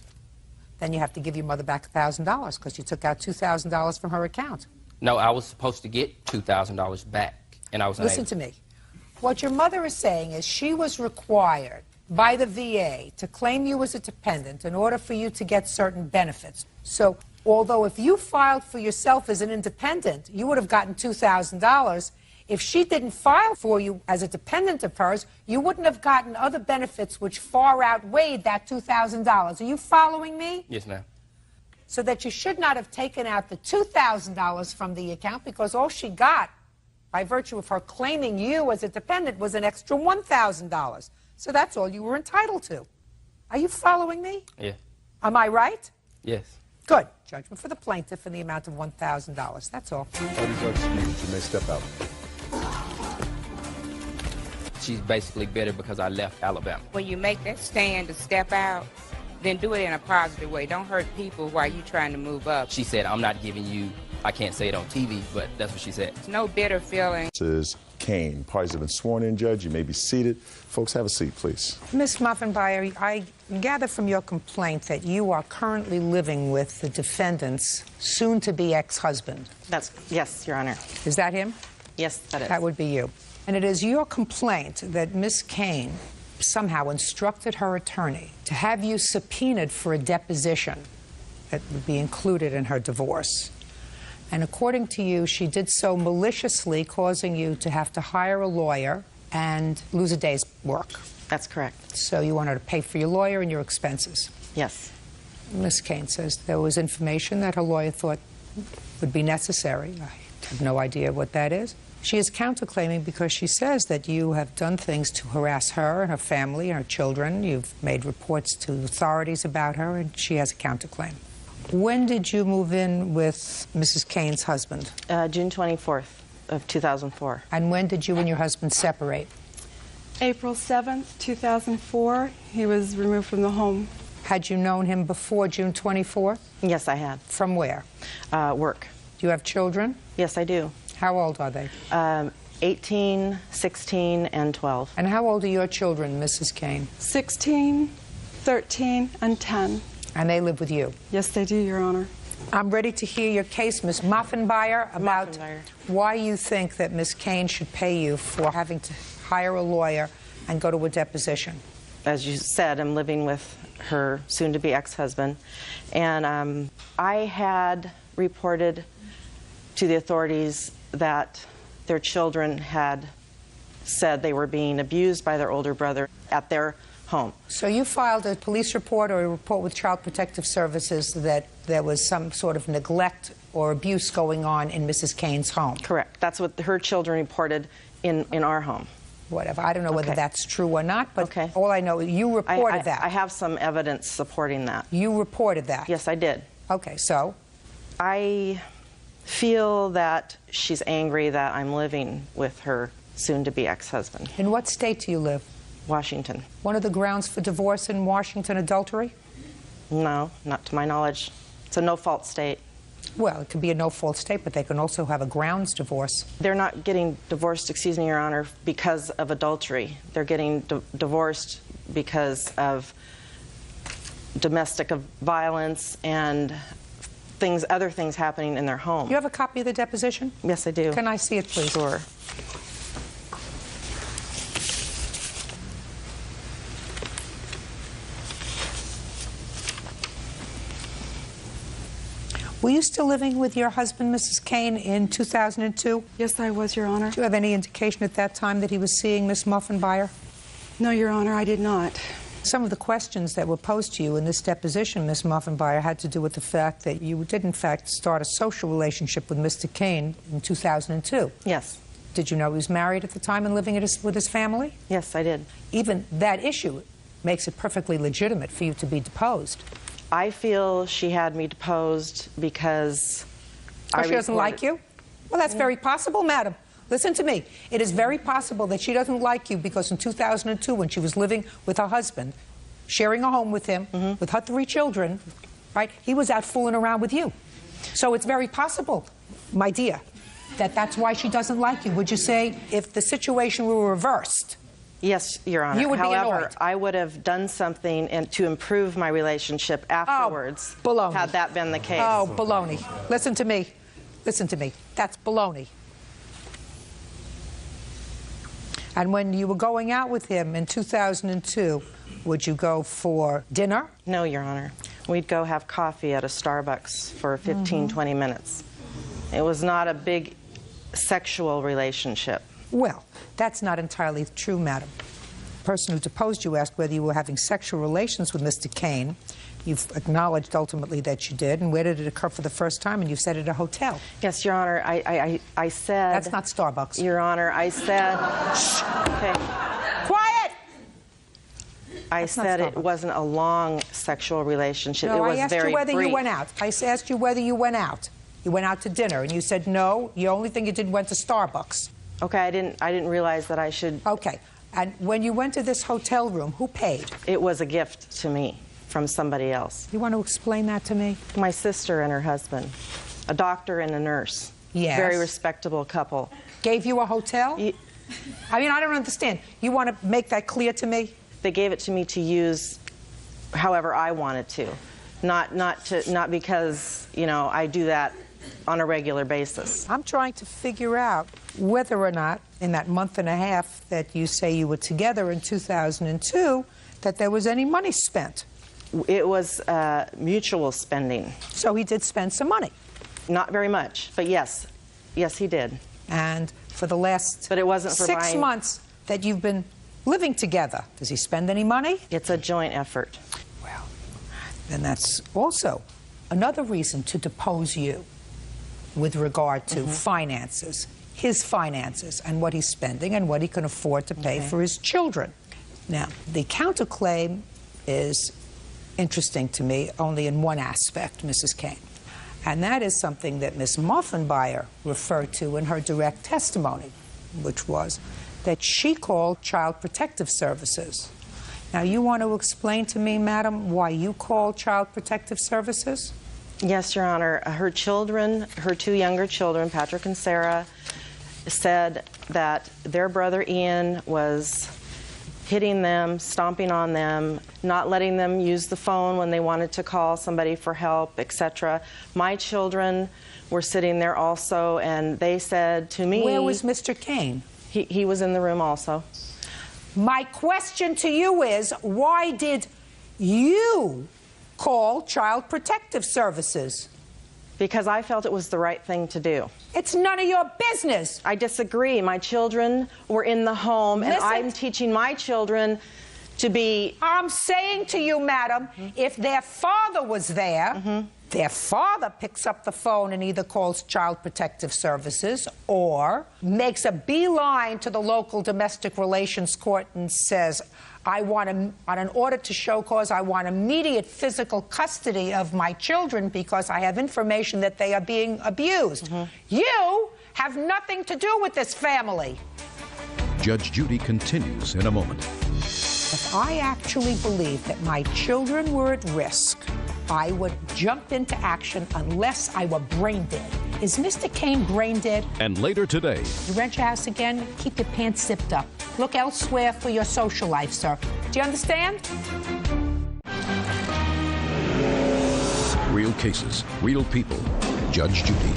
[SPEAKER 2] Then you have to give your mother back $1,000 because you took out $2,000 from her account.
[SPEAKER 20] No, I was supposed to get $2,000 back, and I was unable.
[SPEAKER 2] Listen to me. What your mother is saying is she was required by the VA to claim you as a dependent in order for you to get certain benefits. So, although if you filed for yourself as an independent, you would have gotten $2,000, if she didn't file for you as a dependent of hers, you wouldn't have gotten other benefits which far outweighed that $2,000. Are you following me?
[SPEAKER 20] Yes, ma'am.
[SPEAKER 2] So that you should not have taken out the $2,000 from the account, because all she got, by virtue of her claiming you as a dependent, was an extra $1,000. So that's all you were entitled to. Are you following me?
[SPEAKER 20] Yeah.
[SPEAKER 2] Am I right?
[SPEAKER 20] Yes.
[SPEAKER 2] Good. Judgment for the plaintiff in the amount of $1,000. That's all.
[SPEAKER 6] Judge Stevens, you may step out.
[SPEAKER 20] She's basically bitter because I left Alabama.
[SPEAKER 4] When you make that stand to step out, then do it in a positive way. Don't hurt people while you're trying to move up.
[SPEAKER 20] She said, I'm not giving you, I can't say it on TV, but that's what she said.
[SPEAKER 4] It's no bitter feeling.
[SPEAKER 6] This is Kane. Parties have been sworn in, Judge. You may be seated. Folks, have a seat, please.
[SPEAKER 2] Ms. Muffenbeyer, I gather from your complaint that you are currently living with the defendant's soon-to-be ex-husband.
[SPEAKER 8] Yes, Your Honor.
[SPEAKER 2] Is that him?
[SPEAKER 8] Yes, that is.
[SPEAKER 2] That would be you. And it is your complaint that Ms. Kane somehow instructed her attorney to have you subpoenaed for a deposition that would be included in her divorce. And according to you, she did so maliciously, causing you to have to hire a lawyer and lose a day's work.
[SPEAKER 8] That's correct.
[SPEAKER 2] So you want her to pay for your lawyer and your expenses.
[SPEAKER 8] Yes.
[SPEAKER 2] Ms. Kane says there was information that her lawyer thought would be necessary. I have no idea what that is. She is counterclaiming because she says that you have done things to harass her and her family and her children. You've made reports to authorities about her, and she has a counterclaim. When did you move in with Mrs. Kane's husband?
[SPEAKER 8] June 24th of 2004.
[SPEAKER 2] And when did you and your husband separate?
[SPEAKER 7] April 7th, 2004, he was removed from the home.
[SPEAKER 2] Had you known him before June 24th?
[SPEAKER 8] Yes, I had.
[SPEAKER 2] From where?
[SPEAKER 8] Work.
[SPEAKER 2] Do you have children?
[SPEAKER 8] Yes, I do.
[SPEAKER 2] How old are they?
[SPEAKER 8] 18, 16, and 12.
[SPEAKER 2] And how old are your children, Mrs. Kane?
[SPEAKER 7] 16, 13, and 10.
[SPEAKER 2] And they live with you?
[SPEAKER 7] Yes, they do, Your Honor.
[SPEAKER 2] I'm ready to hear your case, Ms. Muffenbeyer, about why you think that Ms. Kane should pay you for having to hire a lawyer and go to a deposition.
[SPEAKER 8] As you said, I'm living with her soon-to-be ex-husband, and I had reported to the authorities that their children had said they were being abused by their older brother at their home.
[SPEAKER 2] So you filed a police report or a report with Child Protective Services that there was some sort of neglect or abuse going on in Mrs. Kane's home?
[SPEAKER 8] Correct. That's what her children reported in our home.
[SPEAKER 2] Whatever. I don't know whether that's true or not, but all I know is you reported that.
[SPEAKER 8] I have some evidence supporting that.
[SPEAKER 2] You reported that?
[SPEAKER 8] Yes, I did.
[SPEAKER 2] Okay, so?
[SPEAKER 8] I feel that she's angry that I'm living with her soon-to-be ex-husband.
[SPEAKER 2] In what state do you live?
[SPEAKER 8] Washington.
[SPEAKER 2] One of the grounds for divorce in Washington, adultery?
[SPEAKER 8] No, not to my knowledge. It's a no-fault state.
[SPEAKER 2] Well, it could be a no-fault state, but they can also have a grounds divorce.
[SPEAKER 8] They're not getting divorced, excuse me, Your Honor, because of adultery. They're getting divorced because of domestic violence and other things happening in their home.
[SPEAKER 2] You have a copy of the deposition?
[SPEAKER 8] Yes, I do.
[SPEAKER 2] Can I see it, please?
[SPEAKER 8] Sure.
[SPEAKER 2] Were you still living with your husband, Mrs. Kane, in 2002?
[SPEAKER 7] Yes, I was, Your Honor.
[SPEAKER 2] Do you have any indication at that time that he was seeing Miss Muffenbeyer?
[SPEAKER 7] No, Your Honor, I did not.
[SPEAKER 2] Some of the questions that were posed to you in this deposition, Miss Muffenbeyer, had to do with the fact that you did, in fact, start a social relationship with Mr. Kane in 2002.
[SPEAKER 8] Yes.
[SPEAKER 2] Did you know he was married at the time and living with his family?
[SPEAKER 8] Yes, I did.
[SPEAKER 2] Even that issue makes it perfectly legitimate for you to be deposed.
[SPEAKER 8] I feel she had me deposed because
[SPEAKER 2] she doesn't like you? Well, that's very possible, madam. Listen to me. It is very possible that she doesn't like you because in 2002, when she was living with her husband, sharing a home with him, with her 3 children, right, he was out fooling around with you. So it's very possible, my dear, that that's why she doesn't like you. Would you say if the situation were reversed?
[SPEAKER 8] Yes, Your Honor.
[SPEAKER 2] You would
[SPEAKER 8] However,
[SPEAKER 2] be annoyed.
[SPEAKER 8] I would have done something to improve my relationship afterwards.
[SPEAKER 2] Oh, baloney.
[SPEAKER 8] Had that been the case.
[SPEAKER 2] Oh, baloney. Listen to me. Listen to me. That's baloney. And when you were going out with him in 2002, would you go for dinner?
[SPEAKER 8] No, Your Honor. We'd go have coffee at a Starbucks for 15, 20 minutes. It was not a big sexual relationship.
[SPEAKER 2] Well, that's not entirely true, madam. The person who deposed you asked whether you were having sexual relations with Mr. Kane. You've acknowledged ultimately that you did. And where did it occur for the first time? And you said at a hotel.
[SPEAKER 8] Yes, Your Honor. I said...
[SPEAKER 2] That's not Starbucks.
[SPEAKER 8] Your Honor, I said... Shh. Okay.
[SPEAKER 2] Quiet!
[SPEAKER 8] I said it wasn't a long sexual relationship.
[SPEAKER 2] No,
[SPEAKER 8] it was
[SPEAKER 2] I asked
[SPEAKER 8] very
[SPEAKER 2] you whether
[SPEAKER 8] brief.
[SPEAKER 2] you went out. I asked you whether you went out. You went out to dinner, and you said no. The only thing you did went to Starbucks.
[SPEAKER 8] Okay, I didn't realize that I should...
[SPEAKER 2] Okay. And when you went to this hotel room, who paid?
[SPEAKER 8] It was a gift to me from somebody else.
[SPEAKER 2] You want to explain that to me?
[SPEAKER 8] My sister and her husband, a doctor and a nurse.
[SPEAKER 2] Yes.
[SPEAKER 8] Very respectable couple.
[SPEAKER 2] Gave you a hotel? I mean, I don't understand. You want to make that clear to me?
[SPEAKER 8] They gave it to me to use however I wanted to. Not because, you know, I do that on a regular basis.
[SPEAKER 2] I'm trying to figure out whether or not in that month and a half that you say you were together in 2002 that there was any money spent.
[SPEAKER 8] It was mutual spending.
[SPEAKER 2] So he did spend some money?
[SPEAKER 8] Not very much, but yes. Yes, he did.
[SPEAKER 2] And for the last
[SPEAKER 8] but it wasn't for
[SPEAKER 2] 6 months that you've been living together, does he spend any money?
[SPEAKER 8] It's a joint effort.
[SPEAKER 2] Well, then that's also another reason to depose you with regard to finances, his finances, and what he's spending and what he can afford to pay for his children. Now, the counterclaim is interesting to me only in one aspect, Mrs. Kane, and that is something that Ms. Muffenbeyer referred to in her direct testimony, which was that she called Child Protective Services. Now, you want to explain to me, madam, why you called Child Protective Services?
[SPEAKER 8] Yes, Your Honor. Her children, her two younger children, Patrick and Sarah, said that their brother Ian was hitting them, stomping on them, not letting them use the phone when they wanted to call somebody for help, etc. My children were sitting there also, and they said to me...
[SPEAKER 2] Where was Mr. Kane?
[SPEAKER 8] He was in the room also.
[SPEAKER 2] My question to you is, why did you call Child Protective Services?
[SPEAKER 8] Because I felt it was the right thing to do.
[SPEAKER 2] It's none of your business.
[SPEAKER 8] I disagree. My children were in the home, and I'm teaching my children to be...
[SPEAKER 2] I'm saying to you, madam, if their father was there, their father picks up the phone and either calls Child Protective Services or makes a beeline to the local domestic relations court and says, on an order to show cause, I want immediate physical custody of my children because I have information that they are being abused. You have nothing to do with this family.
[SPEAKER 3] Judge Judy continues in a moment.
[SPEAKER 2] If I actually believed that my children were at risk, I would jump into action unless I were brain dead. Is Mr. Kane brain dead?
[SPEAKER 3] And later today...
[SPEAKER 2] You rent your house again, keep your pants zipped up. Look elsewhere for your social life, sir. Do you understand?
[SPEAKER 3] Real cases, real people. Judge Judy.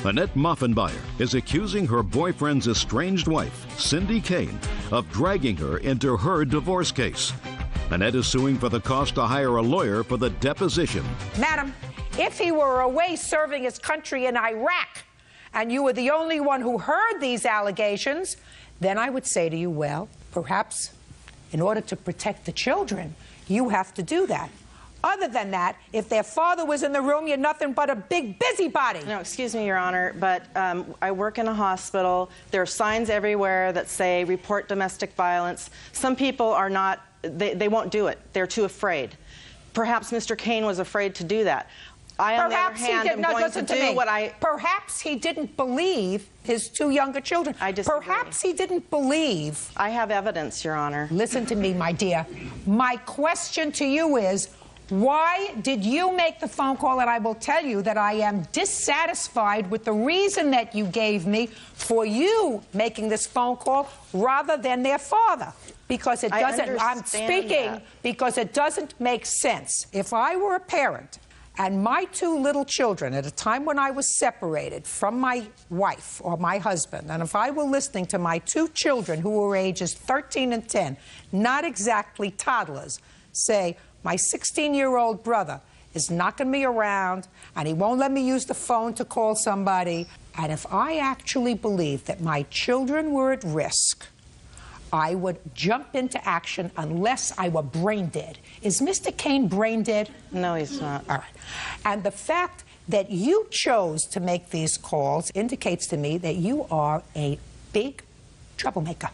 [SPEAKER 3] Annette Moffenbauer is accusing her boyfriend's estranged wife, Cindy Kane, of dragging her into her divorce case. Annette is suing for the cost to hire a lawyer for the deposition.
[SPEAKER 2] Madam, if he were away serving his country in Iraq and you were the only one who heard these allegations, then I would say to you, well, perhaps in order to protect the children, you have to do that. Other than that, if their father was in the room, you're nothing but a big busybody.
[SPEAKER 8] No, excuse me, Your Honor, but I work in a hospital. There are signs everywhere that say report domestic violence. Some people are not, they won't do it. They're too afraid. Perhaps Mr. Kane was afraid to do that. I, on the other hand, am going to do what I...
[SPEAKER 2] Perhaps he didn't believe his two younger children.
[SPEAKER 8] I disagree.
[SPEAKER 2] Perhaps he didn't believe...
[SPEAKER 8] I have evidence, Your Honor.
[SPEAKER 2] Listen to me, my dear. My question to you is, why did you make the phone call? And I will tell you that I am dissatisfied with the reason that you gave me for you making this phone call rather than their father. Because it doesn't... I'm speaking because it doesn't make sense. If I were a parent... and my two little children, at a time when I was separated from my wife or my husband, and if I were listening to my two children who were ages 13 and 10, not exactly toddlers, say, my 16-year-old brother is knocking me around and he won't let me use the phone to call somebody, and if I actually believed that my children were at risk, I would jump into action unless I were brain dead. Is Mr. Kane brain dead?
[SPEAKER 8] No, he's not.
[SPEAKER 2] All right. And the fact that you chose to make these calls indicates to me that you are a big troublemaker.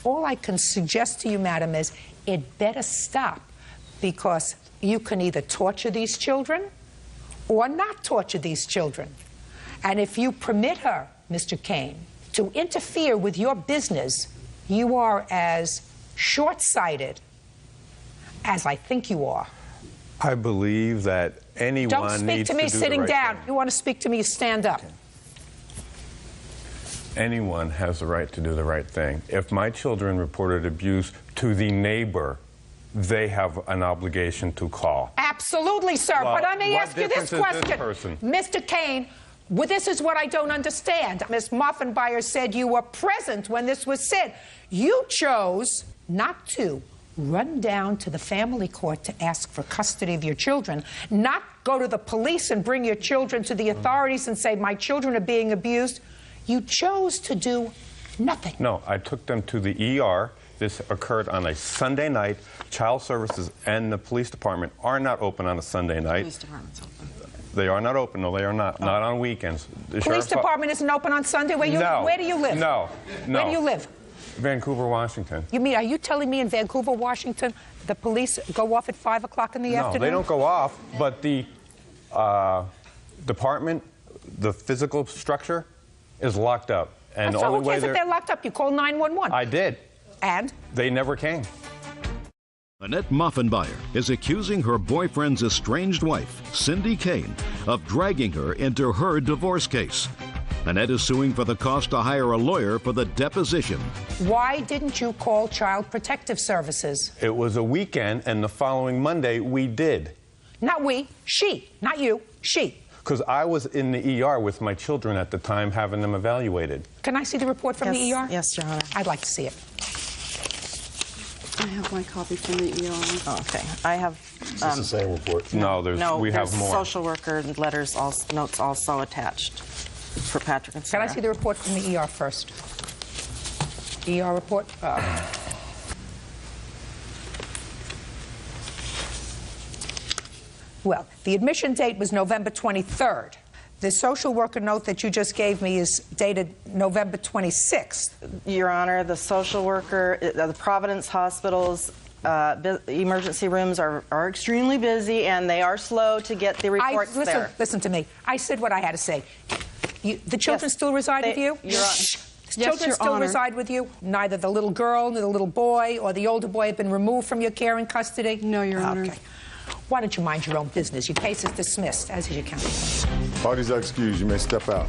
[SPEAKER 2] All I can suggest to you, madam, is it better stop, because you can either torture these children or not torture these children. And if you permit her, Mr. Kane, to interfere with your business, you are as short-sighted as I think you are.
[SPEAKER 5] I believe that anyone
[SPEAKER 2] Don't speak to me sitting down. You want to speak to me, stand up.
[SPEAKER 5] Okay. Anyone has the right to do the right thing. If my children reported abuse to the neighbor, they have an obligation to call.
[SPEAKER 2] Absolutely, sir.
[SPEAKER 5] Well,
[SPEAKER 2] but let me ask you this question.
[SPEAKER 5] Person?
[SPEAKER 2] Mr. Kane, well, this is what I don't understand. Ms. Moffenbauer said you were present when this was said. You chose not to run down to the family court to ask for custody of your children, not go to the police and bring your children to the authorities and say, my children are being abused. You chose to do nothing.
[SPEAKER 5] No, I took them to the ER. This occurred on a Sunday night. Child Services and the police department are not open on a Sunday night.
[SPEAKER 8] Police department's open.
[SPEAKER 5] They are not open. No, they are not. Not on weekends. The
[SPEAKER 2] police department isn't open on Sunday? Where do you live?
[SPEAKER 5] No.
[SPEAKER 2] Where do you live?
[SPEAKER 5] Vancouver, Washington.
[SPEAKER 2] You mean, are you telling me in Vancouver, Washington, the police go off at 5 o'clock in the afternoon?
[SPEAKER 5] No, they don't go off, but the department, the physical structure, is locked up. And the
[SPEAKER 2] so
[SPEAKER 5] only
[SPEAKER 2] who
[SPEAKER 5] way
[SPEAKER 2] cares if they're locked up? You call 911.
[SPEAKER 5] I did.
[SPEAKER 2] And?
[SPEAKER 5] They never came.
[SPEAKER 1] Annette Moffenbayer is accusing her boyfriend's estranged wife, Cindy Kane, of dragging her into her divorce case. Annette is suing for the cost to hire a lawyer for the deposition.
[SPEAKER 2] Why didn't you call Child Protective Services?
[SPEAKER 5] It was a weekend, and the following Monday, we did.
[SPEAKER 2] Not we, she, not you, she.
[SPEAKER 5] Because I was in the ER with my children at the time, having them evaluated.
[SPEAKER 2] Can I see the report from the ER?
[SPEAKER 8] Yes, Your Honor.
[SPEAKER 2] I'd like to see it.
[SPEAKER 7] I have my copy from the ER.
[SPEAKER 8] Oh, okay. I have...
[SPEAKER 6] Is this the same report?
[SPEAKER 5] No, we have
[SPEAKER 8] there's
[SPEAKER 5] more.
[SPEAKER 8] social worker letters, notes also attached for Patrick and
[SPEAKER 2] Can
[SPEAKER 8] Sarah.
[SPEAKER 2] I see the report from the ER first? ER report? Well, the admission date was November 23rd. The social worker note that you just gave me is dated November 26th.
[SPEAKER 8] Your Honor, the social worker, the Providence Hospital's emergency rooms are extremely busy, and they are slow to get the reports there.
[SPEAKER 2] Listen to me. I said what I had to say. The children still reside with you?
[SPEAKER 8] Your Honor.
[SPEAKER 2] The children still reside with you? Neither the little girl, nor the little boy, or the older boy have been removed from your care and custody?
[SPEAKER 7] No, Your Honor.
[SPEAKER 2] Okay. Why don't you mind your own business? Your case is dismissed, as is your counsel.
[SPEAKER 6] Parties are excused. You may step out.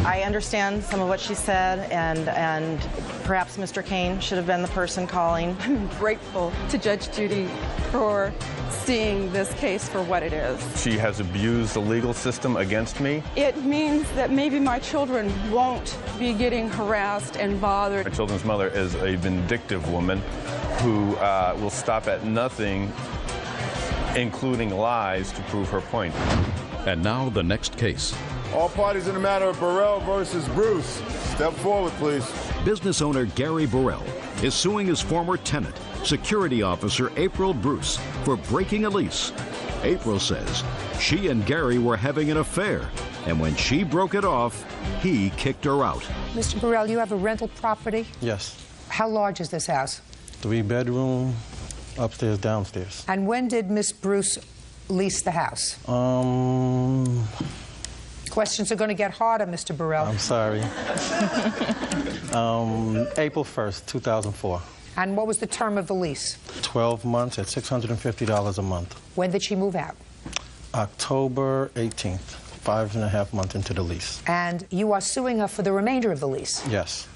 [SPEAKER 8] I understand some of what she said, and perhaps Mr. Kane should have been the person calling.
[SPEAKER 7] I'm grateful to Judge Judy for seeing this case for what it is.
[SPEAKER 5] She has abused the legal system against me.
[SPEAKER 7] It means that maybe my children won't be getting harassed and bothered.
[SPEAKER 5] My children's mother is a vindictive woman who will stop at nothing, including lies, to prove her point.
[SPEAKER 1] And now the next case.
[SPEAKER 13] All parties in the matter of Burrell versus Bruce. Step forward, please.
[SPEAKER 1] Business owner Gary Burrell is suing his former tenant, security officer April Bruce, for breaking a lease. April says she and Gary were having an affair, and when she broke it off, he kicked her out.
[SPEAKER 2] Mr. Burrell, you have a rental property?
[SPEAKER 10] Yes.
[SPEAKER 2] How large is this house?
[SPEAKER 10] 3-bedroom, upstairs, downstairs.
[SPEAKER 2] And when did Miss Bruce lease the house? Questions are going to get harder, Mr. Burrell.
[SPEAKER 10] I'm sorry. April 1st, 2004.
[SPEAKER 2] And what was the term of the lease?
[SPEAKER 10] 12 months at $650 a month.
[SPEAKER 2] When did she move out?
[SPEAKER 10] October 18th, 5.5 months into the lease.
[SPEAKER 2] And you are suing her for the remainder of the lease?
[SPEAKER 10] Yes.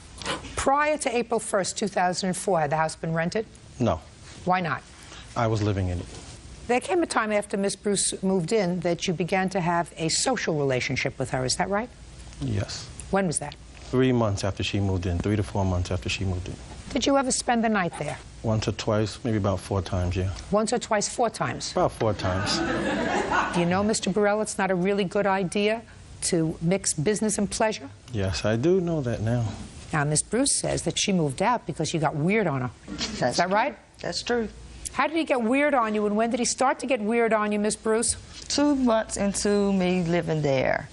[SPEAKER 2] Prior to April 1st, 2004, had the house been rented?
[SPEAKER 10] No.
[SPEAKER 2] Why not?
[SPEAKER 10] I was living in it.
[SPEAKER 2] There came a time after Miss Bruce moved in that you began to have a social relationship with her. Is that right?
[SPEAKER 10] Yes.
[SPEAKER 2] When was that?
[SPEAKER 10] 3 months after she moved in, 3 to 4 months after she moved in.
[SPEAKER 2] Did you ever spend the night there?
[SPEAKER 10] Once or twice, maybe about 4 times, yeah.
[SPEAKER 2] Once or twice, 4 times?
[SPEAKER 10] About 4 times.
[SPEAKER 2] You know, Mr. Burrell, it's not a really good idea to mix business and pleasure.
[SPEAKER 10] Yes, I do know that now.
[SPEAKER 2] Now, Miss Bruce says that she moved out because you got weird on her. Is that right?
[SPEAKER 11] That's true.
[SPEAKER 2] How did he get weird on you, and when did he start to get weird on you, Miss Bruce?
[SPEAKER 11] 2 months into me living there.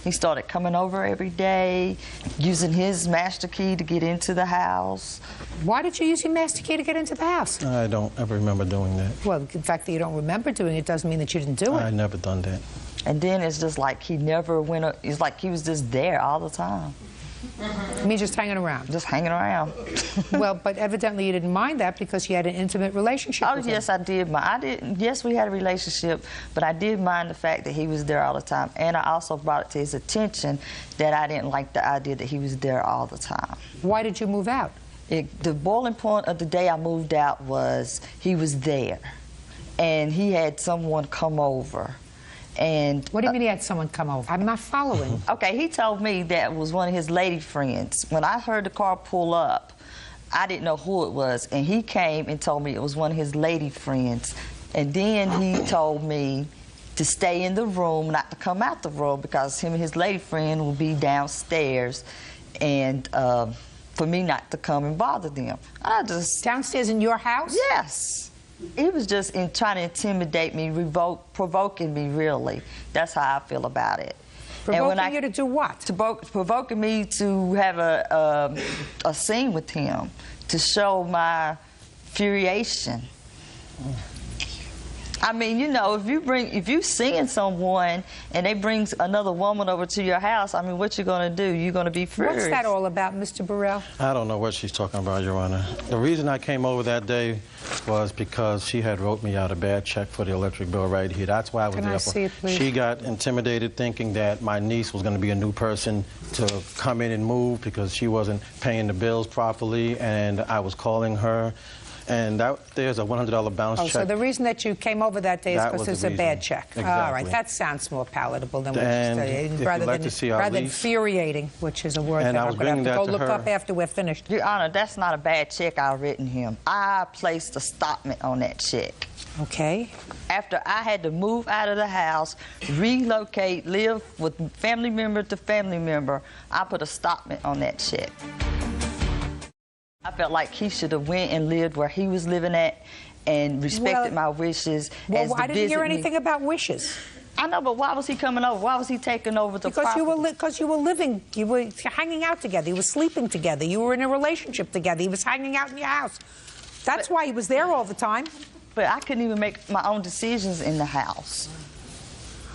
[SPEAKER 11] He started coming over every day, using his master key to get into the house.
[SPEAKER 2] Why did you use your master key to get into the house?
[SPEAKER 10] I don't ever remember doing that.
[SPEAKER 2] Well, the fact that you don't remember doing it doesn't mean that you didn't do it.
[SPEAKER 10] I never done that.
[SPEAKER 11] And then it's just like he never went, it's like he was just there all the time.
[SPEAKER 2] You mean just hanging around?
[SPEAKER 11] Just hanging around.
[SPEAKER 2] Well, but evidently you didn't mind that because you had an intimate relationship with him.
[SPEAKER 11] Yes, I did mind. Yes, we had a relationship, but I did mind the fact that he was there all the time. And I also brought it to his attention that I didn't like the idea that he was there all the time.
[SPEAKER 2] Why did you move out?
[SPEAKER 11] The boiling point of the day I moved out was he was there, and he had someone come over. And
[SPEAKER 2] what do you mean he had someone come over? I'm not following.
[SPEAKER 11] Okay, he told me that was one of his lady friends. When I heard the car pull up, I didn't know who it was, and he came and told me it was one of his lady friends. And then he told me to stay in the room, not to come out the room, because him and his lady friend will be downstairs, and for me not to come and bother them. I just...
[SPEAKER 2] Downstairs in your house?
[SPEAKER 11] Yes. He was just trying to intimidate me, provoking me, really. That's how I feel about it.
[SPEAKER 2] Provoking you to do what?
[SPEAKER 11] Provoking me to have a scene with him, to show my furiation. I mean, you know, if you seeing someone and they bring another woman over to your house, I mean, what you gonna do? You're gonna be furious.
[SPEAKER 2] What's that all about, Mr. Burrell?
[SPEAKER 10] I don't know what she's talking about, Your Honor. The reason I came over that day was because she had wrote me out a bad check for the electric bill right here. That's why I was there.
[SPEAKER 2] Can I see it, please?
[SPEAKER 10] She got intimidated thinking that my niece was going to be a new person to come in and move because she wasn't paying the bills properly, and I was calling her. And there's a $100 bounce check.
[SPEAKER 2] So the reason that you came over that day is because there's a bad check.
[SPEAKER 10] Exactly.
[SPEAKER 2] All right, that sounds more palatable than what
[SPEAKER 10] And
[SPEAKER 2] you're saying.
[SPEAKER 10] if you'd
[SPEAKER 2] Rather
[SPEAKER 10] like
[SPEAKER 2] than
[SPEAKER 10] to see our lease.
[SPEAKER 2] infuriating, which is a word
[SPEAKER 10] And
[SPEAKER 2] that
[SPEAKER 10] I
[SPEAKER 2] I'm
[SPEAKER 10] was
[SPEAKER 2] going to have to
[SPEAKER 10] bringing
[SPEAKER 2] go
[SPEAKER 10] that to
[SPEAKER 2] look
[SPEAKER 10] her.
[SPEAKER 2] up after we're finished.
[SPEAKER 11] Your Honor, that's not a bad check I've written him. I placed a stopment on that check.
[SPEAKER 2] Okay.
[SPEAKER 11] After I had to move out of the house, relocate, live with family member to family member, I put a stopment on that check. I felt like he should have went and lived where he was living at and respected my wishes.
[SPEAKER 2] Well, I didn't hear anything about wishes.
[SPEAKER 11] I know, but why was he coming over? Why was he taking over the property?
[SPEAKER 2] Because you were living, you were hanging out together, you were sleeping together, you were in a relationship together, he was hanging out in your house. That's why he was there all the time.
[SPEAKER 11] But I couldn't even make my own decisions in the house.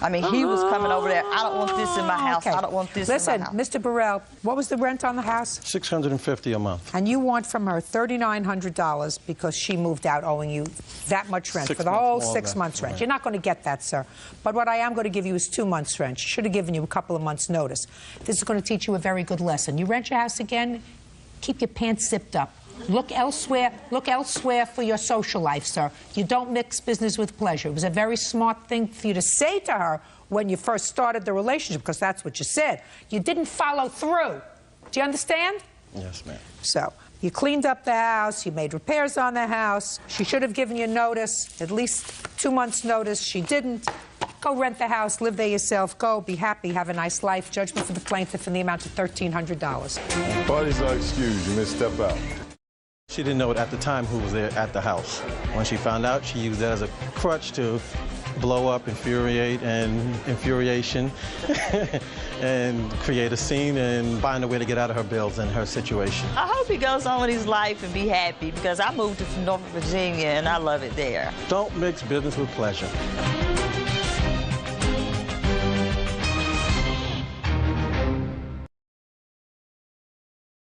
[SPEAKER 11] I mean, he was coming over there. I don't want this in my house.
[SPEAKER 2] Okay.
[SPEAKER 11] I don't want this
[SPEAKER 2] Listen,
[SPEAKER 11] in my house.
[SPEAKER 2] Mr. Burrell, what was the rent on the house?
[SPEAKER 10] $650 a month.
[SPEAKER 2] And you want from her $3,900 because she moved out owing you that much rent
[SPEAKER 10] 6
[SPEAKER 2] for the whole
[SPEAKER 10] months,
[SPEAKER 2] 6 months rent.
[SPEAKER 10] right.
[SPEAKER 2] You're not going to get that, sir. But what I am going to give you is 2 months rent. She should have given you a couple of months' notice. This is going to teach you a very good lesson. You rent your house again, keep your pants zipped up. Look elsewhere for your social life, sir. You don't mix business with pleasure. It was a very smart thing for you to say to her when you first started the relationship, because that's what you said. You didn't follow through. Do you understand?
[SPEAKER 10] Yes, ma'am.
[SPEAKER 2] So, you cleaned up the house, you made repairs on the house. She should have given you notice, at least 2 months' notice. She didn't. Go rent the house, live there yourself, go, be happy, have a nice life. Judgment for the plaintiff in the amount of $1,300.
[SPEAKER 13] Parties are excused. You may step out.
[SPEAKER 10] She didn't know it at the time who was there at the house. When she found out, she used that as a crutch to blow up, infuriation, and create a scene and find a way to get out of her bills and her situation.
[SPEAKER 11] I hope he goes on with his life and be happy, because I moved to Norfolk, Virginia, and I love it there.
[SPEAKER 10] Don't mix business with pleasure.